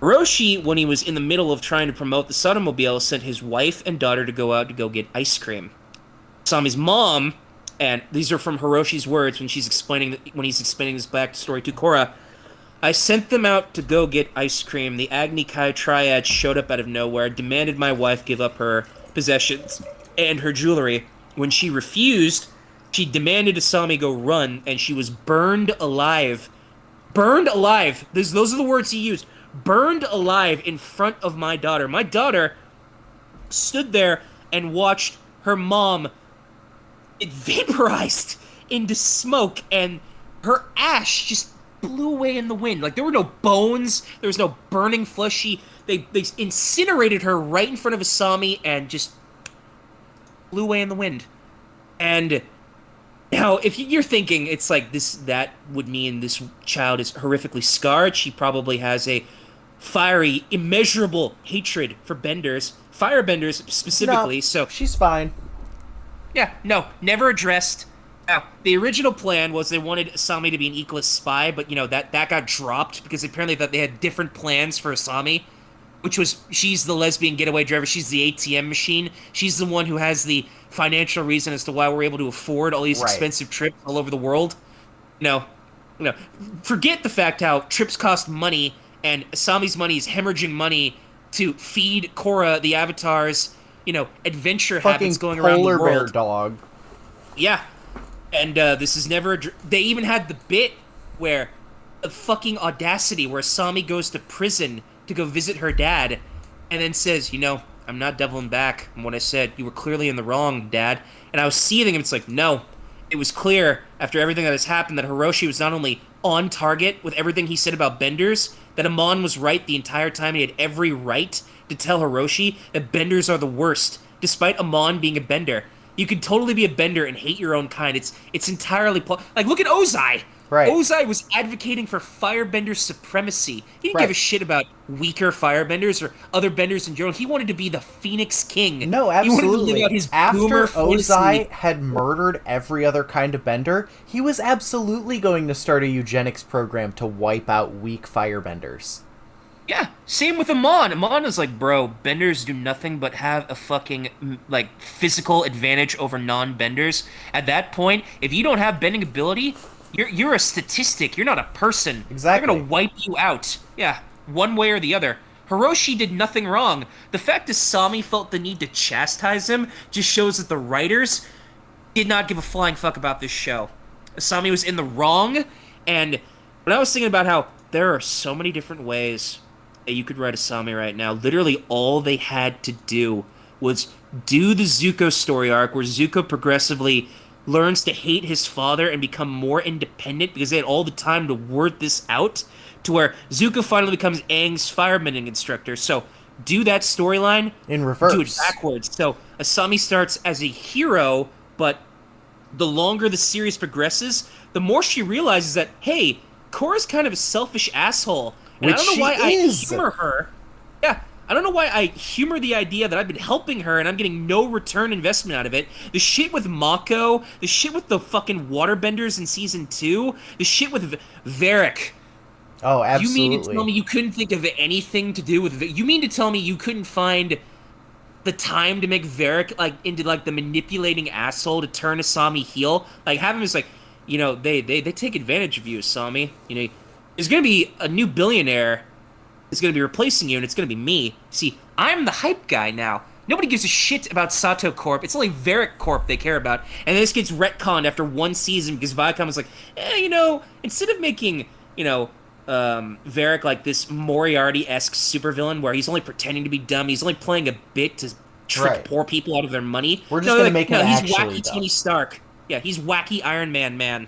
Speaker 8: Hiroshi, when he was in the middle of trying to promote the Satomobile, sent his wife and daughter to go out to go get ice cream. Sami's mom, and these are from Hiroshi's words when he's explaining this backstory to Korra, I sent them out to go get ice cream. The Agni Kai triad showed up out of nowhere, demanded my wife give up her possessions and her jewelry. When she refused, she demanded Asami go run, and she was burned alive. Burned alive! Those are the words he used. Burned alive in front of my daughter. My daughter stood there and watched her mom vaporized into smoke, and her ash just blew away in the wind. Like, there were no bones, there was no burning flesh. They incinerated her right in front of Asami and just blew away in the wind. And now, if you're thinking it's like that would mean this child is horrifically scarred, she probably has a fiery, immeasurable hatred for benders, firebenders specifically.
Speaker 1: No,
Speaker 8: so
Speaker 1: she's fine.
Speaker 8: Yeah, no, never addressed. Now, the original plan was they wanted Asami to be an Equalist spy, but, that got dropped because apparently that they had different plans for Asami, which was she's the lesbian getaway driver, she's the ATM machine, she's the one who has the financial reason as to why we're able to afford all these expensive trips all over the world. Forget the fact how trips cost money, and Asami's money is hemorrhaging money to feed Korra the Avatar's adventure habits going around the world.
Speaker 1: Polar bear dog.
Speaker 8: Yeah. And this is never... They even had the bit where... The fucking audacity where Asami goes to prison to go visit her dad and then says, I'm not doubling back on what I said. You were clearly in the wrong, Dad. And I was seething, and it's like, no. It was clear, after everything that has happened, that Hiroshi was not only on target with everything he said about benders, that Amon was right the entire time. He had every right to tell Hiroshi that benders are the worst, despite Amon being a bender. You could totally be a bender and hate your own kind. It's entirely... like, look at Ozai!
Speaker 1: Right.
Speaker 8: Ozai was advocating for firebender supremacy. He didn't give a shit about weaker firebenders or other benders in general. He wanted to be the Phoenix King.
Speaker 1: No,
Speaker 8: He wanted to live
Speaker 1: absolutely.
Speaker 8: out his
Speaker 1: After
Speaker 8: boomer
Speaker 1: Ozai
Speaker 8: fantasy.
Speaker 1: had murdered every other kind of bender, he was absolutely going to start a eugenics program to wipe out weak firebenders.
Speaker 8: Yeah, same with Amon. Amon is like, bro, benders do nothing but have a fucking, like, physical advantage over non-benders. At that point, if you don't have bending ability, you're a statistic. You're not a person.
Speaker 1: Exactly.
Speaker 8: They're gonna wipe you out. Yeah, one way or the other. Hiroshi did nothing wrong. The fact Asami felt the need to chastise him just shows that the writers did not give a flying fuck about this show. Asami was in the wrong, and when I was thinking about how there are so many different ways that you could write Asami right now, literally all they had to do was do the Zuko story arc where Zuko progressively learns to hate his father and become more independent because they had all the time to word this out, to where Zuko finally becomes Aang's firebending instructor. So do that storyline
Speaker 1: in reverse.
Speaker 8: Do it backwards. So Asami starts as a hero, but the longer the series progresses, the more she realizes that, hey, Korra's kind of a selfish asshole. And
Speaker 1: Which
Speaker 8: I don't know why
Speaker 1: she is.
Speaker 8: I humor her. Yeah, I don't know why I humor the idea that I've been helping her and I'm getting no return investment out of it. The shit with Mako, the shit with the fucking waterbenders in season 2, the shit with Varric.
Speaker 1: Oh, absolutely.
Speaker 8: You mean to tell me you couldn't think of anything to do with you mean to tell me you couldn't find the time to make Varric like into like the manipulating asshole to turn Asami heel? Like have him as like, you know, they take advantage of you, Asami. You know, there's gonna be a new billionaire is gonna be replacing you, and it's gonna be me. See, I'm the hype guy now. Nobody gives a shit about Sato Corp. It's only Varric Corp they care about. And this gets retconned after one season because Viacom is like, you know, instead of making, you know, Varric like this Moriarty-esque supervillain where he's only pretending to be dumb, he's only playing a bit to trick poor people out of their money.
Speaker 1: We're just gonna make him
Speaker 8: he's
Speaker 1: actually
Speaker 8: wacky
Speaker 1: dumb.
Speaker 8: Tony Stark. Yeah, he's wacky Iron Man.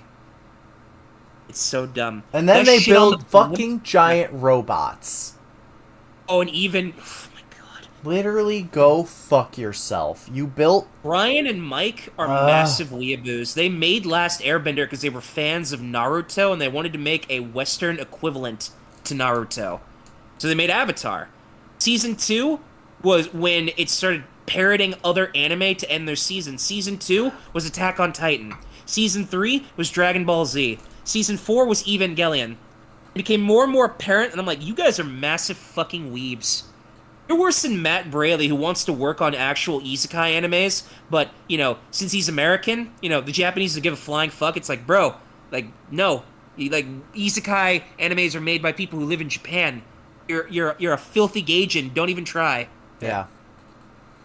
Speaker 8: It's so dumb.
Speaker 1: And then
Speaker 8: That
Speaker 1: they
Speaker 8: shit on
Speaker 1: build
Speaker 8: the-
Speaker 1: fucking giant robots.
Speaker 8: Oh, and even... Oh my god.
Speaker 1: Literally, go fuck yourself. You built...
Speaker 8: Brian and Mike are massive weeaboos. They made Last Airbender because they were fans of Naruto and they wanted to make a Western equivalent to Naruto. So they made Avatar. Season 2 was when it started parroting other anime to end their season. Season 2 was Attack on Titan. Season 3 was Dragon Ball Z. Season 4 was Evangelion. It became more and more apparent, and I'm like, you guys are massive fucking weebs. You're worse than Matt Braley, who wants to work on actual isekai animes, but, you know, since he's American, you know, the Japanese will give a flying fuck. It's like, bro, like, no. Like, isekai animes are made by people who live in Japan. You're a filthy Gaijin. Don't even try.
Speaker 1: Yeah.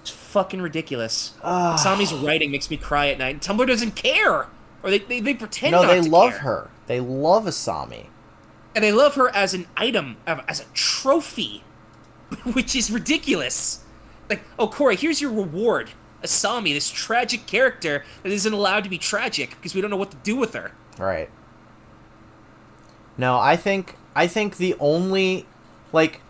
Speaker 8: It's fucking ridiculous. Asami's writing makes me cry at night, and Tumblr doesn't care! Or they pretend not to care.
Speaker 1: No, they love her. They love Asami.
Speaker 8: And they love her as an item, as a trophy, which is ridiculous. Like, oh, Corey, here's your reward. Asami, this tragic character that isn't allowed to be tragic because we don't know what to do with her.
Speaker 1: Right. No, I think the only, like,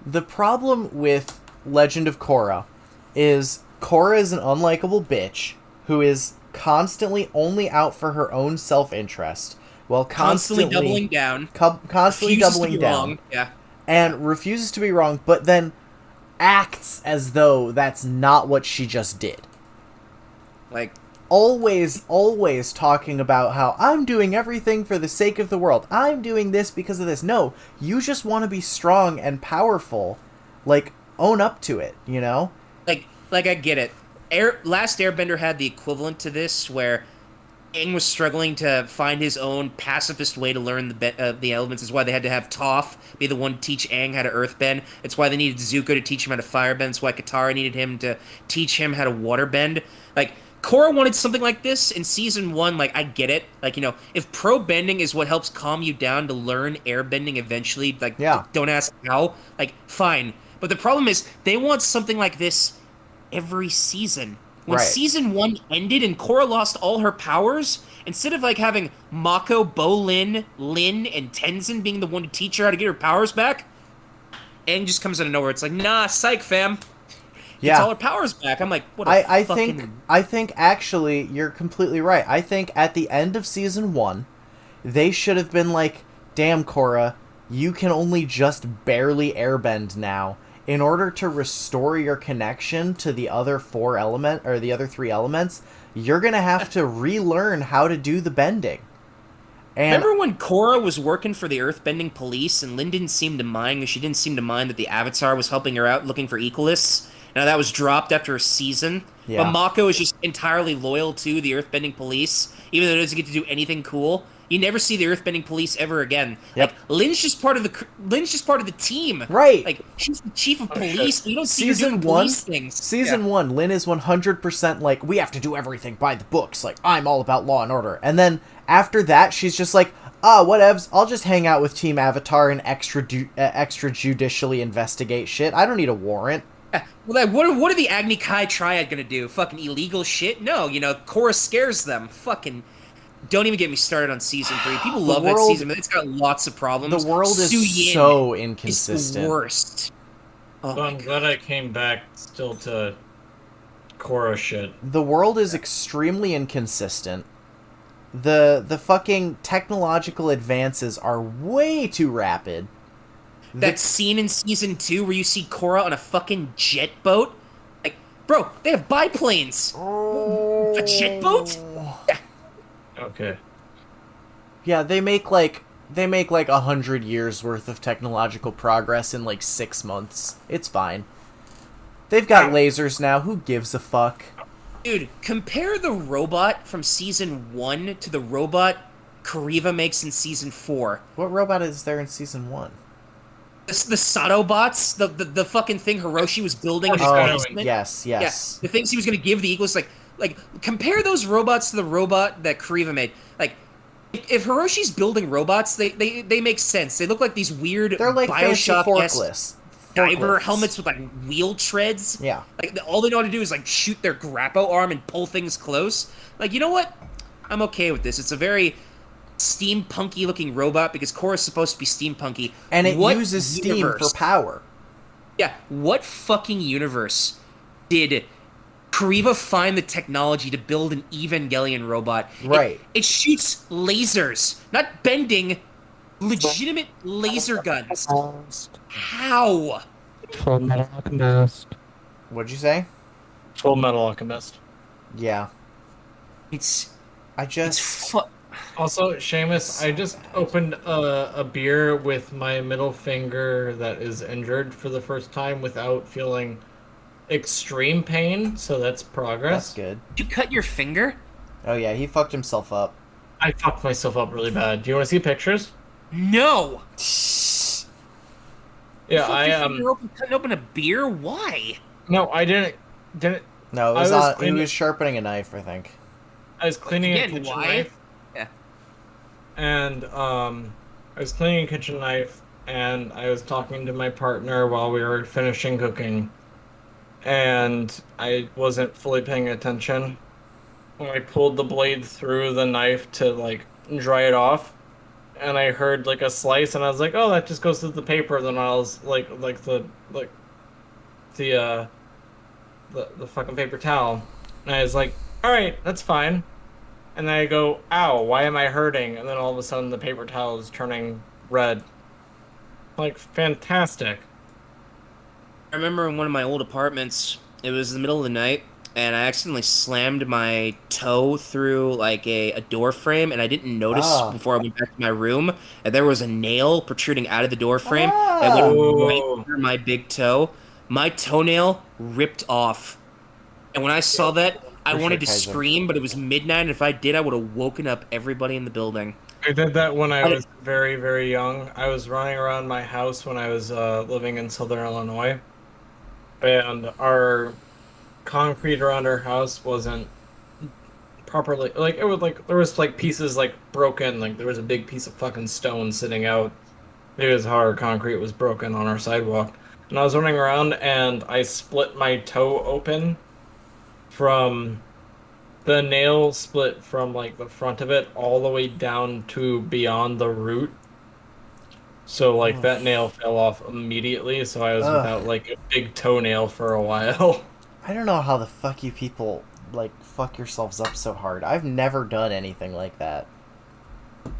Speaker 1: the problem with Legend of Korra is Korra is an unlikable bitch who is constantly only out for her own self-interest while constantly
Speaker 8: doubling down.
Speaker 1: Constantly doubling down.
Speaker 8: Wrong. Yeah.
Speaker 1: And refuses to be wrong, but then acts as though that's not what she just did.
Speaker 8: Like,
Speaker 1: always talking about how I'm doing everything for the sake of the world. I'm doing this because of this. No, you just want to be strong and powerful. Like, own up to it, you know?
Speaker 8: Like I get it. Last Airbender had the equivalent to this, where Aang was struggling to find his own pacifist way to learn the elements. Is why they had to have Toph be the one to teach Aang how to earthbend. It's why they needed Zuko to teach him how to firebend. It's why Katara needed him to teach him how to waterbend. Like, Korra wanted something like this in season 1. Like, I get it. Like, you know, if pro bending is what helps calm you down to learn airbending eventually, like, don't ask how. Like, fine. But the problem is they want something like this every season. When season 1 ended and Korra lost all her powers, instead of like having Mako, Bolin, Lin, and Tenzin being the one to teach her how to get her powers back, Aang just comes out of nowhere. It's like, nah, psych, fam. Gets all her powers back. I'm like, what a
Speaker 1: I
Speaker 8: fucking...
Speaker 1: think actually you're completely right. I think at the end of season 1, They should have been like, damn, Korra, you can only just barely airbend now. In order to restore your connection to the other the other three elements, you're gonna have to relearn how to do the bending. And
Speaker 8: Remember when Korra was working for the Earthbending Police and Lynn didn't seem to mind, she didn't seem to mind that the Avatar was helping her out looking for Equalists? Now that was dropped after a season.
Speaker 1: Yeah.
Speaker 8: But Mako is just entirely loyal to the Earthbending Police, even though it doesn't get to do anything cool. You never see the Earthbending Police ever again.
Speaker 1: Yep.
Speaker 8: Like Lynn's just part of the team.
Speaker 1: Right.
Speaker 8: Like she's the chief of police. But you don't see her
Speaker 1: Season
Speaker 8: doing
Speaker 1: one,
Speaker 8: police things.
Speaker 1: Season 1, Lynn is 100% like, we have to do everything by the books. Like, I'm all about law and order. And then after that, she's just like, whatevs. I'll just hang out with Team Avatar and extrajudicially investigate shit. I don't need a warrant.
Speaker 8: Well, like, what are the Agni Kai Triad gonna do? Fucking illegal shit? No, Korra scares them. Fucking. Don't even get me started on season 3. People love that season, but it's got lots of problems.
Speaker 1: The world is
Speaker 8: Suyin
Speaker 1: so
Speaker 8: is
Speaker 1: inconsistent.
Speaker 8: the worst. Oh
Speaker 9: So I'm glad I came back still to Korra shit.
Speaker 1: The world is extremely inconsistent. The fucking technological advances are way too rapid.
Speaker 8: That scene in season 2 where you see Korra on a fucking jet boat? Like, bro, they have biplanes. A jet boat? Yeah.
Speaker 9: Okay.
Speaker 1: Yeah, they make like 100 years worth of technological progress in like 6 months. It's fine. They've got lasers now. Who gives a fuck?
Speaker 8: Dude, compare the robot from season 1 to the robot Kariva makes in season 4.
Speaker 1: What robot is there in season 1?
Speaker 8: The Satobots, the fucking thing Hiroshi was building in his
Speaker 1: Oh,
Speaker 8: basement.
Speaker 1: yes.
Speaker 8: Yeah, the things he was going to give the Eagles, like compare those robots to the robot that Kariva made. Like, if Hiroshi's building robots, they make sense. They look like these weird
Speaker 1: They're like fancy
Speaker 8: Bioshock-esque
Speaker 1: forklifts.
Speaker 8: diver helmets with like wheel treads.
Speaker 1: Yeah.
Speaker 8: Like all they know how to do is like shoot their grappo arm and pull things close. Like, you know what? I'm okay with this. It's a very steampunky looking robot because Korra's supposed to be steampunky.
Speaker 1: And it
Speaker 8: What
Speaker 1: uses steam
Speaker 8: universe-
Speaker 1: for power.
Speaker 8: Yeah, what fucking universe did Kariva find the technology to build an Evangelion robot?
Speaker 1: Right.
Speaker 8: It shoots lasers, not bending, legitimate laser guns. How?
Speaker 9: Full Metal Alchemist.
Speaker 1: What'd you say?
Speaker 9: Full Metal Alchemist.
Speaker 1: Yeah.
Speaker 8: It's
Speaker 1: just
Speaker 9: Also, Seamus, I just opened a beer with my middle finger that is injured for the first time without feeling extreme pain, so that's progress.
Speaker 1: That's good.
Speaker 8: Did you cut your finger?
Speaker 1: Oh yeah, he fucked himself up.
Speaker 9: I fucked myself up really bad. Do you want to see pictures?
Speaker 8: No.
Speaker 9: Yeah,
Speaker 8: Cutting open a beer? Why?
Speaker 9: No, I didn't.
Speaker 1: No, he was sharpening a knife, I think.
Speaker 9: I was cleaning a
Speaker 8: Again,
Speaker 9: kitchen
Speaker 8: why?
Speaker 9: knife.
Speaker 8: Yeah.
Speaker 9: And I was cleaning a kitchen knife, and I was talking to my partner while we were finishing cooking, and I wasn't fully paying attention when I pulled the blade through the knife to like dry it off, and I heard like a slice, and I was like, "Oh, that just goes through the paper." Then I was the fucking paper towel, and I was like, "All right, that's fine." And then I go, "Ow, why am I hurting?" And then all of a sudden the paper towel is turning red. Like, fantastic.
Speaker 8: I remember in one of my old apartments, it was the middle of the night, and I accidentally slammed my toe through like a door frame, and I didn't notice before I went back to my room, and there was a nail protruding out of the door frame that went right through my big toe. My toenail ripped off. And when I saw that, I wanted to scream, but it was midnight, and if I did, I would have woken up everybody in the building.
Speaker 9: I did that when I was very, very young. I was running around my house when I was living in Southern Illinois, and our concrete around our house wasn't properly, like, it was like, there was like pieces like broken, like there was a big piece of fucking stone sitting out. It was how our concrete was broken on our sidewalk. And I was running around and I split my toe open from the nail split from like the front of it all the way down to beyond the root. So like that nail fell off immediately, so I was without like a big toenail for a while.
Speaker 1: I don't know how the fuck you people like fuck yourselves up so hard. I've never done anything like that.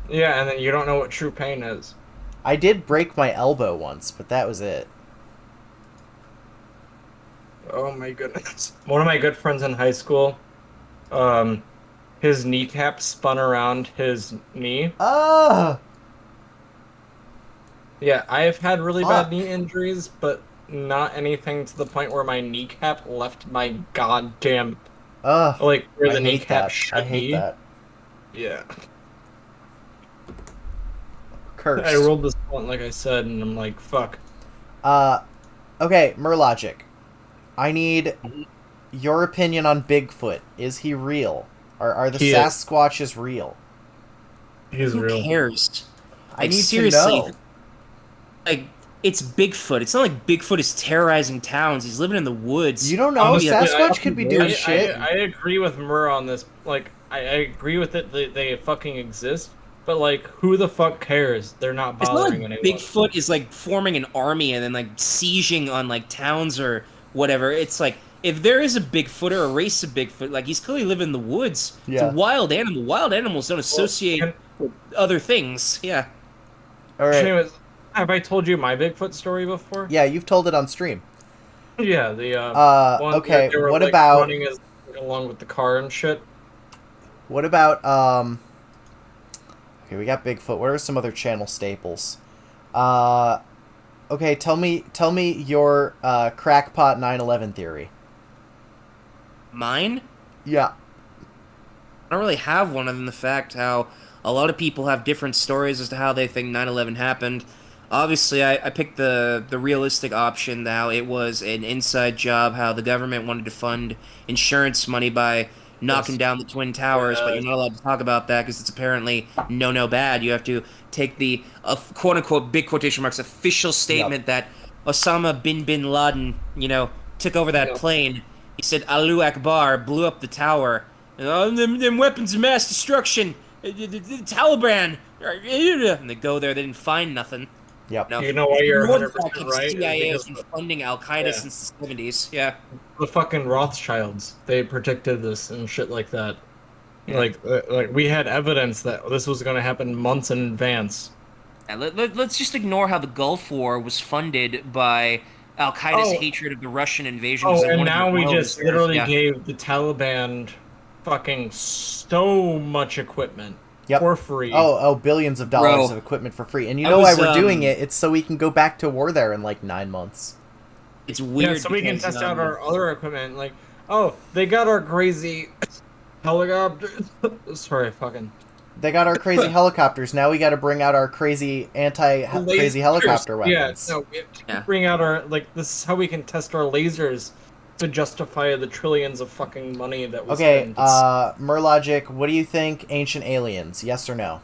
Speaker 9: Yeah, and then you don't know what true pain is.
Speaker 1: I did break my elbow once, but that was it.
Speaker 9: Oh my goodness. One of my good friends in high school, his kneecap spun around his knee.
Speaker 1: Ah!
Speaker 9: Yeah, I've had really
Speaker 1: Fuck.
Speaker 9: bad knee injuries, but not anything to the point where my kneecap left my goddamn,
Speaker 1: Ugh.
Speaker 9: like, where
Speaker 1: I
Speaker 9: the
Speaker 1: hate
Speaker 9: kneecap
Speaker 1: that.
Speaker 9: should
Speaker 1: I hate
Speaker 9: be.
Speaker 1: that.
Speaker 9: Yeah.
Speaker 1: Cursed.
Speaker 9: I rolled this one, like I said, and I'm like, fuck.
Speaker 1: Okay, Murrlogic. I need your opinion on Bigfoot. Is he real? Are the
Speaker 9: He is.
Speaker 1: Sasquatches real?
Speaker 9: He's
Speaker 8: Who
Speaker 9: real.
Speaker 8: cares?
Speaker 1: I
Speaker 8: Like,
Speaker 1: need
Speaker 8: seriously,
Speaker 1: to know.
Speaker 8: like, it's Bigfoot. It's not like Bigfoot is terrorizing towns. He's living in the woods.
Speaker 1: You don't know.
Speaker 9: Honestly,
Speaker 1: Sasquatch could be doing
Speaker 9: I
Speaker 1: shit.
Speaker 9: agree with Murr on this. Like, I agree with it. They fucking exist. But, like, who the fuck cares? They're not
Speaker 8: It's not like
Speaker 9: bothering anyone.
Speaker 8: Bigfoot is like forming an army and then like sieging on like towns or whatever. It's like if there is a Bigfoot or a race of Bigfoot, like he's clearly living in the woods. It's
Speaker 1: Yeah.
Speaker 8: a wild animal. Wild animals don't associate with other things. Yeah.
Speaker 1: All right.
Speaker 9: Anyways, have I told you my Bigfoot story before?
Speaker 1: Yeah, you've told it on stream.
Speaker 9: Yeah, the one
Speaker 1: okay,
Speaker 9: where they were,
Speaker 1: what
Speaker 9: like,
Speaker 1: about-
Speaker 9: running along with the car and shit?
Speaker 1: What about Okay, we got Bigfoot. What are some other channel staples? Okay, tell me your crackpot 9/11 theory.
Speaker 8: Mine?
Speaker 1: Yeah.
Speaker 8: I don't really have one other than the fact how a lot of people have different stories as to how they think 9/11 happened. Obviously, I picked the realistic option, how it was an inside job, how the government wanted to fund insurance money by knocking down the Twin Towers, but you're not allowed to talk about that because it's apparently no bad. You have to take the quote-unquote, big quotation marks, official statement that Osama bin Laden, took over that plane. He said, Allahu Akbar, blew up the tower. Them weapons of mass destruction, the Taliban. And they go there, they didn't find nothing.
Speaker 1: Yep.
Speaker 9: No. You know why you're
Speaker 8: More than
Speaker 9: 100%
Speaker 8: that, the
Speaker 9: right?
Speaker 8: CIA has
Speaker 9: Because
Speaker 8: been funding Al-Qaeda since the 70s. Yeah.
Speaker 9: the fucking Rothschilds, they predicted this and shit like that.
Speaker 8: Yeah.
Speaker 9: Like we had evidence that this was going to happen months in advance.
Speaker 8: Yeah, let's just ignore how the Gulf War was funded by Al-Qaeda's hatred of the Russian invasion.
Speaker 9: Oh,
Speaker 8: as
Speaker 9: and
Speaker 8: one of
Speaker 9: now
Speaker 8: the
Speaker 9: we
Speaker 8: world's
Speaker 9: just
Speaker 8: reserves.
Speaker 9: literally
Speaker 8: Yeah.
Speaker 9: gave the Taliban fucking so much equipment for free.
Speaker 1: Oh, billions of dollars
Speaker 8: Bro,
Speaker 1: of equipment for free. And you
Speaker 8: I
Speaker 1: know why
Speaker 8: was,
Speaker 1: we're doing it? It's so we can go back to war there in like 9 months.
Speaker 8: It's weird.
Speaker 9: Yeah, so we can
Speaker 8: because,
Speaker 9: test out our other equipment. Like, oh, they got our crazy helicopters. Sorry, fucking.
Speaker 1: They got our crazy helicopters. Now we got to bring out our crazy crazy helicopter weapons.
Speaker 9: Yeah, no, we have to bring out our, like, this is how we can test our lasers to justify the trillions of fucking money that we
Speaker 1: Okay,
Speaker 9: spend.
Speaker 1: Murrlogic, what do you think? Ancient aliens? Yes or no?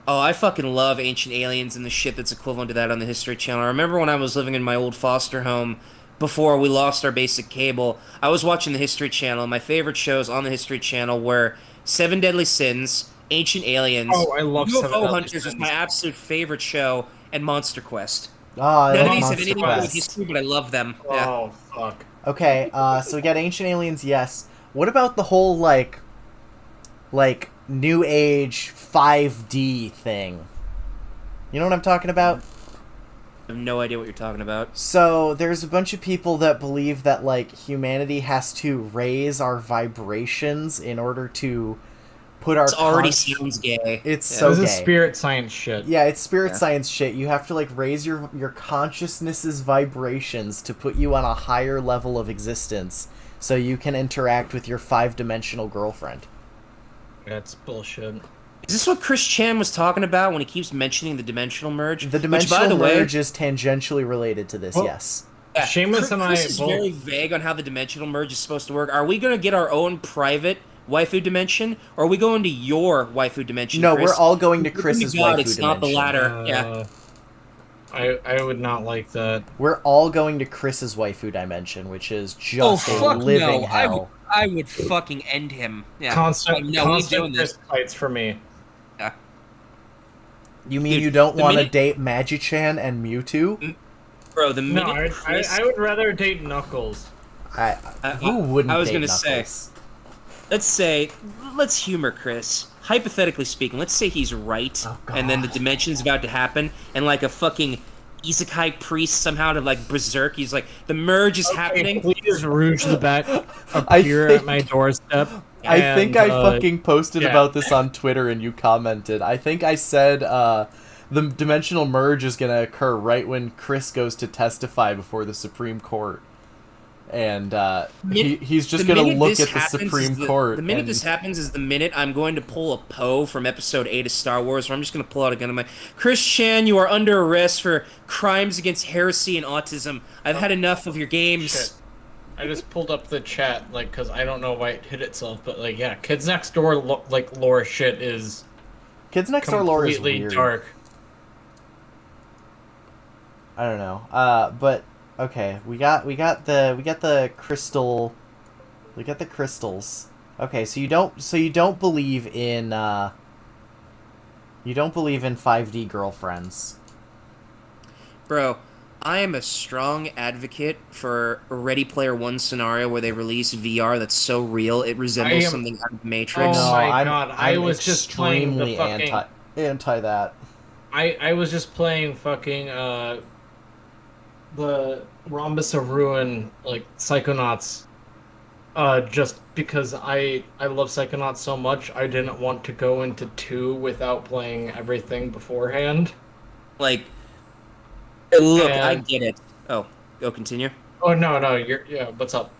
Speaker 8: Oh, I fucking love Ancient Aliens and the shit that's equivalent to that on the History Channel. I remember when I was living in my old foster home before we lost our basic cable, I was watching the History Channel, and my favorite shows on the History Channel were Seven Deadly Sins, Ancient Aliens,
Speaker 9: Oh, I love Seven
Speaker 8: UFO
Speaker 9: Deadly
Speaker 8: Hunters was
Speaker 9: Sins.
Speaker 8: my absolute favorite show, and Monster Quest.
Speaker 1: Oh, I
Speaker 8: None of
Speaker 1: love
Speaker 8: these have
Speaker 1: Monster
Speaker 8: anything to do with
Speaker 1: Quest.
Speaker 8: history, but I love them. Yeah.
Speaker 9: Oh, fuck.
Speaker 1: Okay, so we got Ancient Aliens, yes. What about the whole, like, New Age 5D thing? You know what I'm talking about?
Speaker 8: I have no idea what you're talking about.
Speaker 1: So, there's a bunch of people that believe that, like, humanity has to raise our vibrations in order to put our...
Speaker 8: It already sounds gay.
Speaker 1: It's
Speaker 8: Yeah.
Speaker 1: so
Speaker 9: This
Speaker 1: gay.
Speaker 9: is spirit science shit.
Speaker 1: Yeah, it's spirit science shit. You have to, like, raise your consciousness's vibrations to put you on a higher level of existence so you can interact with your 5-dimensional girlfriend.
Speaker 9: That's bullshit.
Speaker 8: Is this what Chris Chan was talking about when he keeps mentioning the dimensional merge?
Speaker 1: The dimensional merge is tangentially related to this, yes.
Speaker 8: Yeah,
Speaker 9: Seamus and I
Speaker 8: Chris is
Speaker 9: both-
Speaker 8: very vague on how the dimensional merge is supposed to work. Are we going to get our own private waifu dimension, or are we going to your waifu dimension?
Speaker 1: No,
Speaker 8: Chris?
Speaker 1: we're all going to
Speaker 8: Looking
Speaker 1: Chris's
Speaker 8: God,
Speaker 1: waifu
Speaker 8: it's not the
Speaker 1: dimension.
Speaker 8: latter. Yeah.
Speaker 9: I would not like that.
Speaker 1: We're all going to Chris's waifu dimension, which is
Speaker 8: Oh
Speaker 1: just a
Speaker 8: fuck
Speaker 1: living
Speaker 8: no!
Speaker 1: hell.
Speaker 8: I would fucking end him. Yeah.
Speaker 9: Constant,
Speaker 8: no, we doing
Speaker 9: constant
Speaker 8: this.
Speaker 9: fist fights for me.
Speaker 8: Yeah.
Speaker 1: You mean
Speaker 8: Dude,
Speaker 1: you don't
Speaker 8: the
Speaker 1: want to
Speaker 8: minute-
Speaker 1: date Magi-Chan and Mewtwo?
Speaker 8: Bro, the
Speaker 9: No,
Speaker 8: minute
Speaker 9: I would rather date Knuckles.
Speaker 1: Who wouldn't
Speaker 8: I was
Speaker 1: date
Speaker 8: gonna
Speaker 1: Knuckles?
Speaker 8: say, let's humor Chris. hypothetically speaking, let's say he's right, and then the dimension's about to happen, and like a fucking isekai priest somehow to like berserk. He's like, the merge is happening.
Speaker 9: Please Rouge the Bat appear at my doorstep.
Speaker 1: I think I fucking posted about this on Twitter and you commented. I think I said the dimensional merge is going to occur right when Chris goes to testify before the Supreme Court. And he's just going to look at the Supreme Court.
Speaker 8: The minute this happens is the minute I'm going to pull a Poe from Episode 8 of Star Wars, where I'm just going to pull out a gun and I'm like, Chris Chan, you are under arrest for crimes against heresy and autism. I've had enough of your games.
Speaker 9: Shit. I just pulled up the chat, like, because I don't know why it hit itself, but, like, yeah, Kids Next Door, lore shit is...
Speaker 1: Kids Next Door lore is weird.
Speaker 9: Dark.
Speaker 1: I don't know. But... Okay, we got the crystal. We got the crystals. Okay, so you don't believe in 5D girlfriends.
Speaker 8: Bro, I am a strong advocate for a Ready Player One scenario where they release VR that's so real it resembles something out of Matrix.
Speaker 9: Oh my god, I was just playing the fucking
Speaker 1: anti that.
Speaker 9: I was just playing fucking the Rhombus of Ruin, like, Psychonauts, just because I love Psychonauts so much, I didn't want to go into 2 without playing everything beforehand.
Speaker 8: Like, look, I get it. Oh, go continue.
Speaker 9: Oh, no, yeah, what's up?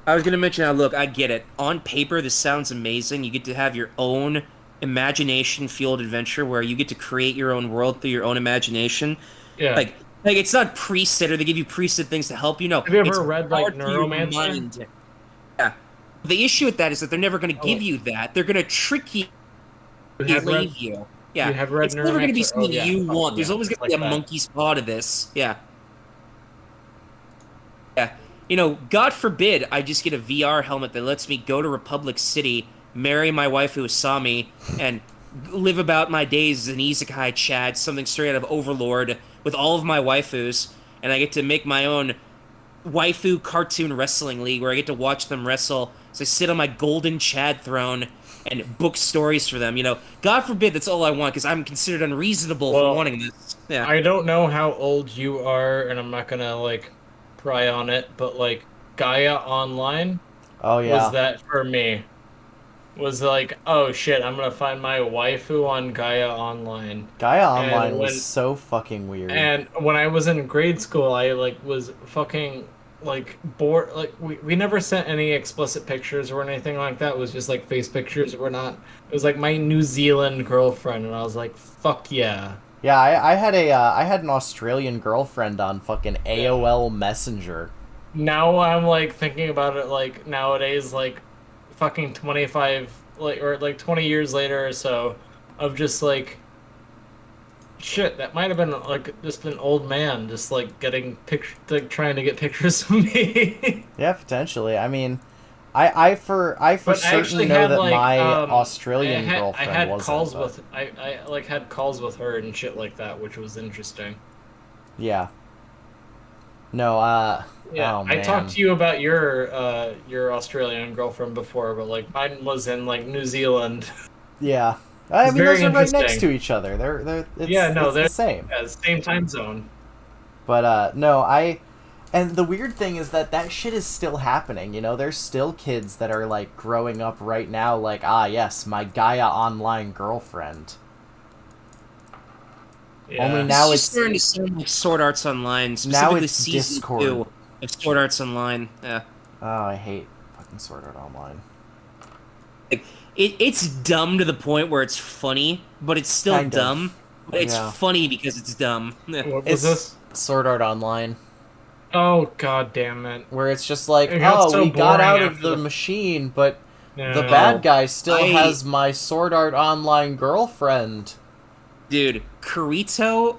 Speaker 8: I was gonna mention, look, I get it. On paper, this sounds amazing. You get to have your own imagination-fueled adventure where you get to create your own world through your own imagination.
Speaker 9: Yeah.
Speaker 8: Like, it's not preset, or they give you preset things to help you. No,
Speaker 9: have you ever read, like, Neuromancer?
Speaker 8: Yeah. The issue with that is that they're never going to give you that. They're going to trick you and leave you. Yeah.
Speaker 9: You have read
Speaker 8: it's never going to be
Speaker 9: Neuromancer?
Speaker 8: something you want. There's always going to be a
Speaker 9: that.
Speaker 8: monkey's paw to this. Yeah. Yeah. You know, God forbid I just get a VR helmet that lets me go to Republic City, marry my wife who saw me, and live about my days as an isekai Chad, something straight out of Overlord, with all of my waifus, and I get to make my own waifu cartoon wrestling league where I get to watch them wrestle. So I sit on my golden Chad throne and book stories for them. You know, God forbid that's all I want, because I'm considered unreasonable for wanting this. Yeah.
Speaker 9: I don't know how old you are, and I'm not gonna, like, pry on it, but, like, Gaia Online was that for me. Was like, oh shit, I'm gonna find my waifu on Gaia Online.
Speaker 1: Gaia Online was so fucking weird.
Speaker 9: And when I was in grade school, I, like, was fucking, like, bored. Like, we never sent any explicit pictures or anything like that. It was just, like, face pictures. It was, like, my New Zealand girlfriend, and I was like, fuck yeah.
Speaker 1: Yeah, I had an Australian girlfriend on fucking AOL Messenger.
Speaker 9: Now I'm, like, thinking about it, like, nowadays, like, fucking 25, like, or like 20 years later or so, of just like, shit, that might have been like just an old man just like getting like trying to get pictures of me.
Speaker 1: Yeah, potentially. I mean, I for certain know that my Australian girlfriend
Speaker 9: I had
Speaker 1: wasn't,
Speaker 9: calls
Speaker 1: but...
Speaker 9: with I like had calls with her and shit like that, which was interesting.
Speaker 1: Yeah. No,
Speaker 9: yeah,
Speaker 1: oh, man.
Speaker 9: I talked to you about your Australian girlfriend before, but like mine was in like New Zealand.
Speaker 1: Yeah, I mean those are right next to each other. They're the same.
Speaker 9: Yeah, same time zone.
Speaker 1: But no, and the weird thing is that shit is still happening. You know, there's still kids that are like growing up right now, like yes, my Gaia Online girlfriend.
Speaker 9: Yeah.
Speaker 1: Only now it's
Speaker 8: starting to sound like Sword Arts Online, specifically season
Speaker 1: Discord.
Speaker 8: 2 of Sword Arts Online. Yeah.
Speaker 1: Oh, I hate fucking Sword Art Online.
Speaker 8: Like, it's dumb to the point where it's funny, but it's still
Speaker 1: Kind of.
Speaker 8: dumb. But it's
Speaker 1: Yeah.
Speaker 8: funny because it's dumb.
Speaker 9: What was this?
Speaker 1: Sword Art Online.
Speaker 9: Oh god damn it!
Speaker 1: Where it's just like,
Speaker 9: It got so
Speaker 1: we got
Speaker 9: boring
Speaker 1: out of
Speaker 9: after
Speaker 1: the machine, but
Speaker 9: Yeah.
Speaker 1: the bad guy still has my Sword Art Online girlfriend.
Speaker 8: Dude, Kirito,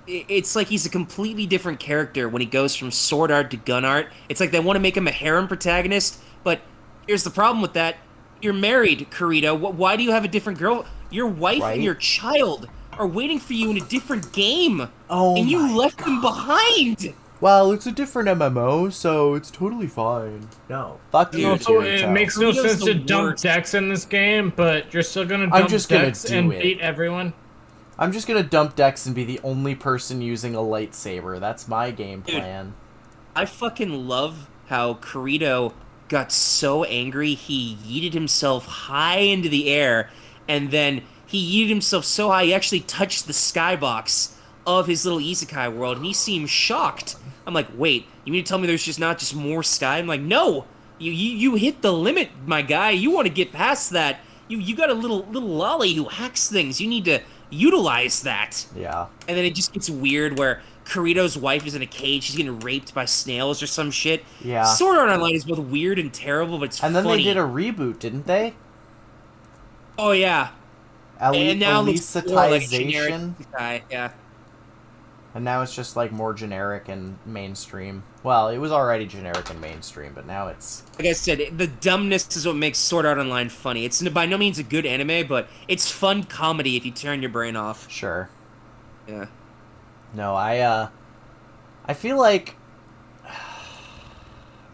Speaker 8: it's like he's a completely different character when he goes from sword art to gun art. It's like they want to make him a harem protagonist, but here's the problem with that. You're married, Kirito. Why do you have a different girl? Your wife and your child are waiting for you in a different game.
Speaker 1: Oh,
Speaker 8: and you
Speaker 1: my
Speaker 8: left
Speaker 1: God.
Speaker 8: them behind.
Speaker 1: well, it's a different MMO, so it's totally fine. No, fuck you,
Speaker 9: Also,
Speaker 1: Kirito.
Speaker 9: it makes no
Speaker 8: Kirito's
Speaker 9: sense
Speaker 8: the
Speaker 9: to dump
Speaker 8: worst.
Speaker 9: Dex in this game, but you're still gonna
Speaker 1: I'm
Speaker 9: dump
Speaker 1: just gonna
Speaker 9: Dex
Speaker 1: do
Speaker 9: and
Speaker 1: it.
Speaker 9: beat everyone.
Speaker 1: I'm just gonna dump Dex and be the only person using a lightsaber. That's my game plan.
Speaker 8: I fucking love how Kirito got so angry he yeeted himself high into the air, and then he yeeted himself so high he actually touched the skybox of his little isekai world, and he seemed shocked. I'm like, wait, you mean to tell me there's just not just more sky? I'm like, no, you hit the limit, my guy. You want to get past that. You got a little lolly who hacks things. You need to utilize that.
Speaker 1: Yeah.
Speaker 8: And then it just gets weird where Kirito's wife is in a cage. She's getting raped by snails or some shit.
Speaker 1: Yeah.
Speaker 8: Sword Art Online is both weird and terrible, but it's
Speaker 1: And then
Speaker 8: funny.
Speaker 1: they did a reboot, didn't they?
Speaker 8: Oh, yeah. And now it looks more like a generic
Speaker 1: Elicitization.
Speaker 8: guy. Yeah.
Speaker 1: And now it's just like more generic and mainstream. Well, it was already generic and mainstream, but now it's...
Speaker 8: Like I said, the dumbness is what makes Sword Art Online funny. It's by no means a good anime, but it's fun comedy if you turn your brain off.
Speaker 1: Sure.
Speaker 8: Yeah.
Speaker 1: No, I feel like...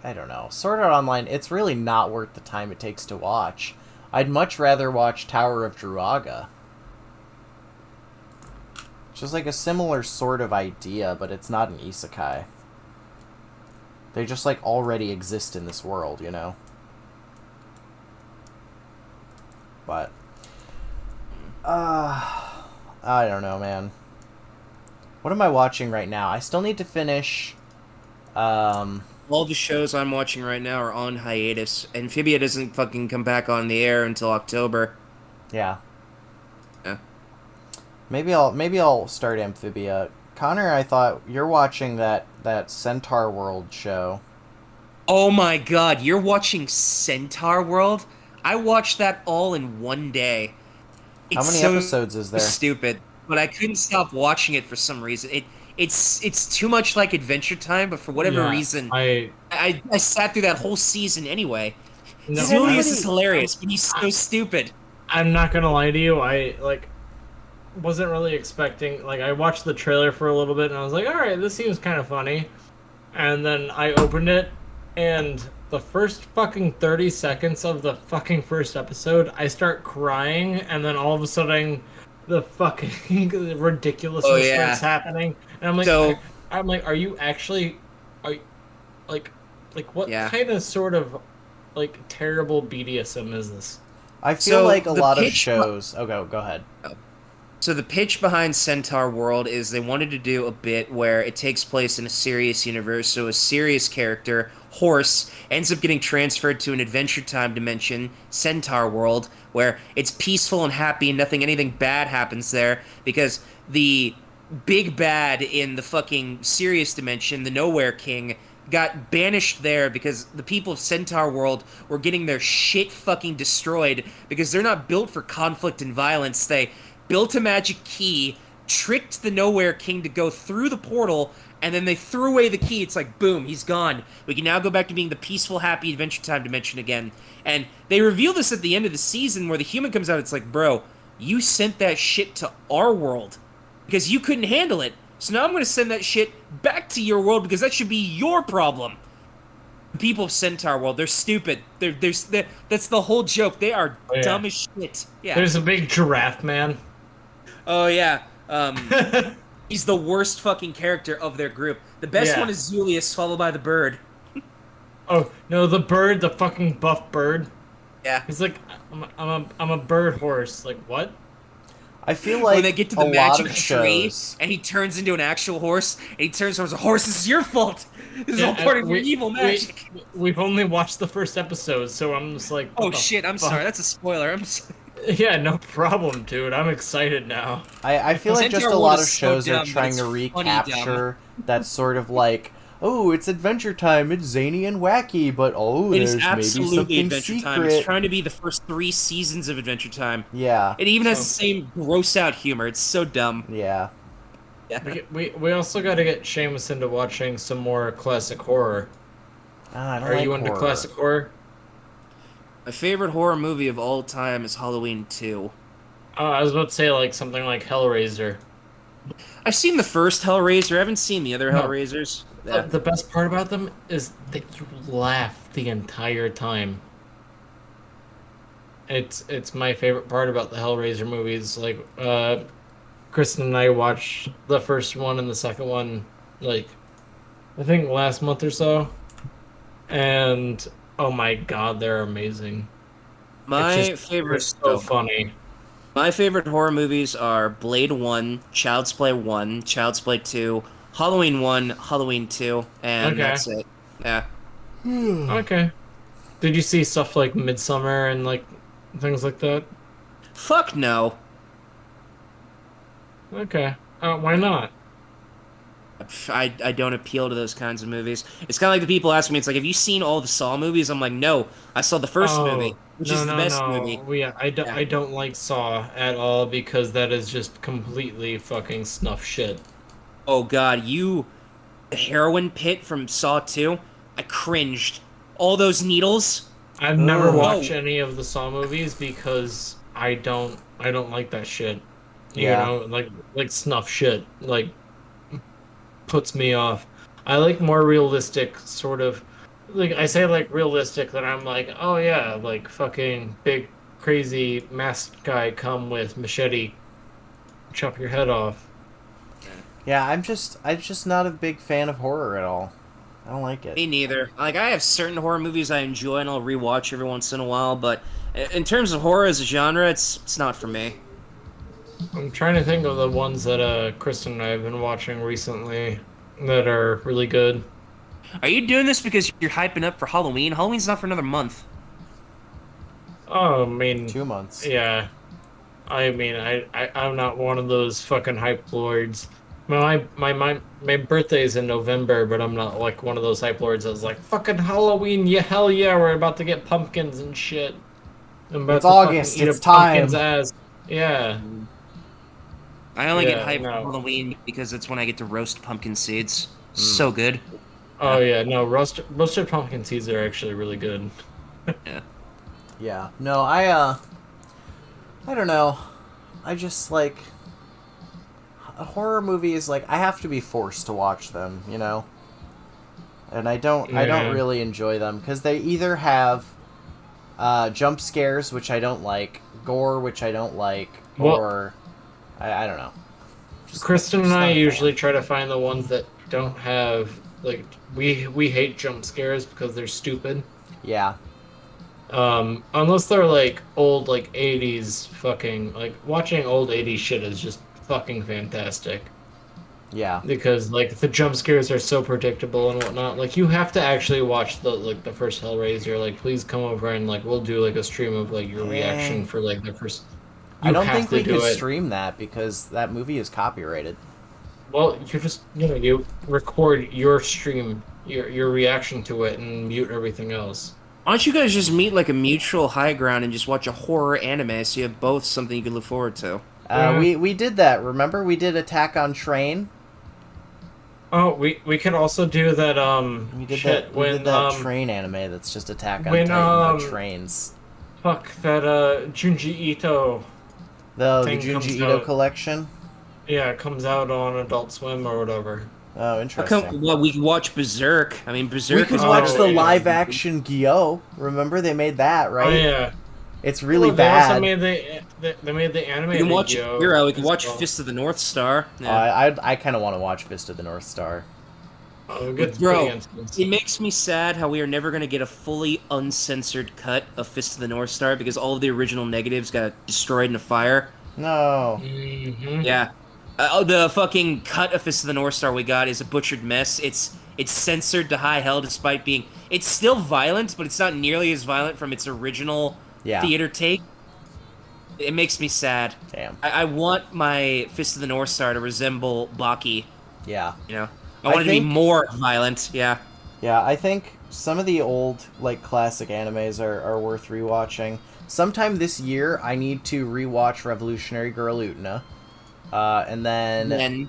Speaker 1: I don't know. Sword Art Online, it's really not worth the time it takes to watch. I'd much rather watch Tower of Druaga. Just like a similar sort of idea, but it's not an isekai. They just like already exist in this world, you know? But I don't know, man. What am I watching right now? I still need to finish
Speaker 8: All the shows I'm watching right now are on hiatus. Amphibia doesn't fucking come back on the air until October.
Speaker 1: yeah.
Speaker 8: Yeah.
Speaker 1: Maybe I'll start Amphibia. Connor, I thought you're watching that Centaur World show.
Speaker 8: Oh my god, you're watching Centaur World? I watched that all in one day.
Speaker 1: How many episodes is there?
Speaker 8: Stupid, but I couldn't stop watching it for some reason. It's too much like Adventure Time, but for whatever reason, I sat through that whole season anyway.
Speaker 9: No,
Speaker 8: Julius is hilarious, but he's so stupid.
Speaker 9: I'm not gonna lie to you. I wasn't really expecting. Like, I watched the trailer for a little bit, and I was like, all right, this seems kind of funny. And then I opened it, and the first fucking 30 seconds of the fucking first episode, I start crying, and then all of a sudden, the fucking ridiculousness starts happening, and I'm like, are you actually, like what kind of sort of like terrible BDSM is this?
Speaker 1: I feel like a lot of shows. Oh, go ahead.
Speaker 8: So the pitch behind Centaur World is they wanted to do a bit where it takes place in a serious universe, so a serious character, Horse, ends up getting transferred to an Adventure Time dimension, Centaur World, where it's peaceful and happy and anything bad happens there, because the big bad in the fucking serious dimension, the Nowhere King, got banished there because the people of Centaur World were getting their shit fucking destroyed because they're not built for conflict and violence. They built a magic key, tricked the Nowhere King to go through the portal, and then they threw away the key. It's like, boom, he's gone. We can now go back to being the peaceful, happy Adventure Time dimension again. And they reveal this at the end of the season where the human comes out. It's like, bro, you sent that shit to our world because you couldn't handle it. So now I'm going to send that shit back to your world because that should be your problem. The people of Centaur World, they're stupid. That's the whole joke. They are dumb as shit. Yeah.
Speaker 9: There's a big giraffe man.
Speaker 8: Oh, yeah. He's the worst fucking character of their group. The best one is Zulius, followed by the bird.
Speaker 9: Oh, no, the bird, the fucking buff bird.
Speaker 8: Yeah.
Speaker 9: He's like, I'm a bird horse. Like, what?
Speaker 1: I feel like
Speaker 8: when they get to the
Speaker 1: a lot
Speaker 8: magic
Speaker 1: of
Speaker 8: tree,
Speaker 1: shows,
Speaker 8: and he turns into an actual horse, and he turns towards a horse. This is your fault. This is all part of your evil magic.
Speaker 9: We've only watched the first episode, so I'm just like,
Speaker 8: oh shit! I'm sorry. That's a spoiler.
Speaker 9: Yeah, no problem, dude. I'm excited now.
Speaker 1: I feel like just a lot of shows are trying to recapture that sort of like, oh, it's Adventure Time, it's zany and wacky, but there's maybe something
Speaker 8: Adventure
Speaker 1: secret.
Speaker 8: Time. It's trying to be the first 3 seasons of Adventure Time.
Speaker 1: Yeah.
Speaker 8: It even has the same gross out humor. It's so dumb.
Speaker 1: Yeah.
Speaker 9: We also got to get Seamus into watching some more classic horror.
Speaker 1: I don't
Speaker 9: Are
Speaker 1: like
Speaker 9: you into
Speaker 1: horror.
Speaker 9: classic horror?
Speaker 8: My favorite horror movie of all time is Halloween 2.
Speaker 9: I was about to say like something like Hellraiser.
Speaker 8: I've seen the first Hellraiser. I haven't seen the other
Speaker 9: No.
Speaker 8: Hellraisers. Yeah.
Speaker 9: The best part about them is that you laugh the entire time. It's my favorite part about the Hellraiser movies. Like, Kristen and I watched the first one and the second one, like, I think last month or so. And oh my god, they're amazing.
Speaker 8: My
Speaker 9: They're
Speaker 8: favorite.
Speaker 9: so funny.
Speaker 8: My favorite horror movies are Blade 1, Child's Play 1, Child's Play 2, Halloween 1, Halloween 2, and
Speaker 9: Okay.
Speaker 8: that's it. Yeah.
Speaker 9: Okay. Did you see stuff like Midsummer and like things like that?
Speaker 8: Fuck no.
Speaker 9: Okay. Why not?
Speaker 8: I don't appeal to those kinds of movies. It's kind of like the people ask me, it's like, have you seen all the Saw movies? I'm like, no, I saw the first movie, which is the best movie.
Speaker 9: I don't like Saw at all because that is just completely fucking snuff shit.
Speaker 8: Oh god, the heroin pit from Saw 2, I cringed. All those needles.
Speaker 9: I've never
Speaker 1: Ugh.
Speaker 9: watched any of the Saw movies because I don't like that shit. You
Speaker 1: Yeah.
Speaker 9: know, like snuff shit. Like puts me off. I like more realistic sort of like I say like realistic that I'm like, oh yeah, like fucking big crazy masked guy come with machete, chop your head off.
Speaker 1: Yeah, I'm just not a big fan of horror at all. I don't like it.
Speaker 8: Me neither. Like, I have certain horror movies I enjoy and I'll rewatch every once in a while, but in terms of horror as a genre, it's not for me.
Speaker 9: I'm trying to think of the ones that Kristen and I have been watching recently that are really good.
Speaker 8: Are you doing this because you're hyping up for Halloween? Halloween's not for another month.
Speaker 9: Oh, I mean,
Speaker 1: 2 months.
Speaker 9: yeah. I mean, I'm not one of those fucking hype lords. My birthday's in November, but I'm not like one of those hype lords that's like, fucking Halloween, yeah, hell yeah, we're about to get pumpkins and shit. I'm about
Speaker 1: It's
Speaker 9: to fucking
Speaker 1: August,
Speaker 9: eat
Speaker 1: it's
Speaker 9: a pumpkin's
Speaker 1: time.
Speaker 9: ass. Yeah.
Speaker 8: I only get
Speaker 9: Yeah,
Speaker 8: hyped
Speaker 9: no.
Speaker 8: for Halloween because it's when I get to roast pumpkin seeds. So good.
Speaker 9: Oh yeah, no, roasted pumpkin seeds are actually really good.
Speaker 8: Yeah.
Speaker 1: Yeah. No, I don't know. I just like horror movies, like I have to be forced to watch them, you know? And I don't
Speaker 9: Yeah.
Speaker 1: really enjoy them because they either have jump scares, which I don't like, gore, which I don't like,
Speaker 9: Well-
Speaker 1: or I don't know.
Speaker 9: Kristen and
Speaker 1: just
Speaker 9: I
Speaker 1: not a fan.
Speaker 9: usually try to find the ones that don't have like we hate jump scares because they're stupid.
Speaker 1: Yeah.
Speaker 9: Unless they're like old like 80s fucking like watching old 80s shit is just fucking fantastic.
Speaker 1: Yeah.
Speaker 9: Because like the jump scares are so predictable and whatnot. Like you have to actually watch the first Hellraiser. Like please come over and like we'll do like a stream of like your reaction for like the first.
Speaker 1: I
Speaker 9: You
Speaker 1: don't
Speaker 9: have
Speaker 1: think
Speaker 9: to
Speaker 1: we
Speaker 9: do
Speaker 1: can
Speaker 9: it.
Speaker 1: stream that because that movie is copyrighted.
Speaker 9: Well, you just you record your stream, your reaction to it, and mute everything else.
Speaker 8: Why don't you guys just meet like a mutual high ground and just watch a horror anime so you have both something you can look forward to?
Speaker 9: Yeah.
Speaker 1: We did that. Remember, we did Attack on Train.
Speaker 9: Oh, we could also do that.
Speaker 1: We did
Speaker 9: shit
Speaker 1: that. We
Speaker 9: when
Speaker 1: did that train anime. That's just Attack on
Speaker 9: when,
Speaker 1: Titan, but trains.
Speaker 9: fuck that Junji Ito.
Speaker 1: The
Speaker 9: thing
Speaker 1: Junji
Speaker 9: comes
Speaker 1: Ito
Speaker 9: out.
Speaker 1: collection.
Speaker 9: Yeah, it comes out on Adult Swim or whatever.
Speaker 1: Oh,
Speaker 8: How
Speaker 1: interesting.
Speaker 8: come, well, we can watch Berserk. I mean,
Speaker 1: We
Speaker 8: Berserk
Speaker 1: could
Speaker 8: is
Speaker 1: watch
Speaker 8: better
Speaker 1: the
Speaker 8: than-
Speaker 1: live action Gyo. Remember they made that, right?
Speaker 9: Oh yeah.
Speaker 1: It's really
Speaker 9: Well, they also
Speaker 1: bad.
Speaker 9: made they made the
Speaker 8: We
Speaker 9: animated.
Speaker 8: can watch
Speaker 9: Gyo
Speaker 8: Hero. We can
Speaker 9: as
Speaker 8: watch
Speaker 9: well.
Speaker 8: Fist of the North Star.
Speaker 1: I kind of want to watch Fist of the North Star.
Speaker 9: Oh, it gets
Speaker 8: Bro,
Speaker 9: pretty intense.
Speaker 8: it makes me sad how we are never going to get a fully uncensored cut of Fist of the North Star because all of the original negatives got destroyed in a fire.
Speaker 1: No.
Speaker 9: Mhm.
Speaker 8: Yeah. The fucking cut of Fist of the North Star we got is a butchered mess. It's censored to high hell despite being... It's still violent, but it's not nearly as violent from its original theater take. It makes me sad.
Speaker 1: Damn.
Speaker 8: I want my Fist of the North Star to resemble Baki.
Speaker 1: Yeah.
Speaker 8: You know? I want it to be more violent, yeah.
Speaker 1: Yeah, I think some of the old, like, classic animes are worth rewatching. Sometime this year, I need to rewatch Revolutionary Girl Utena. And then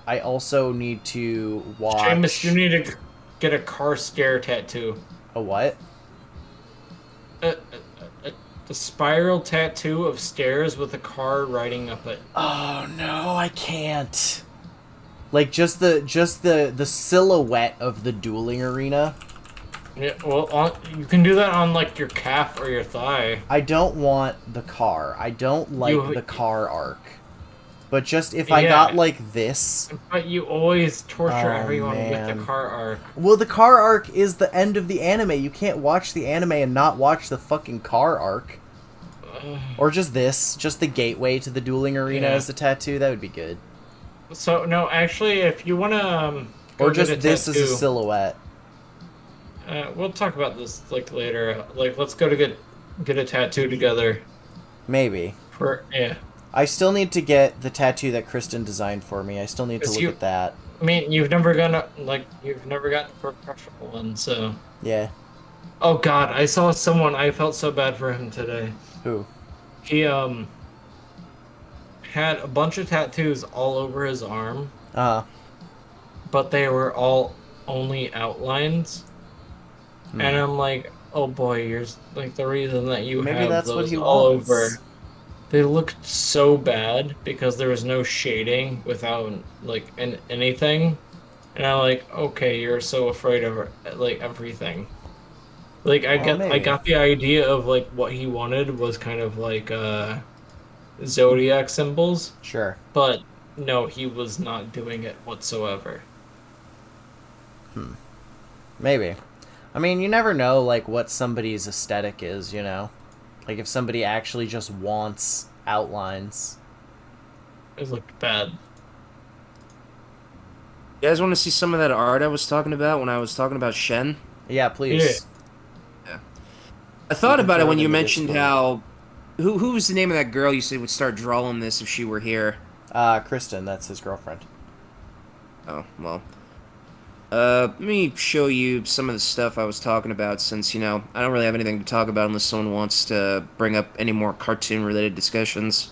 Speaker 1: I also need to watch...
Speaker 9: Seamus, you need to get a car scare tattoo.
Speaker 1: A what?
Speaker 9: The spiral tattoo of stairs with a car riding up it.
Speaker 1: Oh no, I can't. Like just the silhouette of the dueling arena.
Speaker 9: Yeah, well, you can do that on like your calf or your thigh.
Speaker 1: I don't want the car. I don't like the car arc. But just if I got like this.
Speaker 9: But you always torture everyone with the car arc.
Speaker 1: Well, the car arc is the end of the anime. You can't watch the anime and not watch the fucking car arc. Or just this, just the gateway to the dueling arena as a tattoo. That would be good.
Speaker 9: So no, actually, if you wanna,
Speaker 1: or just this as a silhouette.
Speaker 9: We'll talk about this like later. Like, let's go to get a tattoo together.
Speaker 1: Maybe.
Speaker 9: Yeah.
Speaker 1: I still need to get the tattoo that Kristen designed for me. I still need to look at that.
Speaker 9: I mean, you've never gotten a professional one, so.
Speaker 1: Yeah.
Speaker 9: Oh God, I saw someone. I felt so bad for him today.
Speaker 1: Who?
Speaker 9: He had a bunch of tattoos all over his arm. But they were all only outlines. And I'm like, oh boy, you're like the reason that you have those all over. They looked so bad because there was no shading without like anything, and I'm like, okay, you're so afraid of like everything. Like I got the idea of like what he wanted was kind of like zodiac symbols.
Speaker 1: Sure.
Speaker 9: But no, he was not doing it whatsoever.
Speaker 1: Maybe. I mean, you never know like what somebody's aesthetic is, you know? Like, if somebody actually just wants outlines.
Speaker 9: It looked bad.
Speaker 8: You guys want to see some of that art I was talking about when I was talking about Shen?
Speaker 1: Yeah, please.
Speaker 8: Yeah. I thought about it when you mentioned how... Who was the name of that girl you said would start drawing this if she were here?
Speaker 1: Kristen, that's his girlfriend.
Speaker 8: Oh, well... let me show you some of the stuff I was talking about since, you know, I don't really have anything to talk about unless someone wants to bring up any more cartoon-related discussions.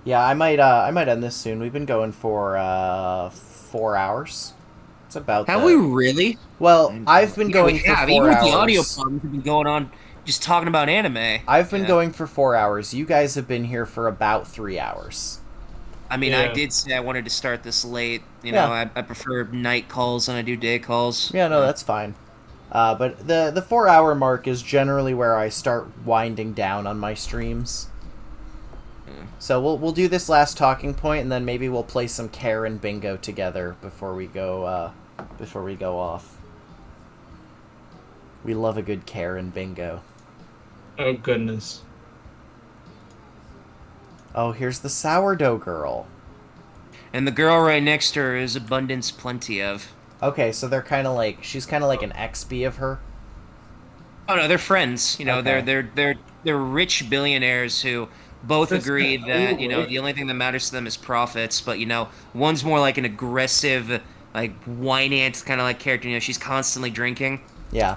Speaker 1: Yeah, I might end this soon. We've been going for, 4 hours. It's about
Speaker 8: Have we really?
Speaker 1: Well, I've been going for 4 hours.
Speaker 8: Even with the audio problems, we've been going on just talking about anime.
Speaker 1: I've been going for 4 hours. You guys have been here for about 3 hours.
Speaker 8: I mean, I did say I wanted to start this late. You know, I prefer night calls than I do day calls.
Speaker 1: Yeah, no, that's fine. But the 4 hour mark is generally where I start winding down on my streams. So we'll do this last talking point, and then maybe we'll play some Karen Bingo together before we go off. We love a good Karen Bingo.
Speaker 9: Oh goodness.
Speaker 1: Oh, here's the sourdough girl.
Speaker 8: And the girl right next to her is Abundance Plenty of.
Speaker 1: Okay, so they're kind of like... She's kind of like an XB of her?
Speaker 8: Oh, no, they're friends. You know, they're rich billionaires who both agree that, you know, the only thing that matters to them is profits. But, you know, one's more like an aggressive, like, wine ant kind of like character. You know, she's constantly drinking.
Speaker 1: Yeah.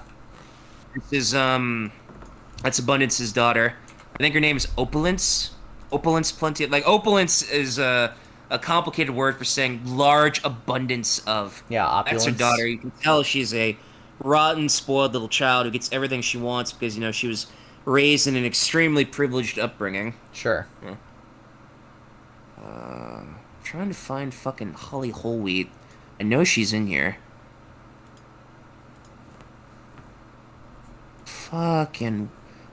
Speaker 8: This is, that's Abundance's daughter. I think her name is Opulence. Opulence Plenty. Like, opulence is a complicated word for saying large abundance of.
Speaker 1: Yeah, opulence.
Speaker 8: That's her daughter. You can tell she's a rotten, spoiled little child who gets everything she wants because, you know, she was raised in an extremely privileged upbringing.
Speaker 1: Sure.
Speaker 8: Yeah. Trying to find fucking Holly Wholeweed. I know she's in here. Fucking...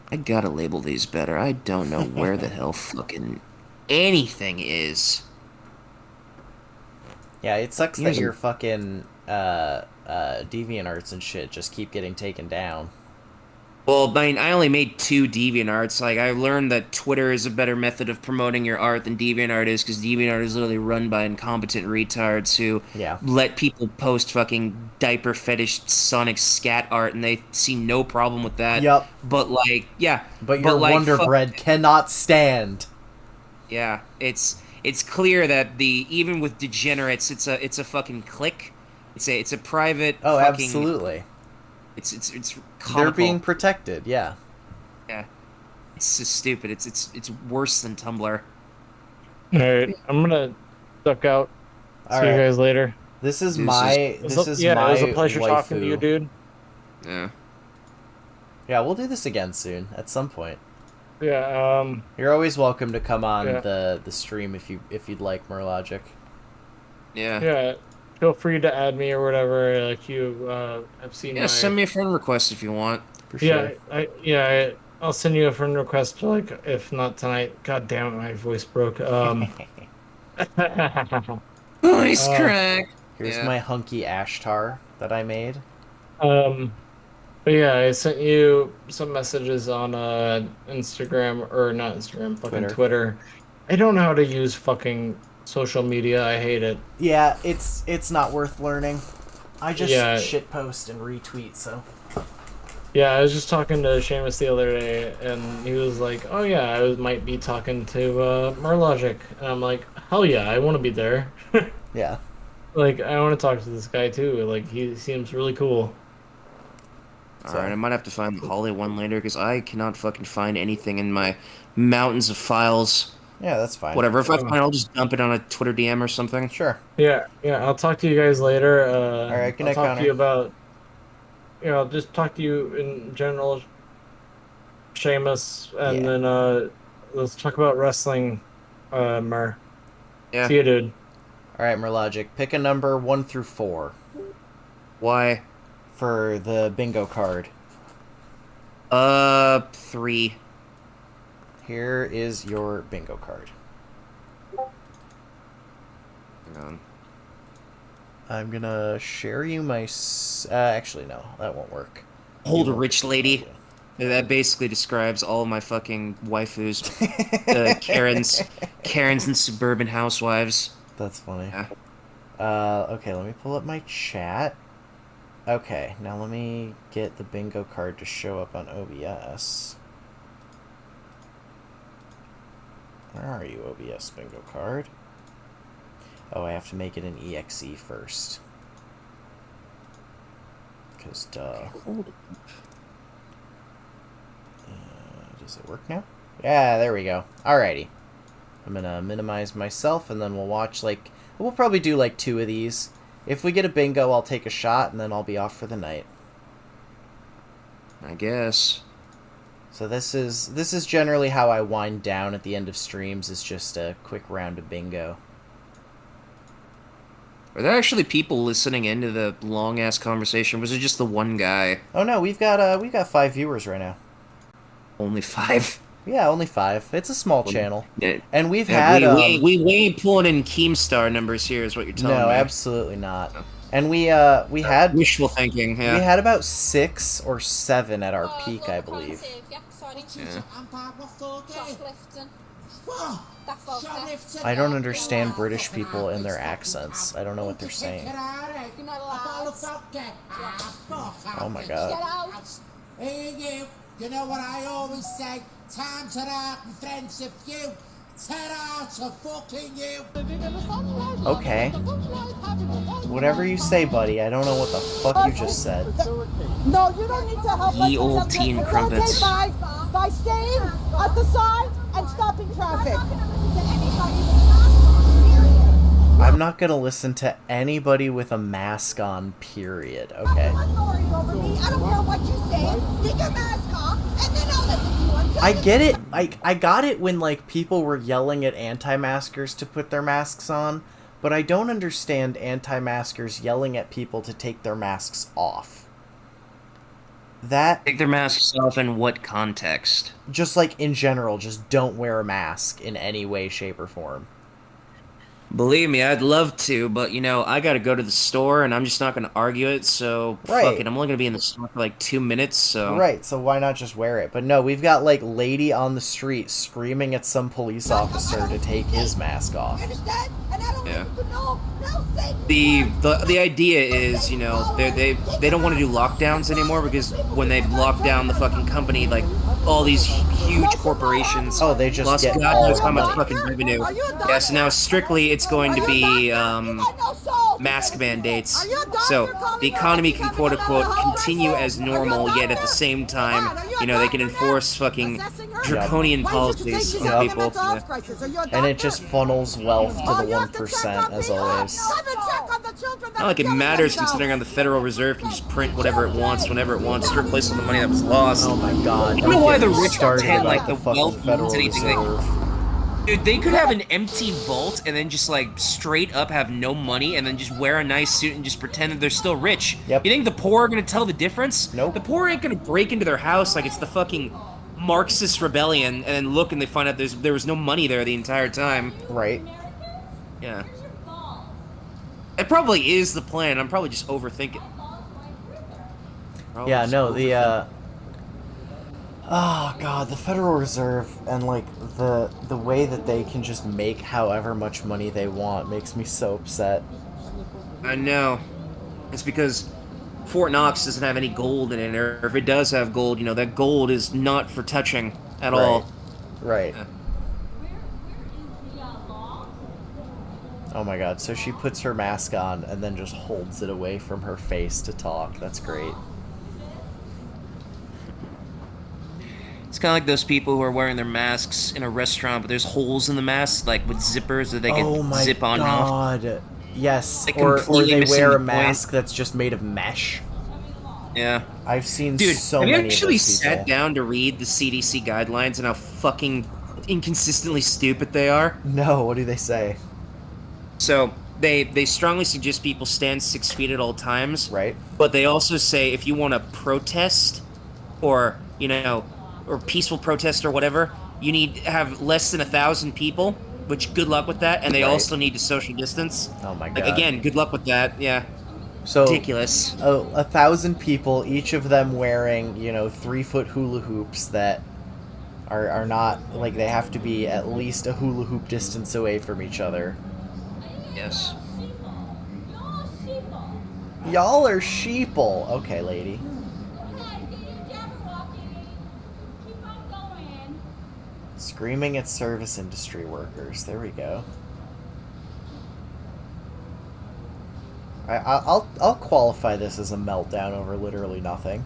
Speaker 8: I gotta label these better. I don't know where the hell fucking anything is.
Speaker 1: Yeah, it sucks that your fucking DeviantArts and shit just keep getting taken down.
Speaker 8: Well, I mean, I only made 2 DeviantArts. Like, I learned that Twitter is a better method of promoting your art than DeviantArt is, because DeviantArt is literally run by incompetent retards who let people post fucking diaper fetish Sonic scat art, and they see no problem with that.
Speaker 1: Yep.
Speaker 8: But, like, yeah.
Speaker 1: But your Wonder Bread cannot stand.
Speaker 8: Yeah, it's clear that even with degenerates, it's a fucking clique. It's a private.
Speaker 1: Oh,
Speaker 8: fucking,
Speaker 1: absolutely.
Speaker 8: It's comical.
Speaker 1: They're being protected. Yeah.
Speaker 8: Yeah. It's just stupid. It's worse than Tumblr.
Speaker 9: All right, I'm gonna duck out. See you guys later.
Speaker 1: This is my.
Speaker 9: It was a pleasure talking to you, dude.
Speaker 8: Yeah.
Speaker 1: Yeah, we'll do this again soon at some point.
Speaker 9: Yeah.
Speaker 1: You're always welcome to come on
Speaker 9: Yeah.
Speaker 1: the stream if you'd like, Murrlogic.
Speaker 8: Yeah.
Speaker 9: Yeah. Feel free to add me or whatever. Like you have seen
Speaker 8: Yeah,
Speaker 9: my.
Speaker 8: send me a friend request if you want.
Speaker 1: For
Speaker 9: Yeah.
Speaker 1: sure.
Speaker 9: I'll send you a friend request. Like if not tonight. God damn it, my voice broke.
Speaker 8: Voice crack.
Speaker 1: Here's
Speaker 8: Yeah.
Speaker 1: my hunky ashtar that I made.
Speaker 9: But yeah, I sent you some messages on Instagram or not Instagram, fucking Twitter. I don't know how to use fucking social media. I hate it.
Speaker 1: Yeah, it's not worth learning. I just
Speaker 9: Yeah.
Speaker 1: shitpost and retweet, so.
Speaker 9: Yeah, I was just talking to Seamus the other day, and he was like, "Oh yeah, might be talking to Murrlogic," and I'm like, "Hell yeah, I want to be there."
Speaker 1: Yeah.
Speaker 9: Like, I want to talk to this guy too. Like, he seems really cool.
Speaker 8: Alright, I might have to find the Holly one later, because I cannot fucking find anything in my mountains of files.
Speaker 1: Yeah, that's fine.
Speaker 8: Whatever, if I find it, I'll just dump it on a Twitter DM or something.
Speaker 1: Sure.
Speaker 9: Yeah, I'll talk to you guys later.
Speaker 1: Alright, good night,
Speaker 9: I'll talk
Speaker 1: Connor.
Speaker 9: to you about... I'll just talk to you in general, Seamus, and then let's talk about wrestling, Mur.
Speaker 8: Yeah.
Speaker 9: See you, dude.
Speaker 1: Alright, Murrlogic, pick a number 1 through 4.
Speaker 8: Why?
Speaker 1: For the bingo card.
Speaker 8: 3.
Speaker 1: Here is your bingo card.
Speaker 8: Hang on.
Speaker 1: I'm gonna share you my... actually, no. That won't work.
Speaker 8: Hold a rich lady. That basically describes all of my fucking waifus. Karens and suburban housewives.
Speaker 1: That's funny.
Speaker 8: Yeah.
Speaker 1: Okay, let me pull up my chat. Okay, now let me get the bingo card to show up on OBS. Where are you, OBS bingo card? Oh, I have to make it an EXE first. Because, duh. Does it work now? Yeah, there we go. Alrighty. I'm gonna minimize myself, and then we'll watch, like... We'll probably do, like, 2 of these. If we get a bingo, I'll take a shot, and then I'll be off for the night.
Speaker 8: I guess.
Speaker 1: So this is generally how I wind down at the end of streams, is just a quick round of bingo.
Speaker 8: Are there actually people listening into the long-ass conversation, or was it just the one guy?
Speaker 1: Oh no, we've got 5 viewers right now.
Speaker 8: Only 5?
Speaker 1: Yeah, only 5. It's a small channel.
Speaker 8: Yeah.
Speaker 1: And we've had...
Speaker 8: We ain't pulling in Keemstar numbers here, is what you're telling me.
Speaker 1: No, absolutely not. And we had...
Speaker 8: Wishful thinking, yeah.
Speaker 1: We had about 6 or 7 at our peak, I believe.
Speaker 8: Yeah.
Speaker 1: I don't understand British people and their accents. I don't know what they're saying. Oh my god.
Speaker 12: You know what I always say? Times are hard and friendship few. Tear out to fucking you.
Speaker 1: Okay. Whatever you say, buddy. I don't know what the fuck you just said.
Speaker 12: No, you don't need to help us.
Speaker 8: Ye old teen crumpets.
Speaker 12: By staying at the side and stopping traffic.
Speaker 1: I'm not gonna listen to anybody with a mask on, period. Okay.
Speaker 12: I don't care what you say. Take your mask off and then I'll listen to you.
Speaker 1: I get it. I got it when, like, people were yelling at anti-maskers to put their masks on, but I don't understand anti-maskers yelling at people to take their masks off.
Speaker 8: Take their masks off in what context?
Speaker 1: Just, like, in general, just don't wear a mask in any way, shape, or form.
Speaker 8: Believe me, I'd love to, but, you know, I gotta go to the store, and I'm just not gonna argue it, so
Speaker 1: Right.
Speaker 8: fuck it. I'm only gonna be in the store for, like, 2 minutes, so...
Speaker 1: Right, so why not just wear it? But no, we've got, like, lady on the street screaming at some police officer to take his mask off.
Speaker 8: Yeah. The idea is, you know, they don't want to do lockdowns anymore, because when they lock down the fucking company, like, all these huge corporations
Speaker 1: they just
Speaker 8: lost
Speaker 1: get
Speaker 8: God
Speaker 1: all
Speaker 8: knows
Speaker 1: the
Speaker 8: how much
Speaker 1: money.
Speaker 8: fucking revenue. Yeah, so now strictly it's going to be mask mandates. So the economy can quote unquote continue as normal, yet at the same time, you know, they can enforce fucking draconian policies on people. Yeah.
Speaker 1: And it just funnels wealth to the 1%, as always.
Speaker 12: Have a check on the children
Speaker 8: Not like it matters considering on the Federal Reserve can just print whatever it wants, whenever it wants, to replace all the money that was lost.
Speaker 1: Oh my god.
Speaker 8: I don't know why the
Speaker 1: get me
Speaker 8: rich
Speaker 1: started
Speaker 8: pretend
Speaker 1: about
Speaker 8: like
Speaker 1: the
Speaker 8: the
Speaker 1: fucking
Speaker 8: wealth
Speaker 1: Federal
Speaker 8: means anything.
Speaker 1: Reserve.
Speaker 8: Dude, they could have an empty vault and then just like straight up have no money and then just wear a nice suit and just pretend that they're still rich.
Speaker 1: Yep.
Speaker 8: You think the poor are gonna tell the difference?
Speaker 1: Nope.
Speaker 8: The poor ain't gonna break into their house like it's the fucking Marxist rebellion and then look and they find out there was no money there the entire time.
Speaker 1: Right.
Speaker 8: Yeah. It probably is the plan. I'm probably just overthinking.
Speaker 1: Yeah, no, oh god, the Federal Reserve and like the way that they can just make however much money they want makes me so upset.
Speaker 8: I know. It's because Fort Knox doesn't have any gold in it, or if it does have gold, you know, that gold is not for touching at all.
Speaker 1: Right.
Speaker 8: Yeah.
Speaker 1: Oh my god, so she puts her mask on and then just holds it away from her face to talk. That's great.
Speaker 8: It's kind of like those people who are wearing their masks in a restaurant, but there's holes in the mask, like with zippers that they can zip on and off.
Speaker 1: Oh my god. Yes,
Speaker 8: Like
Speaker 1: or
Speaker 8: completely
Speaker 1: they
Speaker 8: missing
Speaker 1: wear
Speaker 8: the
Speaker 1: a
Speaker 8: point.
Speaker 1: mask that's just made of mesh.
Speaker 8: Yeah.
Speaker 1: I've seen
Speaker 8: Dude,
Speaker 1: so
Speaker 8: have you
Speaker 1: many
Speaker 8: actually
Speaker 1: of those people.
Speaker 8: sat down to read the CDC guidelines and how fucking inconsistently stupid they are?
Speaker 1: No, what do they say?
Speaker 8: So, they strongly suggest people stand 6 feet at all times.
Speaker 1: Right.
Speaker 8: But they also say if you want to protest, or, you know, or peaceful protest or whatever, you need to have less than 1,000 people, which good luck with that, and they
Speaker 1: Right.
Speaker 8: also need to social distance.
Speaker 1: Oh my
Speaker 8: Like,
Speaker 1: god.
Speaker 8: again, good luck with that, yeah.
Speaker 1: So
Speaker 8: Ridiculous.
Speaker 1: 1,000 people, each of them wearing, 3-foot hula hoops that are not, like, they have to be at least a hula hoop distance away from each other.
Speaker 8: Yes.
Speaker 1: Y'all are sheeple. Okay, lady. Screaming at service industry workers. There we go. I'll qualify this as a meltdown over literally nothing.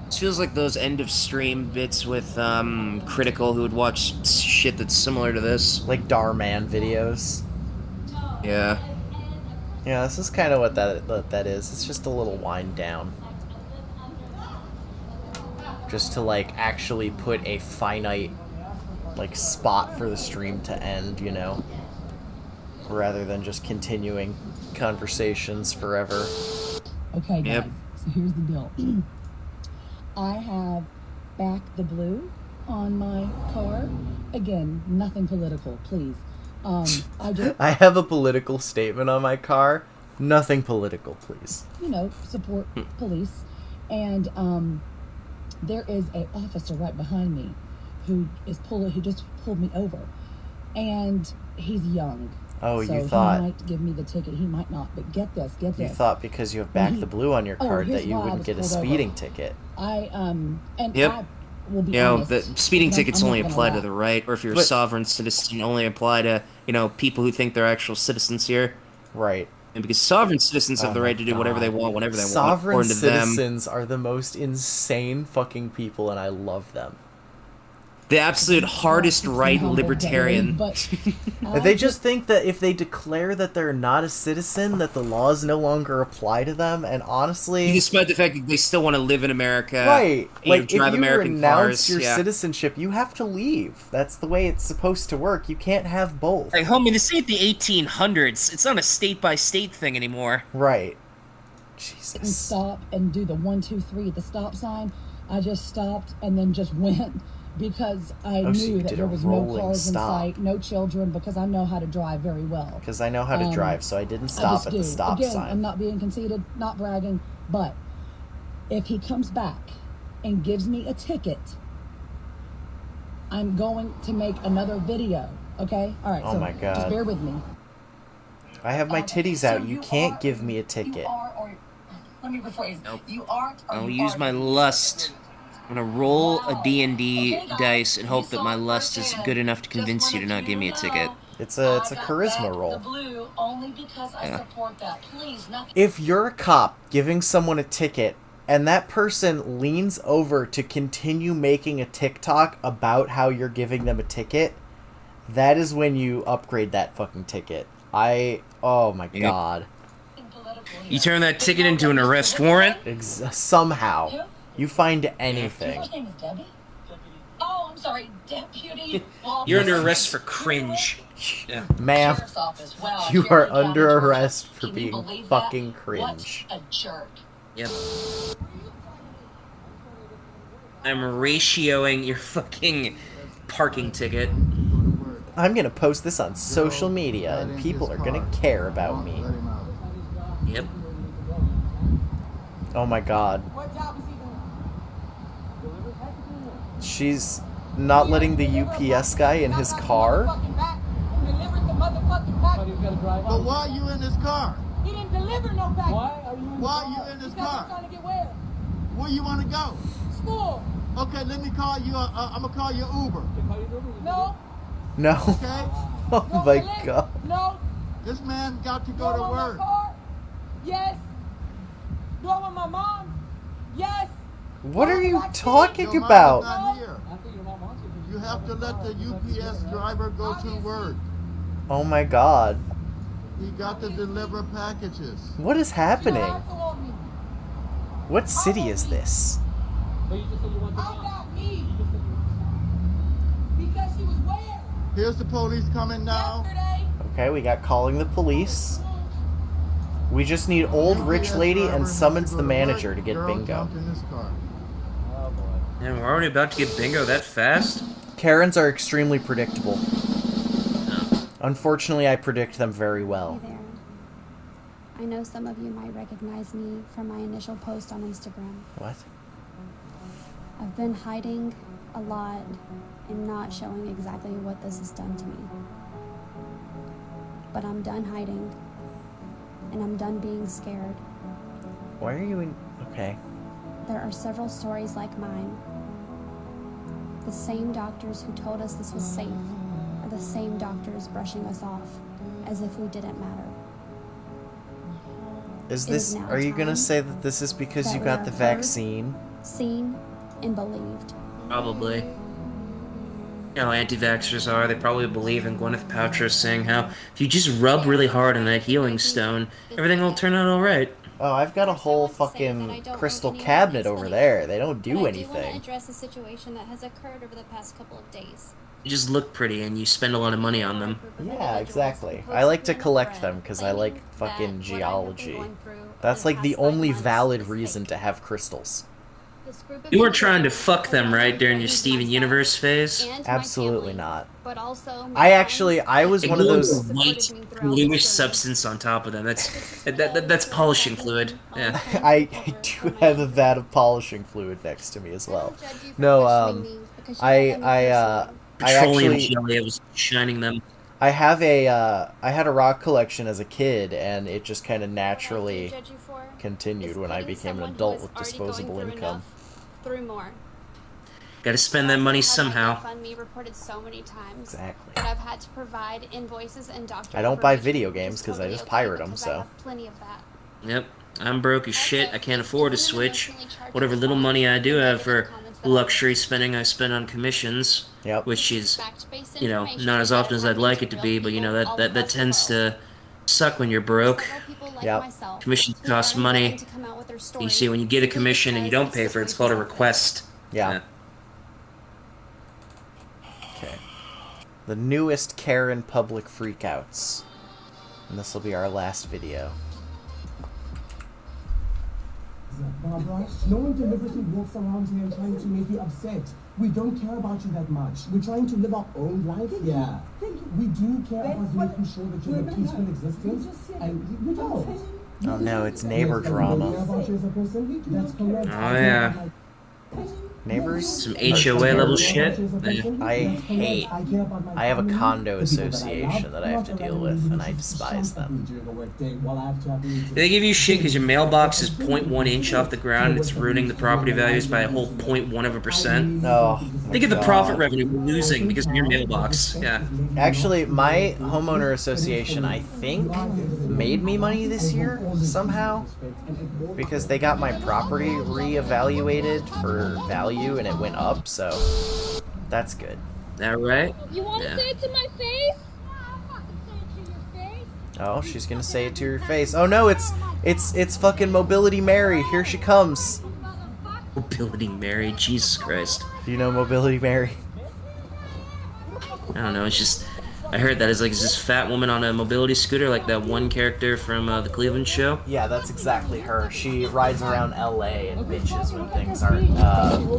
Speaker 8: This feels like those end of stream bits with Critical, who would watch shit that's similar to this.
Speaker 1: Like Darman videos.
Speaker 8: Yeah.
Speaker 1: Yeah, this is kind of what that is. It's just a little wind down. Just to, like, actually put a finite, like, spot for the stream to end, you know? Rather than just continuing conversations forever.
Speaker 13: Okay, guys,
Speaker 8: Yep.
Speaker 13: so here's the deal. I have Back the Blue on my car. Again, nothing political, please. I just,
Speaker 1: I have a political statement on my car. Nothing political, please.
Speaker 13: support police. And there is a officer right behind me who just pulled me over. And he's young.
Speaker 1: Oh,
Speaker 13: so
Speaker 1: you thought...
Speaker 13: he might give me the ticket, he might not. But get this.
Speaker 1: You thought because you have Back the Blue on your card
Speaker 13: here's
Speaker 1: that you
Speaker 13: why I
Speaker 1: wouldn't
Speaker 13: was
Speaker 1: get a
Speaker 13: pulled over.
Speaker 1: speeding ticket.
Speaker 13: And
Speaker 8: Yep.
Speaker 13: I will be
Speaker 8: You know,
Speaker 13: honest,
Speaker 8: the speeding
Speaker 13: I'm-
Speaker 8: tickets
Speaker 13: I'm not
Speaker 8: only
Speaker 13: gonna
Speaker 8: apply to
Speaker 13: lie.
Speaker 8: the right, or if you're a
Speaker 1: But-
Speaker 8: sovereign citizen, only apply to, people who think they're actual citizens here.
Speaker 1: Right.
Speaker 8: And because sovereign citizens have
Speaker 1: Oh
Speaker 8: the
Speaker 1: my
Speaker 8: right to do whatever they
Speaker 1: God.
Speaker 8: want, whenever they want,
Speaker 1: Sovereign
Speaker 8: according to them.
Speaker 1: citizens are the most insane fucking people, and I love them.
Speaker 8: The absolute hardest right libertarian.
Speaker 13: But
Speaker 1: They just think that if they declare that they're not a citizen, that the laws no longer apply to them, and honestly...
Speaker 8: Despite the fact that they still want to live in America,
Speaker 1: Right. Like, if
Speaker 8: drive
Speaker 1: you
Speaker 8: American
Speaker 1: renounce
Speaker 8: cars,
Speaker 1: your
Speaker 8: yeah.
Speaker 1: citizenship, you have to leave. That's the way it's supposed to work. You can't have both.
Speaker 8: Like, homie, this ain't the 1800s. It's not a state-by-state thing anymore.
Speaker 1: Right.
Speaker 13: and
Speaker 1: Jesus.
Speaker 13: stop and do the 1, 2, 3 at the stop sign. I just stopped and then just went because I
Speaker 1: Oh, so you
Speaker 13: knew that
Speaker 1: did
Speaker 13: there
Speaker 1: a
Speaker 13: was no
Speaker 1: rolling
Speaker 13: cars in
Speaker 1: stop.
Speaker 13: sight, no children, because I know how to drive very well.
Speaker 1: Because I know how to drive, so I didn't
Speaker 13: I
Speaker 1: stop
Speaker 13: just
Speaker 1: at the
Speaker 13: do.
Speaker 1: stop
Speaker 13: Again,
Speaker 1: sign.
Speaker 13: I'm not being conceited, not bragging, but if he comes back and gives me a ticket, I'm going to make another video. Okay? All right.
Speaker 1: Oh
Speaker 13: so
Speaker 1: my
Speaker 13: just
Speaker 1: God.
Speaker 13: bear with me.
Speaker 1: I have my titties out. You can't give me a ticket.
Speaker 13: Let me rephrase.
Speaker 8: Nope.
Speaker 13: You aren't. or
Speaker 8: I'll
Speaker 13: you
Speaker 8: use
Speaker 13: are.
Speaker 8: my lust. I'm gonna roll a D&D dice and hope that my lust is good enough to convince you to not give me a ticket.
Speaker 1: It's a charisma roll.
Speaker 13: Blue only because I
Speaker 8: Yeah.
Speaker 13: support that. Please, nothing.
Speaker 1: If you're a cop giving someone a ticket and that person leans over to continue making a TikTok about how you're giving them a ticket, that is when you upgrade that fucking ticket. Oh my
Speaker 8: Yep.
Speaker 1: God.
Speaker 8: You turn that ticket into an arrest warrant?
Speaker 1: Somehow. You find anything.
Speaker 13: Your name is Debbie? Oh, I'm sorry, Deputy.
Speaker 8: You're under arrest for cringe. Yeah.
Speaker 1: Ma'am,
Speaker 13: Sheriff's office. Wow,
Speaker 1: you
Speaker 13: Sheriff
Speaker 1: are
Speaker 13: in County,
Speaker 1: under
Speaker 13: Georgia.
Speaker 1: arrest for
Speaker 13: Can you
Speaker 1: being
Speaker 13: believe
Speaker 1: fucking
Speaker 13: that?
Speaker 1: cringe.
Speaker 13: What a jerk.
Speaker 8: Yep. I'm ratioing your fucking parking ticket.
Speaker 1: I'm gonna post this on social media and people are gonna care about me.
Speaker 8: Yep.
Speaker 1: Oh my god.
Speaker 12: What job is he doing?
Speaker 1: She's not letting the UPS guy in his car?
Speaker 12: But
Speaker 14: why are you in this car?
Speaker 12: He didn't deliver no package.
Speaker 14: Why are you in this car?
Speaker 12: Trying to get where?
Speaker 14: Where you want to go?
Speaker 12: School.
Speaker 14: Okay, let me call you. I'm gonna call you Uber.
Speaker 12: No.
Speaker 1: No.
Speaker 14: Okay.
Speaker 1: Oh my god.
Speaker 12: No.
Speaker 14: This man got to go to
Speaker 12: My
Speaker 14: work.
Speaker 12: car? Yes. Do I want my mom? Yes.
Speaker 1: What are you
Speaker 14: Your
Speaker 1: talking
Speaker 14: mama's
Speaker 1: about?
Speaker 14: not here. You have to let the UPS driver go to work.
Speaker 1: Oh my god.
Speaker 14: He got to deliver packages.
Speaker 1: What is happening? What city is this?
Speaker 12: Because she was where?
Speaker 14: Here's the police coming now.
Speaker 1: Okay, we got calling the police. We just need old rich lady and summons the manager to get bingo.
Speaker 8: And we're already about to get bingo that fast?
Speaker 1: Karens are extremely predictable. Unfortunately, I predict them very well.
Speaker 15: Hey there. I know some of you might recognize me from my initial post on Instagram.
Speaker 1: What?
Speaker 15: I've been hiding a lot and not showing exactly what this has done to me. But I'm done hiding, and I'm done being scared.
Speaker 1: Why are you in... Okay.
Speaker 15: There are several stories like mine. The same doctors who told us this was safe are the same doctors brushing us off as if we didn't matter.
Speaker 1: Is
Speaker 15: It is
Speaker 1: this...
Speaker 15: now
Speaker 1: Are you gonna
Speaker 15: time
Speaker 1: say that this is because
Speaker 15: that
Speaker 1: you
Speaker 15: we
Speaker 1: got
Speaker 15: are
Speaker 1: the
Speaker 15: heard,
Speaker 1: vaccine?
Speaker 15: Seen and believed.
Speaker 8: Probably. You know how anti-vaxxers are. They probably believe in Gwyneth Paltrow saying how if you just rub really hard on that healing stone, everything will turn out alright.
Speaker 1: Oh, I've got a whole fucking crystal cabinet over there. They don't do
Speaker 15: I do want to
Speaker 1: anything.
Speaker 15: address a situation that has occurred over the past couple of days.
Speaker 8: You just look pretty and you spend a lot of money on them.
Speaker 1: Yeah, exactly. I like to collect them because I like fucking geology. That's like the only valid reason to have crystals.
Speaker 8: You were trying to fuck them, right, during your Steven Universe phase?
Speaker 1: Absolutely not.
Speaker 15: But also
Speaker 1: I was one of those...
Speaker 8: white, bluish substance on top of them. That's polishing fluid. Yeah.
Speaker 1: I do have a vat of polishing fluid next to me as well. No, I
Speaker 8: Petroleum
Speaker 1: actually...
Speaker 8: jelly, I was shining them.
Speaker 1: I have I had a rock collection as a kid, and it just kind of naturally continued when I became an adult with disposable income.
Speaker 15: Through more.
Speaker 8: Gotta spend that money somehow.
Speaker 15: GoFundMe reported so many times
Speaker 1: Exactly.
Speaker 15: that I've had to provide invoices and doctor
Speaker 1: I don't buy
Speaker 15: information,
Speaker 1: video
Speaker 15: which
Speaker 1: games
Speaker 15: is
Speaker 1: because I
Speaker 15: totally
Speaker 1: just
Speaker 15: okay
Speaker 1: pirate them,
Speaker 15: because I
Speaker 1: so...
Speaker 15: have plenty of that.
Speaker 8: Yep. I'm broke as shit. I can't afford a Switch. Whatever little money I do have for luxury spending, I spend on commissions.
Speaker 1: Yep.
Speaker 8: Which is, you know, not as often as I'd like it to be, but you know, that tends to suck when you're broke.
Speaker 1: Yep.
Speaker 8: Commissions cost money. You see, when you get a commission and you don't pay for it, it's called a request.
Speaker 1: Yeah. Okay. The newest Karen public freakouts. And this will be our last video.
Speaker 16: Barbara, no one deliberately walks around here trying to make you upset. We don't care about you that much. We're trying to live our own life here. We do care about making sure that you have a peaceful existence, and we don't.
Speaker 1: Oh no, it's neighbor drama.
Speaker 16: That's correct.
Speaker 8: Oh yeah.
Speaker 1: Neighbors?
Speaker 8: Some HOA level shit.
Speaker 1: I have a condo association that I have to deal with, and I despise them.
Speaker 8: They give you shit because your mailbox is 0.1 inch off the ground and it's ruining the property values by a whole 0.1%.
Speaker 1: Oh.
Speaker 8: Think of the profit revenue we're losing because of your mailbox. Yeah.
Speaker 1: Actually, my homeowner association, I think, made me money this year somehow. Because they got my property reevaluated for value and it went up, so that's good.
Speaker 8: That right?
Speaker 11: You want to say it to my face?
Speaker 1: Oh, she's gonna say it to your face. Oh no, it's It's fucking Mobility Mary. Here she comes.
Speaker 8: Mobility Mary, Jesus Christ.
Speaker 1: Do you know Mobility Mary?
Speaker 8: I don't know, it's just... I heard that it's like this fat woman on a mobility scooter, like that one character from the Cleveland show.
Speaker 1: Yeah, that's exactly her. She rides around LA and bitches when things aren't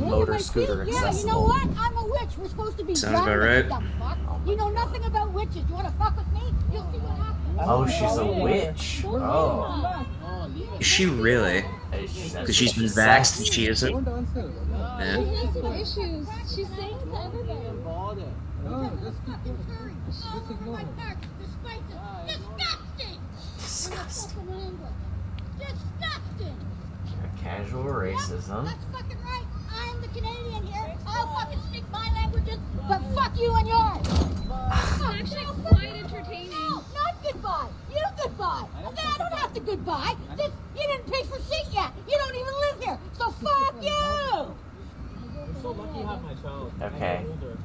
Speaker 1: motor scooter accessible.
Speaker 17: Yeah, you know what? I'm a witch. We're supposed to be
Speaker 8: Sounds about right.
Speaker 17: You know nothing about witches. You want to fuck with me? You'll see what happens.
Speaker 1: Oh, she's a witch. Oh.
Speaker 8: Is she really? Because she's been vaxxed and she isn't. Yeah.
Speaker 5: She has some issues. She's saying to everybody.
Speaker 1: Disgusting.
Speaker 17: Disgusting.
Speaker 1: Casual racism.
Speaker 17: That's fucking right. I'm the Canadian here. I'll fucking speak my languages, but fuck you and yours.
Speaker 11: It's actually quite entertaining.
Speaker 17: No, not goodbye. You goodbye. Okay, I don't have to goodbye. This, you didn't pay for seat yet. You don't even live here. So fuck you.
Speaker 1: Okay.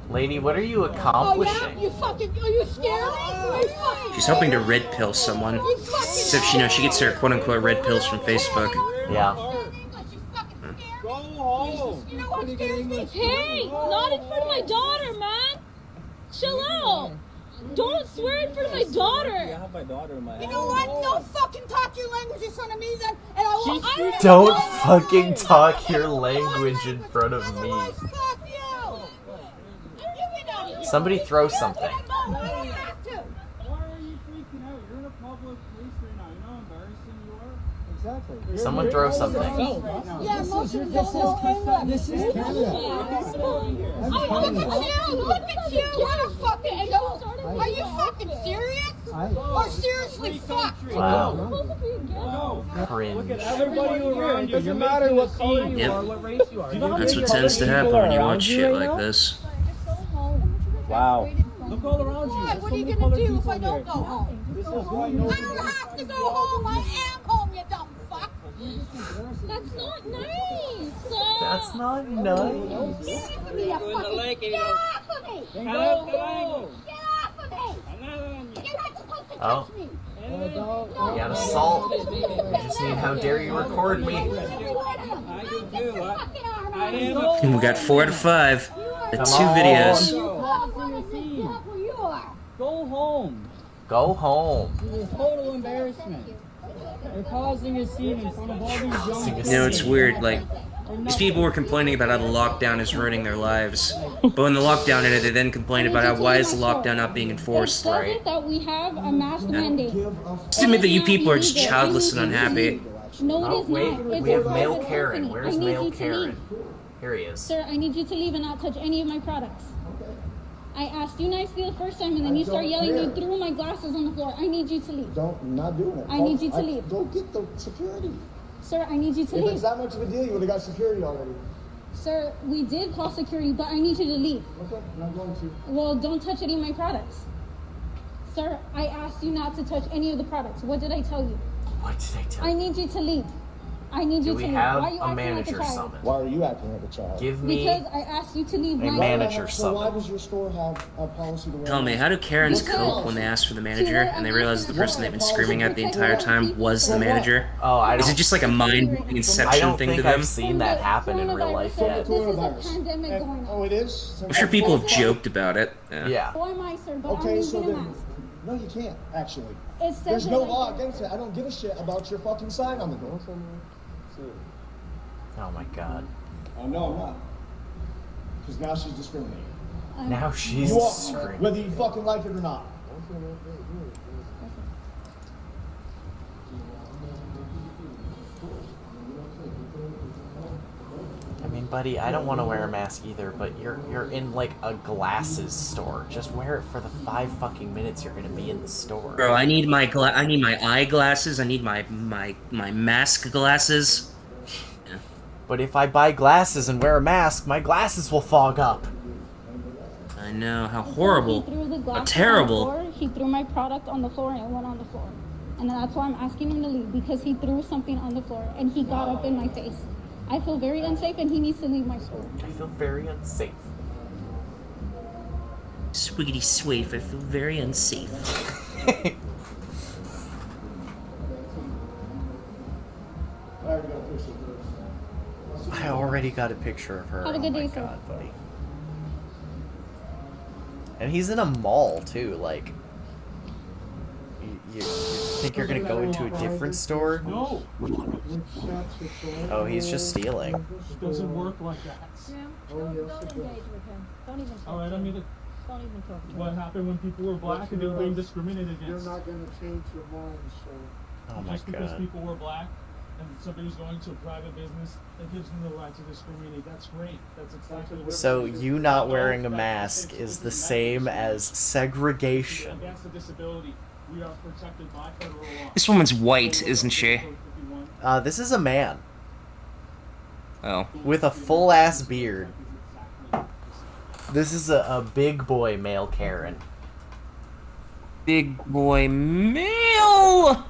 Speaker 1: Lady, what are you
Speaker 17: Oh
Speaker 1: accomplishing?
Speaker 17: yeah? You fucking, are you scared? Are you fucking
Speaker 8: She's hoping to red pill someone. Except she knows she gets her quote unquote red pills from Facebook.
Speaker 1: Yeah.
Speaker 17: Go home. You know what scares me?
Speaker 5: Hey, not in front of my daughter, man. Chill out. Don't swear in front of my daughter.
Speaker 17: You know what? Don't fucking talk your language in front of me then, and I will.
Speaker 1: Don't fucking talk your language in front of me.
Speaker 17: Fuck you.
Speaker 1: Somebody throw something.
Speaker 17: I don't have to.
Speaker 18: Why are you freaking out? You're in a public place right now. You know how embarrassing you are? Exactly.
Speaker 1: Someone throw something.
Speaker 17: Yeah, most of them don't know English.
Speaker 18: This is Canada.
Speaker 17: Look at you! What a fucking joke! Are you fucking serious? Or seriously fucked?
Speaker 1: Wow. Cringe.
Speaker 18: Look at everybody around you. It doesn't matter what color you are, what race you are.
Speaker 8: That's what tends to happen when you watch shit like this.
Speaker 18: Wow. Look all around you.
Speaker 17: What are you gonna do if I don't go home?
Speaker 18: This is why no
Speaker 17: I don't have to go home. I am home, you dumb fuck.
Speaker 5: That's not nice.
Speaker 1: That's not nice.
Speaker 17: Get off of me, you fucking. Get off of me!
Speaker 18: Get off
Speaker 17: of me! You're not supposed to
Speaker 1: Oh.
Speaker 17: touch me!
Speaker 1: We got assault. We just need how dare you record me.
Speaker 8: And we got 4 out of 5. The 2 videos.
Speaker 18: Go home.
Speaker 1: Go home.
Speaker 18: This is a total embarrassment. You're causing a scene in front of all these young
Speaker 8: You know, it's weird, like, these people were complaining about how the lockdown is ruining their lives. But when the lockdown ended, they then complained about how why is the lockdown not being enforced, right?
Speaker 5: That we have a mask mandate.
Speaker 8: Just admit that you people are just childless and unhappy.
Speaker 5: No,
Speaker 1: Oh,
Speaker 5: it is
Speaker 1: wait,
Speaker 5: not. It's
Speaker 1: we have
Speaker 5: a
Speaker 1: male
Speaker 5: private
Speaker 1: Karen.
Speaker 5: company.
Speaker 1: Where's
Speaker 5: I need
Speaker 1: male
Speaker 5: you to
Speaker 1: Karen?
Speaker 5: leave.
Speaker 1: Here he is.
Speaker 5: Sir, I need you to leave and not touch any of my products. I asked you nicely the first time, and then you start yelling. You threw my glasses on the floor. I need you to leave.
Speaker 16: I'm not doing it.
Speaker 5: I need you to leave.
Speaker 16: Go get the security.
Speaker 5: Sir, I need you to
Speaker 16: If
Speaker 5: leave.
Speaker 16: it's that much of a deal, you would have got security already.
Speaker 5: Sir, we did call security, but I need you to leave.
Speaker 16: Okay, I'm not going to.
Speaker 5: Well, don't touch any of my products. Sir, I asked you not to touch any of the products. What did I tell you?
Speaker 1: What did I tell
Speaker 5: I
Speaker 1: you?
Speaker 5: need you to leave. I need
Speaker 1: Do
Speaker 5: you
Speaker 1: we
Speaker 5: to leave.
Speaker 1: have
Speaker 5: Why are you
Speaker 1: a
Speaker 5: acting
Speaker 1: manager
Speaker 5: like a child?
Speaker 1: summon?
Speaker 16: Why are you acting like a child?
Speaker 1: Give me
Speaker 5: Because I asked you to leave
Speaker 1: a
Speaker 5: my
Speaker 1: manager
Speaker 16: So why
Speaker 1: summon.
Speaker 16: does your store have a policy to wear
Speaker 8: Tell me, how do Karens cope when they ask for the manager and they realize the person they've been screaming at the entire time was the manager?
Speaker 1: Oh, I
Speaker 8: Is
Speaker 1: don't.
Speaker 8: it just like a mind
Speaker 1: I
Speaker 8: inception
Speaker 1: don't
Speaker 8: thing to
Speaker 1: think
Speaker 8: them?
Speaker 1: I've seen that happen in real life yet.
Speaker 5: This is a pandemic going on.
Speaker 16: Oh, it is?
Speaker 8: I'm sure people have joked about it.
Speaker 1: Yeah.
Speaker 5: Who am I, sir? But I'm
Speaker 16: Okay, so
Speaker 5: using a
Speaker 16: then...
Speaker 5: mask.
Speaker 16: No, you can't, actually.
Speaker 5: It says
Speaker 16: There's
Speaker 5: it
Speaker 16: no
Speaker 5: right
Speaker 16: law
Speaker 5: there.
Speaker 16: against it. I don't give a shit about your fucking sign on the door.
Speaker 1: Oh my god.
Speaker 16: Oh, no, I'm not. Because now she's discriminating.
Speaker 1: Now she's
Speaker 16: You are,
Speaker 1: screaming.
Speaker 16: whether you fucking like it or not.
Speaker 1: I mean, buddy, I don't want to wear a mask either, but you're in like a glasses store. Just wear it for the 5 fucking minutes you're gonna be in the store.
Speaker 8: Bro, I need my eyeglasses. I need my mask glasses. Yeah.
Speaker 1: But if I buy glasses and wear a mask, my glasses will fog up.
Speaker 8: I know, how
Speaker 5: He
Speaker 8: horrible.
Speaker 5: threw the
Speaker 8: How
Speaker 5: glasses
Speaker 8: terrible.
Speaker 5: on the floor. He threw my product on the floor and it went on the floor. And that's why I'm asking him to leave, because he threw something on the floor and he got up in my face. I feel very unsafe and he needs to leave my store.
Speaker 1: I feel very unsafe.
Speaker 8: Swiggity swaif, I feel very unsafe.
Speaker 1: I already got a picture of her.
Speaker 15: Have a good
Speaker 1: oh my
Speaker 15: day, sir.
Speaker 1: god, buddy. And he's in a mall too. Like, you think you're gonna go into a different store?
Speaker 18: No.
Speaker 1: Oh, he's just stealing.
Speaker 18: It doesn't work like that.
Speaker 5: Jim, don't engage with him. Don't even talk
Speaker 18: All right,
Speaker 5: to
Speaker 18: I mean,
Speaker 5: him. Don't even talk to him.
Speaker 18: what happened when people were black and they were being discriminated
Speaker 14: You're
Speaker 18: against?
Speaker 14: not going to change your mind, so.
Speaker 1: Oh my
Speaker 18: Just because
Speaker 1: god.
Speaker 18: people were black and somebody's going to a private business, that gives them the right to discriminate. That's great. That's exactly what.
Speaker 1: So you not wearing a mask is the same as segregation.
Speaker 18: Against the disability, we are protected by federal law.
Speaker 8: This woman's white, isn't she?
Speaker 1: This is a man
Speaker 8: Oh.
Speaker 1: with a full ass beard. This is a big boy male Karen.
Speaker 8: Big boy male!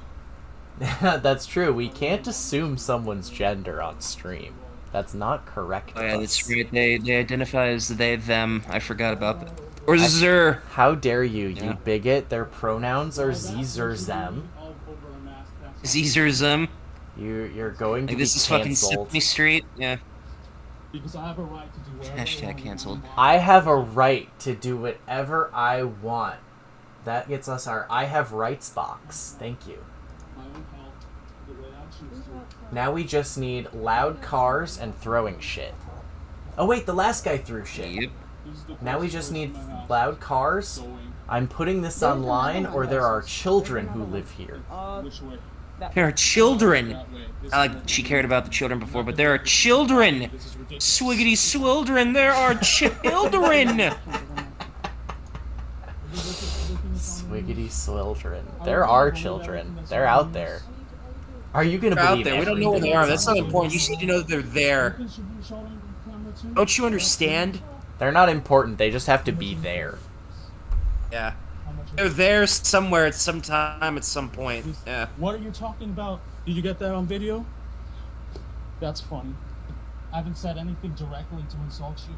Speaker 1: That's true. We can't assume someone's gender on stream. That's not correct.
Speaker 8: Oh, yeah,
Speaker 1: of
Speaker 8: that's
Speaker 1: us.
Speaker 8: right. They identify as they, them. I forgot about that. Or zer.
Speaker 1: How dare you,
Speaker 8: Yeah.
Speaker 1: you bigot? Their pronouns are z's or them.
Speaker 8: Zer them.
Speaker 1: You're going to
Speaker 8: Like,
Speaker 1: be
Speaker 8: this is fucking
Speaker 1: canceled.
Speaker 8: Sesame Street. Yeah.
Speaker 18: Because I have a right to do whatever I
Speaker 8: Hashtag
Speaker 18: want.
Speaker 8: canceled.
Speaker 1: I have a right to do whatever I want. That gets us our I have rights box. Thank you.
Speaker 18: My own health, the way I choose to.
Speaker 1: Now we just need loud cars and throwing shit. Oh wait, the last guy threw shit.
Speaker 8: Yep.
Speaker 1: Now we just need loud cars. I'm putting this online, or there are children who live here.
Speaker 18: Which way?
Speaker 8: There are children. I like she cared about the children before, but there are children. Swiggity swildren, there are children.
Speaker 1: Swiggity swildren. There are children. They're out there. Are you gonna
Speaker 8: They're out
Speaker 1: believe
Speaker 8: there. We don't know where they are. That's not important. You just need to know that they're there. Don't you understand?
Speaker 1: They're not important. They just have to be there.
Speaker 8: Yeah. They're there somewhere at some time at some point. Yeah.
Speaker 18: What are you talking about? Did you get that on video? That's funny. I haven't said anything directly to insult you.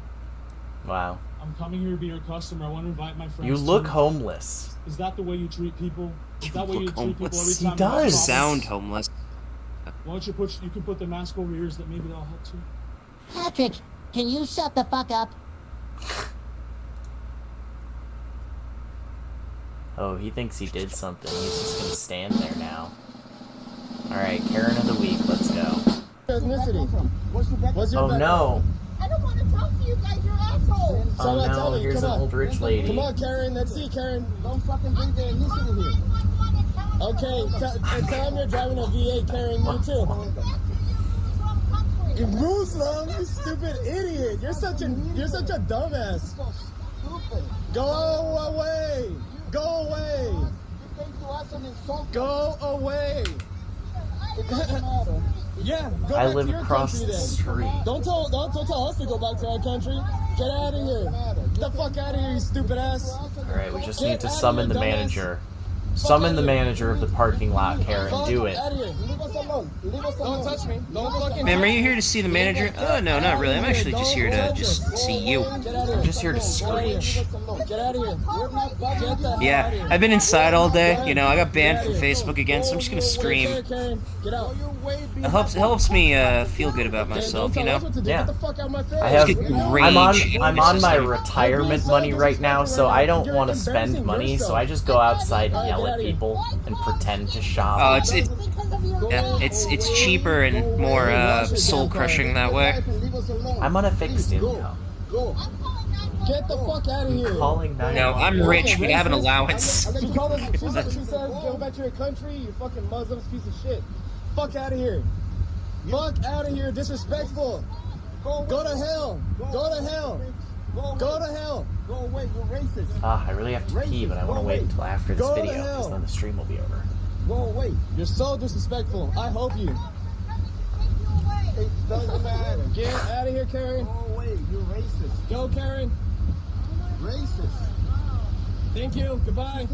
Speaker 1: Wow.
Speaker 18: I'm coming here to be your customer. I want to invite my friends.
Speaker 1: You
Speaker 18: to
Speaker 1: look
Speaker 18: you.
Speaker 1: homeless.
Speaker 18: Is that the way you treat people? Is that the way you
Speaker 8: look
Speaker 18: treat people every
Speaker 8: homeless.
Speaker 18: time?
Speaker 1: He
Speaker 18: you have
Speaker 1: does.
Speaker 18: problems?
Speaker 8: Sound homeless.
Speaker 18: Why don't you can put the mask over your ears, that maybe that'll help too.
Speaker 17: Patrick, can you shut the fuck up?
Speaker 1: Oh, he thinks he did something. He's just gonna stand there now. Alright, Karen of the week, let's go.
Speaker 14: Ethnicity. What's your
Speaker 1: Oh no!
Speaker 17: I don't want to talk to you guys, you're assholes.
Speaker 1: Oh no, here's an old rich lady.
Speaker 14: Come on, Karen. Let's see, Karen. Don't fucking bring the ethnicity here. Okay, tell him you're driving a V8 carrying me too. You Muslim, you stupid idiot. You're such a dumbass. Go away. Go away. Go away. Yeah, go
Speaker 1: I
Speaker 14: back
Speaker 1: live
Speaker 14: to your
Speaker 1: across
Speaker 14: country
Speaker 1: the
Speaker 14: then.
Speaker 1: street.
Speaker 14: Don't tell us to go back to our country. Get out of here. Get the fuck out of here, you stupid ass.
Speaker 1: Alright, we just
Speaker 14: Get
Speaker 1: need to
Speaker 14: out of
Speaker 1: summon
Speaker 14: here,
Speaker 1: the
Speaker 14: dumbass.
Speaker 1: manager. Summon the manager of the parking lot, Karen. Do it.
Speaker 14: Out of here. Leave us alone. Leave us alone. Don't touch me. Don't fucking.
Speaker 8: Ma'am, are you here to see the manager? Oh, no, not really. I'm actually just here to just see you.
Speaker 1: I'm just here to screech.
Speaker 14: Get out of here. Get the
Speaker 8: Yeah, I've been inside all day. You know, I got banned from Facebook again, so I'm just gonna scream.
Speaker 14: Karen, get out.
Speaker 8: It helps me feel good about myself, you know?
Speaker 1: Yeah.
Speaker 14: Get the fuck out of my face.
Speaker 1: I have.
Speaker 8: Just get
Speaker 1: I'm on
Speaker 8: rage.
Speaker 1: my retirement money right now, so I don't want to spend money. So I just go outside and yell at people and pretend to shop.
Speaker 8: Oh, it's cheaper and more soul crushing that way.
Speaker 1: I'm on a fixed income.
Speaker 14: Go. Get the fuck out of here.
Speaker 1: Calling
Speaker 8: No, I'm rich. We have an allowance.
Speaker 14: She says, go back to your country, you fucking Muslims, piece of shit. Fuck out of here. Fuck out of here, disrespectful. Go to hell. Go to hell. Go to hell. Go away, you're racist.
Speaker 1: I really have to pee, but I want to wait until after this
Speaker 14: Go to
Speaker 1: video, because
Speaker 14: hell.
Speaker 1: then the stream will be over.
Speaker 14: Go away. You're so disrespectful. I hope you. It doesn't matter. Get out of here, Karen. Go away, you're racist. Go, Karen. Racist. Thank you. Goodbye.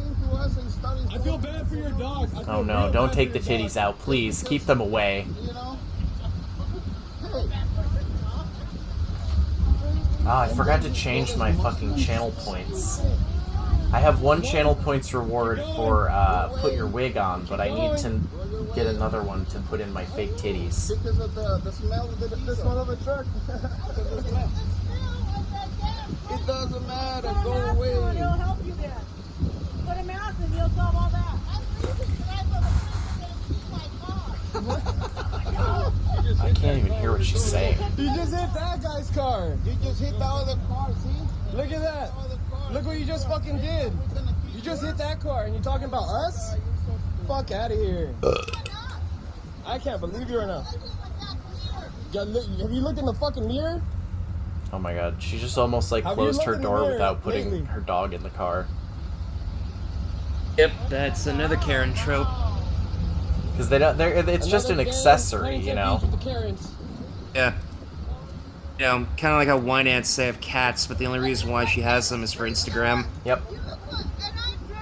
Speaker 14: I feel bad for your dog. I feel
Speaker 1: Oh no,
Speaker 14: real
Speaker 1: don't
Speaker 14: bad
Speaker 1: take
Speaker 14: for
Speaker 1: the
Speaker 14: your
Speaker 1: titties
Speaker 14: dog.
Speaker 1: out, please. Keep them away.
Speaker 14: You know?
Speaker 1: I forgot to change my fucking channel points. I have 1 channel points reward for put your wig on, but I need to get another one to put in my fake titties.
Speaker 14: Because of the smell of the smell of a truck. It doesn't matter. Go away.
Speaker 17: It'll help you then. Put a mask and you'll solve all that.
Speaker 1: I can't even hear what she's saying.
Speaker 14: You just hit that guy's car. You just hit the other car, see? Look at that. Look what you just fucking did. You just hit that car and you're talking about us? Fuck out of here. I can't believe you right now. Have you looked in the fucking mirror?
Speaker 1: Oh my god, she just almost like
Speaker 14: Have you
Speaker 1: closed her
Speaker 14: looked in the
Speaker 1: door
Speaker 14: mirror
Speaker 1: without putting
Speaker 14: lately?
Speaker 1: her dog in the car.
Speaker 8: Yep, that's another Karen trope.
Speaker 1: Because they don't. It's just an
Speaker 14: Another
Speaker 1: accessory, you know.
Speaker 14: with the Karens.
Speaker 8: Yeah. You know, kind of like how wine ants say have cats, but the only reason why she has them is for Instagram.
Speaker 1: Yep.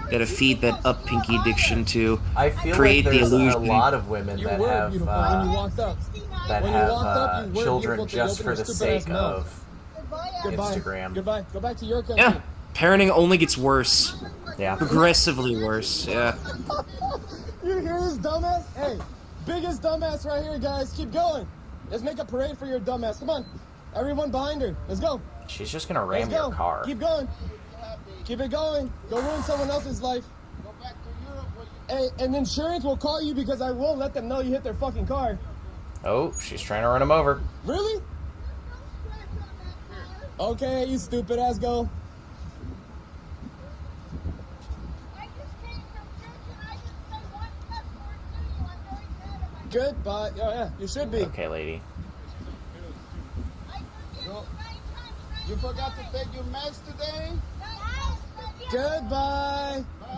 Speaker 8: Gotta feed that up pinky addiction to
Speaker 1: I feel
Speaker 8: create
Speaker 1: like
Speaker 8: the
Speaker 1: there's a
Speaker 8: illusion.
Speaker 1: lot of women
Speaker 14: You
Speaker 1: that
Speaker 14: were
Speaker 1: have
Speaker 14: beautiful when you walked up.
Speaker 1: that
Speaker 14: When you
Speaker 1: have
Speaker 14: walked up, you were
Speaker 1: children
Speaker 14: beautiful till you
Speaker 1: just for
Speaker 14: opened
Speaker 1: the
Speaker 14: your stupid-ass
Speaker 1: sake
Speaker 14: mouth.
Speaker 1: of
Speaker 14: Goodbye.
Speaker 1: Instagram.
Speaker 14: Goodbye. Go back to your country.
Speaker 8: Yeah, parenting only gets worse.
Speaker 1: Yeah.
Speaker 8: Progressively worse, yeah.
Speaker 14: You hear this dumbass? Hey, biggest dumbass right here, guys. Keep going. Let's make a parade for your dumbass. Come on. Everyone behind her. Let's go.
Speaker 1: She's just gonna ram
Speaker 14: Let's go.
Speaker 1: your car.
Speaker 14: Keep going. Keep it going. Go ruin someone else's life. Hey, and insurance will call you because I won't let them know you hit their fucking car.
Speaker 1: Oh, she's trying to run him over.
Speaker 14: Really? Okay, you stupid ass, go. Goodbye. Oh, yeah, you should be.
Speaker 1: Okay, lady.
Speaker 14: You forgot to take your mask today? Goodbye. Bye.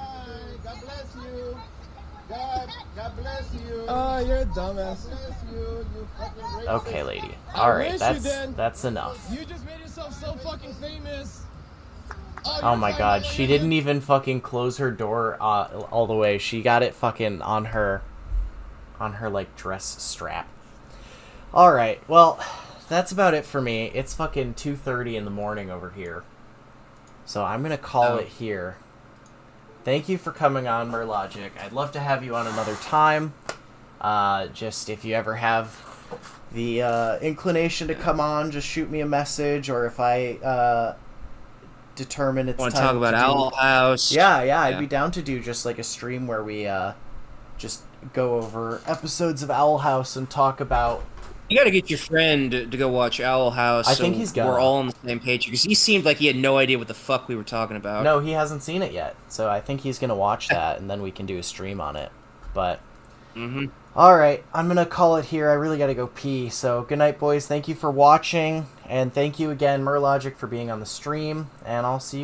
Speaker 14: God bless you. God bless you. Oh, you're a dumbass. God bless you. You fucking racist.
Speaker 1: Okay, lady.
Speaker 14: I
Speaker 1: All right,
Speaker 14: wish you did.
Speaker 1: that's enough.
Speaker 14: You just made yourself so fucking famous.
Speaker 1: Oh my god, she didn't even fucking close her door all the way. She got it fucking on her like dress strap. All right, well, that's about it for me. It's fucking 2:30 in the morning over here. So I'm going to call it here. Thank you for coming on, Murrlogic. I'd love to have you on another time. Just if you ever have the inclination to come on, just shoot me a message, or if I determine it's time
Speaker 8: Want to talk about Owl House?
Speaker 1: Yeah, I'd be down to do just like a stream where we just go over episodes of Owl House and talk about.
Speaker 8: You gotta get your friend to go watch Owl House.
Speaker 1: I think he's gonna.
Speaker 8: We're all on the same page because he seemed like he had no idea what the fuck we were talking about.
Speaker 1: No, he hasn't seen it yet, so I think he's gonna watch that and then we can do a stream on it. But all right, I'm gonna call it here. I really gotta go pee. So good night, boys. Thank you for watching, and thank you again, Murrlogic, for being on the stream. And I'll see you guys.